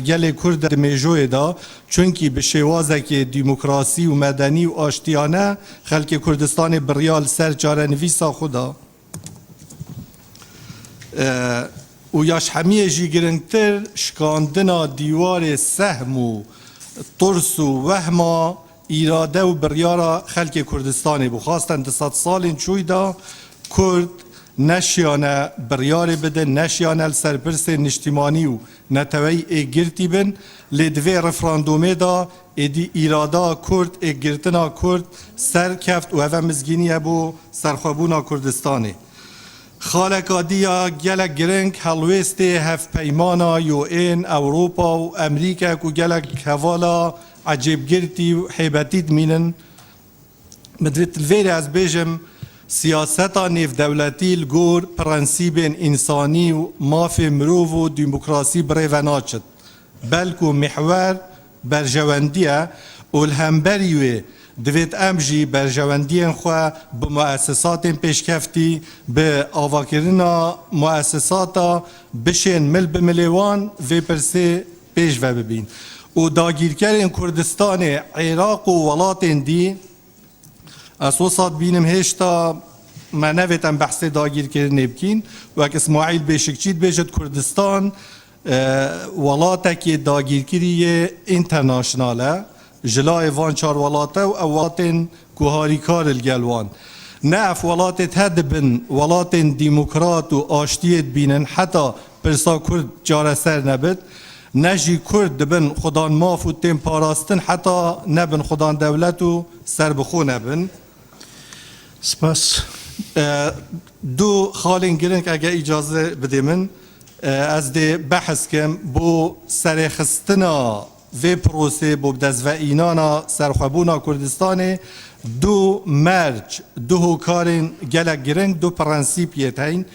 گل کرد میجوی دا چونکی به شوازه که دیموکراسی و مدنی و آشتیانه خلک کردستان بریال سر جاره نویسا خدا و یاش همیه جی گرنگتر شکاندنا دیوار سهم و ترس و وهما ایراده و بریارا خلک کردستانی بو خواستن 200 سال چوی دا کرد نشیانه بریار بده نشیانه سرپرس نشتیمانی و نتوی ایگرتی بن لدوی رفراندومه دا ایدی ایرادا کرد ایگرتنا کرد سر کفت و هفه مزگینی بو سرخوابونا کردستانی خالقا دیا گلک گرنگ هلویست هف پیمانا یو این اوروپا و امریکا کو گلک حوالا عجیب گرتی و حیبتید مینن مدرت الویر از بیجم سیاستا نیف دولتی الگور پرنسیب انسانی و ماف مروف و ديمقراسی بریو ناچد بلکو محور برجواندیه و الهمبریوه دوید امجی برجواندین خواه به مؤسسات پیشکفتی به آواکرنا مؤسساتا بشین مل به ملیوان و پرسه پیش و ببین و داگیرکر کردستان عراق و ولات دی اسوسات بینم هشتا ما نویتم بحث داگیرکر نبکین و اک اسماعیل بیشکچید بیشت کردستان ولاتا که داگیرکری انترناشناله جلای وان چار ولاتا و اواتن کوهاریکار الگلوان نعف ولات تدبن ولات دیموکرات و آشتیت بینن حتی پرسا کرد جاره سر نبد نجی کرد دبن خدان ماف و تیم پاراستن حتی نبن خدان دولت و سر بخو نبن سپاس دو خالین گرنگ اگه اجازه بده من از ده بحث کم بو سرخستنا و پروسه بو بدز و اینانا سرخوابونا کردستان دو مرج دو کارین گلک گرنگ دو پرنسیپیت هین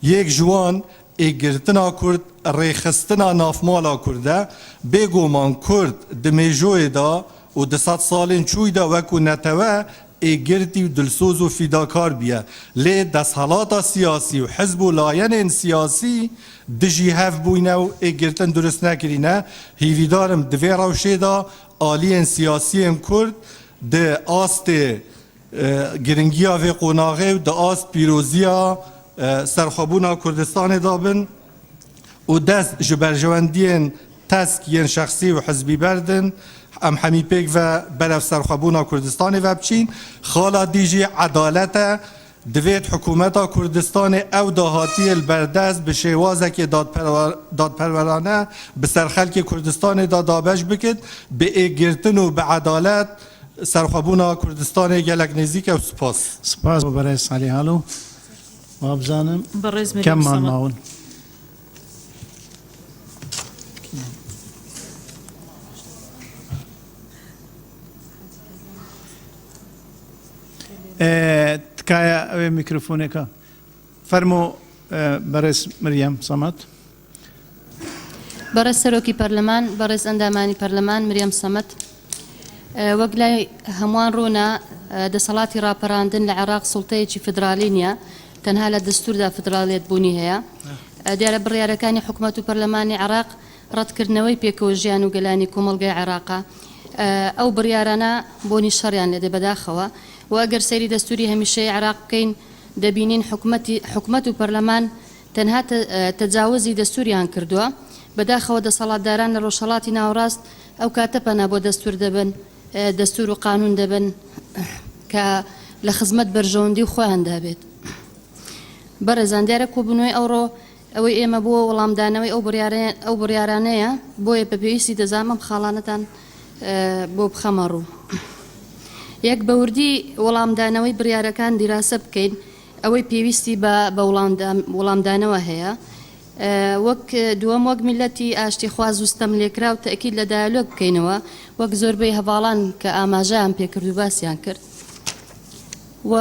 یک جوان ایگرتنا کرد ریخستنا نافمالا کرده بگو من کرد دمیجوی دا و 200 سالین چوی دا وکو نتوه ایگرتی و دلسوز و فیداکار بیا لی دستحالات سیاسی و حزب و لاین سیاسی دجی هف بوینه و ایگرتن درست نکرینه هیویدارم دوی روشه دا آلین سیاسی هم کرد ده آست گرنگیا و قناغه و ده آست پیروزیا سرخوابونا کوردستان دابن و دست جبرجواندین تسک ین شخصی و حزبی بردن ام همی پیک و برف سرخوابونا کوردستان و بچین خالا دیجی عدالت دوید حکومتا کوردستان او داهاتی البردست به شوازه که دادپرورانه به سرخلک کوردستان دابش بکد به ایگرتن و به عدالت سرخوابونا کوردستان گلک نزیک و سپاس برای سالی حالو و ابزانم برز کم من ماون تکایە ئەوێ میکرۆفۆنێکە فەرمۆ بەڕێز مریەم سەمەد بەڕێز سەرۆکی پەرلەمان بەڕێز ئەندامانی پەرلەمان مریەم سەمەد وەک لای هەمووان ڕوونا دەسەڵاتی ڕاپەڕاندن لە عێراق سوڵتەیەکی فدرالی نییە تەنها لە دەستوردا فدراڵیەت بوونی هەیە دیارە بڕیارەکانی حکوومەت و پەرلەمانی عێراق ڕەتکردنەوەی پێکەوە ژیان و گەلانی کۆمەڵگەی عێراقا ئەو بڕیارانە بۆنی شەڕیان لێدە بەداخەوە و ئەگەر سەیری دەستوری هەمیشەی عێراق بکەین دەبینین حکوومەت و پەرلەمان تەنها تەجاوزی دەستوریان کردووە بەداخەوە دەسەڵاتداران لە ڕۆژهەڵاتی ناوەڕاست ئەو کاتە پەنا بۆ دەستور دەبن دەستور و قانون دەبن کە لە خزمەت بەرژەوەندی خۆیان دابێت بەڕێزان دیارە کۆبوونەوەی ئەوڕۆ ئەوەی ئێمە بۆ وەڵامدانەوەی ئەو بڕیارانەیە بۆیە بە پێویستی دەزانم خاڵانەتان بۆ بخەمە ڕوو یەک بەوردی وەڵامدانەوەی بڕیارەکان دیراسە بکەین ئەوەی پێویستی بە وەڵامدانەوە هەیە وەک دووەم وەک میلەتی ئاشتی خواز وستەم لێکرا و تەکید لە دایالۆگ بکەینەوە وەک زۆربەی هەواڵان کە ئاماژەیان پێکرد و باسییان کرد و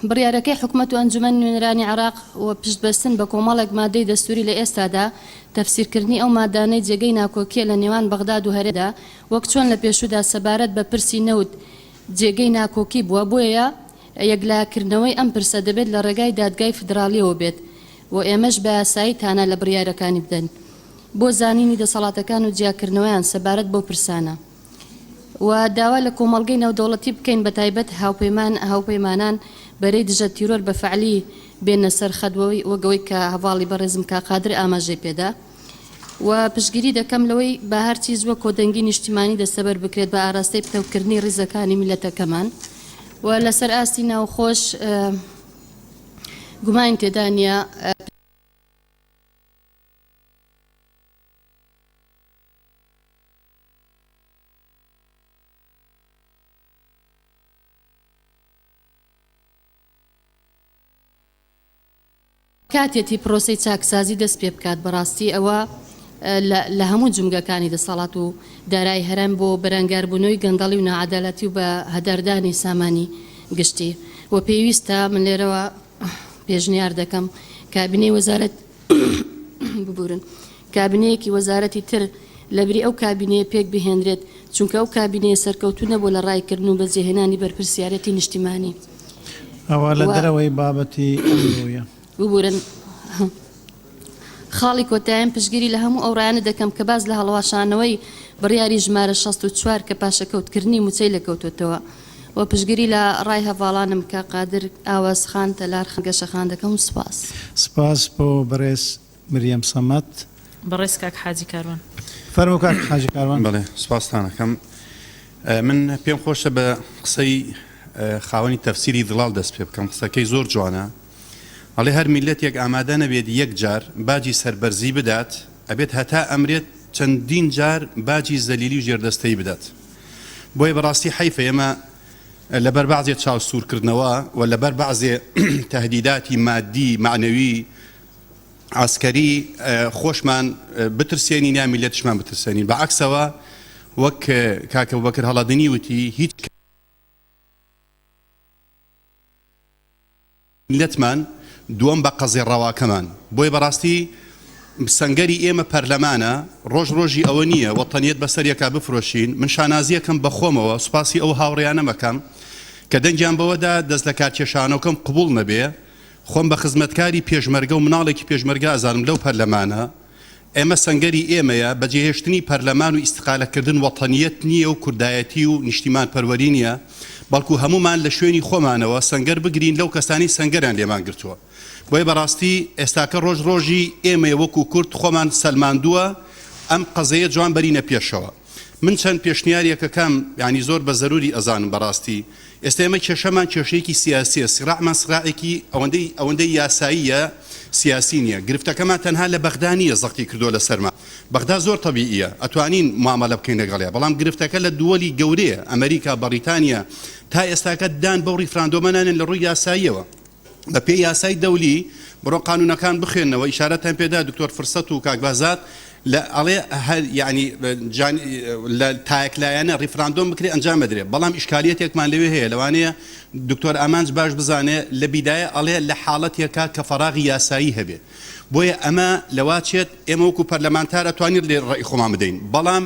بڕیارەکەی حکوومەت و ئەنجومەن نوێنەرانی عێراق و پشتبەستن بە کۆمەڵێک مادەی دەستوری لە ئێستادا تەفسیرکردنی ئەو مادانەی جێگەی ناکۆکیە لە نێوان بەغداد و هەرێدا وەک چۆن لە پێشودا سەبارەت بە پرسی نەوت جێگەی ناکۆکی بووە بۆیە یەکلاکردنەوەی ئەم پرسە دەبێت لە ڕێگای دادگای فدرالیەوە بێت و ئێمەش بە یاسایی تانە لە بڕیارەکانی بدەن بۆ زانینی دەسەڵاتەکان و جیاکردنەوەیان سەبارەت بۆ پرسانە و داوا لە کۆمەڵگەی نەودەوڵەتی بکەین بە تایبەت هاوپەیمانان بەرەی دژە تیرۆر بە فعلی بێنە سەر خەدوەوەی وەگەوەی کە هەواڵی بەڕێزم کاقادر ئاماژەی پێدا و پشگیری دەکەم لەوەی بە هەرچی زووە کۆدەنگی نیشتیمانی دەسەبەر بکرێت بە ئاراستەی پتەوکردنی ڕیزەکانی میلەتەکەمان و لەسەر ئاستی ناوخۆش گومان تێدا نیە کاتێتی پرۆسی چاکسازی دەست پێ بکات بەڕاستی ئەوە لە هەموو جمگەکانی دەسەڵات و دارای هەرم بۆ بەرەنگاربوونەوەی گەندەڵی و نەعادالەتی و بە هەداردانی سامانی گشتی و پێویستە من لێرەوە پێشنیار دەکەم کابینەی وەزارەت ببورن کابینەیەکی وەزارەتی تر لەبری ئەو کابینەیە پێک بهێنرێت چونکە ئەو کابینەیە سەرکەوتونە بۆ لە ڕایکردن و بەجێهێنانی بەرپرسیارەتی نیشتیمانی ئەوە لە دەرەوەی بابەتی ئەمڕۆیە ببورن خاڵی کۆتاییان پشگیری لە هەموو ئەوڕایانە دەکەم کە باز لە هەڵواشانەوەی بڕیاری ژمارە 64 کە پاشەکەوتکردنی موچەی لەکەوتوتەوە و پشگیری لە ڕای هەواڵانم کە قادر ئاوازخان تەلار گەشەخان دەکەم و سپاس بۆ بەڕێز مریەم سەمەد بەڕێز کاک حاجی کاروان فەرموو کاک حاجی کاروان بەڵێ سپاستانەکەم من پێم خۆشە بە قسەی خاوەنی تەفسیری دڵاو دەست پێ بکەم قسەکەی زۆر جوانە ئەڵێ هەر میلەتێک ئامادە نەبێت یەک جار باجی سەربەرزی بدات ئەبێت هەتا ئەمرێت چەندین جار باجی زەلیلی و ژێردەستەی بدات بۆیە بەڕاستی حیفە ئێمە لەبەر بەعضێ چاوسورکردنەوە و لەبەر بەعضێ تەهدیداتی مادی معنەوی عسکەری خۆشمان بترسێنین یا میلەتشمان بترسێنین بەعکسەوە وەک کاکە بوبەکر هەڵەدنی وتی هیچ میلەتمان دووەم بە قەزێ ڕەواکەمان بۆی بەڕاستی سەنگەری ئێمە پەرلەمانە ڕۆژی ئەوە نییە وەتەنیەت بەسەر یەکا بفرۆشین من شانازیەکەم بەخۆمەوە سوپاسی ئەو هاوڕێیانە مەکەم کە دەنگیان بەوەدا دەست لە کارکێشانەکەم قبول نەبێ خۆم بە خزمەتکاری پێشمەرگە و مناڵێکی پێشمەرگە ئازانم لەو پەرلەمانە ئێمە سەنگەری ئێمەیە بەجێهێشتنی پەرلەمان و ئیستقالەکردن وەتەنیەت نییە و کوردایەتی و نیشتیمان پەروەری نییە بەڵکو هەمومان لە شوێنی خۆمانەوە سەنگەر بگرین لەو کەسانی سەنگەران لێمان گرتووە بۆیە بەڕاستی ئێستاکە ڕۆژی ئێمە وەکو کورد خۆمان سەلماندووە ئەم قەزەیە جوان بەرینە پێشەوە من چەند پێشنیاریەکەکەم ینی زۆر بە زەروری ئەزانم بەڕاستی ئێستا ئێمە کێشەمان کێشەیەکی سیاسیە سراعمان سراعێکی ئەوەندەی یاساییە سیاسی نییە گرفتەکەمان تەنها لە بەغدا نیە زەقی کردووە لە سەرمان بەغدا زۆر طبیعیە ئەتوانین معاملە بکەین لەگەڵێ بەڵام گرفتەکە لە دووەلی گەورەیە ئەمریکا بەریتانیا تا ئێستاکە دان بەو ڕیفراندۆمەنانن لە ڕووی یاساییەوە بە پێی یاسای دەولی بڕۆ قانونەکان بخێنەوە ئیشارەتان پێدا دکتۆر فرسەت و کاکبازات لە ئەڵێ ینی لە تایەکلایەنە ڕیفراندۆم بکرێ ئەنجام بدرێت بەڵام ئیشکالیەتێکمان لەوێ هەیە لەوانەیە دکتۆر ئامانج باش بزانێ لە بیدایە ئەڵێ لە حاڵەتێکە کە فەراغی یاسایی هەبێ بۆیە ئەمە لەواچێت ئێمە وەکو پەرلەمانتار ئەتوانین لێ ڕێی خۆمان بدەین بەڵام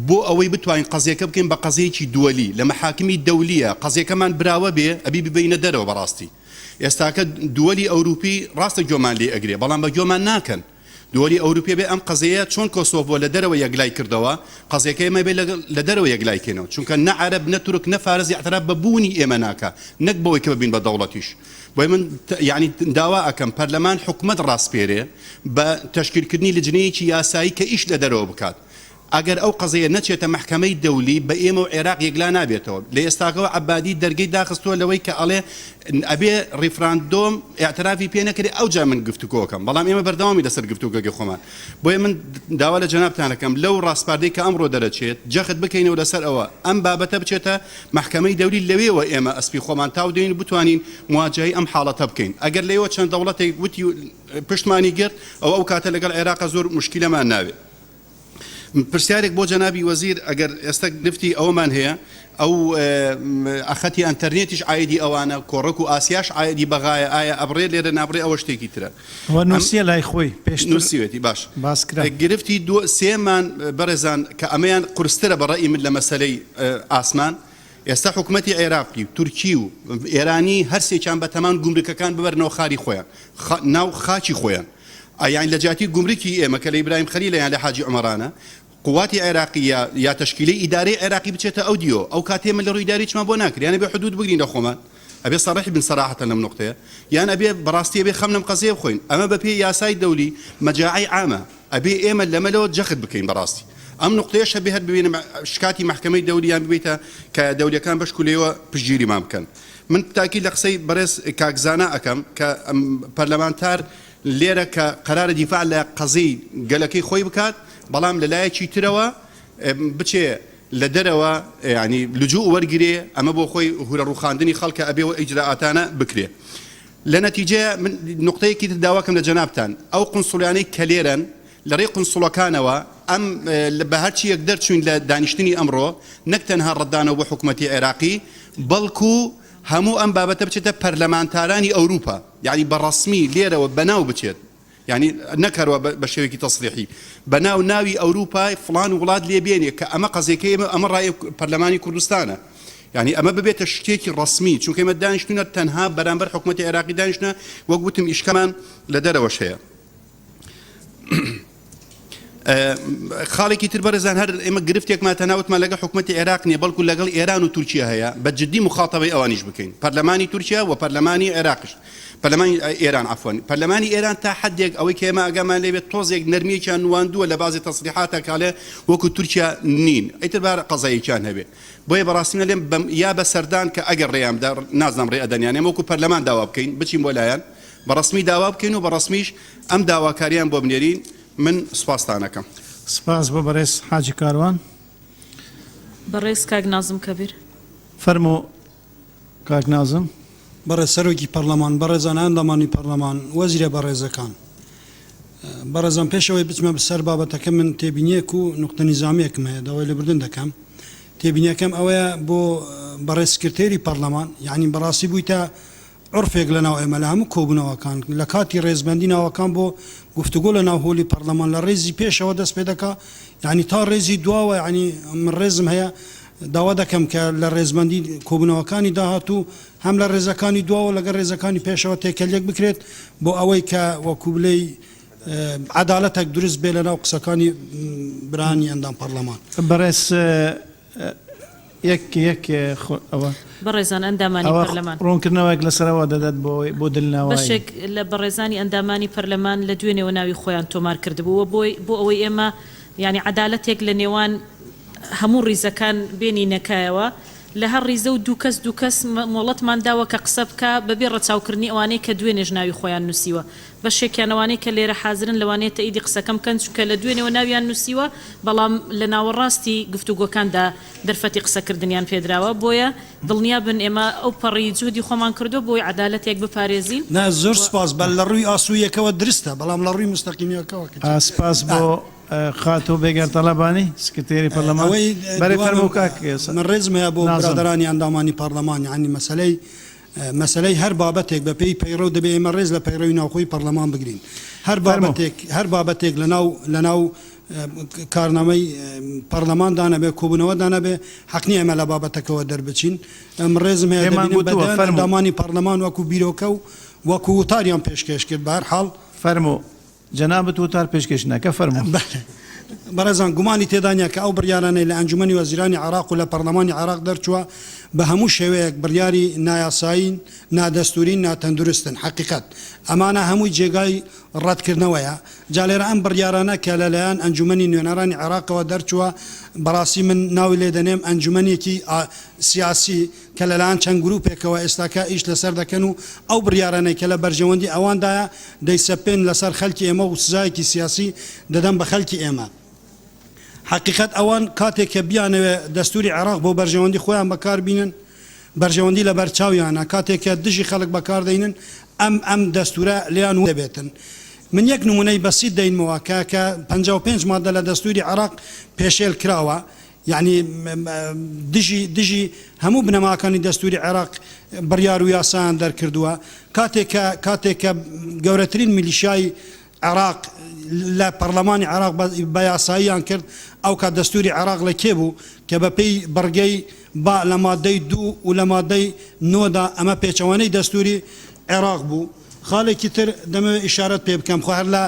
بۆ ئەوەی بتوانین قەزیەکە بکەین بە قەزەیەکی دووەلی لە مەحاکمی دەولیە قەزیەکەمان براوە بێ ئەبی ببینە دەرەوە بەڕاستی ئێستاکە دووەلی ئەوروپی ڕاستە گۆمان لێ ئەگرێ بەڵام بە گۆمان ناکەن دووەلی ئەوروپی بێ ئەم قەزەیە چۆن کۆسۆڤۆ لە دەرەوە یەکلای کردەوە قەزیەکە ئێمە بێ لە دەرەوە یەکلایکەینەوە چونکە نە عەرەب نە تورک نە فارس اعتراف بە بوونی ئێمە ناکە نەک بەوەی کە ببین بە دەوڵەتیش بۆی من یعنی داوا ئەەکەم پەرلەمان حکومەت ڕاستپێرێ بە تەشکیلکردنی لجنەیەکی یاسایی کە ئیش لە دەرەوە بکات ئەگەر ئەو قەزەیە نەچێتە محکەمەی دەولی بە ئێمە و عێراق یەکلا نابێتەوە لە ئێستاکەوە عەبادی دەرگەی داخستووە لەوەی کە ئەڵێ ئەبێ ڕیفراندۆم ئاعترافی پێ نەکرێ ئەوجا من گفتوگۆکەم بەڵام ئێمە بەردەوامی لەسەر گفتوگۆگی خۆمان بۆیە من داوا لە جەنابتانەکەم لەو ڕاستپاردەی کە ئەمڕۆ دەرەچێت جەخت بکەینەوە لەسەر ئەوە ئەم بابەتە بچێتە محکەمەی دەولی لەوێەوە ئێمە ئەسپی خۆمان تاو دێین بتوانین مواجهەی ئەم حاڵەتە بکەین ئەگەر لەوە چەند دەوڵەتێک وتی پشتمانی گرت ئەو کاتە لەگەڵ عێراق زۆر مشکلەمان ناوێت پرسیارێک بۆ جەنابی وەزیر ئەگەر ئێستا گرفتی ئەوەمان هەیە ئەو ئەخەتی ئەنتەرنێتیش ئایدی ئەوانە کۆڕک و ئاسیاش ئایدی بەغایە ئایا ئەبڕێ لێرە نابڕێ ئەوە شتێکی ترە نووسە لای خۆی پێش نووسیوێتی باش گرفتی سێمان بەڕێزان کە ئەمەیان قورسترە بەڕێی من لە مەسەلەی ئاسمان ئێستا حکوومەتی عێراقی تورکی و ئێرانی هەرسێکیان بە تەمان گومرکەکان ببەرنەوە خاری خۆیان ناو خاچی خۆیان ئایان لە جاتی گومرکی ئێمە کە لە ئیبراهیم خەلیل یان لە حاجی عومەرانە قواتی عێراقیە یا تشکیلەی ئیدارەی عێراقی بچێتە ئەو دیۆ ئەو کاتێمە لە ڕووی داری چمان بۆ ناکرێ یانە بێ حدود بگرین لە خۆمان ئەبێ سەڕەحی بن سەراحەتەن لەم نقطەیە یان ئەبێ بەڕاستی بێ خەم لەم قەزەیە بخۆین ئەمە بە پێی یاسای دەولی مەجاعی عامە ئەبێ ئێمە لەمەلەوە جەخت بکەین بەڕاستی ئەم نقطەیەشە بێ هەر ببینم شکاتی محکەمەی دەولیان ببیتە کە دەولیەکان بەشکولەوە پشگیریمان بکەن من تاکی لە قسەی بەڕێز کاکزانە ئەەکەم کە پەرلەمانتار لێرە کە قەرارە دیفاع لە قەزەی گەلەکەی خۆی بکات بەڵام لەلایەکی ترەوە بچێ لە دەرەوە ینی لجوء وەرگێ ئەمە بۆ خۆی هورە ڕووخاندنی خەڵکە ئەبێەوە ئیجراعاتانە بکرێ لە نەتیجە نقطەیەکی داواکەم لە جەنابتان ئەو قونسوڵیانەی کە لێرن لە ڕێی قونسوڵەکانەوە ئەم بە هەرچی یەک دەرچوین لە دانیشتنی ئەمڕۆ نەک تەنها ڕەدانەوە بۆ حکوومەتی عێراقی بەڵکو هەموو ئەم بابەتە بچێتە پەرلەمانتارانی ئەوروپا یعنی بەڕەسمی لێرەوە بەناو بچێت یعنی نەکەرەوە بە شێوەیەکی تەسریحی بەناو ناوی ئەوروپای فڵان وڵات لێبێنێ کە ئەمە قەزێکەی ئەمە ڕای پەرلەمانی کوردستانە یعنی ئەمە ببێتە شتێکی ڕەسمی چونکە ئێمە دانیشتونە تەنها بەرامبەر حکوومەتی عێراقی دانیشتە وەک گوتم ئیشکەمان لە دەرەوەش هەیە خاڵێکی تر بەرەزان هەر ئێمە گرفتێکمان تەناوتمان لەگەڵ حکوومەتی عێراق نیە بەڵکو لەگەڵ ئێران و تورکیا هەیە بە جددی مخاڵەبەی ئەوانیش بکەین پەرلەمانی تورکیا و پەرلەمانی عێراقش پەرلەمانی ئێران عفوان پەرلەمانی ئێران تا حدێک ئەوەی کە ئێمە ئەگەمان لێبێت تۆزێک نەرمیەکیان نواندووە لە بازی تەسریحاتە کاڵێ وەکو تورکیا نین ئەیتر بار قەزاییان هەبێت بۆیە بەڕاستیمە لێم یا بە سەردان کە ئەگەر ڕێیامدا نازانم ڕێ ئەدەنیان ئێمە وەکو پەرلەمان داوا بکەین بچین بۆ لایەن بەڕسمی داوا بکەین و بەڕسمیش ئەم داواکاریان بۆ بنێرین من سوپاسدانەکەم سپاس بۆ بەڕێز حاجی کاروان بەڕێز کاک نازم کەبیر فەرموو کاک نازم بەڕێز سەرۆکی پەرلەمان بەڕێزان ئەندامانی پەرلەمان وەزیرە بەڕێزەکان بەڕێزان پێشەوەی بچمە بەسەر بابەتەکە من تێبینیەک و نقطە نیزامەیەکم هەیە داوای لێبوردن دەکەم تێبینیەکەم ئەوەیە بۆ بەڕێز سکرتێری پەرلەمان یعنی بەڕاستی بوویتە عرفێک لە ناو ئێمە لە هەموو کۆبوونەوەکان لە کاتی ڕێزبەندی ناوەکان بۆ گفتوگۆ لە ناو هۆلی پەرلەمان لە ڕێزی پێشەوە دەست پێ دەکا یعنی تا ڕێزی دواوە ینی من ڕێزم هەیە داوا دەکەم کە لە ڕێزبەندی کۆبوونەوەکانی داهاتوو هەم لە ڕێزەکانی دواوە لەگەڵ ڕێزەکانی پێشەوە تێکەلێک بکرێت بۆ ئەوەی کە وەکو بلەی عەدالەتێک دروست بێ لە ناو قسەکانی برانی ئەندام پەرلەمان بەڕێز یەک ئەوە بەڕێزان ئەندامانی ئەوە پەرلەمان ڕوونکردنەوەک لەسەرەوە دەدات بۆ دڵناوایی بەشێک لە بەڕێزانی ئەندامانی پەرلەمان لە دوێنێەوە ناوی خۆیان تۆمار کردبووە بۆ ئەوەی ئێمە یعنی عەدالەتێک لە نێوان هەموو ڕیزەکان بێنی نەکایەوە لە هەر ریزە و دوو کەس مۆڵەتمان داوە کە قسە بکە بەبێ ڕەچاوکردنی ئەوانەی کە دوێنێژ ناوی خۆیان نووسیوە بەشێکیانەوانەی کە لێرە حازرن لەوانەیە تەئیدی قسەکەم کەن چونکە لە دوێنێەوە ناویان نووسیوە بەڵام لە ناوەڕاستی گفتوگۆکاندا دەرفەتی قسەکردنیان پێدراوە بۆیە دڵنیا بن ئێمە ئەو پەڕی جوودی خۆمان کردو بۆی عەدالەتێک بپارێزین نا زۆر سپاس بەل لە ڕووی ئاسوویەکەوە درستە بەڵام لە ڕووی مستەقیمیەکەوە سپاس بۆ خاتۆ بێگەر تەڵەبانی سکرتێری پەرلەمان بەرەی فەرموو کاک من ڕێزمەیە بۆ برادرانی ئەندامانی پەرلەمان ینی مەسەلەی هەر بابەتێک بە پێی پەیڕۆ دەبێ ئێمە ڕێز لە پەیڕەوی ناوخۆی پەرلەمان بگرین هەر بابەتێک لەناو کارنامەی پەرلەمان دانەبێ کۆبوونەوە دانەبێ حەقنی ئێمە لە بابەتەکەەوە دەربچین ئەم ڕێزم هەیە ئەندامانی پەرلەمان وەکو بیرۆکە و وەکو وتاریان پێشکەش کرد بە هەر حاڵ فەرموو جەنابەت وتار پێشکەش ناکە فەرموو بەڕێزان گومانی تێدانیا کە ئەو بڕیارانەی لە ئەنجومەنی وەزیرانی عێراق و لە پەرلەمانی عێراق دەرچووە بە هەموو شێوەیەک بڕیاری نایاسایین نادەستورین ناتەندروستن حقیقت ئەمانە هەمووی جێگای ڕەتکردنەوەیە جا لێرە ئەم بڕیارانە کە لەلایەن ئەنجومەنی نوێنەرانی عێراقەوە دەرچووە بەڕاستی من ناوی لێ دەنێم ئەنجومەنێکی سیاسی کە لەلایەن چەند گروپێکەوە ئێستاکە ئیش لەسەر دەکەن و ئەو بڕیارانەی کە لە بەرژەوەندی ئەواندایە دەیسەپێن لەسەر خەڵکی ئێمە و سزایەکی سیاسی دەدەن بە خەڵکی ئێمە حقیقت ئەوان کاتێک کە بیانەوێ دەستوری عێراق بۆ بەرژەوەندی خۆیان بەکاربینن بەرژەوەندی لە بەرچاویانە کاتێک کە دژی خەڵک بەکاردەینن ئەم دەستورە لیان و دەبێتن من یەک نمونەی بەسیط دەینمەوە کە 55 مادە لە دەستوری عێراق پێشێل کراوە یعنی دژی هەموو بنەماکانی دەستوری عێراق بڕیار و یاسایان دەرکردووە کاتێک کە گەورەترین میلیشیای عێراق لە پەرلەمانی عێراق بە یاساییان کرد ئەو کات دەستوری عێراق لە کێ بوو کە بەپێی بەڕگەی با لە مادەی 2 و لە مادەی 9دا ئەمە پێچەوانەی دەستوری عێراق بوو خاڵێکی تر دەمەوێت ئیشارەت پێ بکەم خۆ هەر لە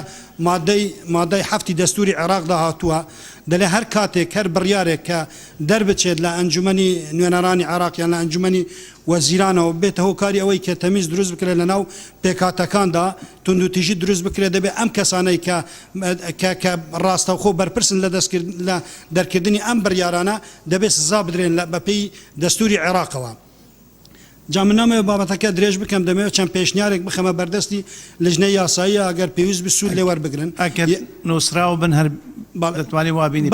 مادەی 7 دەستوری عێراقدا هاتووە دەڵێ هەر کاتێک هەر بڕیارێک کە دەربچێت لە ئەنجومەنی نوێنەرانی عێراقیان لە ئەنجومەنی وەزیرانەوە بێتە هۆکاری ئەوەی کە تەمیز دروست بکرێت لە ناو پێکاتەکاندا تونند و تیژی دروست بکرێت دەبێت ئەم کەسانەی کە ڕاستەوخۆ بەرپرسن لە دەرکردنی ئەم بڕیارانە دەبێت سزا بدرێن بەپێی دەستوری عێراقەوە جا من نامەوێت بابەتەکە درێژ بکەم دەمەوێت چەند پێشنیارێک بخەمە بەردەستی لژنەی یاساییە ئەگەر پێویست بە سوود لێ وەربگرن نووسراوە بن هەر دەتوانێت وابینی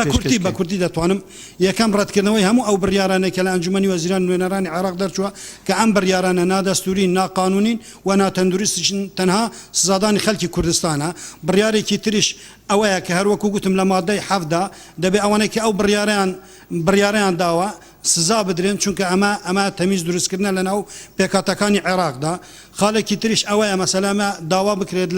بە کورتی دەتوانم یەکەم ڕەتکردنەوەی هەموو ئەو بڕیارانێک کە لە ئەنجومەنی وەزیران نوێنەرانی عێراق دەرچووە کە ئەم بڕیارانە نادەستورین ناقانونین و ناتەندروستیشن تەنها سزادانی خەڵکی کوردستانە بڕیارێکی تریش ئەوەیە کە هەروەکو گوتم لە مادەی 7دا دەبێت ئەوانەی کە ئەو بڕیاریان داوە سزا بدرێن چونکە ئەمە تەمیز دروستکردنە لە ناو پێکاتەکانی عێراقدا خاڵێکی تریش ئەوەیە مەسەلامە داوا بکرێت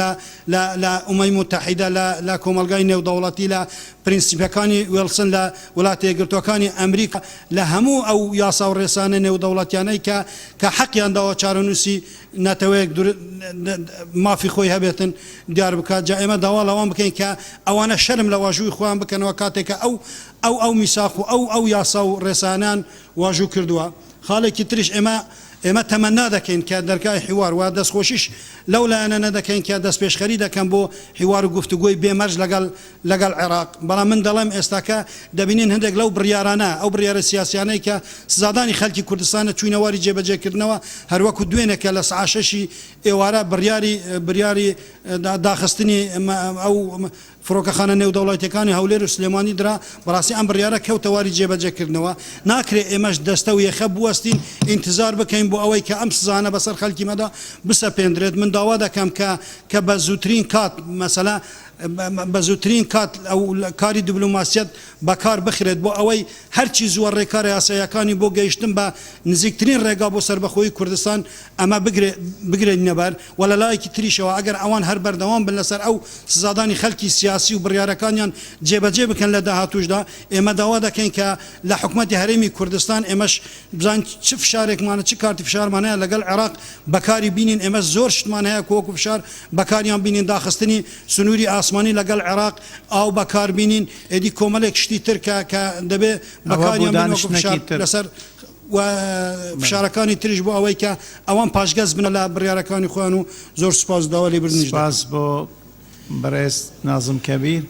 لە ئومەی متحیدە لە کۆمەلگای نێودەوڵەتی لە پرینسیپەکانی وێلسن لە وڵاتە یەکگرتووەکانی ئەمریکا لە هەموو ئەو یاسا و ڕێسانە نێودەوڵەتیانەی کە حەقیان داوە چارەنووسی ناتەوەیەک مافی خۆی هەبێتن دیار بکات جا ئێمە داوا لەوان بکەین کە ئەوانە شەرم لە واژووی خۆیان بکەنەوە کاتێکە ئەو میساق و ئەو یاسا و ڕێسانان واژوو کردووە خاڵێکی تریش ئێمە تەمەنا دەکەین کە دەرگای حیوار و دەستخۆشیش لەو لایەنە نەدەکەین کە دەست پێشخەری دەکەن بۆ حیوار و گفتوگۆی بێمەرج لەگەڵ عێراق بەڵام من دەڵێم ئێستاکە دەبینین هەندێک لەو بڕیارانە ئەو بڕیارە سیاسیانەی کە سزادانی خەڵکی کوردستانە چوینەواری جێبەجێکردنەوە هەروەکو دوێنێکە لە سعە 6 ئێوارە بڕیاری داخستنی ئەو فڕۆکەخانە نێودەوڵەتیەکانی هەولێر و سلێمانی درا بەڕاستی ئەم بڕیارە کەوتەواری جێبەجێکردنەوە ناکرێت ئێمەش دەستە و یەخە بوەستین ئینتزار بکەین بۆ ئەوەی کە ئەم سزانە بەسەر خەڵکی مەدا بسەپێندرێت من داوا دەکەم کە بە زووترین کات مەسەلا بە زووترین کات ئەو کاری دیبلۆماسیەت بەکار بخرێت بۆ ئەوەی هەرچی زووە ڕێکارە یاساییەکانی بۆ گەیشتن بە نزیکترین ڕێگا بۆ سەربەخۆیی کوردستان ئەمە بگرێت نەبەر و لە لایەکی تریشەوە ئەگەر ئەوان هەر بەردەوام بن لەسەر ئەو سزادانی خەڵکی سیاسی و بڕیارەکانیان جێبەجێ بکەن لە داهاتوشدا ئێمە داوا دەکەین کە لە حکوومەتی هەرێمی کوردستان ئێمەش بزان چ فشارێکمانە چ کارتی فشارمانەیە لەگەڵ عێراق بەکاری بینین ئێمە زۆر شتمان هەیە کۆکو فشار بەکاریان بینین داخستنی سنووری ئاسمانی لەگەڵ عێراق ئاو بەکاربینین ئێدی کۆمەڵێک شتی تر کە دەبێ بەکاریان لەسەر فشارەکانی تریش بۆ ئەوەی کە ئەوان پاشگەز بنە لە بڕیارەکانی خۆیان و زۆر سوپاس داوا لێ برنیش سپاس بۆ بەڕێز نازم کەبیر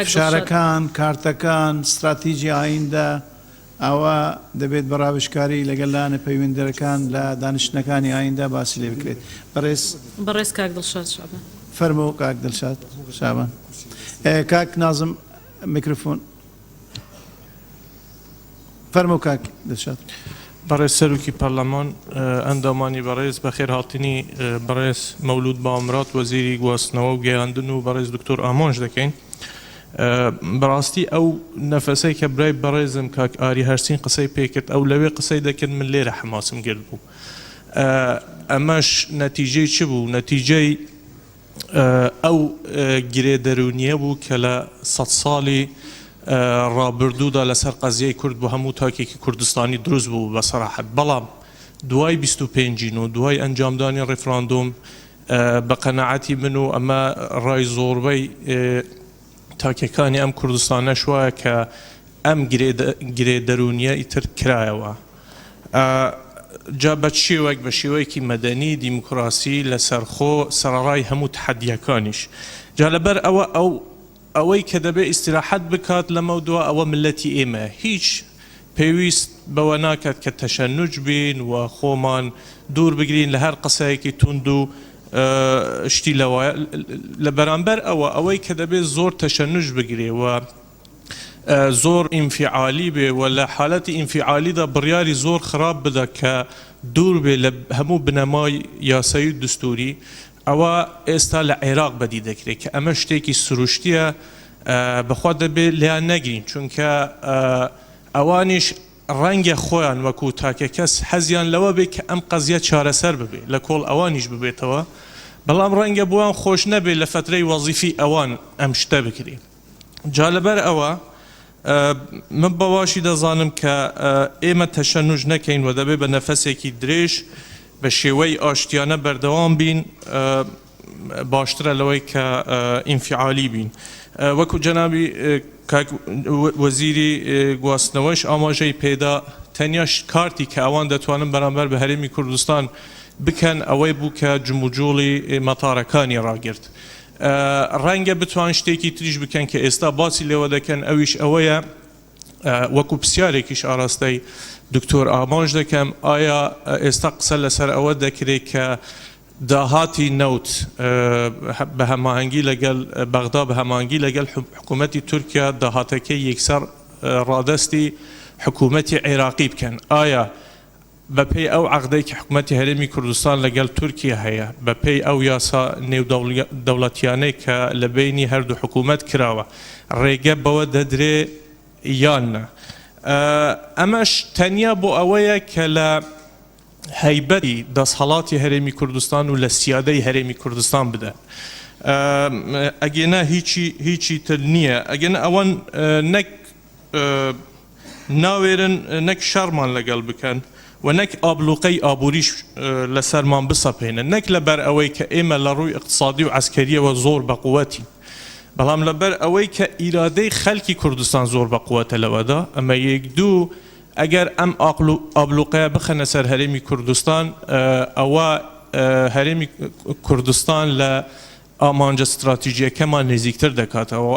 فشارەکان کارتەکان استراتیژی ئایندە ئەوە دەبێت بەڕاوشکاری لەگەڵ لایەنە پەیوەندیەکان لە دانیشتنەکانی ئایندە باسی لێ بکرێت بەڕێز کاک دڵشاد شابان فەرمۆ کاک دڵشاد شابان کاک نازم میکروفۆن فەرمۆ کاک دڵشاد بەڕێز سەرۆکی پەرلەمان ئەندامانی بەڕێز بەخێر هاتنی بەڕێز مەولود بامرات وەزیری گواستنەوە و گەیاندن و بەڕێز دکتۆر ئامۆژ دەکەین بەڕاستی ئەو نەفەسەی کە برای بەڕێزم کاک ئاری هەرسین قسەی پێکرد ئەو لەوێ قسەی دەکرد من لێرە حماسم گرت بوو ئەمەش نەتیجەی چ بوو نەتیجەی ئەو گرێ دەرونیە بوو کە لە 100 ساڵی ڕابردوودا لەسەر قەزیەی کورد بۆ هەموو تاکێکی کوردستانی دروست بوو بە سەراحەت بەڵام دوای 25 و دوای ئەنجامدانی ڕێفراندۆم بە قەنەعەتی من و ئەمە ڕای زۆربەی تاکەکانی ئەم کوردستانە شوایە کە ئەم گرێ دەرونیە ئیتر کرایەوە جا بە شێوەیەک بە شێوەیەکی مەدەنی دیموکراسی لەسەرخۆ سەرڕای هەموو تحەدیەکانیش جا لەبەر ئەوەی کە دەبێ ئیستراحەت بکات لەمە دووە ئەوە ملەتی ئێمە هیچ پێویست بەوە ناکات کە تەشەنوج بین و خۆمان دوور بگرین لە هەر قسەیەکی تند و شتی لە بەرامبەر ئەوەی کە دەبێت زۆر تەشەنوج بگرێ و زۆر ئینفعالی بێ و لە حالەتی ئینفعالیدا بڕیاری زۆر خراپ بدە کە دوور بێ لە هەموو بنەمای یاسایی دستوری ئەوە ئێستا لە عێراق بەدی دەکرێت کە ئەمە شتێکی سروشتیە بەخوا دەبێت لیان نەگرین چونکە ئەوانیش ڕەنگە خۆیان وەکو تاکە کەس حەزیان لەوە بێت کە ئەم قەزیە چارەسەر ببێ لە کۆڵ ئەوانیش ببێتەوە بەڵام ڕەنگە بۆیان خۆش نەبێ لە فترەی وەزیفی ئەوان ئەم شتە بکرێ جا لەبەر ئەوە من بەواشی دەزانم کە ئێمە تەشەنوج نەکەین و دەبێت بە نەفەسێکی درێژ بە شێوەی ئاشتیانە بەردەوام بین باشترە لەوەی کە ئینفعالی بین وەکو جەنابی وەزیری گواستنەوەش ئاماژەی پێدا تەنیا کارتی کە ئەوان دەتوانن بەرامبەر بە هەرێمی کوردستان بکەن ئەوەی بوو کە جموجۆڵی مەتارەکانی ڕاگرت ڕەنگە بتوان شتێکی تریش بکەن کە ئێستا باسی لێوە دەکەن ئەویش ئەوەیە وەکو پرسیارێکیش ئاراستەی دکتۆر ئاماژ دەکەم ئایا ئێستا قسە لەسەر ئەوە دەکرێت کە داهاتی نەوت بە هەماهەنگی لەگەڵ بەغدا بە هەماهەنگی لەگەڵ حکوومەتی تورکیا داهاتەکەی یەکسەر ڕادەستی حکوومەتی عێراقی بکەن ئایا بەپێی ئەو عەقدەی کە حکوومەتی هەرێمی کوردستان لەگەڵ تورکیا هەیە بەپێی ئەو یاسا نێودەوڵەتیانەی کە لە بینی هەردوو حکوومەت کراوە ڕێگە بەوە دەدرێ یانە ئەمەش تەنیا بۆ ئەوەیە کە لە هەیبەتی دەسەڵاتی هەرێمی کوردستان و لە سیادەی هەرێمی کوردستان بدەن ئەگەنە هیچی تر نییە ئەگەنە ئەوان نەک ناوێرن نەک شەڕمان لەگەڵ بکەن و نەک ئابلوقەی ئابووریش لەسەرمان بسەپێنن نەک لەبەر ئەوەی کە ئێمە لە ڕووی اقتصادی و عەسکەریەوە زۆر بەقووەتی بەڵام لەبەر ئەوەی کە ئیرادەی خەڵکی کوردستان زۆر بەقووەتە لەوەدا ئەمە یەک دوو ئەگەر ئەم ئابلوقەیە بخەنە سەر هەرێمی کوردستان ئەوە هەرێمی کوردستان لە ئامانجە استراتیژیەکەمان نزیکتر دەکاتەوە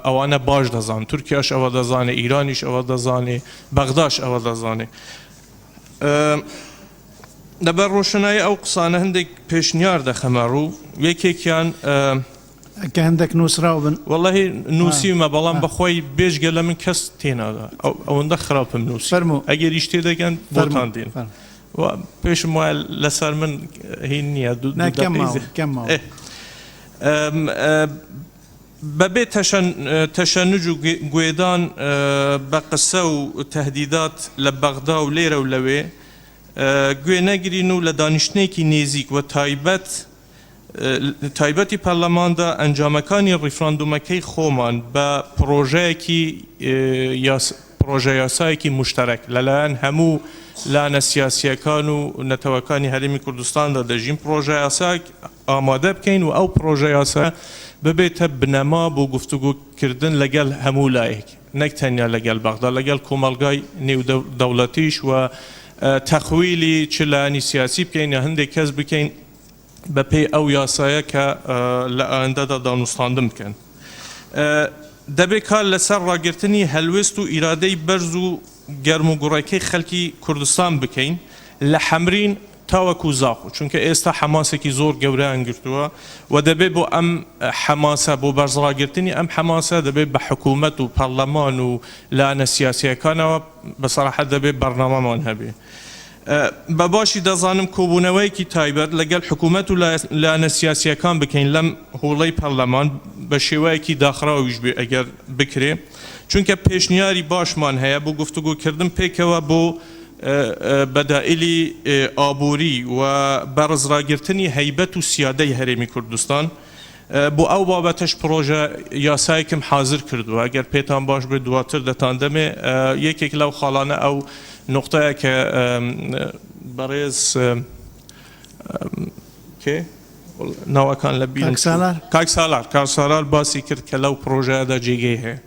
ئەوانە باش دەزان تورکیاش ئەوە دەزانێ ئیرانیش ئەوە دەزانێ بەغداش ئەوە دەزانێ لەبەر ڕۆشنایی ئەو قسانە هەندێک پێشنیار دەخەمە ڕوو یەکێکیان کە هەندێک نووسراو بن وەڵڵاهی نووسیمە بەڵام بەخۆی بێژگە لە من کەس تێنادا ئەوەندە خراپم نووسی ئەگەری شتێ دەگەن بۆتان دێن پێشم وایە لەسەر من هین نییە بەبێ تەشەنوج و گوێدان بە قسە و تەهدیدات لە بەغدا و لێرە و لەوێ گوێ نەگرین و لە دانیشتنێکی نێزیک و تایبەتی پەرلەماندا ئەنجامەکانی ڕیفراندومەکەی خۆمان بە پرۆژە یاسایەکی مشتەرەک لەلایەن هەموو لانە سیاسیەکان و نەتەوەکانی هەرێمی کوردستاندا دەژین پرۆژە یاسا ئامادە بکەین و ئەو پرۆژە یاسا ببێتە بنەما بۆ گفتوگۆکردن لەگەڵ هەموو لایەک نەک تەنیا لەگەڵ بەغدا لەگەڵ کۆمەلگای نێودەوڵەتیش و تەخویلی چ لایانی سیاسی بکەین یا هەندێک کەس بکەین بە پێی ئەو یاسایە کە لە ئایندەدا دانوستاندن بکەن. دەبێت کار لەسەر ڕاگررتنی هەلوێست و ئیرادەی بەرز و گەرم و گوڕەکەی خەڵکی کوردستان بکەین لە حەمرین تاوەکو زاخ و چونکە ئێستا حەماسێکی زۆر گەورەیان گرتووە و دەبێت بۆ ئەم حەماسە بۆ بەرزڕاگررتنی ئەم حەماسە دەبێت بە حکوومەت و پەرلەمان و لایەنە سیاسیەکانەوە بەسەراحەت دەبێت بەرنامەمان هەبێ. بە باشی دەزانم کۆبوونەوەیەکی تایبەت لەگەڵ حکوومەت و لایەنە سیاسیەکان بکەین لەم هۆڵەی پەرلەمان بە شێوەیەکی داخراویش بێ ئەگەر بکرێ چونکە پێشنیاری باشمان هەیە بۆ گفتوگۆکردن پێکەوە بۆ بەدائلی ئابووری و بەڕزڕاگررتنی هەیبەت و سیادەی هەرێمی کوردستان بۆ ئەو بابەتەش پرۆژە یاسایەکم حاضر کردووە ئەگەر پێتان باش بێت دواتر دەتان دەمێ یەکێک لەو خاڵانە ئەو نقطەیە کە بەڕێز ناوەکان لە بیر کاک سالار باسی کرد کە لەو پرۆژەیەدا جێگەی هەیە.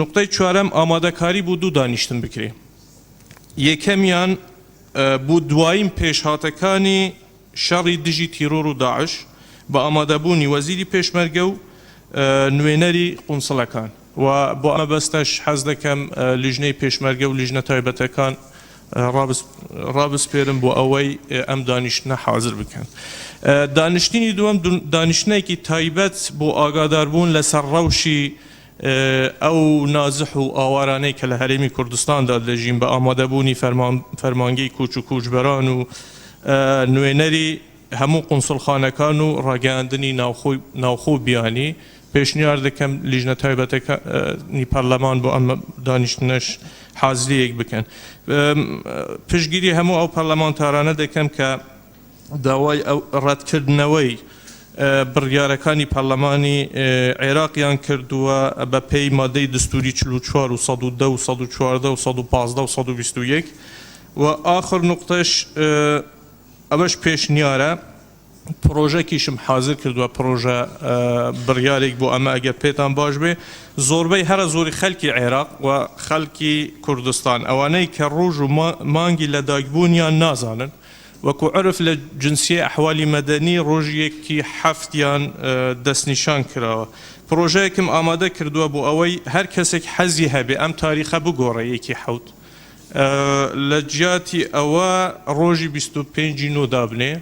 نقطەی چوارەم ئامادەکاری بۆ دوو دانیشتن بکرێ. یەکەمیان بۆ دواییم پێشهاتەکانی شەڕی دژی تیرۆر و داعش بە ئامادەبوونی وەزیری پێشمەرگە و نوێنەری قونسڵەکان و بۆ ئەمە بەستەش حەز دەکەم لیژنەی پێشمەرگە و لیژنە تایبەتەکان ڕابسپێرم بۆ ئەوەی ئەم دانیشتنە حاضر بکەن. دانیشتنی دووەم دانیشتنێکی تایبەت بۆ ئاگاداربوون لەسەر ڕەوشی ئەو نازح و ئاوارانەی کە لە هەرێمی کوردستاندا دەژین بە ئامادەبوونی فەرمانگەی کوچ و کوچبەران و نوێنەری هەموو قونسڵخانەکان و ڕاگەاندنی ناوخۆ بیانی پێشنیار دەکەم لیژنە تایبەتەکانی پەرلەمان بۆ ئەم دانیشتنەش حازریەک بکەن. پشتگیری هەموو ئەو پەرلەمانتارانە دەکەم کە داوای ئەو ڕەتکردنەوەی بڕیارەکانی پەرلەمانی عێراقیان کردووە بە پێی مادەی دستوری 44 و 110 و 114 و 115 و 121 و ئاخر نقطەش ئەوەش پێشنیارە پرۆژەکیشم حاضر کردووە پرۆژە بڕیارێک بۆ ئەمە ئەگەر پێتان باش بێ زۆربەی هەرە زۆری خەڵکی عێراق و خەڵکی کوردستان ئەوانەی کە ڕۆژ و مانگی لە داگبوونیان نازانن وەکو عرف لە جنسیە ئەحوالی مەدەنی ڕۆژیەکی هەفتیان دەستنیشان کراوە. پرۆژەیەکم ئامادە کردووە بۆ ئەوەی هەر کەسێک حەزی هەبێ ئەم تاریخە بگۆڕە یەکی حەوت لە جیاتی ئەوە ڕۆژی 25 نۆدا بنێ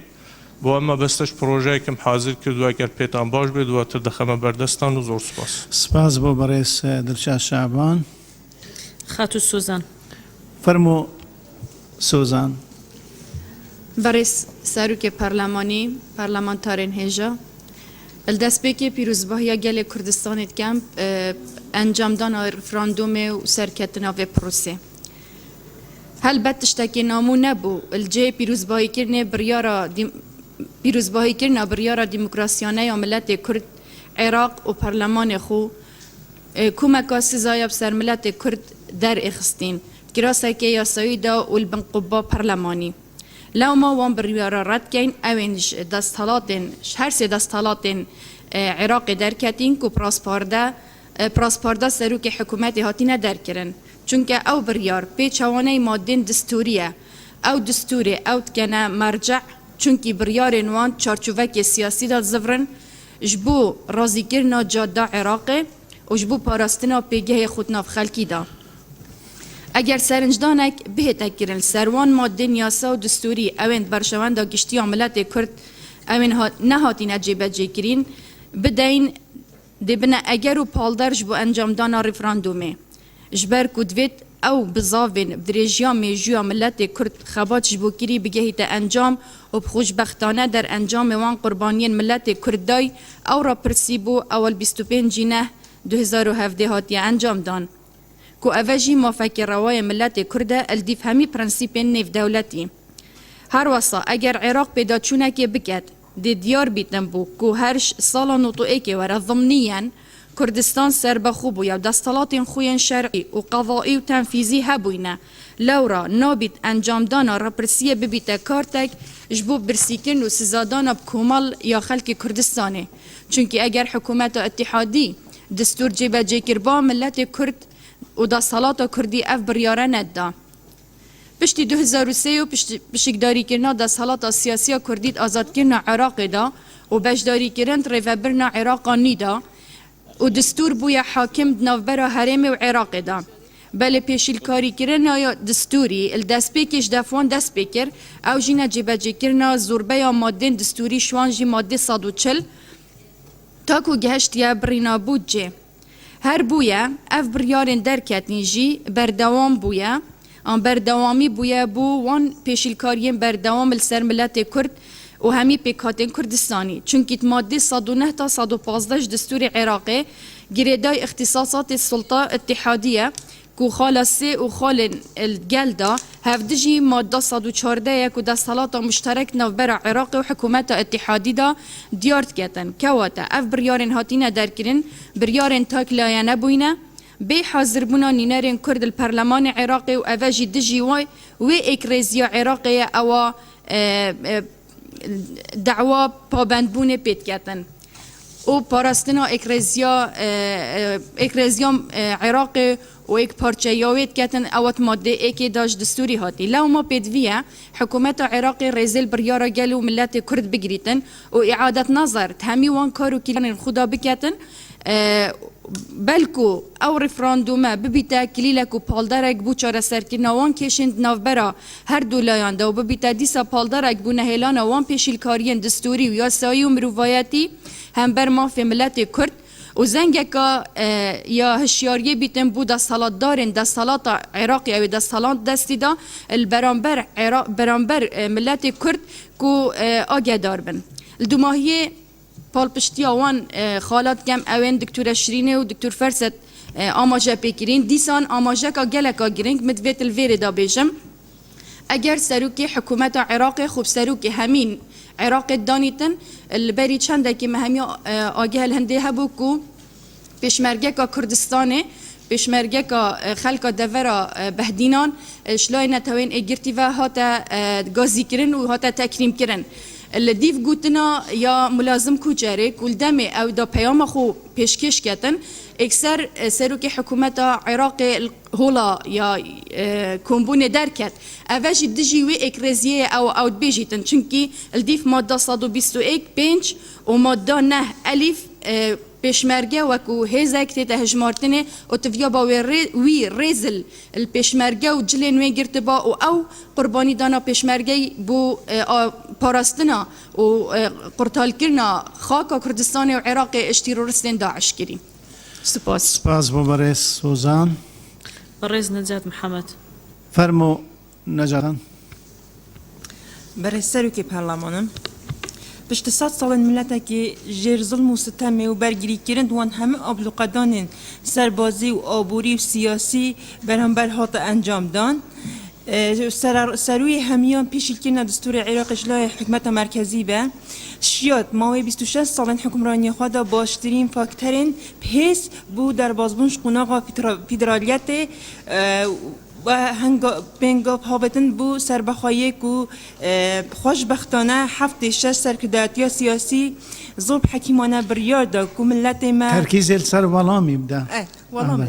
بۆ ئەمە بەستەش پرۆژەیەکم حاضر کردووە گەر پێتان باش بێت دواتر دەخەمە بەردەستان و زۆر سپاس. سپاس بۆ بەڕێز دڵشاد شعبان. خاتو سوزان فەرموو سۆزان. بەڕێز سەرۆکێ پەرلەمانی پەرلەمانتارên هێژە دەستپێکی پیرۆزباهیە gelê Kurdistanê dikem encamdana referandumê û serketina vê prosê. Helbet tiştekê namû nebû li cê pîrozbahîkirina biryara demokrasiyaneya miletê Kurd Iraq û perlemanê xwe kumeka sizaya ser miletê Kurd derêxistin kirasekê yasayî da û li bin quba perlemanî. لەوما وان بڕیارە ڕەتکەین ئەوێن دەستهڵاتێن هەر سێ دەستهڵاتێن عێراقی دەرکەتین و پراسپاردا سەرۆکی حکوومەتی هاتینە دەرکردن چونکە ئەو بڕیار پێچەوانەی مادین دستوریە ئەو دستورێ ئەو دکەنە مەرجع چونکی بڕیارên وان چارچوڤەکێ سیاسیدا زڤرن ji bo razîkirina cadda Iraqê û ji bo parastina pêgehê xutnav xelkî da. Eger serincdanek bihête kirin serwan madên yasa û distûrî ewên berşewenda giştiya miletê Kurd ewên nehatîne cêbecêkirîn bideyên dibine eger û palder ji bo encamdana referandumê ji ber ku divêt ew bi zavên dirêjiya mêjuya miletê Kurd xebat ji bo kirî bigehîte encam û bi xweşbextane derencamê wan qurbaniyên miletê Kurd day ew ra pirsî bû ewel 25 neh 2017 hatiye encamdan. ku ev jî mafekirewayê miletê Kurd e el dîf hemî prensîpên nêvdewletî. Her wesa eger Iraq pêdaçûnekê biket دي ديار بيتن بو كو هرش سالا نوتو ايكي ورا ضمنيا كردستان سربخو بويا ودستالات خوين شرعي وقضائي وتنفيذي هبوينا لورا نابت انجام دانا رپرسیه ببیتا کارتک جبو برسیکن و سزادانا بکومال یا خلق کردستانه چونکی اگر حکومت اتحادی دستور جیبه جیکربا ملت کرد و دا صلاة کردی اف بریاره ندا پشتی 2003 و پشتگداری کرنا دا صلاة سیاسی کردید آزاد کرنا عراق دا و بشداری کرن ریفبرنا عراق نیدا و دستور بویا حاکم دنافبرا حرم و عراق دا بله پیشیل کاری کرنا یا دستوری الدست پیکش دفوان دست پیکر او جینا جیبه جیکرنا زوربه یا مادین دستوری شوان جی ماده 140 تاکو گهشت یا برینا بود جه هر بویا اف بریارن درکتنی جی بردوام بویا آن بردوامی بویا بو وان پیشیل کاریم بردوام السر ملت کرد و همی پیکاتن کردستانی چونکه ماده 109 تا 115 دستور عراقی گریدای اختصاصات السلطه اتحادیه کو خالصه و خال الجلدا هفدجي ماده 114 کو د صلات مشترک نوبر عراق و حکومت اتحادی دا دیارت کتن کواتا اف بریارن هاتینا درکرین بریارن تاکلایا نبوینه به حاضر بونا نینارن کرد البرلمان عراقی و اوجی دجی و اکرزیا عراقی او دعوا پابندبون پیت کتن و پاراستنا اکرزیا عراقی و ایک پارچه یاوید کتن اوت ماده ایکی داش دستوری هاتی لو ما پیدویه حکومت عراقی ریزل بریارا گلو ملت کرد بگریتن و اعادت نظر همی وان کارو کلان خدا بکتن بلکو او رفراندومه ببیتا کلیلک و پالدارک بو چاره سرکرنا وان کشند نافبرا هر دولایان دا و ببیتا دیسا پالدارک بو نهیلان وان پیشیل کارین دستوری و یاسایی و مروایتی هم بر مافی ملت کرد و زنگکا یا هشیاریه بیتن بود دا صلاة دارن دا صلاة عراقی او دا صلاة دستی دا برانبر ملت کرد کو آگه دار بن الدوماهیه پالپشتی آوان خالات کم اوین دکتور شرینه و دکتور فرست آماجه پیکرین دیسان آماجه کا گلکا گرنگ مدویت الویر دا بیشم اگر سروکی حکومت عراقی خوب سروکی همین عراق دانیتن البری چنده که مهمی آگه الهنده هبو کو پیشمرگه کا کردستانه پیشمرگه کا خلق دورا بهدینان شلای نتوین اگرتی و هاتا گازی کرن و هاتا تکریم کرن الدیف گوتنا یا ملازم کوچاره کل دم او دا پیام خو پیشکش کتن اکثر سروک حکومت عراق هولا یا کمبون درکت اوش دجی و اکرزیه او بیجیتن چونکی الدیف ماده 121 5 و ماده 9 الف پیشمرگه وکو هزک تیتا هجمارتنه و تفیا با وی ریزل الپیشمرگه و جلین وی گرت با او قربانی دانا پیشمرگه بو پاراستنا و قرطال کرنا خاک کردستان و عراق اشتیرورستین داعش کریم سپاس ببرز سوزان برز نجات محمد فرمو نجاتان برز سروکی پارلمانم پشت 100 سال ملتکی جر ظلم و ستم و برگیری کردن وان همه ابلوقدان سربازی و آبوری و سیاسی برانبر هات انجام دان سروی همیان پیشیل کردن دستور عراق اجلای حکمت مرکزی به شیاد ماوی 26 سال حکمرانی خدا باشترین فاکترین پیس بود در بازبونش قناغ فدرالیت و بنگاب هاوتن بو سربخوایی کو خوشبختانه 7-6 سرکرداتی سیاسی ظلم حکیمانه بریار دا کو ملت ما ترکیز سر والامی بده والامی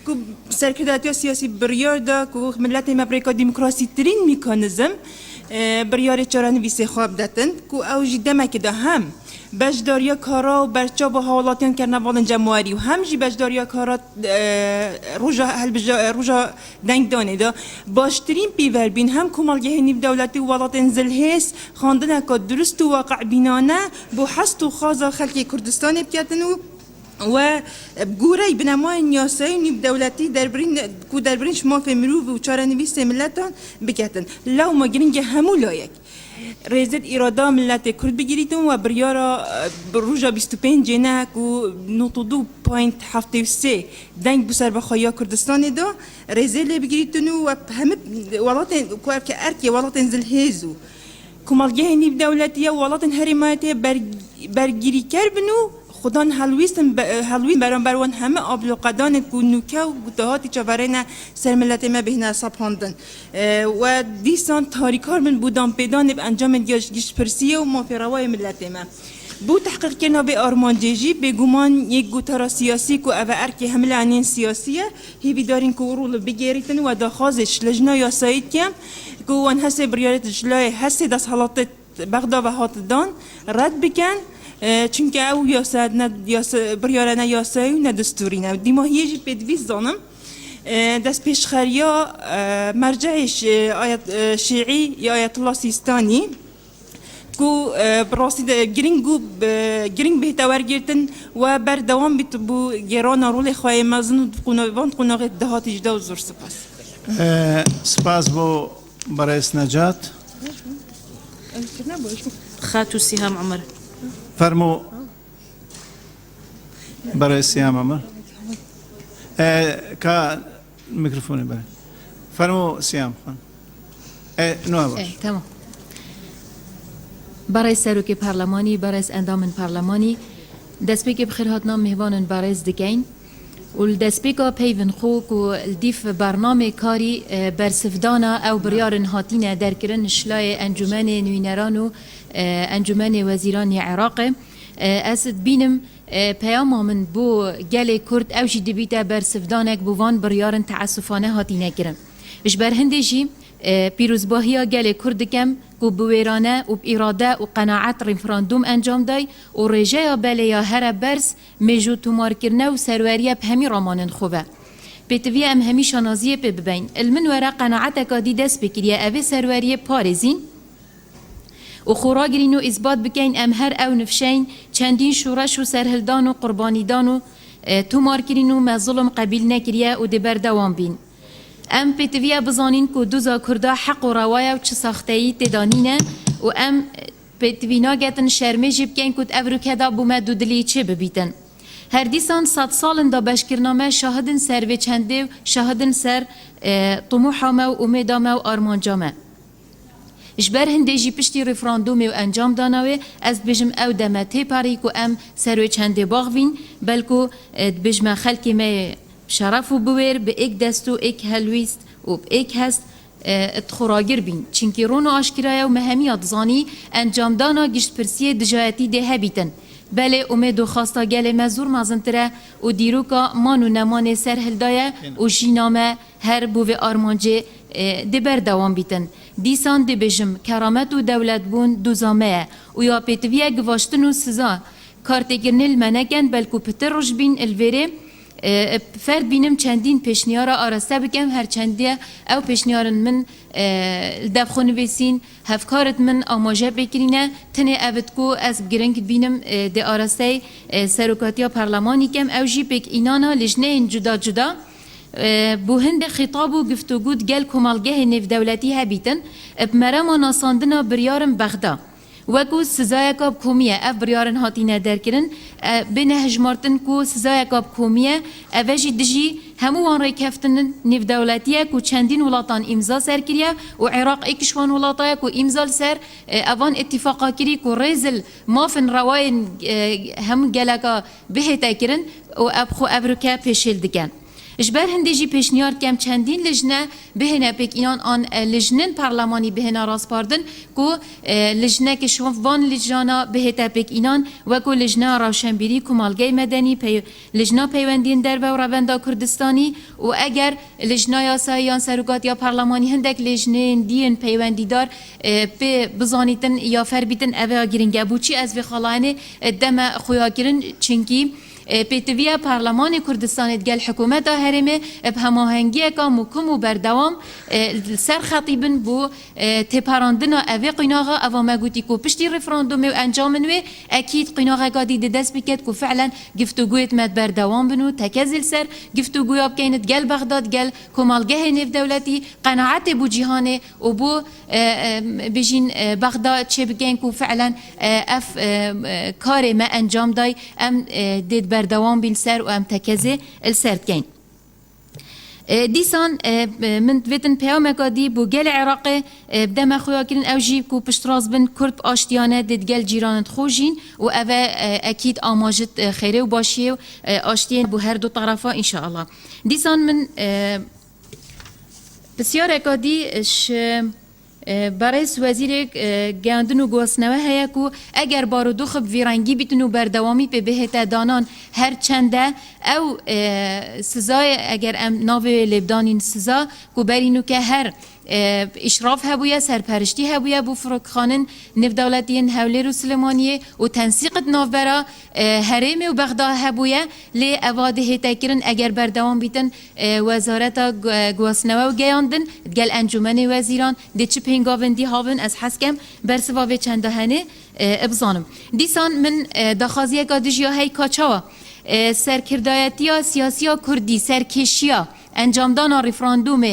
کو سرکرداتی سیاسی بریار دا کو ملت ما برای دموکراسی ترین میکانیزم بریار چرانی ویسه خواب داتن کو اوجی دمک دا هم بجداریا کارا و برچا با حوالاتیان کرنا والن جمعاری و همجی بجداریا کارا روژا دنگ دانه دا باشترین پیور بین هم کمالگه هنیب دولتی و والات انزل هست خاندن که درست و واقع بینانه بو حست و خوازا خلق کردستان بکتن و گوری بنمای نیاسایی نیب دولتی دربرین شما فمرو و چاره نویس ملتان بکتن لو ما گرنگ همو لایک ریزد ایرادا ملت کرد بگیریتن و بریارا روژا 25 جنک و 92.73 دنگ بسر بخوایا کردستان دا ریزد بگیریتن و همه ولات که ارکی ولات انزل هیزو کمالگه نیب دولتیه ولاتن هریمایتی برگیری کربنو خودان هلوی بران همه آبلوقدان کنوکه و دهاتی چوارین سر ملت ما بهنا سپاندن و دیسان تاریکار من بودن پیدان به انجام گیش پرسیه و مافروای ملت ما بو تحقیق کنا به آرمانجیجی به گمان یک گوتارا سیاسی کو او ارکی حمله عنین سیاسیه هیوی دارین که ورول بگیریتن و داخازش لجنا یاسایید کم که وان هسته بریارت جلای هسته دست حالات بغدا و هاتدان رد بکن چونکه او یاسد نه بریارانه یاسایی و نه دستوری نه دیما هیچی بدویز دانم دست پیشخریا مرجعش آیت شیعی یا آیت الله سیستانی کو براستی گرینگ به تورگیرتن و بر دوام بیت بو گران رول خواهی مزن و قناغ دهاتی جدا و زور سپاس سپاس بو برایس نجات خاتو سهام عمر فرمو برای سیام عمر که میکروفونی برای فرمو سیام خان نوع باش تمام برای سروک پارلمانی برای اندام پارلمانی دستپیک بخیر هاتنا مهوانن برای دکین و دستپیکا پیون خوک و دیف برنامه کاری برسفدانا او بریارن هاتین درکرن شلای انجمن نوینران و انجمن وزیران عراق اسد بینم پیام من بو گل کرد او جی دبیتا برسفدانک بوان بریارن تعسفانه هاتینه کرن بش برهندشی پیروزباهی گل کرد کم کو بویرانه و اراده و قناعت رفراندوم انجام دای و رجای بلیا هر برس میجو تومار کرنه و سروریه بهمی رامانن خوبه بتوی ام همی شنازیه ببین المن ورا قناعت کادی دست بکریه اوی سروریه پارزین و خوراگرین و اثبات بکین ام هر او نفشین چندین شورش و سرهلدان و قربانیدان و تومار کرین و مظلم قبیل نکریه و دبر دوام بین ام پتویا بزانین کو دوزا کردا حق و روایا و چه ساختهی تدانینه و ام پتوینا گتن شرمه جب کن کد افروکه دا بومد دو دلی چه ببیتن هر دیسان 100 سالن دا بشکرنامه شاهدن سر و چنده و شاهدن سر طموحامه و امیدامه و آرمانجامه اجبر هندجی پشتی رفراندوم و انجام دانوه از بجم او دمته پاری کو ام سر و چنده باغوین بلکو بجم خلکی ما شرف و بویر به ایک دست و ایک هلویست و به ایک هست اتخوراگر بین چنکی رون و آشکرای و مهمیات زانی انجام دانا گشت پرسیه دجایتی ده هبیتن بله امید و خواستا گل مزور مازنتره و دیروکا مانو نمان سر هلدایه و جینامه هر بوه آرمانجه ده بر دوام بیتن دیسان ده بجم کرامت و دولت بون دوزامه و یا پیتویه گواشتن و سزا کارتگرن المنگن بلکو پتر روش بین الویره فرد بینم چندین پیشنیارا آراسته بکم هر چندیه او پیشنیارن من دبخون ویسین هفکارت من آماجه بکرینه تنه اوید کو از گرنگ بینم ده آراسته سروکاتیا پارلمانی کم او جی بک اینانا لجنه جدا جدا بو هند خطاب و گفتگود گل کمالگه نف دولتی هبیتن بمرام ناساندنا بریارم بغدا وکو سزای کاب کومیه اف بریارن هاتینه درکرن بین هجمارتن کو سزای کاب کومیه اوجی دجی همو وان ریکفتن نف دولتیه کو چندین ولاتان امضا سر کریه و عراق اکشوان ولاتای کو امضا سر اوان اتفاقا کری کو ریزل مافن روای هم گلکا به تکرن و ابخو ابروکا پیشل دکن اجبر هندجی پیشنیار کم چندین لجنه بهنه پک اینان آن لجنن پارلمانی بهنه راست پاردن کو لجنه که شوف وان لجانا بهته پک اینان و کو لجنه روشنبیری کمالگی مدنی لجنه پیوندین در و روندا کردستانی و اگر لجنه یاساییان سروگات یا پارلمانی هندک لجنه دین پیوندی دار به بزانیتن یا فربیتن اوه گرینگه بوچی از وی خالانه دم خویا گرن چنکی پیتویا پارلمان کردستان گل حکومت هرمه بهماهنگی کام و کم و بردوام سر خطیبن بو تپاراندن اوی قیناغا او مگوتی کو پشتی رفراندوم و انجام نوی اکید قیناغا قادی دست بکد کو فعلا گفتگویت مد بردوام بنو تکزل سر گفتگویا بکیند گل بغداد گل کمالگه نف دولتی قناعت بو جهانه و بو بجین بغداد چه بگین کو فعلا اف کار ما انجام دای ام دید بردوام بین سر و ام تکزه السرد کن دیسان من دویتن پیامکا دی بو گل عراقی بدم خویا کرن او جیب کو پشتراز بن کرد آشتیانه دید گل جیرانت خوشین و او اکید آماجت خیره و باشیه و آشتین بو هر دو طرفا انشاءالله دیسان من بسیار اکادیش برای وزیر گندن و گوسنوه هیا کو اگر بارودو خب ویرانگی بیتونو بردوامی به بهت دانان هر چنده او سزای اگر ام ناوی لبدانین سزا کو برینو که هر اشراف هبویا سرپرشتی هبویا بو فرق خانن نف دولتین حوله رو سلمانیه و تنسیقت نافبرا هرم و بغداد هبویا لی اواده هتاکرن اگر بردوام بیتن وزارت گوسنوه و گیاندن گل انجمن وزیران دی چه پینگاوندی هاون از حسکم برسواوی چنده هنه ابزانم دیسان من دخازیه گادجیا هی کاچاوا سرکردایتی سیاسی کردی سرکشیا انجامدان ریفراندوم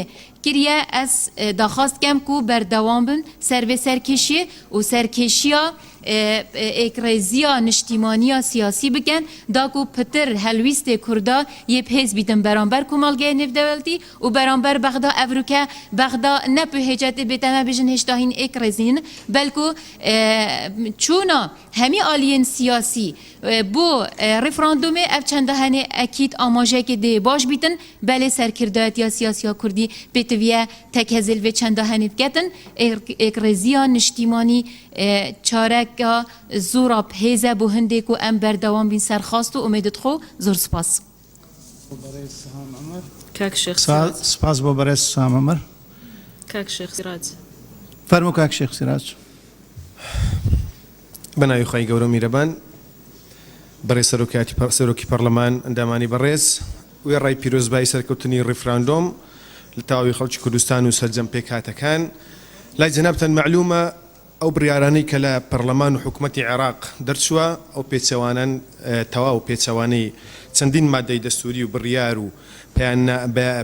کریه از دخواست کم کو بردوام بن سر سرکشی و سرکشیا اکرزیا نشتیمانیا سیاسی بکن دا کو پتر هلویست کردا یه پیز بیدن برانبر کمالگه نف دولتی و برانبر بغدا افروکه بغدا نپو هجت بیتمه بجن هشتاهین اکرزین بلکو چونا همی آلین سیاسی بو رفراندوم اف چنده هنه اکید آماجه که ده باش بیتن بله سرکردایت یا سیاسی ها کردی بیتویه تکهزل و چنده هنه بکتن اکرزیا نشتیمانی چارک زورا پیزه بو هنده کو ام بردوام بین سرخواست و امیدت خو زور سپاس كاك شيخ سپاس بو برای سهام عمر كاك شيخ سراج فرمو کاک شیخ سراج بناوی خی گەورە میرەبان بەڕێز سەرۆکی پەرلەمان ئەندامانی بەڕێز وێ ڕای پیرۆزبایی سەرکەوتنی ڕیفراندۆم لە تاوی خەڵکی کوردستان و سەرجەم پێکهاتەکان لای جەنابتان معلومە ئەو بڕیارانەی کە لە پەرلەمان و حکوومەتی عێراق دەرچووە ئەو پێچەوانان تەواو پێچەوانەی چەندین مادەی دەستوری و بڕیار و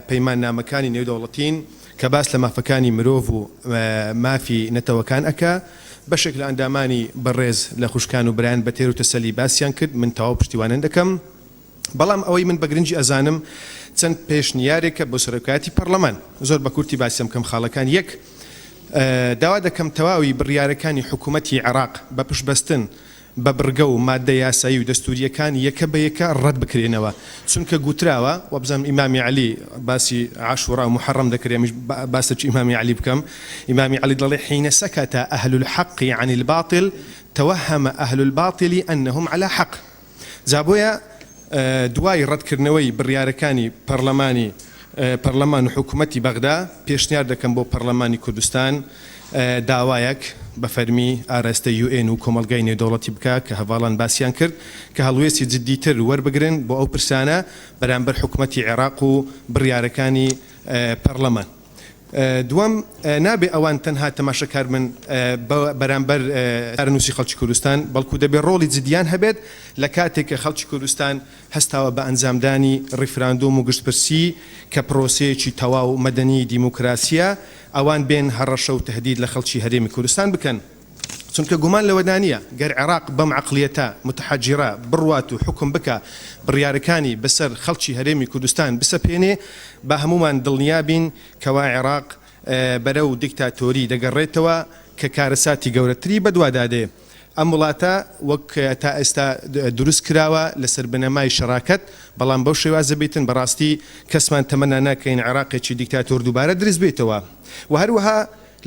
پەیمان نامەکانی نێودەوڵەتین کە باس لە مافەکانی مرۆڤ و مافی نەتەوەکان ئەکا بەشێک لە ئەندامانی بەڕێز لە خوشکان و برایان بە تێر و تەسەلی باسییان کرد من تەواو پشتیوانە دەکەم بەڵام ئەوەی من بەگرنگی ئەزانم چەند پێشنیارێکە بۆ سەرۆکایەتی پەرلەمان زۆر بە کورتی باسیم کەم خاڵەکان یەک داوا دەکەم تەواوی بڕیارەکانی حکوومەتی عێراق بە پشتبەستن بە بڕگە و مادە یاسایی و دەستوریەکان یەکە بە یەکە ڕەت بکرێنەوە چونکە گوتراوە وەبزەم ئیمامی عەلی باسی عاشوڕا و محەڕەم دەکرێ باسەکی ئیمامی عەلی بکەم ئیمامی عەلی دەڵێ حینە سەکەتە ئەهل الحەق عن الباطل توهم أهل الباطل أنهم على حق زابويا دوای ڕەتکردنەوەی بڕیارەکانی پەرلەمان و حکوومەتی بەغدا پێشنیار دەکەم بۆ پەرلەمانی کوردستان داوایەک بە فەرمی ئاراستە UN و کۆمەلگای نێودەوڵەتی بکە کە هەواڵان باسییان کرد کە هەڵوێستی جددیتر وەربگرن بۆ ئەو پرسانە بەرامبەر حکوومەتی عێراق و بڕیارەکانی پەرلەمان دوام نابێ ئەوان تەنها تەماشەکار من بەرامبەر ئارنووسی خەڵکی کوردستان بەڵکو دەبێت ڕۆڵی جدیان هەبێت لە کاتێک کە خەڵکی کوردستان هەستاوە بە ئەنجامدانی ڕیفراندۆم و گشتپرسی کە پرۆسەیەکی تەواو مەدەنی دیموکراسیە ئەوان بێن هەڕەشە و تهدید لە خەڵکی هەرێمی کوردستان بکەن چونکە گومان لەوەدانە گەر عێراق بەم عەقڵیەتە متحەجیرە بڕوات و حکم بکە بڕیارەکانی بەسەر خەڵکی هەرێمی کوردستان بسەپێنێ بە هەمومان دڵنیابین کەوا عێراق بەرەو دیکتاتۆری دەگەڕێتەوە کە کارەساتی گەورەتری بەدوادادێ ئەم وڵاتە وەک تا ئێستا دروست کراوە لەسەر بنەمای شەراکەت بەڵام بەو شێوازە بێتن بەڕاستی کەسمان تەمەنا ناکەین عێراقێکی دیکتاتۆر دووبارە دروست بێتەوە و هەروەها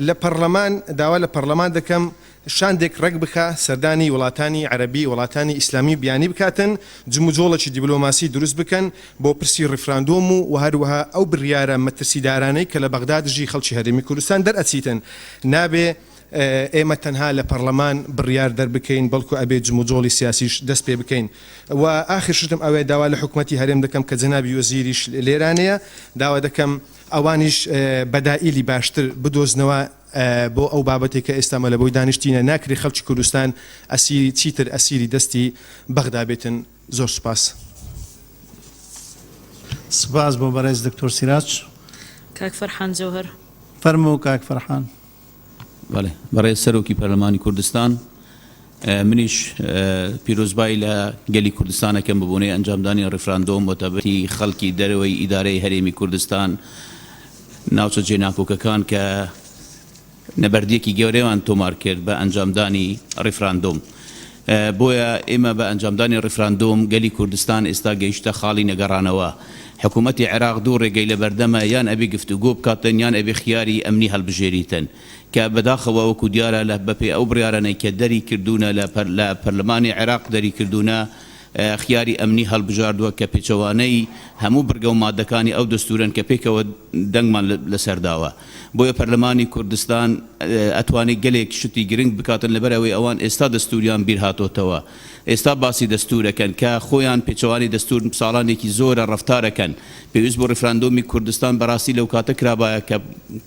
لە پەرلەمان داوا لە پەرلەمان دەکەم شاندێک ڕێک بخە سەردانی وڵاتانی عەرەبی وڵاتانی ئیسلامی بیانی بکاتن جموجۆڵێکی دیبلۆماسی دروست بکەن بۆ پرسی ڕیفراندۆم و هەروەها ئەو بڕیارە مەترسیدارانەی کە لە بەغدا دژی خەڵکی هەرێمی کوردستان دەرئەچیتن نابێ ئێمە تەنها لە پەرلەمان بڕیار دەربکەین بەڵکو ئەبێ جموجۆڵی سیاسیش دەست پێ بکەین و ئاخر شتم ئەوەیە داوا لە حکوومەتی هەرێم دەکەم کە جەنابی وەزیریش لێرانەیە داوا دەکەم ئەوانیش بەدائیلی باشتر بدۆزنەوە بۆ ئەو بابەتێک کە ئێستامە لە بۆی دانیشتینە ناکری خەڵکی کوردستان ئەسیری چیتر ئەسیری دەستی بەغدا بێتن زۆر سپاس سپاس بۆ بەڕێز دکتۆر سیراج كاك فرحان جوهر فەرموو کاک فەرحان بەڵێ بەڕێز سەرۆکی پەرلەمانی کوردستان منیش پیرۆزبایی لە گەلی کوردستانەکەم ببوونەی ئەنجامدانی ڕێفراندۆم وەتەبەتی خەڵکی دەرەوەی ئیدارەی هەرێمی کوردستان ناوچە جێناکۆکەکان کە نەبەردیەکی گەورەیان تۆمار کرد بە ئەنجامدانی ڕێفراندۆم. بۆیە ئێمە بە ئەنجامدانی ڕێفراندۆم گەلی کوردستان ئێستا گەیشتە خاڵی نەگەڕانەوە. حکوومەتی عێراق دوو ڕێگەی لە بەردەمە یان ئەبێ گفتوگۆ بکاتن یان ئەبێ خیاری ئەمنی هەڵبژێریتن کە بەداخەوە وەکو دیارە لە بەپێ ئەو بڕیارانەی کە دەری کردوونە لە پەرلەمانی عێراق دەری کردوونە خیاری ئەمنی هەڵبژاردووە کە پێچەوانەی هەموو بڕگە و مادەکانی ئەو دەستورن کە پێکەوە دەنگمان لەسەرداوە. بۆیە پەرلەمانی کوردستان ئەتوانێت گەلێک شتی گرنگ بکاتن لەبەرەوەی ئەوان ئێستا دەستوریان بیر هاتۆتەوە. ئێستا باسی دەستورەکەن کە خۆیان پێچەوانی دەستور ساڵانێکی زۆرە ڕەفتارەکەن. پێویست بۆ ڕێفراندۆمی کوردستان بەڕاستی لەو کاتە کرابایە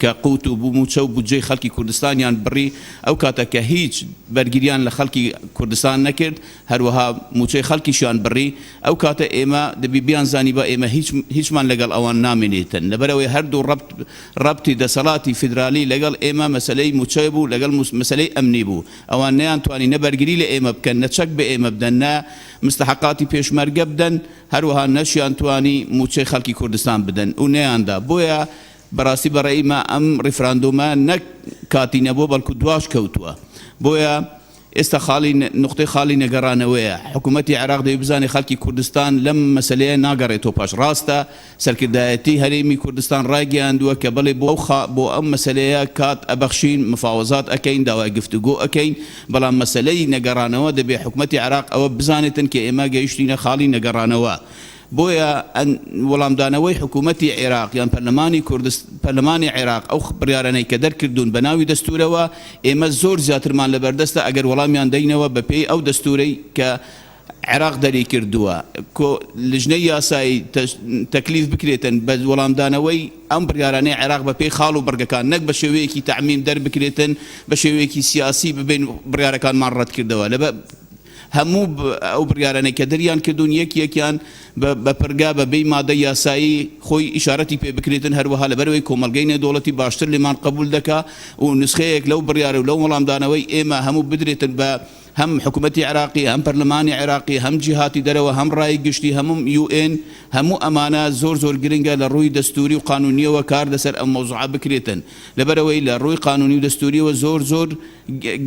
کە قوت و بووموچە و بودجەی خەڵکی کوردستانیان بڕی ئەو کاتە کە هیچ بەرگریان لە خەڵکی کوردستان نەکرد هەروەها موچەی خەڵکیشیان بڕی ئەو کاتە ئێمە دەبی بیان زانی بە ئێمە هیچمان لەگەڵ ئەوان نامێنێتن لەبەرەوەی هەردوو ڕەبتی دەسەڵاتی فیدرالی لەگەڵ ئێمە مەسەلەی موچەی بوو لەگەڵ مەسەلەی ئەمنی بوو ئەوان نەیانتوانی نەبەرگری لە ئێمە بکەن نەچەک بە ئێمە بدەن نە مستحقاتی پێشمەرگە بدەن هەروەها نەشیان توانی موچەی خەڵکی کوردستان بدەن و نەیاندا. بۆیە بەڕاستی بەڕێیمە ئەم ڕێفراندۆمە نەک کاتی نەبووە بەڵکو دواش کەوتووە. بۆیە ئێستا نقطەی خاڵی نەگەڕانەوەیە. حکوومەتی عێراق دەوێت بزانێ خەڵکی کوردستان لەم مەسەلەیە ناگەڕێتەوە پاش. ڕاستە سەرکردایەتی هەرێمی کوردستان ڕاگەیاندووە کە بڵێ بۆ ئەم مەسەلەیە کات ئەبەخشین مفاوەزات ئەکەین داوای گفتوگۆ ئەکەین بەڵام مەسەلەی نەگەڕانەوە دەبێت حکوومەتی عێراق ئەوە بزانێتن کە ئێمە گەیشتینە خاڵی نەگەڕانەوە. بۆیە وەڵامدانەوەی حکوومەتی عێراق یان پەرلەمانی عێراق ئەو بڕیارانەی کە دەرکردوون بە ناوی دەستورەوە ئێمە زۆر زیاترمان لەبەردەستە ئەگەر وەڵامیان دەینەوە بەپێی ئەو دەستورەی کە عێراق دەری کردووە لژنەی یاسایی تەکلیف بکرێتن بە وەڵامدانەوەی ئەم بڕیارانەی عێراق بەپێی خاڵ و بەرگەکان نەک بە شێوەیەکی تەعمیم دەربکرێتن بە شێوەیەکی سیاسی ببین بڕیارەکانمان ڕەت کردەوە. هەموو ئەو بڕیارانەی کە دەریان کردوون یەکیان بە پرگا بەبێی مادە یاسایی خۆی ئیشارەتی پێ بکرێتن هەروەها لەبەرەوەی کۆمەلگەی نێودەوڵەتی باشتر لێمان قبول دەکا و نسخەیەک لەو بڕیارە و لەو وەڵامدانەوەی ئێمە هەموو بدرێتن بە هەم حکوومەتی عێراقی هەم پەرلەمانی عێراقی هەم جیهاتی دەرەوە هەم ڕای گشتی هەموو UN هەموو ئەمانە زۆر گرنگە لە ڕووی دەستوری و قانونیەوە کار لەسەر ئەم مەوزوعە بکرێتن لەبەرەوەی لە ڕووی قانونی و دەستوریەوە زۆر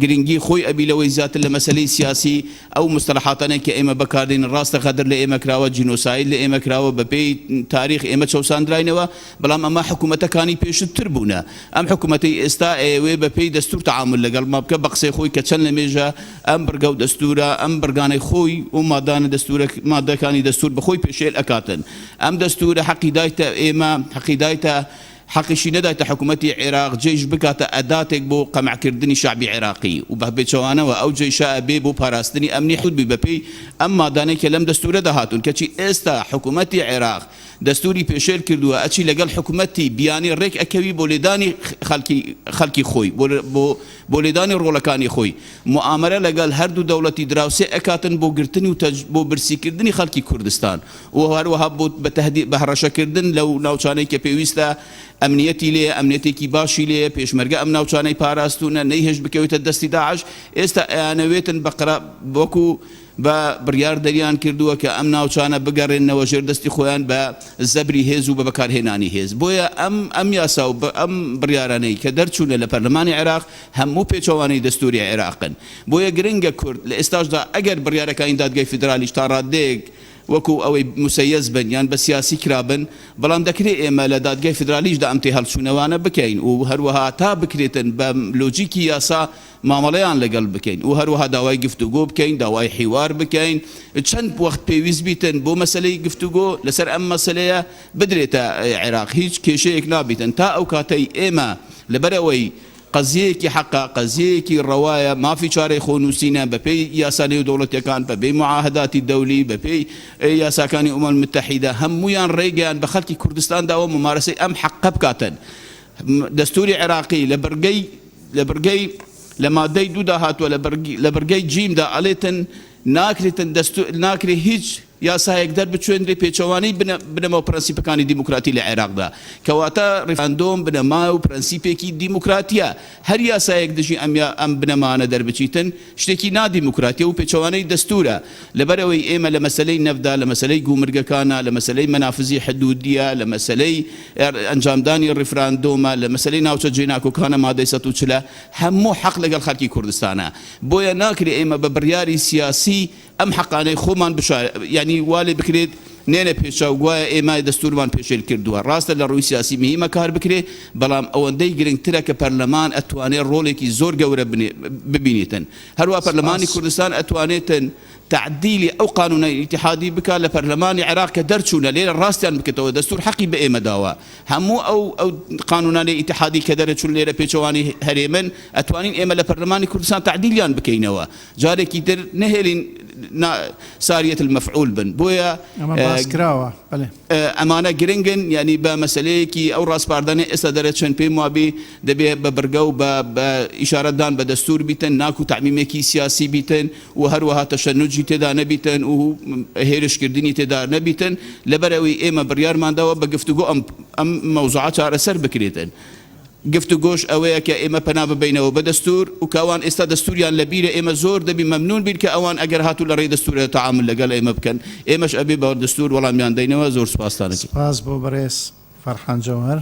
گرنگی خۆی ئەبیلەوەی زیاتر لە مەسەلەی سیاسی ئەو مستەلحاتانە کە ئێمە بەکاردێن ڕاستە غەدر لە ئێمە کراوە جینۆساید لە ئێمە کراوە بەپێی تاریخ ئێمە چەوساندراینەوە بەڵام ئەمە حکوومەتەکانی پێشتر بوونە. ئەم حکوومەتی ئێستا ئێوێ بەپێی دەستور تعامل لەگەڵ ما بکە بە قسەی خۆی کە چەند لە مێژە ئەم بڕگە و دەستورە ئەم بڕگانەی خۆی و مادەکانی دەستور بەخۆی پێشێل ئەکاتن. ئەم دەستورە حەقی دایتە ئێمە حەقی دایتە حەقیشی نەدایتە حکوومەتی عێراق جێش بکاتە ئەداتێک بۆ قەمعکردنی شعبی عێراقی و بە بێچەوانەوە ئەو جێشە ئەبێ بۆ پاراستنی ئەمنی حدودی بەپێی ئەم مادانەی کە لەم دەستورەدا هاتوون کەچی ئێستا حکوومەتی عێراق دەستوری پێشێل کردووە ئەچی لەگەڵ حکوومەتی بیانی ڕێک ئەکەوی بۆ لێدانی خەڵکی خۆی بۆ لێدانی ڕۆڵەکانی خۆی موامەرە لەگەڵ هەردوو دەوڵەتی دراوسێ ئەکاتن بۆ گرتنی و بۆ برسیکردنی خەڵکی کوردستان و هەروەها بە هەڕەشەکردن لەو ناوچانەی کە پێویستە ئەمنیەتی لێ ئەمنیەتێکی باشی لێ پێشمەرگە ئەم ناوچانەی پاراستونە نەیهێش بکەوێتە دەستی داعش ئێستا ئەیانەوێتن بەقرا وەکو بە بڕیار دەریان کردووە کە ئەم ناوچانە بگەڕێنەوە ژێر دەستی خۆیان بە زەبری هێز و بە بەکارهێنانی هێز. بۆیە ئەم یاسا و ئەم بڕیارانەی کە دەرچوونە لە پەرلەمانی عێراق هەموو پێچەوانەی دەستوری عێراقن. بۆیە گرنگە کورد لە ئێستاشدا ئەگەر بڕیارەکانی دادگای فیدرالیش تا ڕادەیەک وەکو ئەوەی مسەیەز بن یان بە سیاسی کرابن بەڵام دەکرێت ئێمە لە دادگای فیدرالیشدا ئەم تێ هەڵچوونەوانە بکەین و هەروەها تا بکرێتن بە لۆجیکی یاسا مامەڵەیان لەگەڵ بکەین و هەروەها داوای گفتوگۆ بکەین داوای حیوار بکەین چەند وەخت پێویست بیتن بۆ مەسەلەی گفتوگۆ لەسەر ئەم مەسەلەیە بدرێتە عێراق هیچ کێشەیەک نابیتن تا ئەو کاتەی ئێمە لەبەرەوەی قەزیەیەکی حەقا قەزیەیەکی ڕەوایە مافی چارەی خۆنووسینە بەپێی یاسانەی و دەوڵەتیەکان بەپێی معاهداتی دەولی بەپێی یاساکانی ئومەم المتحیدە هەموویان ڕێگەیان بە خەڵکی کوردستان داوە ممارەسەی ئەم حەقە بکاتن. دەستوری عێراقی لە بەرگەی لە مادەی دوودا هاتووە لە بەرگەی جیمدا ئەڵێتن ناکرێت هیچ یاسایەک دەربچێنرێ پێچەوانەی بنەمە و پرەنسیپەکانی دیموکراتی لە عێراقدا کەواتە ڕیفراندۆم بنەما و پرەنسیپێکی دیموکراتیە هەر یاسایەک دژی ئەم بنەمانە دەربچیتن شتێکی نادیموکراتیە و پێچەوانەی دەستورە لەبەرەوەی ئێمە لە مەسلەی نەفدا لە مەسلەی گومرگەکانە لە مەسلەی مەنافزی حدودیە لە مەسلەی ئەنجامدانی ڕیفراندۆمە لە مەسلەی ناوچە جێناکۆکانە مادەی 140 هەموو حەق لەگەڵ خەڵکی کوردستانە بۆیە ناکرێ ئێمە بە بڕیاری سیاسی ئەم حەقانەی خۆمان ینی والێ بکرێت نێنە پێشاو گوایە ئێمە دەستورمان پێشێل کردووە ڕاستە لە ڕووی سیاسی مهمە کار بکرێ بەڵام ئەوەندەی گرنگترە کە پەرلەمان ئەتوانێت ڕۆڵێکی زۆر گەورە ببینیتن هەروە پەرلەمانی کوردستان ئەتوانێتن تعدیلی ئەو قانونی ئیتیحادی بکات لە پەرلەمانی عێراق کە دەرچوونە لێرە ڕاستیان بکەتەوە دەستور حەقی بە ئێمە داوە هەموو ئەو قانونانی ئیتیحادی کە دەرەچوون لێرە پێچەوانی هەرێمن ئەتوانین ئێمە لە پەرلەمانی کوردستان تعدیلیان بکەینەوە جارێکی تر نهێلین ساریة المفعول بن بويا أمانة جرينجن يعني بمسألة أو راس بارداني استدرتشن بي موابي دبي ببرجو بإشارة دان بدستور بيتن ناكو تعميمكي سياسي بيتن وهروها تشنجي تدا نبيتن وهيرش كرديني تدا نبيتن لبروي إما بريار ما دوا بقفتو أم موضوعات على سر بكريتن گفتوگۆش ئەوەیە کە ئێمە پەنا ببینەوە بە دەستور و کاوان ئێستا دەستوریان لەبیرە ئێمە زۆر دەبی مەمنون بین کە ئەوان ئەگەر هاتوو لە ڕێی دەستورە تەعامل لەگەڵ ئێمە بکەن ئێمەش ئەبێ بە دەستور وەڵامیان دەینەوە زۆر سوپاسدانێکی سپاس بۆ بەڕێز فەرحان جەوهەر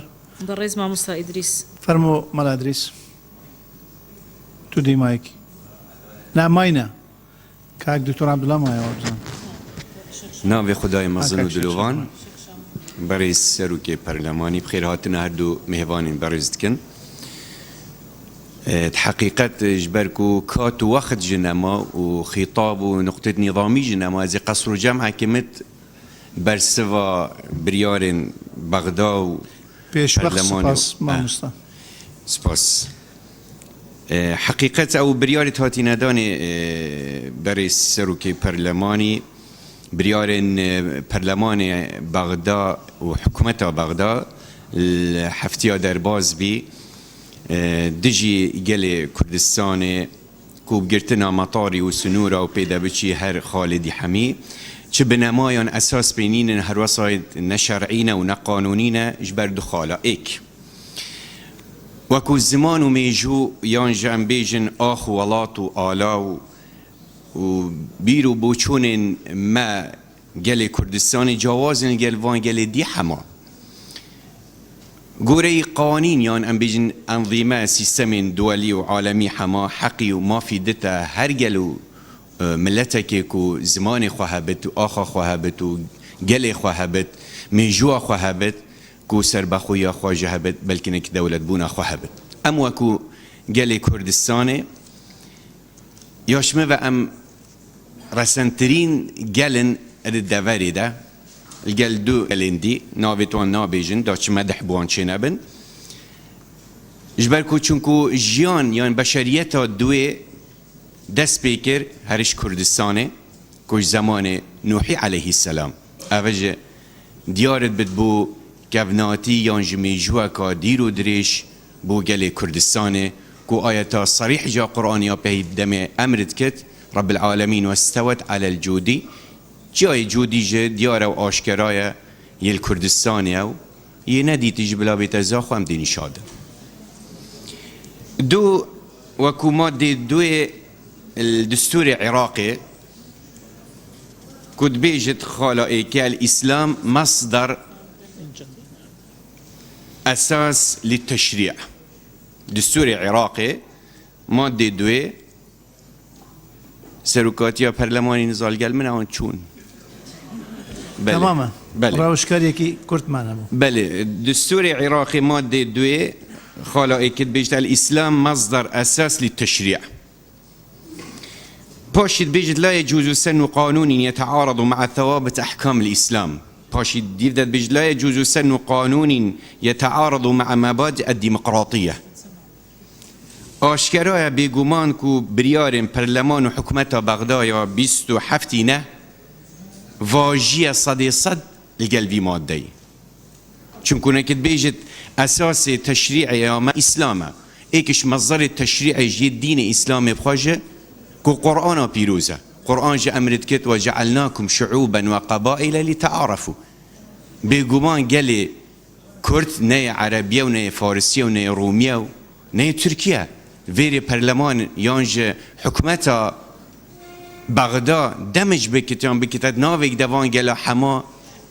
بەڕێز مامۆستا ئیدریس فەرموو مەلا ئیدریس تو دیمایکی ناماینە کاک دکتۆر عەبدوڵڵا مایەوە بزان ناوێ خدای مەزن و دلۆڤان بەڕێز سەرۆکێ پەرلەمانی بخێر هاتنە هەردوو میهێوانین بەڕێز دکن حقیقت جبرك كات وقت جنما وخطاب ونقطة نظامي جنما زي قصر جمع كمت برسوا بريار بغداد بيش سپاس ماموستا سپاس حقيقة أو بريار هاتي نداني برئيس سروكي برلماني بريار برلمان بغداد وحكومة بغداد الحفتية درباز بي دجي جل كردستان كوب جرتنا مطاري وسنورة وبيدا بشي هر خالدي حمي چه بنمایان اساس بینین هر وسایل نشرعینه و نقانونینه جبر دخاله ایک وکو زمان و میجو یان جم بیجن آخ و ولات و آلا و بیرو بوچون ما گل کردستان جوازن گل وان گل دی حما گوری قوانین یان ام بیجن انظیمه سیستم دولی و عالمی حما حقی و ما فیدتا هر گلو ملتك كو زمان خواهبت و آخا خواهبت و گل خواهبت میجوا خواهبت كو سربخويا خواجهبت بلكنك دولة بونا خواهبت ام وكو گل كردستان ياشمه و ام رسنترين گلن الدواري ده الگل دو گلن دي ناويتوان نابيجن داچ مدح بوان چه نبن جبر كو چونكو جيان يعني بشريتا دوه دست بيكر هرش كردستانه كوش زمان نوحي عليه السلام اوجه ديارت بتبو كفناتي يانج ميجوا كا ديرو دريش بو جلي كردستانه كو آياتا صريح جا قرآنيا به دم امرت كت رب العالمين واستوت على الجودي جاي جودي جه ديارة و آشكرايا يل كردستانيا و يندي تجبلا بتزاخو ام ديني شاد دو وكو مادة دوه الدستور العراقي كنت بيجت خلائق الإسلام مصدر أساس للتشريع دستور العراقي مادة دوه سروكاتيا برلماني نزال قال من هون شون تماما بله راوشكاريكي كرت معنا بله الدستور العراقي مادة دوه خلائق بيجت الإسلام مصدر أساس للتشريع باشد بيجد لا يجوز سن قانون يتعارض مع ثوابت أحكام الإسلام باشد ديفدد بيجد لا يجوز سن قانون يتعارض مع مبادئ الديمقراطية آشكرايا بيقومان كو بريار برلمان وحكومة بغداد يا بيستو حفتينه واجية صد القلبي مادي چونكو نكت بيجد أساس تشريعي يا ما إسلامه إيكش مصدر التشريعي جي الدين إسلامي بخاجه كو قرآن بيروزه قرآن جا أمرت كت وجعلناكم شعوبا وقبائل لتعارفوا بيقومان قالي كرد ني عربية وني فارسية وني رومية وني تركيا فيري برلمان يانج حكومتا بغداد دمج بكتان بكتاد نافك دوان قال حما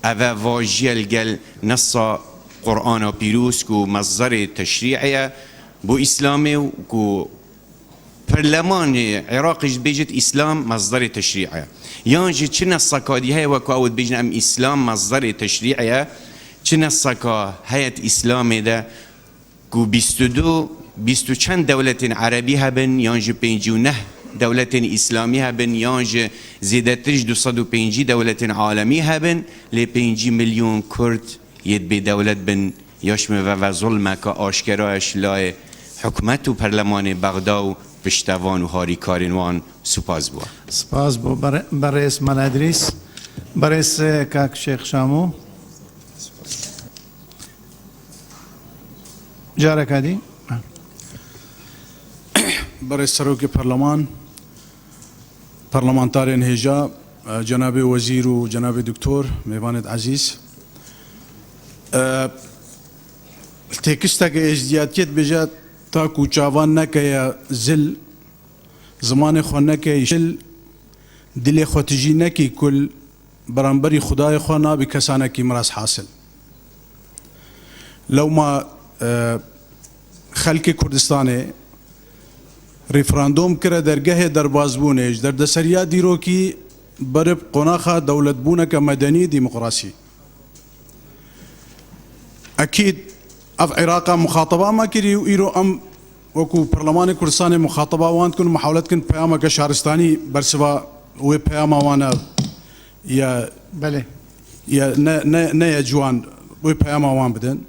أفا واجيال قال نصا قرآن بيروس كو مصدر تشريعية بو إسلامي وكو برلمان عراقي بيجت إسلام مصدر تشريعية يانجي چنا السكادي هاي وكو أود بيجن أم إسلام مصدر تشريعية چنا السكا هيئة إسلامي ده كو بيستو چند دولة عربية هبن يانجي 59 دولة إسلامية هبن يانجي زيادترش 250 دولة عالمية هبن ل 5 مليون كرد يد بدولة بن يشمه و ظلمك آشکراش لای حکومت و پرلمان بغداد و پشتوان و هاریکارینوان سپاس بوا. سپاس بو برئیس ملادریس برئیس کاک شیخ شامو جارك هذه برئيس سروكي برلمان برلمانتارين هجا جناب وزير وجناب دكتور ميفاند عزيز تكستك ازدياديت بجات تاكو چاوان نكيا زل زمان خو نكي شل دل خو تجي نكي كل برانبري خداي خو نابي كسانكي مراس حاصل لو ما خلق كردستاني ريفراندوم كره درگه دربازبونش در دسریا دیرو کی برب قناخه دولت بونه كمدني ديمقراطي اكيد اف عراق مخاطبه ما كري ايرو ام وكو برلمان كردستان مخاطبه وان تكون محاولات كن بياما كشهرستاني برسوا و بياما وانا يا بله يا نا يا جوان و بياما وان بدن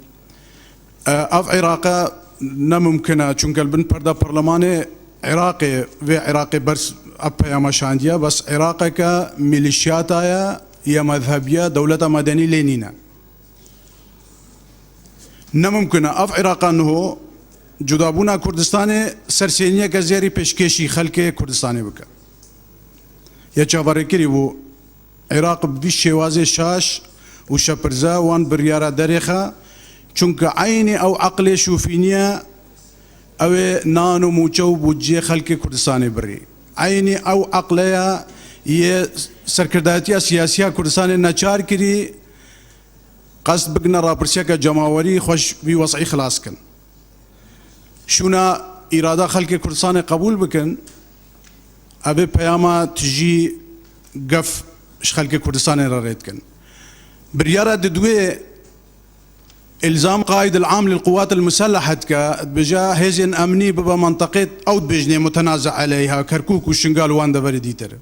اف عراق نممكن چونك البن بردا برلماني عراقي في عراقي برس ابا ما شانديا بس عراقي كميليشياتايا يا مذهبيه دوله مدني لينينا نممكن اف عراق انه جدابونا كردستاني سرسينيه كزيري بشكيشي خلق كردستاني بك يا جابري كريبو عراق بشوازي شاش وشبرزا وان بريارا دريخه چونك عيني او عقلي شوفينيا او نانو موچو بوجي خلق كردستاني بري عيني او عقليا يه سركرداتيا سياسية كردستاني ناچار كري قصد بقنا رابرسيا كجماوري خوش بوصعي خلاص كن شونا إرادة خلق كردستاني قبول بكن ابي بياما تجي قف خلق كردستاني راريت كن بريارة ددوي إلزام قائد العام للقوات المسلحة بجا هيزن أمني ببا منطقة أو بجني متنازع عليها كركوك والشنقال وان دبر ديتر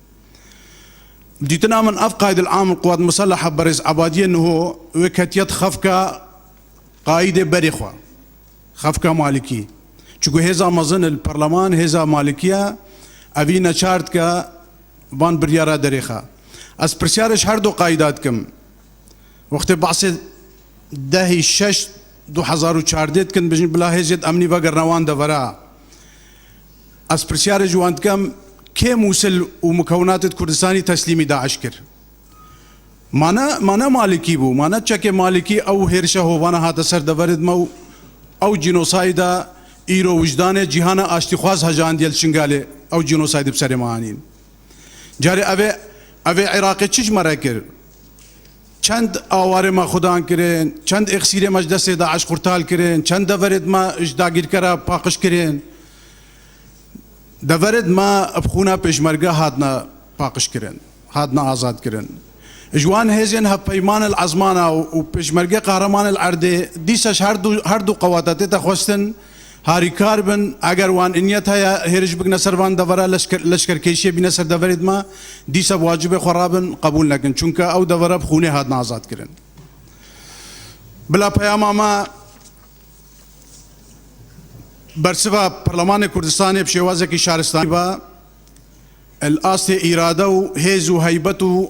بديتنا من أف قائد العام للقوات المسلحة برز عبادية أنه وكتيت خفكا قائد بريخوا خفكا مالكي چوكو هيزا مظن البرلمان هيزا مالكية أبينا شارتك بان بريارة دريخا أس برسيارش هردو قائدات كم وقت بعصي دهي شش 2014 كن بجن بلا هزيد امني بقر نوان دورا اسبرسيار جواند كم كي موصل ومكونات كردستاني تسليمي داعش كر مانا مالكي بو مانا تشك مالكي او هيرشه هوانا هذا سر دورد مو او جينوسايدا ايرو وجدان جهانا اشتخواز هجان ديال شنغالي او جينوسايد بسر معانين جاري اوي عراقي چش مراكر چند آواره ما خدان کرن چند اخسیر مجلس داعش قرتال کرن چند دورد ما اجداگیر کرا پاقش کرن دورد ما ابخونا پیشمرگه هادنا پاقش کرن هادنا آزاد کرن جوان هزين هبيمان العزمانة وبيشمرقة قهرمان العرض ديساش هردو قواتات تخوستن هاري كاربن اگر وان انيتها هيرج بقنا سربان دورا لشكر كيشي بنا سر دورد ما ديسا واجب خرابن قبول لكن چونك او دورا بخوني هاد نازاد كرن بلا پیاما ما برسفا برلمان كردستاني بشيوازك شهرستاني با الاسي اراده و هيز و هيبت و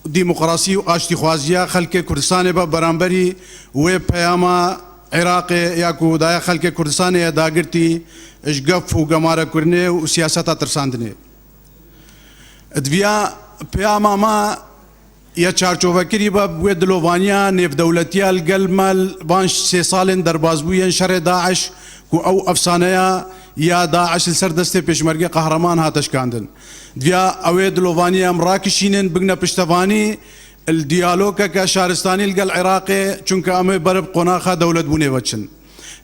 ديمقراطي و اشتخوازيا خلق كردستاني با برانبري و پیاما عراق ياكو دايا خلق كردستان يا داغرتي اشقف وقمارة كرني وسياسات ترساندني دویا پیاماما یا چارچوبکری با بوی دلوانیا نیف دولتیال گل مال وانش 3 سالن در بازبوین شر داعش کو او افسانه یا داعش السردست پیشمرگی قهرمان هاتش کاندن دویا او دلوانیا مراکشینن بگنا پشتوانی الديالوج كشارستاني القى العراقي چونك امي برب قناخه دولت بوني وچن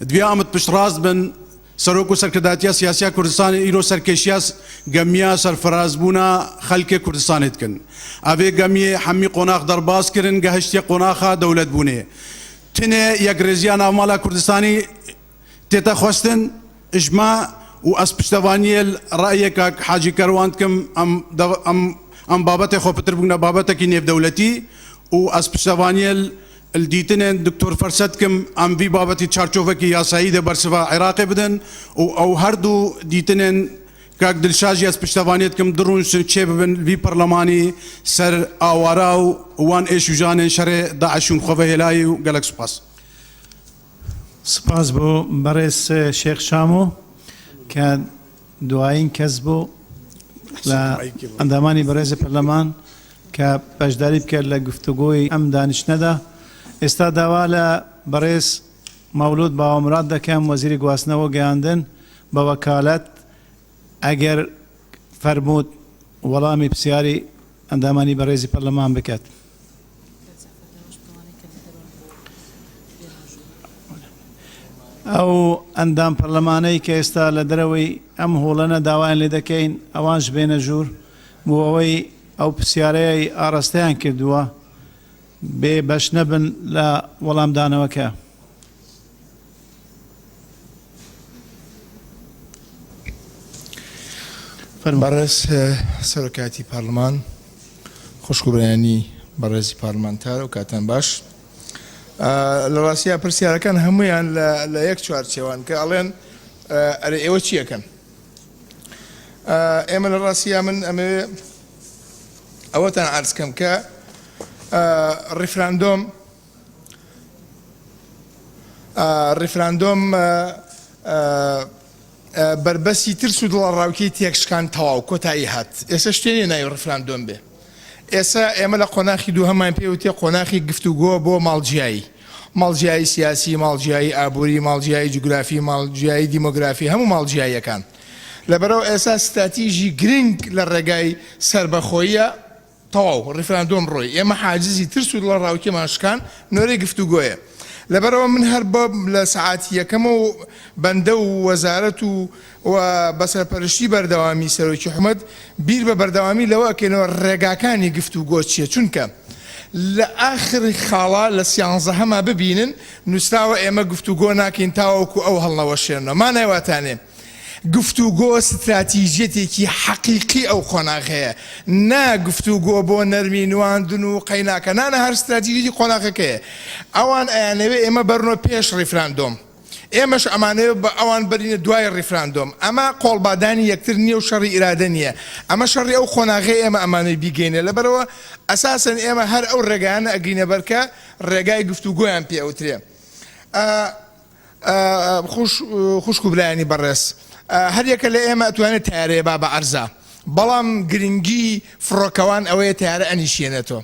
دویا امت پشتراز بن سروکو سرکرداتیا سیاسیا کردستان ایرو سرکشیاس گمیا سرفراز بونا خلق کردستان کن اوه گمی حمی قناخ درباز کرن گهشتی قناخا دولت بونه تنه یک رزیان آمالا کردستانی تیتا خواستن اجماع و از پشتوانی رأی که حاجی کروان کم ام بابت خو پتر بگنا بابت کی نیف دولتی و از پشتوانی الديتنين دكتور فرسد كم ام في بابتي تشارچوفكي يا سعيد برسفا عراقي بدن او هردو ديتنين كاك دلشاجي اس پشتوانيت كم درون شيب بن في برلماني سر اواراو وان ايشو جان شر داعشون خوفه هلاي وقالك سباس سپاس بو برس شیخ شامو که دعاین کسبو اندامانی برز پرلمان که پشداری بکر لگفتگوی ام دانش نده استا دوالا برز مولود با مراد دکم وزیر گواسنه و گیاندن با وکالت اگر فرمود ولامی بسیاری اندامانی برز پرلمان بکت او اندام پرلمانی که استا لدروی ام هولنا داوان لدکین اوانش بین جور بووی او بسیاری آرستیان کردوا به بشنبن لا ولام دانوکا برس سرکاتی پارلمان خوشگوبرانی برزی پارلمانتار و کاتن باش لراسیا پرسیارەکان هەمویان لە یەک چوارچێوان کە ئەڵێن ئەرێ ئێوە چیەکەن ئێمە لە ڕاستیا من ئەمەوێ ئەوەتان عەرزکەم کە ڕیفراندۆم بربەسی ترس و دڵڕاوکەی تێکشکان تەواو کۆتایی هات ئێستا شتێنێ ناوی ڕیفراندۆم بێ ئێستا ئێمە لە قۆناخی دوو هەمان پێوتێ قۆناخی گفتوگۆ بۆ ماڵجیایی سیاسی ماڵجیایی ئابووری ماڵجیایی جوگرافی ماڵجیایی دیمۆگرافی هەموو ماڵجیاییەکان لەبەرەوە ئێستا ستراتیژی گرنگ لە ڕێگای سربەخۆیە تەواو ڕیفراندۆم ڕۆی ئێمە حاجزی ترس و دڵڕاوکێمان شکان نۆرەی گفتوگۆیە لەبەرەوە من هەر بۆ لە سعاتی یەکەمە و بەندە و وەزارەت و بەسەرپەرشتی بەردەوامی سەرۆکی حکومەت بیر بە بەردەوامی لەوە ئەکەینەوە ڕێگاکانی گفتوگۆ چییە چونکە لە ئاخری خاڵا لە سیانزەهەما ببینن نووسراوە ئێمە گفتوگۆ ناکەین تاوەکو ئەو هەڵنەوەشێنەوە مانایواتانێ گفتوگۆ ستراتیژیەتێکی حەقیقی ئەو قۆناغەیە نا گفتوگۆ بۆ نەرمی نواندن و قەیناکە نانە هەر ستراتیژی قۆناغەکەیە ئەوان ئەیانەوێ ئێمە بەرنۆ پێش ڕیفراندۆم ئێمەش ئەمانەوێ بە ئەوان بەرینە دوای ڕیفراندۆم ئەمە قۆڵبادانی یەکتر نییە و شەڕی ئیرادە نییە ئەمە شەڕی ئەو قۆناغەیە ئێمە ئەمانەی بیگەینە لەبەرەوە ئەساسەن ئێمە هەر ئەو ڕێگایانە ئەگرینە بەرکە ڕێگای گفتوگۆیان پێ ئەوترێ خوشک و برایانی بەڕێز هەر یەکە لە ئێمە ئەتوانێت تیارەیە با بە عەرزە بەڵام گرنگی فڕۆکەوان ئەوەیە تیارە ئەنیشێنێتەوە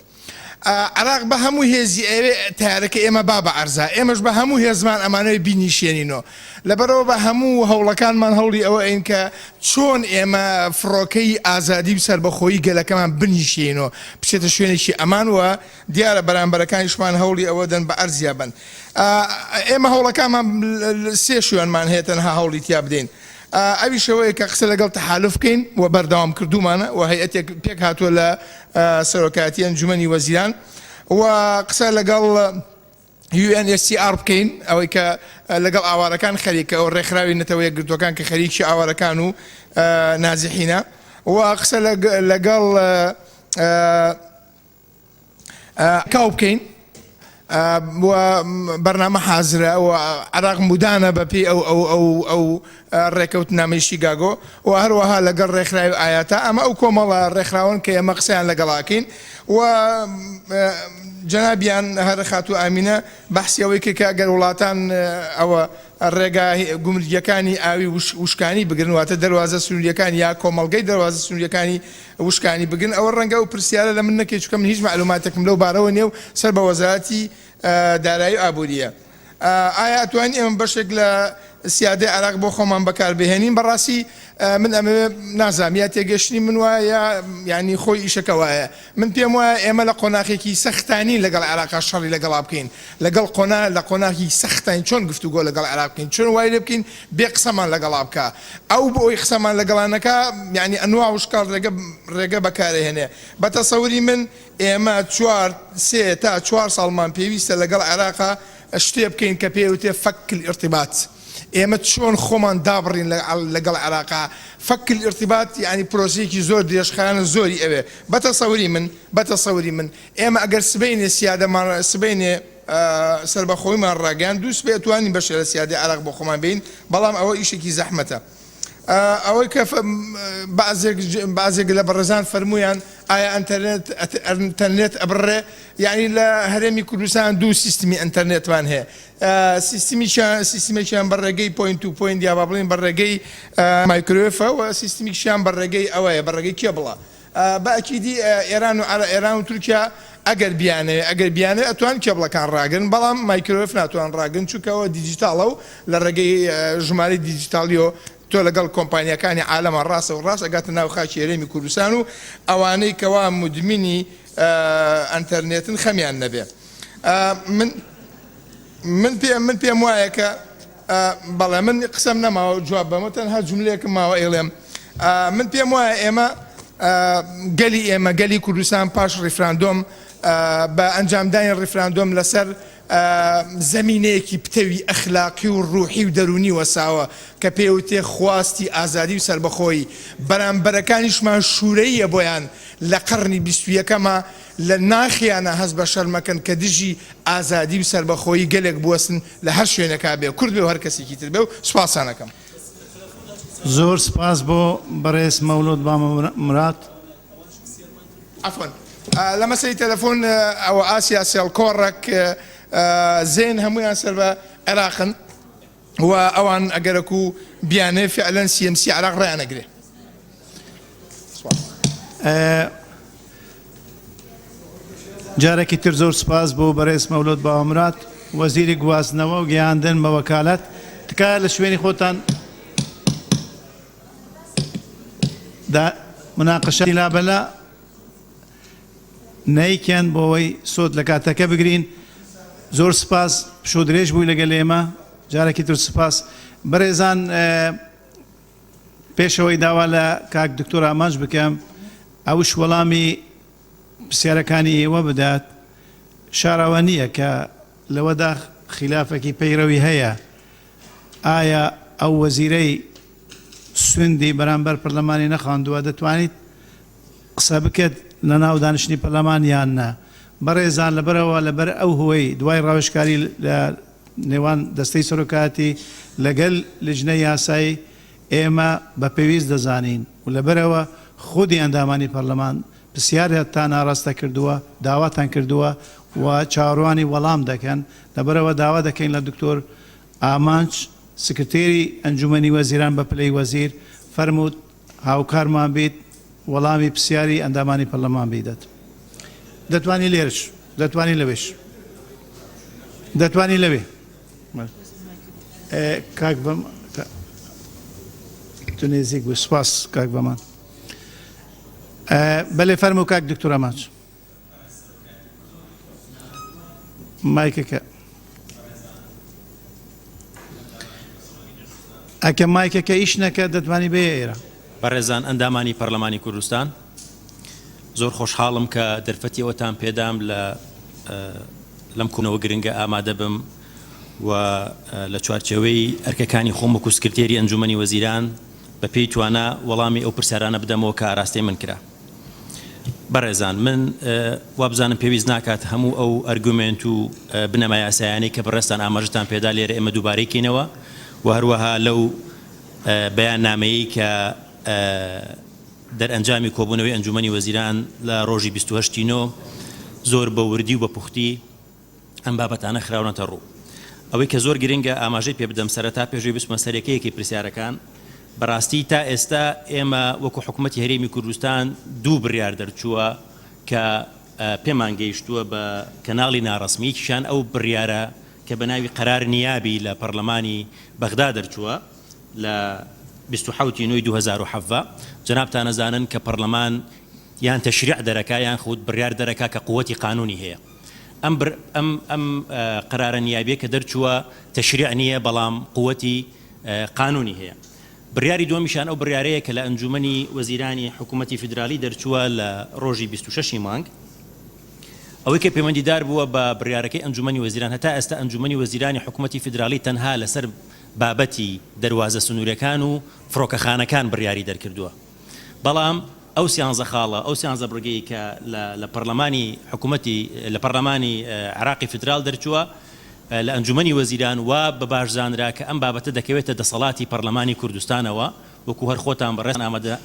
عراق بە هەموو هێزی ئەوێ تیارەکە ئێمە با بە عەرزە ئێمەش بە هەموو هێزمان ئەمانەوێ بینیشێنینەوە لەبەرەوە بە هەموو هەوڵەکانمان هەوڵی ئەوە ئەین کە چۆن ئێمە فڕۆکەی ئازادی و سربەخۆیی گەلەکەمان بنیشێنەوە بچێتە شوێنێکی ئەمان وە دیارە بەرامبەرەکانیشمان هەوڵی ئەوە دەن بە عەرزیا بن ئێمە هەوڵەکانمان سێ شوێنمان هەیە تەنها هەوڵی تیا بدەین ئەویشەوەی کە قسە لەگەڵ تەحالف بکەین و بەردەوام کردومانە و هەیئەتێک پێک هاتووە لە سەرۆکاتی ئەنجومەنی وەزیران و قسە لەگەڵ UNHCR بکەین ئەوەی کە لەگەڵ ئاوارەکان خەریکە ئەو ڕێکخراوی نەتەوە یەکگرتوەکان کە خەریکی ئاوارەکان و نازحینە و قسە لەگەڵ کاو بکەین بەرنامە حازرە و عراق مودانە بەپێی ئەو ڕێکەوتنامەی شیکاگۆ و هەروەها لەگەڵ ڕێکخراوی ئایاتە ئەمە ئەو کۆمەڵە ڕێکخراون کە ئێمە قسەیان لەگەڵاکەین و جەنابیان هەر خاتو ئامینە بەحسی ئەوەی کە ئەگەر وڵاتان ئەوە ڕێگا گومرگیەکانی ئاوی وشکانی بگرن واتە دەواازە سنووریەکان یا کۆمەڵگەی دەواازە سنووریەکانی وشکانی بگرن ئەوە ڕەنگە و پرسیارە لە من نەکەی چکە من هیچ معلوماتێکم لەو بارەوە نێو سەر بە وەزارەتی دارایی ئابوووریە. ئایا ئەتوانین ئێمە بەشێک لە سیادەی عراق بۆ خۆمان بەکاربهێنین بەڕاستی من ئەمە نازانام یا تێگەشتنی من وایە ینی خۆی ئیشەکە وایە من پێم وایە ئێمە لە قۆناغێکی سەختانی لەگەڵ عراقا شەڕی لەگەڵا بکەین لەگەڵ لە قۆناغی سەختین چۆن گفتوگۆ لەگەڵ عراق بکەین چۆن وای لێ بکەین بێ قسەمان لەگەڵا بکە ئەو بۆ ئەوی قسەمان لەگەڵانەکە ینی ئەنوا وشکال ڕێگە بەکارهێنێ بە تەسەوری من ئێمە 3 تا 4 ساڵمان پێویستە لەگەڵ عراقا شتێ بکەین کە پێوتێ فەک الارتباط ئێمە چۆن خۆمان دابڕین لەگەڵ عراقا فەک الارتباط ینی پرۆسەیەکی زۆر درێژخایانە زۆری ئەوێ بەتەسەوری من ئێمە ئەگەر سبەینێ سیادەمان سبەینێ سربەخۆیمان ڕاگەیان دوو سبەی ئەتوانین بەشێ لە سیادەی عراق بۆ خۆمان بین بەڵام ئەوە ئیشێکی زەحمەتە. ئەوەی کە بازێک لە بەڕێزان فەرمویان ئایا ئەنتەرنێت ئەبڕێ یعنی لە هەرێمی کوردستان دوو سیستمی ئەنتەرنێتمان هەیە سیستمێکیان بەڕێگەی پوینت تو پوینت یا با بڵین بەڕێگەی مایکرۆفە و سیستمیکیان بەڕێگەی ئەوەیە بەڕێگەی کێبڵە بەئەکیدی ئێران و تورکیا ئەگەر بیانێ ئەتوان کێبڵەکان ڕاگرن بەڵام مایکرۆف ناتوان ڕاگرن چونکەوە دیجیتاڵە و لە ڕێگەی ژمارەی دیجیتالیۆ تۆ لەگەڵ کۆمپانیەکانی عالەمە ڕاستە و ڕاست ئەگاتە ناو خاکی هەرێمی کوردستان و ئەوانەی کەوا مدمینی ئەنتەرنێتن خەمیان نەبێ. من پێم وایە کە بەڵێ من قسەم نەماوە جواب بەمە تەنها جوملەیەکم ماوە ئێڵێم من پێم وایە ئێمە گەلی کوردستان پاش ڕیفراندۆم بە ئەنجامدانی ڕیفراندۆم لەسەر زەمینەیەکی پتەوی ئەخلاقی و ڕوحی و دەرونی وەساوە کە پێوتێ خواستی ئازادی و سربەخۆی بەرامبەرەکانیشمان شوورەیە بۆیان لە قەرنی 21ەمە لە ناخیانە هەست بە شەرمەکەن کە دژی ئازادی و سربەخۆی گەلێک بوەستن لە هەر شوێنەکە بێ کورد بێ و هەر کەسێکی تر بێ و سوپاسانەکەم. زۆر سپاس بۆ بەڕێز مەولود بامەمرات. عفوا لە مەسەی تەلەفۆن ئەوە ئاسیا سێڵکۆڕێک زێن هەمویان سەر بە عێراقن و ئەوان ئەگەرەک و بیانێ فعلەن CMC عراق ڕیانەگرێ. جارێکی تر زۆر سپاس بۆ بەڕێز مەولود بامەمرات وەزیری گواستنەوە و گەیاندن بە وەکالەت تکایە لە شوێنی خۆتان مناقەشەی لابەلا نیکەن بۆ ئەوەی سۆت لە کاتەکە بگرین. زۆر سپاس پشۆ درێژ بووی لەگەل ئێمە جارێکی تر سپاس بەڕێزان. پێشەوەی داوا لە کاک دکتۆر ئامانج بکەم ئەوش وەڵامی پرسیارەکانی ئێوە بدات شاراوە نییە کە لەوەدا خلافێکی پەیڕەوی هەیە ئایا ئەو وەزیرەی سوێندی بەرامبەر پەرلەمانی نەخواندووە دەتوانیت قسە بکەت لە ناو دانیشتنی پەرلەمان یان نا. بەڕێزان لەبەرەوە لەبەر ئەو هۆی دوای ڕاوێژکاری لە نێوان دەستەی سەرۆکاتی لەگەل لجنەی یاسایی ئێمە بە پێویست دەزانین و لەبەرەوە خودی ئەندامانی پەرلەمان پرسیارتان ئاڕاستە کردووە داواتان کردووە و چاوەڕوانی وەڵام دەکەن لەبەرەوە داوا دەکەین لە دکتۆر ئامانج سکرتێری ئەنجومەنی وەزیران بە پلەی وەزیر فەرمووت هاوکارمان بیت وەڵامی پرسیاری ئەندامانی پەرلەمان بیدات. دەتوانی لێرش دەتوانی لەوێش دەتوانی لەوێ کاک بەم تو نێزیک بوو سپاس کاک بەمان بەلێ فەرموو کاک دکتۆر ئامانج مایکەکە ئەکە مایکەکە ئیش نەکە دەتوانی بێ ئێرە. بەڕێزان ئەندامانی پەرلەمانی کوردستان زۆر خۆشحاڵم کە دەرفەتیەوەتان پێدام لەم کوونەوە گرنگە ئامادە بم و لە چوارچێوەی ئەرکەکانی خۆم وەکو سکرتێری ئەنجومەنی وەزیران بە پێی توانە وەڵامی ئەو پرسیارانە بدەمەوە کە ئاراستەی من کرا. بەڕێزان من وابزانم پێویست ناکات هەموو ئەو ئەرگومنت و بنەما یاسایانەی کە بەڕێستان ئاماژتان پێدا لێرە ئێمە دووبارەیکەینەوە و هەروەها لەو بەیاننامەیەی کە دەرئەنجامی کۆبوونەوەی ئەنجومەنی وەزیران لە ڕۆژی 28 نۆ زۆر بە وردی و بە پوختی ئەم بابەتانە خراونەتە ڕوو ئەوەی کە زۆر گرنگە ئاماژەی پێ بدەم سەرەتا پێشوی بچمە سەرەکەیەکی پرسیارەکان بەڕاستی تا ئێستا ئێمە وەکو حکوومەتی هەرێمی کوردستان دوو بڕیار دەرچووە کە پێمان گەیشتووە بە کەناڵی ناڕەسمیکیشان ئەو بڕیارە کە بە ناوی قەرار نیابی لە پەرلەمانی بەغدا دەرچووە لە 27 نوێی 2007 جەنابتان ئەزانن کە پەرلەمان یان تەشریع دەرەکا یان خودت بڕیار دەرەکا کە قووەتی قانونی هەیە ئەم قەرارە نیابیە کە دەرچووە تەشریع نییە بەڵام قووەتی قانونی هەیە بڕیاری دووەمیشان ئەو بڕیارەیە کە لە ئەنجومەنی وەزیرانی حکوومەتی فیدرالی دەرچووە لە ڕۆژی 26 مانگ ئەوەی کە پەیوەندیدار بووە بە بڕیارەکەی ئەنجومەنی وەزیران هەتا ئێستا ئەنجومەنی وەزیرانی حکوومەتی فیدرالی تەنها لەسەر بابەتی دەواازە سنوورەکان و فڕۆکەخانەکان بڕیاری دەرکردووە بەڵام ئەو سیانزە خاڵە ئەو سیانزە بڕگەی کە لە پەرلەمانی حکوومەتی لە پەرلەمانی عراقی فدرال دەرچووە لە ئەنجومەنی وەزیران و بە باشزانرا کە ئەم بابەتە دەکەوێتە دەسەڵاتی پەرلەمانی کوردستانەوە وەکو هەر خۆتان بەڕێز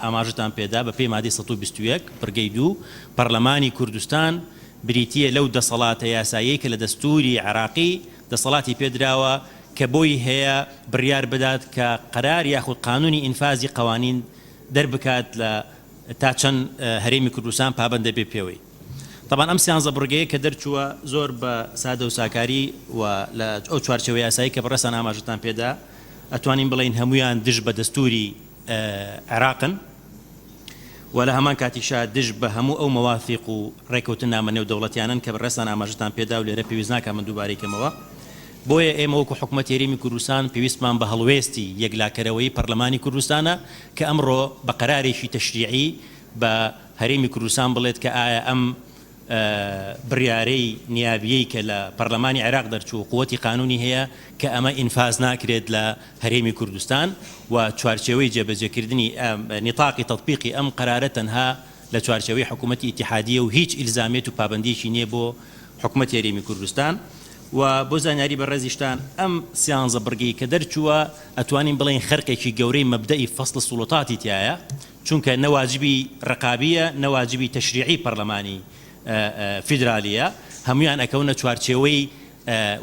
ئاماژتان پێدا بە پێی مادەی 121 بڕگەی 2 پەرلەمانی کوردستان بریتیە لەو دەسەڵاتە یاسایی کە لە دەستوری عراقی دەسەڵاتی پێدراوە کە بۆی هەیە بڕیار بدات کە قەرار یاخود قانونی ئینفازی قوانین دەربکات لە تا چەند هەرێمی کوردستان پابەندە بێ پێوەی طبعا ئەم سیانزە بڕگەیە کە دەرچووە زۆر بە سادە و ساکاری و لە ئەو چوارچێوەی یاسایی کە بەڕێسان ئاماژتان پێدا ئەتوانین بڵین هەمویان دژ بە دەستوری عێراقن و لە هەمان کاتیشا دژ بە هەموو ئەو مەواثیق و ڕێکەوتن نامەنێو دەوڵەتیانن کە بەڕێسان ئاماژتان پێدا و لێرە پێویست ناکە من دووبارەیەکەمەوە بۆیە ئێمە وەکو حکوومەتی هەرێمی کوردستان پێویستمان بە هەڵوێستی یەکلاکەرەوەی پەرلەمانی کوردستانە کە ئەمڕۆ بە قەرارێکی تەشریعی بە هەرێمی کوردستان بڵێت کە ئایا ئەم بڕیارەی نیابیەی کە لە پەرلەمانی عێراق دەرچوو قووەتی قانونی هەیە کە ئەمە ئینفاز ناکرێت لە هەرێمی کوردستان و چوارچێوەی جێبەجێکردنی نیتاقی تەطبیقی ئەم قەرارە تەنها لە چوارچێوەی حکوومەتی ئیتیحادیە و هیچ ئیلزامێت و پابەندیشی نییە بۆ حکوومەتی هەرێمی کوردستان و بۆ زانیاری بەڕێزیشتان ئەم سیانزە بڕگەی کە دەرچووە ئەتوانین بڵێن خەرقێکی گەورەی مەبدەئی فەسڵ سوڵەتاتی تایە چونکە نەواجبی ڕقابیە نەواجبی تەشریعی پەرلەمانی فیدرالیە هەمویان ئەکەونە چوارچێوەی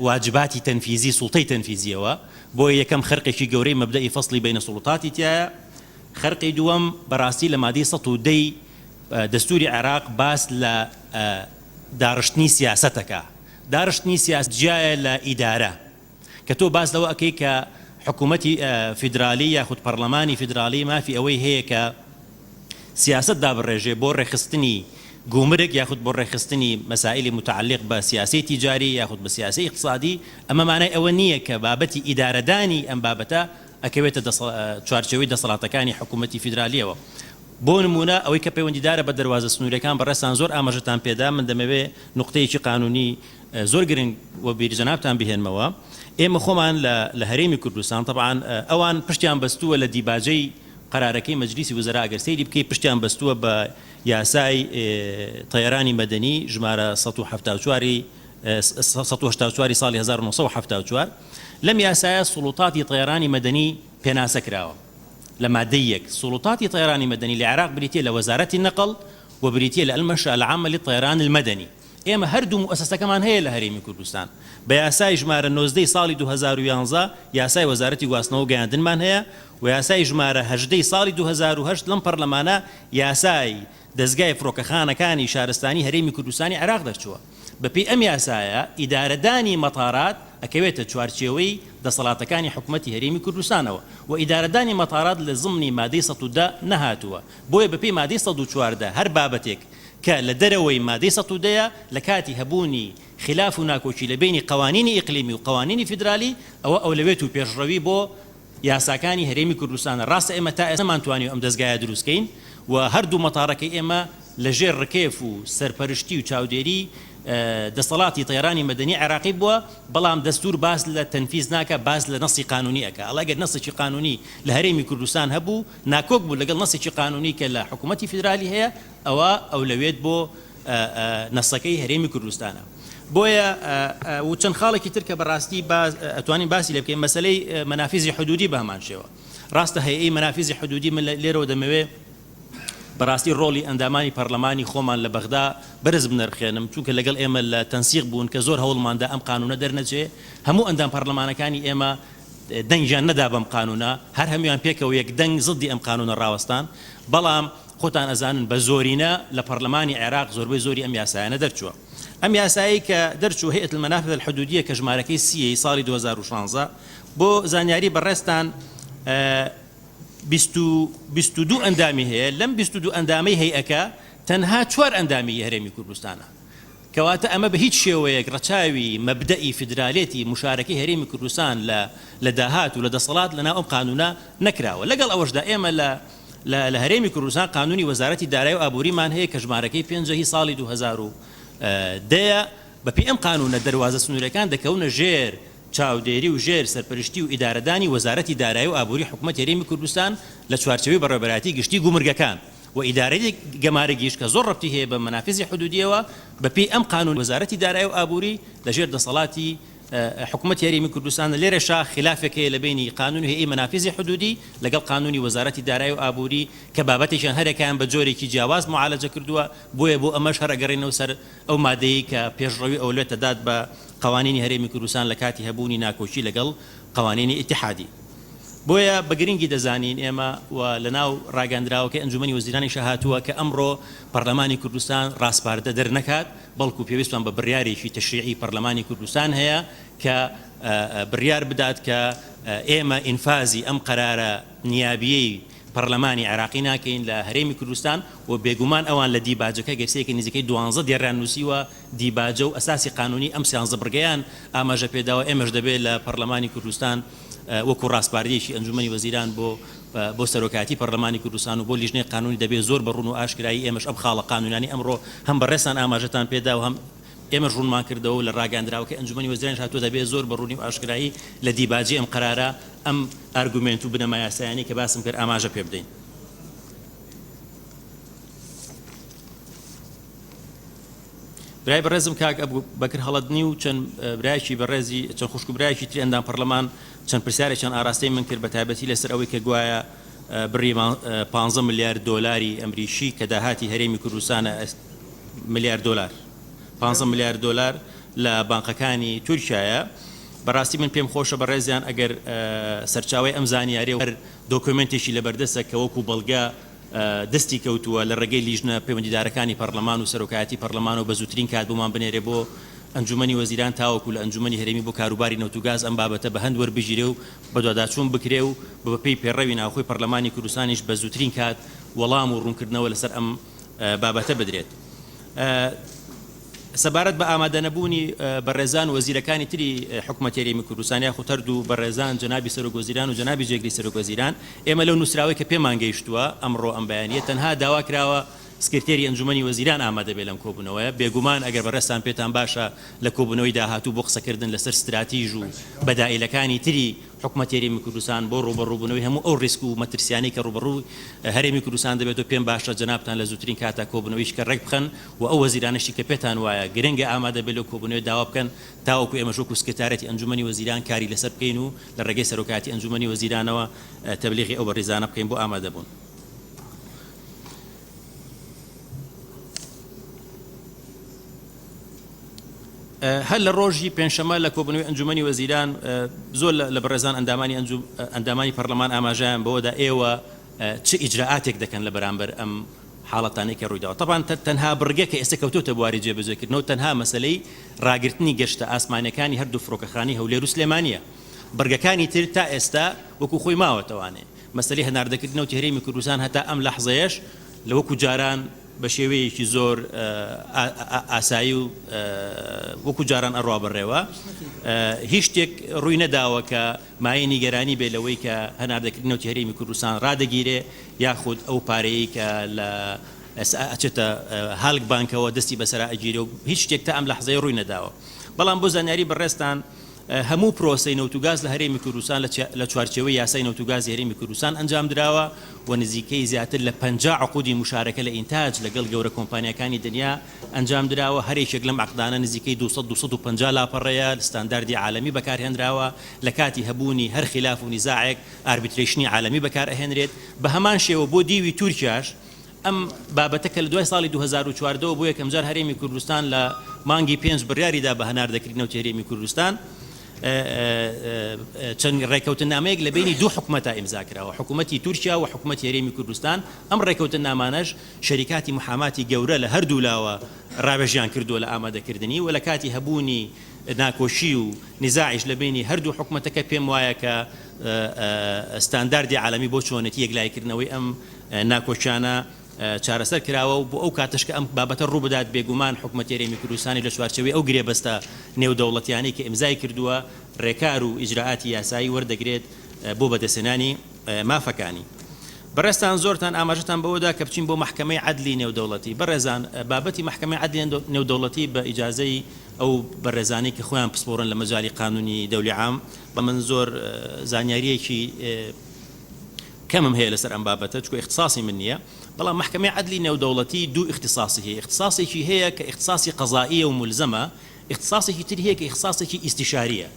واجباتی تەنفیزی سوڵتەی تەنفیزیەوە بۆ یەکەم خەرقێکی گەورەی مەبدەئی فەسڵی بینە سوڵەتاتی تایە خەرقی دووەم بەڕاستی لە مادەی 110 دەستوری عێراق باس لە داڕشتنی سیاسەتەکە داڕشتنی سیاست جایە لە ئیدارە کە تۆ باس لەوە ئەەکەی کە حکوومەتی فیدرالی یاخود پەرلەمانی فیدرالی مافی ئەوەی هەیە کە سیاست دابڕێژێ بۆ ڕێخستنی گومرگ یاخود بۆ ڕێخستنی مەسائلی متعلق بە سیاسی تیجاری یاخود بە سیاسی اقتصادی ئەمە مانای ئەوە نییە کە بابەتی ئیدارەدانی ئەم بابەتە ئەکەوێتە چوارچێوەی دەسەڵاتەکانی حکوومەتی فیدرالیەوە بۆ نمونە ئەوەی کە پەیوەندیدارە بە دەواازە سنوورەکان بەڕێستان زۆر ئاماژتان پێدا من دەمەوێت نقطەیەکی قانونی زۆر گرنگ و بیرجەنابتان بهێنمەوە ئێمە خۆمان لە هەرێمی کوردستان طبعاً ئەوان پشتیان بەستووە لە دیباجەی قەرارەکەی مەجلیسی وزەرا ئەگەر سەیری بکەی پشتیان بەستووە بە یاسای تەیارانی مەدەنی ژمارە 184 ساڵی 1974 لەم یاسایە سوڵوتاتی تەیارانی مەدەنی پێناسە کراوە لە مادەی یەک سوڵوتاتی تەیارانی مەدەنی لە عێراق بریتیە لە وەزارەتی نەقڵ و بریتیە لە المەشە العامە للطیران المەدەنی ئێمە هەردوو مؤسسەکەمان هەیە لە هەرێمی کوردستان بە یاسای ژمارە 19 ساڵی 2011 یاسای وەزارەتی گواستنەوە گەیاندنمان هەیە و یاسای ژمارە 18 ساڵی 2008 لەم پەرلەمانە یاسای دەستگای فڕۆکەخانەکانی شارستانی هەرێمی کوردستانی عێراق دەرچووە بەپێی ئەم یاسایە ئیدارەدانی مەتارات ئەکەوێتە چوارچێوەی دەسەڵاتەکانی حکوومەتی هەرێمی کوردستانەوە و ئیدارەدانی مەتارات لە زمنی مادەی 110 نەهاتووە بۆیە بەپێی مادەی 114 هەر بابەتێک کە لە دەرەوەی مادەی 110 لە کاتی هەبوونی خلاف و ناکۆچی لە بینی قوانینی ئیقلیمی و قوانینی فیدرالی ئەوە ئەولەوێت و پێشڕەوی بۆ یاساکانی هەرێمی کوردستانە ڕاستە ئێمە تا ئێستا نەمانتوانی ئەم دەستگایە دروستکەین و هەردوو مەتارەکەی ئێمە لەژێر ڕکێف و سەرپەرشتی و چاودێری دەسەڵاتی تەیارانی مەدەنی عێراقی بووە بەڵام دەستور باس لە تەنفیز ناکە باس لە نەسی قانونی ئەکە ئەڵەگەر نەسێکی قانونی لە هەرێمی کوردستان هەبوو ناکۆک بوو لەگەڵ نەسێکی قانونی کە لە حکوومەتی فیدرالی هەیە ئەوە ئەولەوێت بۆ نەسەکەی هەرێمی کوردستانە بۆیە و چەند خاڵێکی تر کە بەڕاستی ئەتوانین باسی لێ بکەین مەسەلەی مەنافیزی حدودی بە هەمان شێوە ڕاستە هەیەی مەنافیزی حدودی من لێرەوە دەمەوێت بەڕاستی ڕۆڵی ئەندامانی پەرلەمانی خۆمان لە بەغدا بەرز بنرخێنم چونکە لەگەڵ ئێمە لە تەنسیق بوون کە زۆر هەوڵماندا ئەم قانونە دەرنەچێ هەموو ئەندام پەرلەمانەکانی ئێمە دەنگیان نەدا بەم قانونە هەر هەمویان پێکەوە یەک دەنگ زدی ئەم قانونە ڕاوەستان بەڵام خۆتان ئەزانن بە زۆرینە لە پەرلەمانی عێراق زۆربەی زۆری ئەم یاسایانە دەرچووە ئەم یاسایی کە دەرچوو هەیئەت المەنافذ الحدودیە کە ژمارەکەی سیەی ساڵی 2016 بۆ زانیاری بەڕێستان 22 ئەندامی هەیە لەم 22 ئەندامەی هەیئەکە تەنها 4 ئەندامی هەرێمی کوردستانە کەواتە ئەمە بە هیچ شێوەیەک ڕەچاوی مەبدەئی فیدرالیەتی مشارەکەی هەرێمی کوردستان لە داهات و لە دەسەڵات لەناو ئەم قانونە نەکراوە لەگەڵ ئەوەشدا ئێمە لە هەرێمی کوردستان قانونی وەزارەتی دارایی و ئابووریمان هەیە کە ژمارەکەی 5 ساڵی 2010 بەپێی ئەم قانونە دەواازە سنوورەکان دەکەونە ژێر چاودێری و ژێر سەرپەرشتی و ئیدارەدانی وەزارەتی دارایی و ئابووری حکوومەت هەرێمی کوردستان لە چوارچەوەی بەڕێوەبەراتی گشتی گومرگەکان و ئیدارەی گەمارەگیش کە زۆر ڕەبتی هەیە بە مەنافیزی حدودیەوە بەپێی ئەم قانون وەزارەتی دارایی و ئابووری لەژێر دەسەڵاتی حکوومەت هەرێمی کوردستان لێرەشا خلافێک هەیە لە بینی قانونی هەیە مەنافیزی حدودی لەگەڵ قانونی وەزارەتی دارایی و ئابووری کە بابەتێکیان هەرێکیان بە جۆرێکی جیاواز معالەجە کردووە بۆیە بۆ ئەمەش هەرەگەڕێنەوە سەر ئەو مادەی کە پێشڕەوی ئەولێتە داد بە قوانینی هەرێمی کوردستان لە کاتی هەبوونی ناکۆچی لەگەڵ قوانینی ئیتیحادی بۆیە بە گرنگی دەزانین ئێمە و لە ناو ڕاگەاندراوەکە ئەنجومەنی وەزیرانی شەهاتووە کە ئەمڕۆ پەرلەمانی کوردستان ڕاستپاردە دەرنەکات بەڵکو پێویستمان بە بڕیارێکی تەشریعی پەرلەمانی کوردستان هەیە کە بڕیار بدات کە ئێمە ئینفازی ئەم قەرارە نیابیەی پەرلەمانی عێراقی ناکەین لە هەرێمی کوردستان و بێگومان ئەوان لە دیباجەکە گەرسەیەکی نزیکەی 12 دیێڕیان نووسیوە دیباجە و ئەساسی قانونی ئەم سیانزە بڕگەیان ئاماژە پێداوە ئێمەش دەبێت لە پەرلەمانی کوردستان وەکو ڕاستپاردەیەکی ئەنجومەنی وەزیران بۆ سەرۆکاتی پەرلەمانی کوردستان و بۆ لیژنەی قانونی دەبێت زۆر بەڕوون و ئاشکرایی ئێمەش ئەم خاڵە قانونانی ئەمڕۆ هەم بەڕێستان ئاماژەتان پێدا و هەم ئێمە ڕوونمان کردەوە لە ڕاگەاندراوەکە ئەنجومەنی وەزیران هاتووە دەبێت زۆر بەڕوونی و ئاشکرایی لە دیباجی ئەم قەرارە ئەم ئارگومنت و بنەما یاسایانی کە باسم کرد ئاماژە پێ بدەین. برای بەڕێزم کاک بەکر هەڵەدنی و چەند برایکی بەڕێزی چەند خوشک و برایکی تری ئەندام پەرلەمان چەند پرسیارێکیان ئاراستەی من کرد بە تایبەتی لەسەر ئەوەی کە گوایە بڕی 15 ملیار دۆلاری ئەمریکی کە داهاتی هەرێمی کوردستانە ملیار دۆلار 15 ملیار دۆلار لە بانقەکانی تورکایە بەڕاستی من پێم خۆشە بەڕێزیان ئەگەر سەرچاوی ئەم زانیاری و هەر دۆکومنتێکی لەبەردەستە کە وەکو بەڵگە دەستی کەوتووە لە ڕێگەی لیژنە پەیوەندیدارەکانی پەرلەمان و سەرۆکایەتی پەرلەمان و بە زووترین کات بۆمان بنێرێ بۆ ئەنجومەنی وەزیران تاوەکو لە ئەنجومەنی هەرێمی بۆ کاروباری نەوت و گاز ئەم بابەتە بە هەند وەربژیرێ و بە دواداچوون بکرێ و بەپێی پێڕەوی ناوخۆی پەرلەمانی کوردستانیش بە زووترین کات وەڵام و ڕوونکردنەوە لەسەر ئەم بابەتە بدرێت. سەبارەت بە ئامادەنەبوونی بەڕێزان وەزیرەکانی تری حکوومەت هەرێمی کوردستان یاخود هەردوو بەڕێزان جەنابی سەرۆکوەزیران و جەنابی جێگری سەرۆکوەزیران ئێمە لەو نووسراوەی کە پێمان گەیشتووە ئەمڕۆ ئەم بەیانیە تەنها داوا کراوە سکرتێری ئەنجومەنی وەزیران ئامادە بێ لەم کۆبوونەوەیە بێگومان ئەگەر بەڕێستان پێتان باشە لە کۆبوونەوەی داهاتوو بۆ قسەکردن لەسەر استراتیژ و بەدائیلەکانی تری حکوومەت هەرێمی کوردستان بۆ ڕوبەڕووبوونەوەی هەموو ئەو ڕیسک و مەترسیانەی کە ڕوبەڕووی هەرێمی کوردستان دەبێت و پێم باشە جەنابتان لە زووترین کاتا کۆبوونەوەیش کە ڕێک بخەن و ئەو وەزیرانشی کە پێتان وایە گرنگە ئامادە بێت لە کۆبوونەوەی داوا بکەن تاوەکو ئێمە ژۆک و سکرتارەتی ئەنجومەنی وەزیران کاری لەسەر بکەین و لە ڕێگەی سەرۆکاتی ئەنجومەنی وەزیرانەوە تەبلیغی ئەو بەڕێزانە بکەین بۆ ئامادە بوون. هەر لە ڕۆژی پێنجشەمە لە کۆبوونەوەی ئەنجومەنی وەزیران زۆر لە بەڕێزان ئەندامانی پەرلەمان ئاماژەیان بەوەدا ئێوە چ ئیجراعاتێک دەکەن لە بەرامبەر ئەم حاڵەتانەی کە ڕوویداوە. طبعاً تەنها بڕگە کە ئێستا کەوتوتە بواری جێبەجێکردنەوە تەنها مەسەلەی ڕاگررتنی گەشتە ئاسمانەکانی هەردوو فڕۆکەخانی هەولێر و سلێمانیە. بڕگەکانی تر تا ئێستا وەکو خۆی ماوەتەوانێ مەسەلەی هەناردەکردنەوە هەرێمی کوردستان هەتا ئەم لەحظەیەش لە وەکو جاران بە شێوەیەکی زۆر ئاسایی و وەکو جاران ئەڕوا بڕێوە هیچ شتێک ڕووی نەداوە کە مایە نیگەرانی بێ لەوەی کە هەناردەکردنەوەی هەرێمی کوردستان ڕادەگیرێ یاخود ئەو پارەیە کە لە ئەچێتە هەڵک بانکەوە دەستی بەسەرا ئەگیرێ و هیچ شتێک تا ئەم لەحظەیە ڕووی نەداوە. بەڵام بۆ زانیاری بەڕێستان هەموو پرۆسەی نەوتوگاز لە هەرێمی کوردستان لە چوارچێوەی یاسای نەوتوگازی هەرێمی کوردستان ئەنجام درراوە و نزیکەی زیاتر لە 50 عقودی مشارەکە لە ئینتاج لەگەڵ گەورە کۆمپانیەکانی دنیا ئەنجام درراوە. هەرێکێک لەم عقدانە نزیکەی 250 لاپەڕەیە ستانداردی عالەمی بەکارهێنراوە لە کاتی هەبوونی هەر خلاف و نیزاعێک ئاربیتریشنی عالەمی بەکار ئەهێنرێت. بە هەمان شێوە بۆ دیوی تورکیاش ئەم بابەتەکە لە دوای ساڵی 2014 بۆ یەکەم جار هەرێمی کوردستان لە مانگی 5 بڕیاریدا بە هەنار دەکردنەوە هەرێمی کوردستان چەند ڕێکەوتنامەیەک لە بینی دوو حکومەتە ئیمزاکراوە حکوومەتی تورکیا و حکوومەتی هەرێمی کوردستان ئەم ڕێکەوتنامانەش شەریکاتی محاماتی گەورە لە هەردوو لاوە ڕابژیان کردووە لە ئامادەکردنی و لە کاتی هەبوونی ناکۆشی و نزاعیش لە بینی هەردوو حکوومەتەکە پێم وایە کە ستانداردی عالمی بۆ چۆنەتی یەکلایکردنەوەی ئەم ناکۆچانە چارەسەر کراوە و بۆ ئەو کاتەش کە ئەم بابەتە ڕوو بدات بێگومان حکوومەتی هەرێمی کوردستانی لە چوارچەوەی ئەو گرێبەستە نێودەوڵەتیانی کە ئیمزای کردووە ڕێکار و ئیجراعاتی یاسایی وەردەگرێت بۆ بەدەستێنانی مافەکانی. بەڕێستان زۆرتان ئاماژەتان بەوەدا کە بچین بۆ محکەمەی عەدلی نێودەوڵەتی. بەڕێزان بابەتی محکەمەی عەدلی نێودەوڵەتی بە ئیجازەی ئەو بەڕێزانی کە خۆیان پسپۆڕن لە مەجالی قانونی دەولی عام بە من زۆر زانیاریەکی کەمم هەیە لەسەر ئەم بابەتە چکە اختصاصی من نییە بەڵام محکەمەی عەدلی نێودەوڵەتی دوو اختصاصی هەیە. اختصاصێکی هەیە کە اختصاصی قەزائیە و ملزەمە، اختصاصێکی تر هەیە کە اختصاصێکی ئیستیشاریە.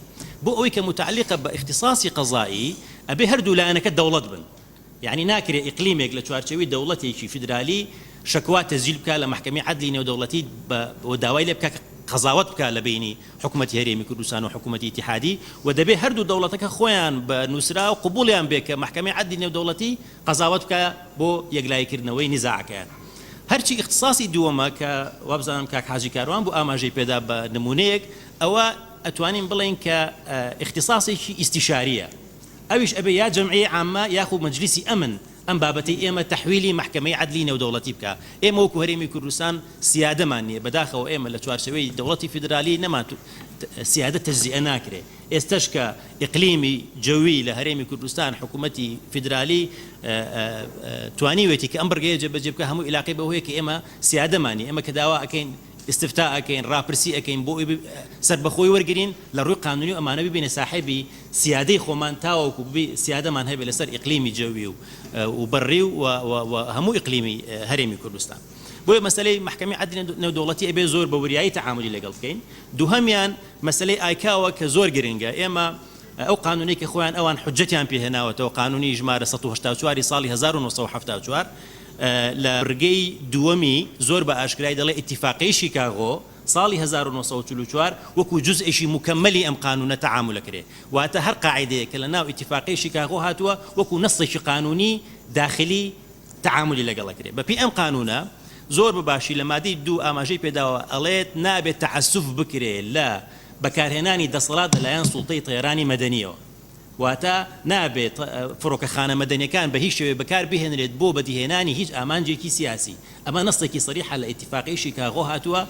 بۆ ئەوەی کە متعلقە بە اختصاصی قەزایی ئەبێ هەردوو لایەنەکە دەوڵەت بن، يعني ناكري إقليمك لتوارشوي دولتي شي فدرالي شكوى تسجيل بك لمحكمة عدلي ودولتي وداوي بك قضاوت بك لبيني حكومة هريمي كردستان وحكومة اتحادي ودبي هردو دولتك خوان بنسرة وقبوليان بك محكمة عدلي ودولتي قضاوت بك بو يقلاي كرنوي نزاعك هرشي اختصاصي دوما ك وابزان كاك حاجي كاروان بو اماجي بيدا بنمونيك او اتوانين بلين ك اختصاصي استشاريه اوش ابي يا جمعيه عامه ياخذ مجلسي امن ام بابتي اما تحويلي محكمه عدليه ودولتي بك اما وكو هريمي كردستان سياده ماني بداخل اما لتوارشوي دولتي فيدرالي نما سياده تجزئه ناكره استشكى اقليمي جوي لهريمي كردستان حكومتي فيدرالي توانيوتي كامبرجي جبك هم علاقه به هيك اما سياده ماني اما كداوا كاين استفتاء كاين رابرسي كاين بو سر بخوي ورجرين لروي قانوني امانه بين صاحبي سيادي خومان تاو بي سياده من هبه لسر اقليمي جوي وبري وهمو اقليمي هريمي كردستان بو مساله محكمه عدل دولتي ابي زور بورياي تعاملي لقل كاين دوهميان مساله ايكاوا كزور جرينجا اما او قانوني كخوان اوان حجتيان به هنا وتو قانوني اجمار 184 صالي 1974 لبرگەی دووەمی زۆر بە ئاشکرای دەڵێ اتفاقی شیکاغۆ ساڵی 1944 وەکو جزئێکی مکملی ئەم قانونە تەعامل کرێ واتە هەر قاعدەیە کە لە ناو اتفاقی شیکاغۆ هاتووە وەکو نەسێکی قانونی داخلی تەعاملی لەگەڵە کرێ بەپێی ئەم قانونە زۆر بەباشی لە مادەی دوو ئاماژەی پێداوە ئەڵێت نابێت تەعەسوف بکرێ لە بەکارهێنانی دەسەڵات لەلایەن سوڵتەی تەیرانی مەدەنیەوە واتا نابێت فڕۆکەخانە مەدەنیەکان بە هیچ شێوێ بەکار بهێنرێت بۆ بەدیهێنانی هیچ ئامانجێکی سیاسی ئەمە نەستێکی سەریحە لە ئیتیفاقی شیکاغۆ هاتووە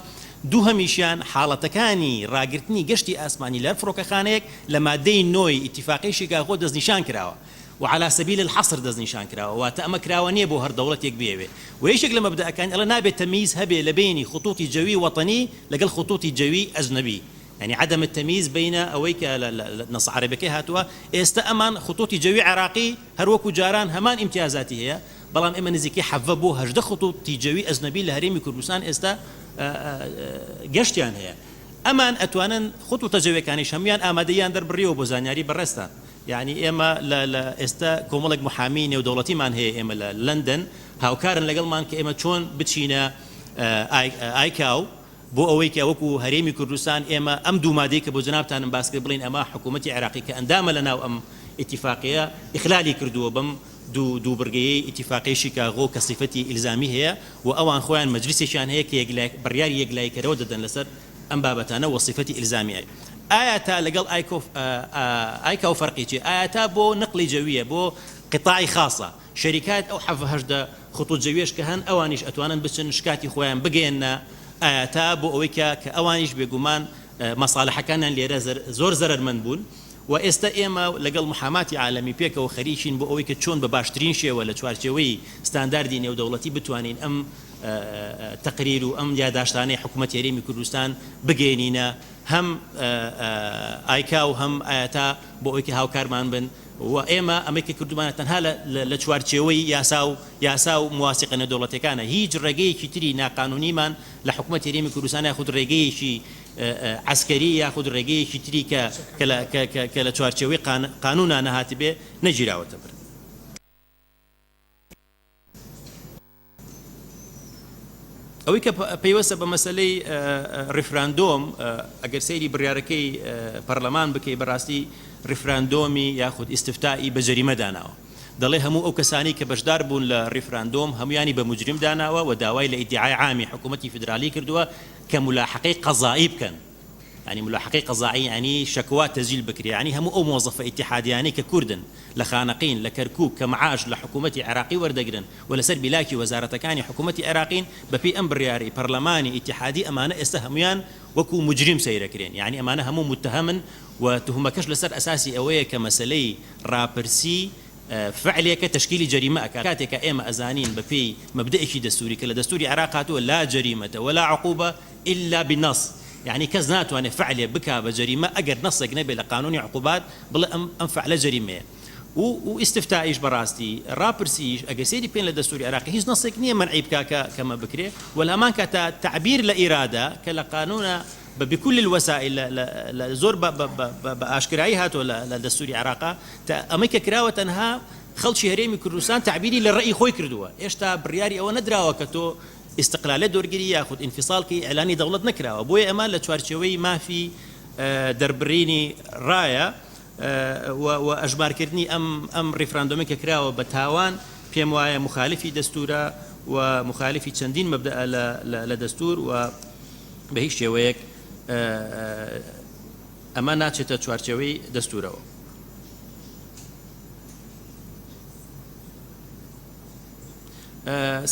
دووهەمیشیان حاڵەتەکانی ڕاگررتنی گەشتی ئاسمانی لەر فڕۆکەخانەیەک لە مادەی نۆی ئیتیفاقی شیکاغۆ دەستنیشان کراوە وعلى سبيل الحصر دەستنیشان کراوە واتە ئەمە کراوە نییە بۆ هەر دەوڵەتێک بێوێ و یەکێک لە مەبدەئەکان ئەڵێ نابێت تەمیز هەبێ لە بینی خطوطی جەوی وەطنی لەگەڵ خطوطی جەوی ئەجنەبی يعني عدم التمييز بين أويك نص عربي هاتوا استأمن خطوط جوي عراقي هروكو جاران همان امتيازاتي هي بلان إما نزيكي حفظوا هجد خطوط جوي أجنبي لهريمي كردستان استا جشتيان هي أمان أتوانا خطوط جوي كاني شميان آماديان در بريو بوزانياري برستان يعني إما لا استا كوملك محامين ودولتي مان هي إما لندن هاوكارن لقل مان كإما تشون بتشينا آيكاو بۆ ئەوەی کە وەکو هەرێمی کوردستان ئێمە ئەم دوو مادەی کە بۆ جنابتانم باس کرد بڵین ئەمە حکوومەتی عێراقی کە ئەندامە لە ناو ئەم ئیتیفاقیە ئیخلالی کردووە بەم دوو بڕگەیەی ئیتیفاقی شیکاغۆ کە سیفەتی ئیلزامی هەیە و ئەوان خۆیان مەجلیسێکیان هەیە کە بڕیاری یەکلایکەرەوە دەدەن لەسەر ئەم بابەتانە و سیفەتی ئیلزامی هەیە ئایا تا لەگەڵ ئایکا و فەرقی چێ ئایا تا بۆ نقلی جەویە بۆ قطاعی خاصە شەریکات ئەو هەژدە خطوط جەویش کە هەن ئەوانیش ئەتوانن بچن شکاتی خۆیان بگەێنە ئاتا بۆ ئەوەی کە ئەوانیش بێگومان مەساڵحەکانیان لێرە زۆر زەرمەند بوون و ئێستا ئێمە لەگەڵ محاماتی عالەمی پێکەوە خەریکین بۆ ئەوەی کە چۆن بە باشترین شێوە لە چوارچێوەی ستانداردی نێودەوڵەتی بتوانین ئەم تەقریر و ئەم یادداشتانەی حکوومەتی هەرێمی کوردستان بگەێنینە هەم ئایکا و هەم ئاتا بۆ ئەوەی کە هاوکارمان بن و ئێمە ئەمریکا کردومانە تەنها لە چوارچێوەی یاسا و مواسقە نێودەوڵەتەکانە هیچ ڕێگەیەکی تری ناقانونیمان لە حکوومەتی هەرێمی کوردستان یاخود ڕێگەیەکی عسکەری یاخود ڕێگەیەکی تری کە لە چوارچێوەی قانونە نەهاتی بێ نەگیراوەتە بر ئەوەی کە پەیوەستە بە مەسلەی ڕیفراندۆم ئەگەر سەیری بڕیارەکەی پەرلەمان بکەی بەڕاستی ڕیفراندۆمی یاخود ئیستفتایی بە جەریمە داناوە دەڵێ هەموو ئەو کەسانی کە بەشدار بوون لە ڕیفراندۆم هەمویانی بە مجرم داناوە و داوای لە ئیدعای عامی حکوومەتی فدرالی کردووە کە ملاحقەی قەزایی بکەن يعني ملاحقي قضائي يعني شكوى تسجيل بكري يعني هم أو موظفة اتحادياني ككردن لخانقين لكركوك كمعاش لحكومة عراقي وردقرن ولا سر بلاكي وزارة كاني حكومة عراقين ببي أمبرياري برلماني اتحادي أمانة استهميان وكو مجرم سيركرين يعني أمانة هم متهما وتهمكش لسر أساسي أوية كمسلي رابرسي فعلية كتشكيل جريمة كاتك إما أزانين ببي مبدئي دستوري كلا دستوري عراقاته لا جريمة ولا عقوبة إلا بالنص يعني كزنات وانا فعلية بكا بجريمة أجر نص نبي لقانون عقوبات بلا أنفع لجريمة واستفتائيش براستي رابرسيش أجر سيدي بين للدستور العراقي هيز نص نية منعي بكا كما بكري والأمان كتعبير لإرادة كلقانون بكل الوسائل لزور بأشكرايها ولا للدستور العراقي أمريكا كراوة تنها خلشي هريمي كردستان تعبيري للرأي خوي كردوا إيش تا برياري أو ندرا وكتو استقلال دورگیری یاخود انفصال کی اعلانی دولت نکراوە بۆیە ئەمە لە چوارچێوەی مافی دەربڕینی ڕایە و ئەژمارکردنی ئەم ڕیفراندۆمی کە کراوە بە تاوان پێم وایە مخالفی دەستورە و مخالفی چەندین مەبدە لە دەستور و بە هیچ شێوەیەک ئەمە ناچێتە چوارچێوەی دەستورەوە.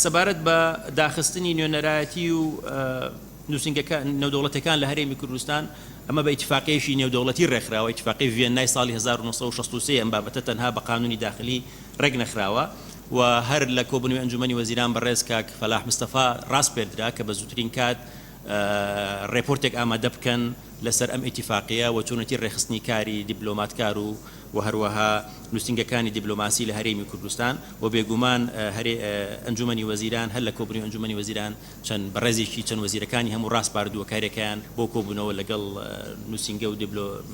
سەبارەت بە داخستنی نوێنەرایەتی و نێودەوڵەتەکان لە هەرێمی کوردستان ئەمە بە ئیتفاقیەشی نێودەوڵەتی ڕێکخراوە ئیتفاقی ڤێنای ساڵی 1963 ئەم بابەتە تەنها بە قانونی داخلی ڕێک نەخراوە و هەر لە کۆبوونەوەی ئەنجومەنی وەزیران بەڕێز کاک فەلاح مستەفا ڕاست پێدرا کە بە زووترین کات ڕێپۆرتێک ئامادە بکەن لەسەر ئەم ئیتفاقیە و چۆنەتی ڕێخستنی کاری دیبلۆماتکار و هەروەها نووسنگەکانی دیبلۆماسی لە هەرێمی کوردستان و بێگومان ئەنجومەنی وەزیران هەر لە کۆبوونەوەی ئەنجومەنی وەزیران چەند بەڕێزێکی چەند وەزیرەکانی هەموو ڕاست پاردووە کارێکیان بۆ کۆبوونەوە لەگەڵ نووسنگە و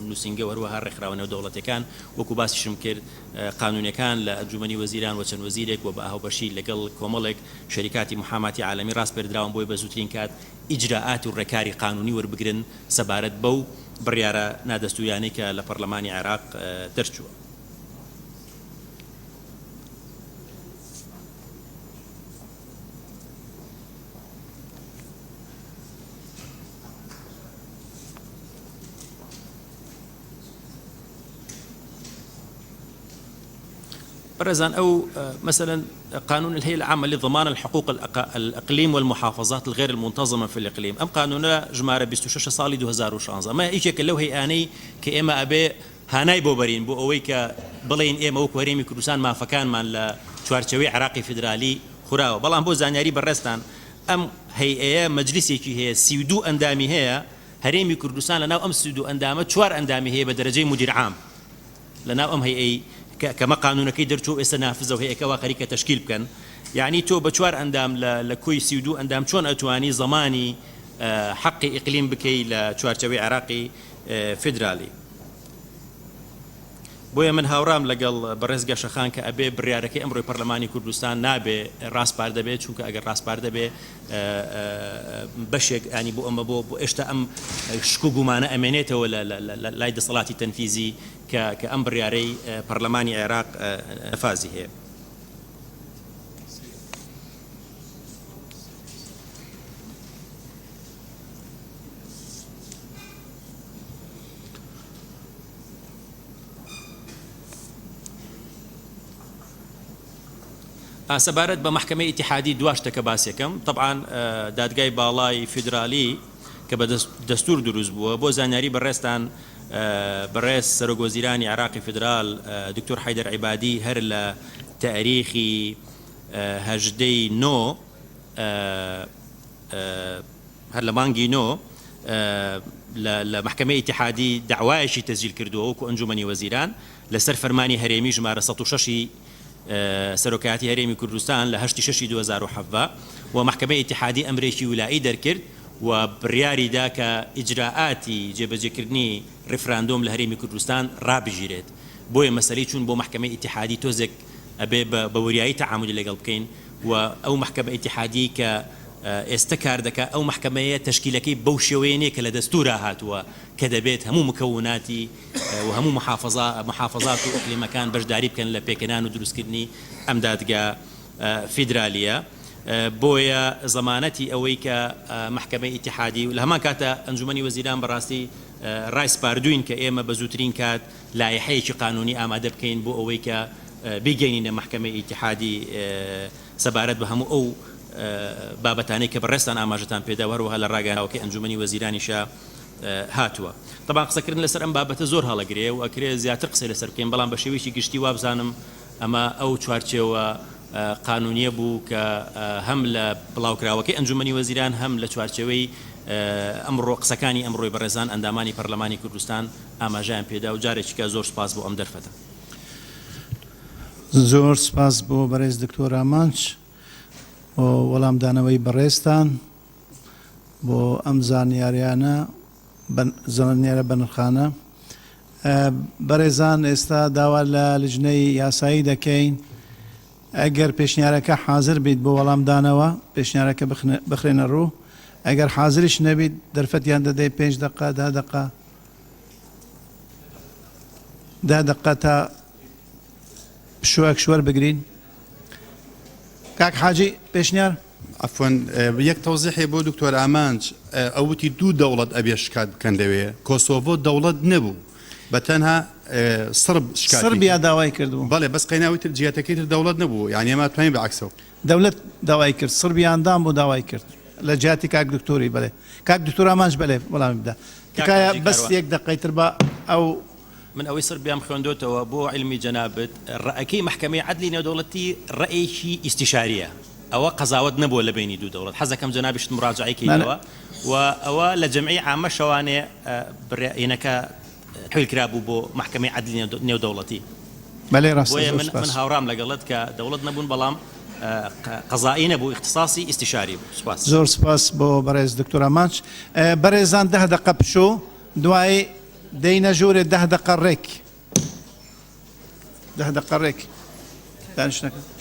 نووسنگە و هەروەها ڕێکخراوە نێودەوڵەتەکان وەکو باسیشم کرد قانونیەکان لە ئەنجومەنی وەزیران و چەند وەزیرێک و بە ئاهەوبەشی لەگەڵ کۆمەڵێک شەریکاتی محاماتی عالەمی ڕاست پێدراون بۆی بە زووترین کات ئیجراءات و ڕێکاری قانونی وەربگرن سەبارەت بەو بڕیارە نادەستوریانەی کە لە پەرلەمانی عێراق دەرچووە. برزان أو مثلا قانون الهيئة العامة لضمان الحقوق الإقليم والمحافظات الغير المنتظمة في الإقليم أم قانون جمارة 26 صالي 2016 ما إيش كلو هي آني كإما أبي هاناي بوبرين بو أويك بلين إما وكوريمي كردستان ما فكان من لا شوارشوي عراقي فدرالي خراوة بلان بو زانياري برستان أم هي مجلسي كي هي سيودو أندامي هي هريمي كردستان لنا أم سيودو أندامة شوار أندامي هي بدرجة مدير عام لنا أم هي أي كما قانون كيدر شو استنافذ وهي كواخري كتشكيل بكن يعني تو بشوار اندام لكوي سيودو اندام شلون اتواني زماني حقي اقليم بكي لشوار شوي عراقي فيدرالي بويا من هاورام لقل برزقة شخان كأبي برياركي أمرو برلماني كردستان نابي راس بارده بي چونك اگر راس بارده بي بشك يعني بو أما بو اشتا أم شكوكو مانا أمينيته ولا لايد صلاتي تنفيذي كأم برياري برلماني عراق نفاذي هي سەبارەت بە محکمەی ئیتیحادی دواش تەکە باسێکم طبعا دادگای باڵای فیدرالی کە بە دەستور دروست بووە بۆ زانیاری بەڕێستان بەڕێز سەرۆکوەزیرانی عراقی فدرال دکتۆر حەیدەر عیبادی هەر لە تاریخی هەژدەی نۆ هەر لە مانگی نۆ لە محکمەی ئیتیحادی داوایەکی تەسجیل کردووە وەکو ئەنجومەنی وەزیران لەسەر فەرمانی هەرێمی ژمارە 106 سەرۆکایەتی هەرێمی کوردستان لە 8 6 2017 و محکمەی ئیتیحادی ئەمرێکی ویلایی دەرکرد و بڕیاریدا کە ئیجراءاتی جێبەجێکردنی ڕیفراندۆم لە هەرێمی کوردستان ڕابژیرێت بۆیە مەسەلەی چوون بۆ محکمەی ئیتیحادی تۆزێک ئەبێ بە وریایی تەعاملی لەگەڵ بکەین و ئەو محکمە ئیتیحادی کە ئێستا کار دەکات ئەو محکەمەیە تەشکیلەکەی بەو شێوەیەنێ کە لە دەستورا هاتووە کە دەبێت هەموو مکەوناتی و هەموو محافظات و ئەقلیمەکان بەشداری بکەن لە پێکەنان و دروستکردنی ئەم دادگا فیدرالیە بۆیە زەمانەتی ئەوەی کە محکەمەی ئیتیحادی و لە هەمان کاتە ئەنجومەنی وەزیران بەڕاستی ڕایسپاردوین کە ئێمە بە زووترین کات لایحەیەکی قانونی ئامادە بکەین بۆ ئەوەی کە بیگەینە محکەمەی ئیتیحادی سەبارەت بە هەموو ئەو بابەتانەی کە بەڕێستان ئاماژەتان پێدا هەروەها لە ڕاگەیاوەکەی ئەنجومەنی وەزیرانیشە هاتووە. طبعا قسەکردن لەسەر ئەم بابەتە زۆر هەڵەگرێ و ئەکرێ زیاتر قسەی لەسەر بکەین بەڵام بە شێوەیەکی گشتی وابزانم ئەمە ئەو چوارچێوە قانونیە بوو کە هەم لە بڵاوکراوەکەی ئەنجومەنی وەزیران هەم لە چوارچێوەی ئەمڕۆ قسەکانی ئەمڕۆی بەڕێزان ئەندامانی پەرلەمانی کوردستان ئاماژیان پێدا و جارێکیکە زۆر سپاس بۆ ئەم دەرفەتە. زۆر سپاس بۆ بەڕێز دکتۆر ئامانچ بۆ وەڵامدانەوەی بەڕێزتان بۆ ئەم زانیاریانە زانیارە بەنرخانە. بەڕێزان ئێستا داوا لە لیژنەی یاسایی دەکەین ئەگەر پێشنیارەکە حاضر بیت بۆ وەڵامدانەوە پێشنیارەکە بخرێنە ڕوو ئەگەر حاضریش نەبیت دەرفەتیان دەدەی 5 دقه 10 دقه تا شوەر بگرین. کاک حاجی پێشنیار عفوا یەک تەوزیحێ بۆ دکتۆر ئامانج ئەوتی دوو دەوڵەت ئەبێ شکات بکەن لەوێ کۆسۆڤۆ دەوڵەت نەبوو بە تەنها سربیا داوای کردبوو بەڵێ بەس قەیناوی تر جیاتەکەی تر دەوڵەت نەبوو یعنی ئێمە توانین بەعکسەوە دەوڵەت داوای کرد سربیاندام بۆ داوای کرد لە جیاتی کاک دکتۆری بەڵێ کاک دکتۆر ئامانج بەڵێ وەڵامی بدە تکایە بەس یەک دقەی تر بە ئەو من ئەوەی سربیام خوێندۆتەوە بۆ علمی جەنابەت ڕائەکەی محکەمەی عەدلی نێودەوڵەتی ڕائێکی ئیستیشاریە ئەوە قەزاوت نەبووە لە بینی دوو دەوڵەت حەزەکەم جەنابیشت مراجعەیەکەیەوە و ئەوە لە جەمعی عامە شەوانێ بڕێنەکە حویل کرابوو بۆ محکەمەی عەدلی نێودەوڵەتی. بەڵێ ڕاست من هاوڕام لەگەڵت کە دەوڵەت نەبوون بەڵام قەزایی نەبوو اختصاصی ئیستیشاری بوو. سپاس زۆر سپاس بۆ بەڕێز دکتۆر ئامانچ. بەڕێزان 10 دقه پشۆ دوای دەینە ژوورێ 10 دقه ڕێک 10 دقه ڕێک دانیشتەکە.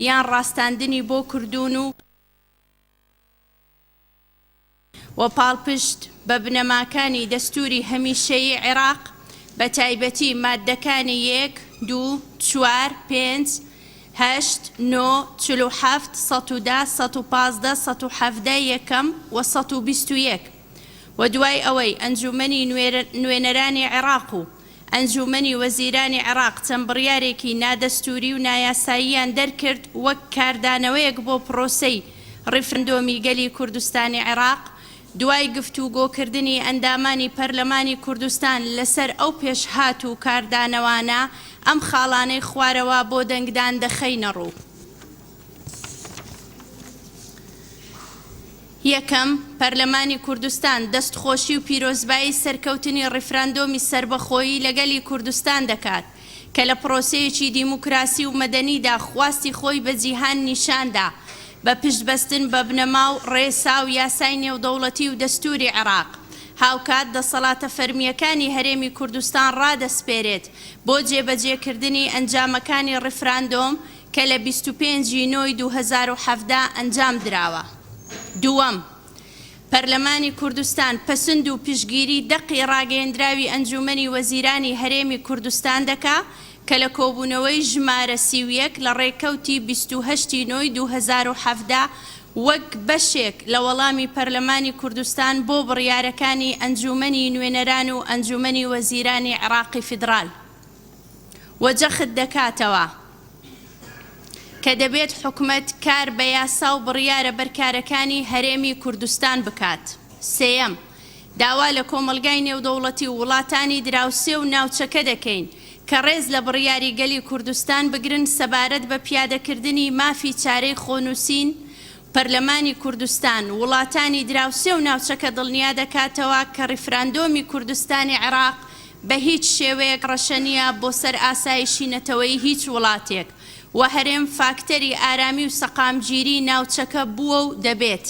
یان ڕاستاندنی بۆ کردوون و پاڵپشت بە بنەماکانی دەستوری هەمیشەیی عێراق بە تایبەتی مادەکانی 1 2 4 5 8 9 47 110 115 117 یەکەم و 121 و دوای ئەوەی ئەنجومەنی نوێنەرانی عێراق و ئەنجومەنی وەزیرانی عێراق چەند بڕیارێکی نادەستوری و نایاساییان دەرکرد وەک کاردانەوەیەک بۆ پرۆسەی ڕیفرەندۆمی گەلی کوردستانی عێراق دوای گفتوگۆکردنی ئەندامانی پەرلەمانی کوردستان لەسەر ئەو پێشهات و کاردانەوانە ئەم خاڵانەی خوارەوە بۆ دەنگدان دەخەینە ڕوو. یەکەم پەرلەمانی کوردستان دەستخۆشی و پیرۆزبایی سەرکەوتنی ڕیفراندۆمی سربەخۆیی لەگەلی کوردستان دەکات کە لە پرۆسەیەکی دیموکراسی و مەدەنیدا خواستی خۆی بە جیهان نیشاندا بە پشتبەستن بە بنەما و ڕێسا و یاسای نێودەوڵەتی و دەستوری عێراق هاوکات دەسەڵاتە فەرمیەکانی هەرێمی کوردستان ڕادەسپێرێت بۆ جێبەجێکردنی ئەنجامەکانی ڕیفراندۆم کە لە 25 نۆی 2017 ئەنجام دراوە. دووەم پەرلەمانی کوردستان پەسند و پشگیری دەقی ڕاگەیەندراوی ئەنجومەنی وەزیرانی هەرێمی کوردستان دەکا کە لە کۆبوونەوەی ژمارە 31 لە ڕێکەوتی 28 نۆی 2017 وەک بەشێک لە وەڵامی پەرلەمانی کوردستان بۆ بڕیارەکانی ئەنجومەنی نوێنەران و ئەنجومەنی وەزیرانی عێراقی فیدرال وەجەخت دەکاتەوە کە دەبێت حکومەت کار بە یاسا و بڕیارە بەرکارەکانی هەرێمی کوردستان بکات. سێەم داوا لە کۆمەلگای نێودەوڵەتی وڵاتانی دراوسێ و ناوچەکە دەکەین کە ڕێز لە بڕیاری گەلی کوردستان بگرن سەبارەت بە پیادەکردنی مافی چارەی خۆنووسین پەرلەمانی کوردستان وڵاتانی دراوسێ و ناوچەکە دڵنیا دەکاتەوە کە ڕیفراندۆمی کوردستانی عێراق بە هیچ شێوەیەک ڕەشەنیە بۆ سەر ئاسایشی نەتەوەی هیچ وڵاتێک و هەرێم فاکتەری ئارامی و سەقامگیری ناوچەکە بووە و دەبێت.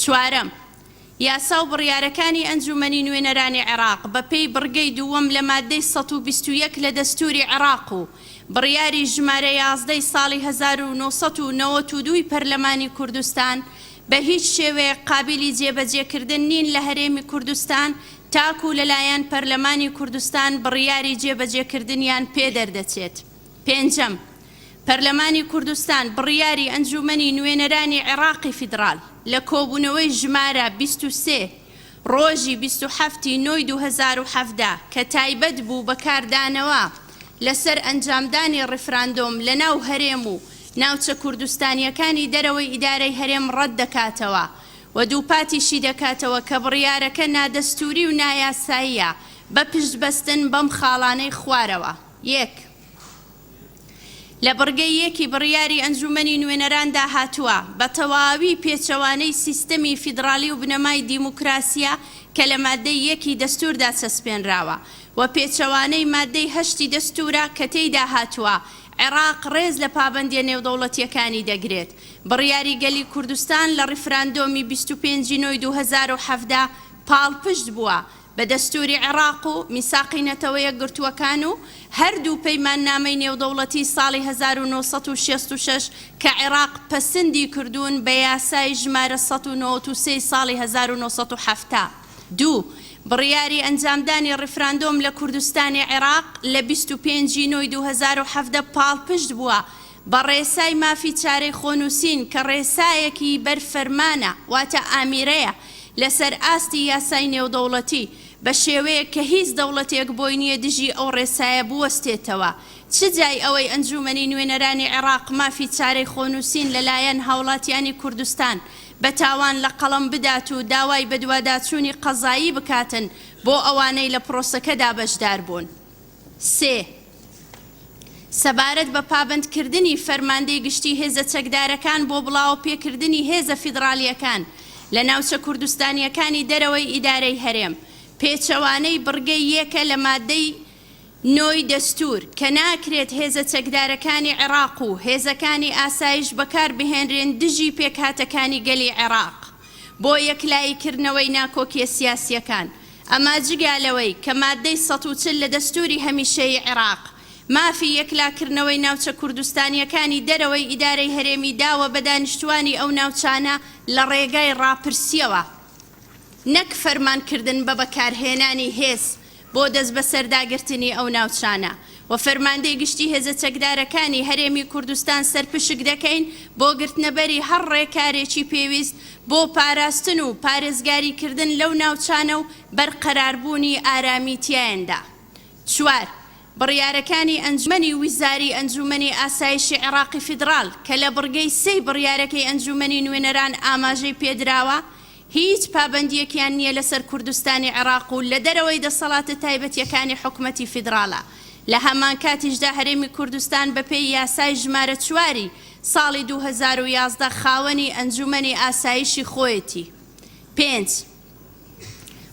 چوارەم یاسا و بڕیارەکانی ئەنجومەنی نوێنەرانی عێراق بە پێی بڕگەی دووەم لە مادەی 121 لە دەستوری عێراق و بڕیاری ژمارە 11 ساڵی 1992 پەرلەمانی کوردستان بە هیچ شێوەیە قابلی جێبەجێکردن نین لە هەرێمی کوردستان تاکو لەلایەن پەرلەمانی کوردستان بڕیاری جێبەجێکردنیان پێدەردەچێت. پێنجەم پەرلەمانی کوردستان بڕیاری ئەنجومەنی نوێنەرانی عێراقی فیدرال لە کۆبوونەوەی ژمارە 23 ڕۆژی 27 نۆی 2017 کە تایبەت بوو بەکاردانەوە لەسەر ئەنجامدانی ڕیفراندۆم لە ناو هەرێم و ناوچە کوردستانیەکانی دەرەوەی ئیدارەی هەرێم ڕەت دەکاتەوە و دووپاتیشی دەکاتەوە کە بڕیارەکە نادەستوری و نایاساییە بە پشتبەستن بەم خاڵانەی خوارەوە. یەک لە بڕگەی یەکی بڕیاری ئەنجومەنی نوێنەراندا هاتووە بە تەواوی پێچەوانەی سیستەمی فیدرالی و بنەمای دیموکراسیە کە لە مادەی یەکی دەستوردا چەسپێنراوە و پێچەوانەی مادەی هەشتی دەستورە کە تێیدا هاتووە عێراق ڕێز لە پابەندیە نێودەوڵەتیەکانی دەگرێت. بڕیاری گەلی کوردستان لە ڕیفراندۆمی 25 نۆی 2017 پاڵپشت بووە بە دەستوری عێراق و میساقی نەتەوەیە گرتووەکان و هەردوو پەیماننامەی نێودەوڵەتی ساڵی 1966 کە عێراق پەسەندی کردوون بە یاسای ژمارە 193 ساڵی 1970. دوو بڕیاری ئەنجامدانی ڕیفراندۆم لە کوردستانی عێراق لە 25 نۆی 2017 پاڵپشت بووە بە ڕێسای مافی چارەی خۆنووسین کە ڕێسایەکی بەرفەرمانە واتە ئامیرەیە لەسەر ئاستی یاسای نێودەوڵەتی بە شێوەیە کە هیچ دەوڵەتێک بۆی نییە دژی ئەو ڕێسایە بوەستێتەوە. چ جای ئەوەی ئەنجومەنی نوێنەرانی عێراق مافی چارەی خۆنووسین لەلایەن هاوڵاتیانی کوردستان بە تاوان لە قەڵم بدات و داوای بەدواداچوونی قەزایی بکاتن بۆ ئەوانەی لە پرۆسەکەدا بەشدار بوون. سێ سەبارەت بە پابندکردنی فەرماندەی گشتی هێزە چەکدارەکان بۆ بڵاو پێکردنی هێزە فیدرالیەکان لە ناوچە کوردستانیەکانی دەرەوەی ئیدارەی هەرێم پێچەوانەی بڕگەی یەکە لە مادەی نۆی دەستور کە ناکرێت هێزە چەکدارەکانی عێراق و هێزەکانی ئاسایش بەکار بهێنرێن دژی پێکهاتەکانی گەلی عێراق بۆ یەکلاییکردنەوەی ناکۆکیە سیاسیەکان. ئەما جگالەوەی کە مادەی 140 لە دەستوری هەمیشەی عێراق مافی یەکلاکردنەوەی ناوچە کوردستانیەکانی دەرەوەی ئیدارەی هەرێمی داوە بە دانیشتوانی ئەو ناوچانە لە ڕێگای ڕاپرسیەوە نەک فەرمانکردن بە بەکارهێنانی هێز بۆ دەست بە سەرداگرتنی ئەو ناوچانە و فەرماندەی گشتی هێزە چەکدارەکانی هەرێمی کوردستان سەرپشک دەکەین بۆ گرتنەبەری هەر ڕێکارێکی پێویست بۆ پاراستن و پارێزگاریکردن لەو ناوچانە و بەرقەراربوونی ئارامی تیایەندا. چوار بڕیارەکانی ئەنجومەنی ویزاری ئەنجومەنی ئاسایشی عێراقی فیدرال کە لە بڕگەی سێی بڕیارەکەی ئەنجومەنی نوێنەران ئاماژەی پێدراوە هیچ پابەندیەکیان نییە لەسەر کوردستانی عێراق و لە دەرەوەی دەسەڵاتە تایبەتیەکانی حکومەتی فیدراڵە. لە هەمان کاتیشدا هەرێمی کوردستان بە پێی یاسای ژمارە 4 ساڵی 2011 خاوەنی ئەنجومەنی ئاسایشی خۆیەتی. 5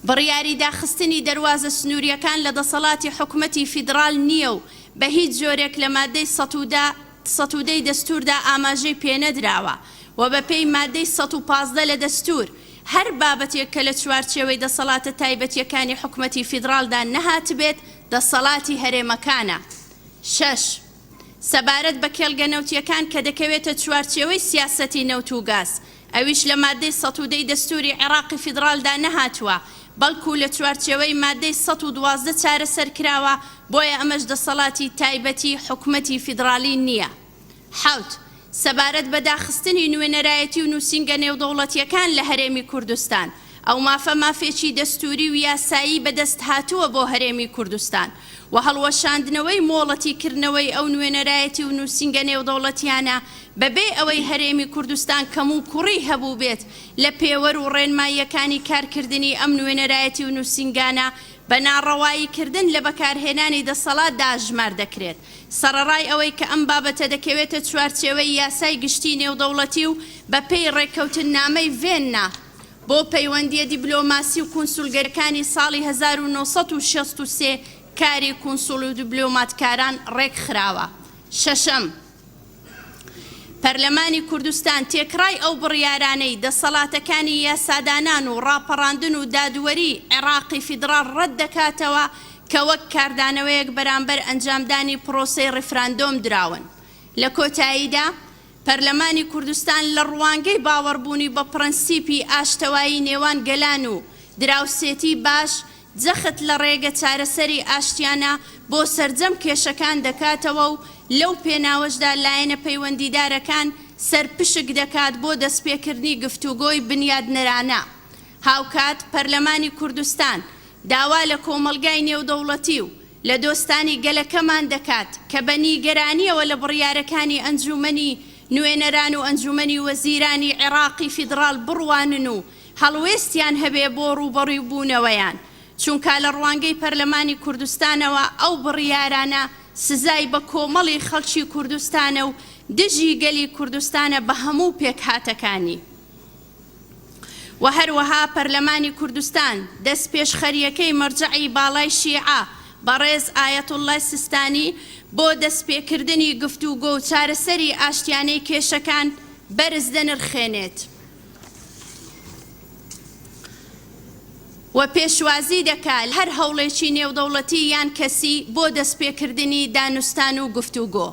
بڕیاری داخستنی دەواازە سنووریەکان لە دەسەڵاتی حکومەتی فیدرال نییە و بە هیچ جۆرێک لە مادەی 110 دەستوردا ئاماژەی پێنەدراوە و بە پێی مادەی 115 لە دەستور هەر بابەتێک کە لە چوارچێوەی دەسەڵاتە تایبەتیەکانی حکومەتی فیدرالدا نەهات بێت دەسەڵاتی هەرێمەکانە. 6 سەبارەت بە کێڵگە نەوتیەکان کە دەکەوێتە چوارچێوەی سیاسەتی نەوت و گاز ئەویش لە مادەی 110 دەستوری عێراقی فیدرالدا نەهاتووە بەڵکو لە چوارچێوەی مادەی 112 چارەسەر کراوە بۆیە ئەمەش دەسەڵاتی تایبەتی حکومەتی فیدرالی نییە. 7 سەبارەت بە داخستنی نوێنەرایەتی و نووسینگە نێودەوڵەتیەکان لە هەرێمی کوردستان ئەو مافە مافێکی دەستوری و یاسایی بەدەست هاتووە بۆ هەرێمی کوردستان و هەڵوەشاندنەوەی مۆڵەتیکردنەوەی ئەو نوێنەرایەتی و نووسینگە نێودەوڵەتیانە بەبێ ئەوەی هەرێمی کوردستان کەم و کوڕی هەبوو بێت لە پێوەر و ڕێنماییەکانی کارکردنی ئەم نوێنەرایەتی و نووسینگانە بە ناڕەواییکردن لە بەکارهێنانی دەسەڵات داژمار دەکرێت سەرەڕای ئەوەی کە ئەم بابەتە دەکەوێتە چوارچێوەی یاسای گشتی نێودەوڵەتی و بە پێی ڕێککەوتن نامەی ڤێننا بۆ پەیوەندیە دیبلۆماسی و کونسولگەرەکانی ساڵی 1963 کاری کونسول و دیبلۆماتکاران ڕێک خراوە. شەشەم، پەرلەمانی کوردستان تێکڕای ئەو بڕیارانەی دەسەڵاتەکانی یاسادانان و ڕاپەڕاندن و دادوەری عێراقی فیدرال ڕەت دەکاتەوە کە وەک کاردانەوەیەک بەرامبەر ئەنجامدانی پرۆسەی ڕیفراندۆم دراون. لە کۆتاییدا پەرلەمانی کوردستان لە ڕوانگەی باوەڕبوونی بە پرەنسیپی ئاشتەوایی نێوان گەلان و دراوسێتی باش جەخت لە ڕێگە چارەسەری ئاشتیانە بۆ سەرجەم کێشەکان دەکاتەوە و لەو پێناوەشدا لایەنە پەیوەندیدارەکان سەرپشک دەکات بۆ دەستپێکردنی گفتوگۆی بنیادنەرانە. هاوکات پەرلەمانی کوردستان داوا لە کۆمەڵگای نێودەوڵەتی و لە دۆستانی گەلەکەمان دەکات کە بە نیگەرانیەوە لە بڕیارەکانی ئەنجومەنی نوێنەران و ئەنجومەنی وەزیرانی عێراقی فیدرال بڕوانن و هەڵوێستیان هەبێ بۆ ڕوبەڕووی بوونەوەیان چونکە لە ڕوانگەی پەرلەمانی کوردستانەوە ئەو بڕیارانە سزای بە کۆمەڵی خەڵکی کوردستانە و دژی گەلی کوردستانە بە هەموو پێکهاتەکانی. و هەروەها پەرلەمانی کوردستان دەست پێشخەریەکەی مەرجەعی باڵای شیعە بەڕێز ئایەتوڵڵای سیستانی بۆ دەستپێکردنی گفتوگۆ و چارەسەری ئاشتیانەی کێشەکان بەرز دەنرخێنێت و پێشوازی دەکات هەر هەوڵێکی نێودەوڵەتی یان کەسی بۆ دەستپێکردنی دانوستان و گفتوگۆ.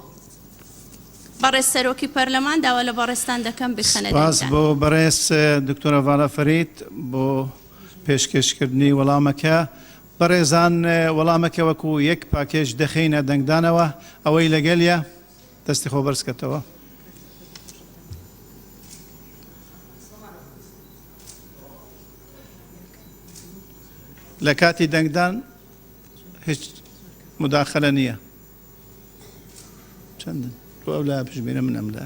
بەڕێز سەرۆکی پەرلەمان داوا لە بەڕێستان دەکەم بخەنە سپاس بۆ بەڕێز دکتۆرە ڤالا فەرید بۆ پێشکەشکردنی وەڵامەکە. بەڕێزان وەڵامەکە وەکو یەک پاکێش دەخینە دەنگدانەوە ئەوەی لەگەلیە دەستی خۆ بەرزکەتەوە. لە کاتی دەنگدان هیچ مداخەلە نییە. چەندن؟ ئەو لا پشبێنە من ئەمدا.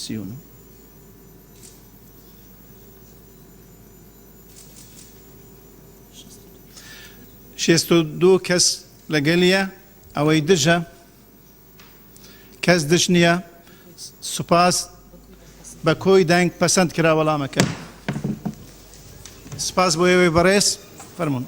سیونو. شێست و دوو کەس لەگەلیە ئەوەی دژە کەس دژ نییە. سوپاس بە کۆی دەنگ پەسەند کرا وەڵامەکە. سپاس بۆ ئێوەی بەڕێز فەرموون.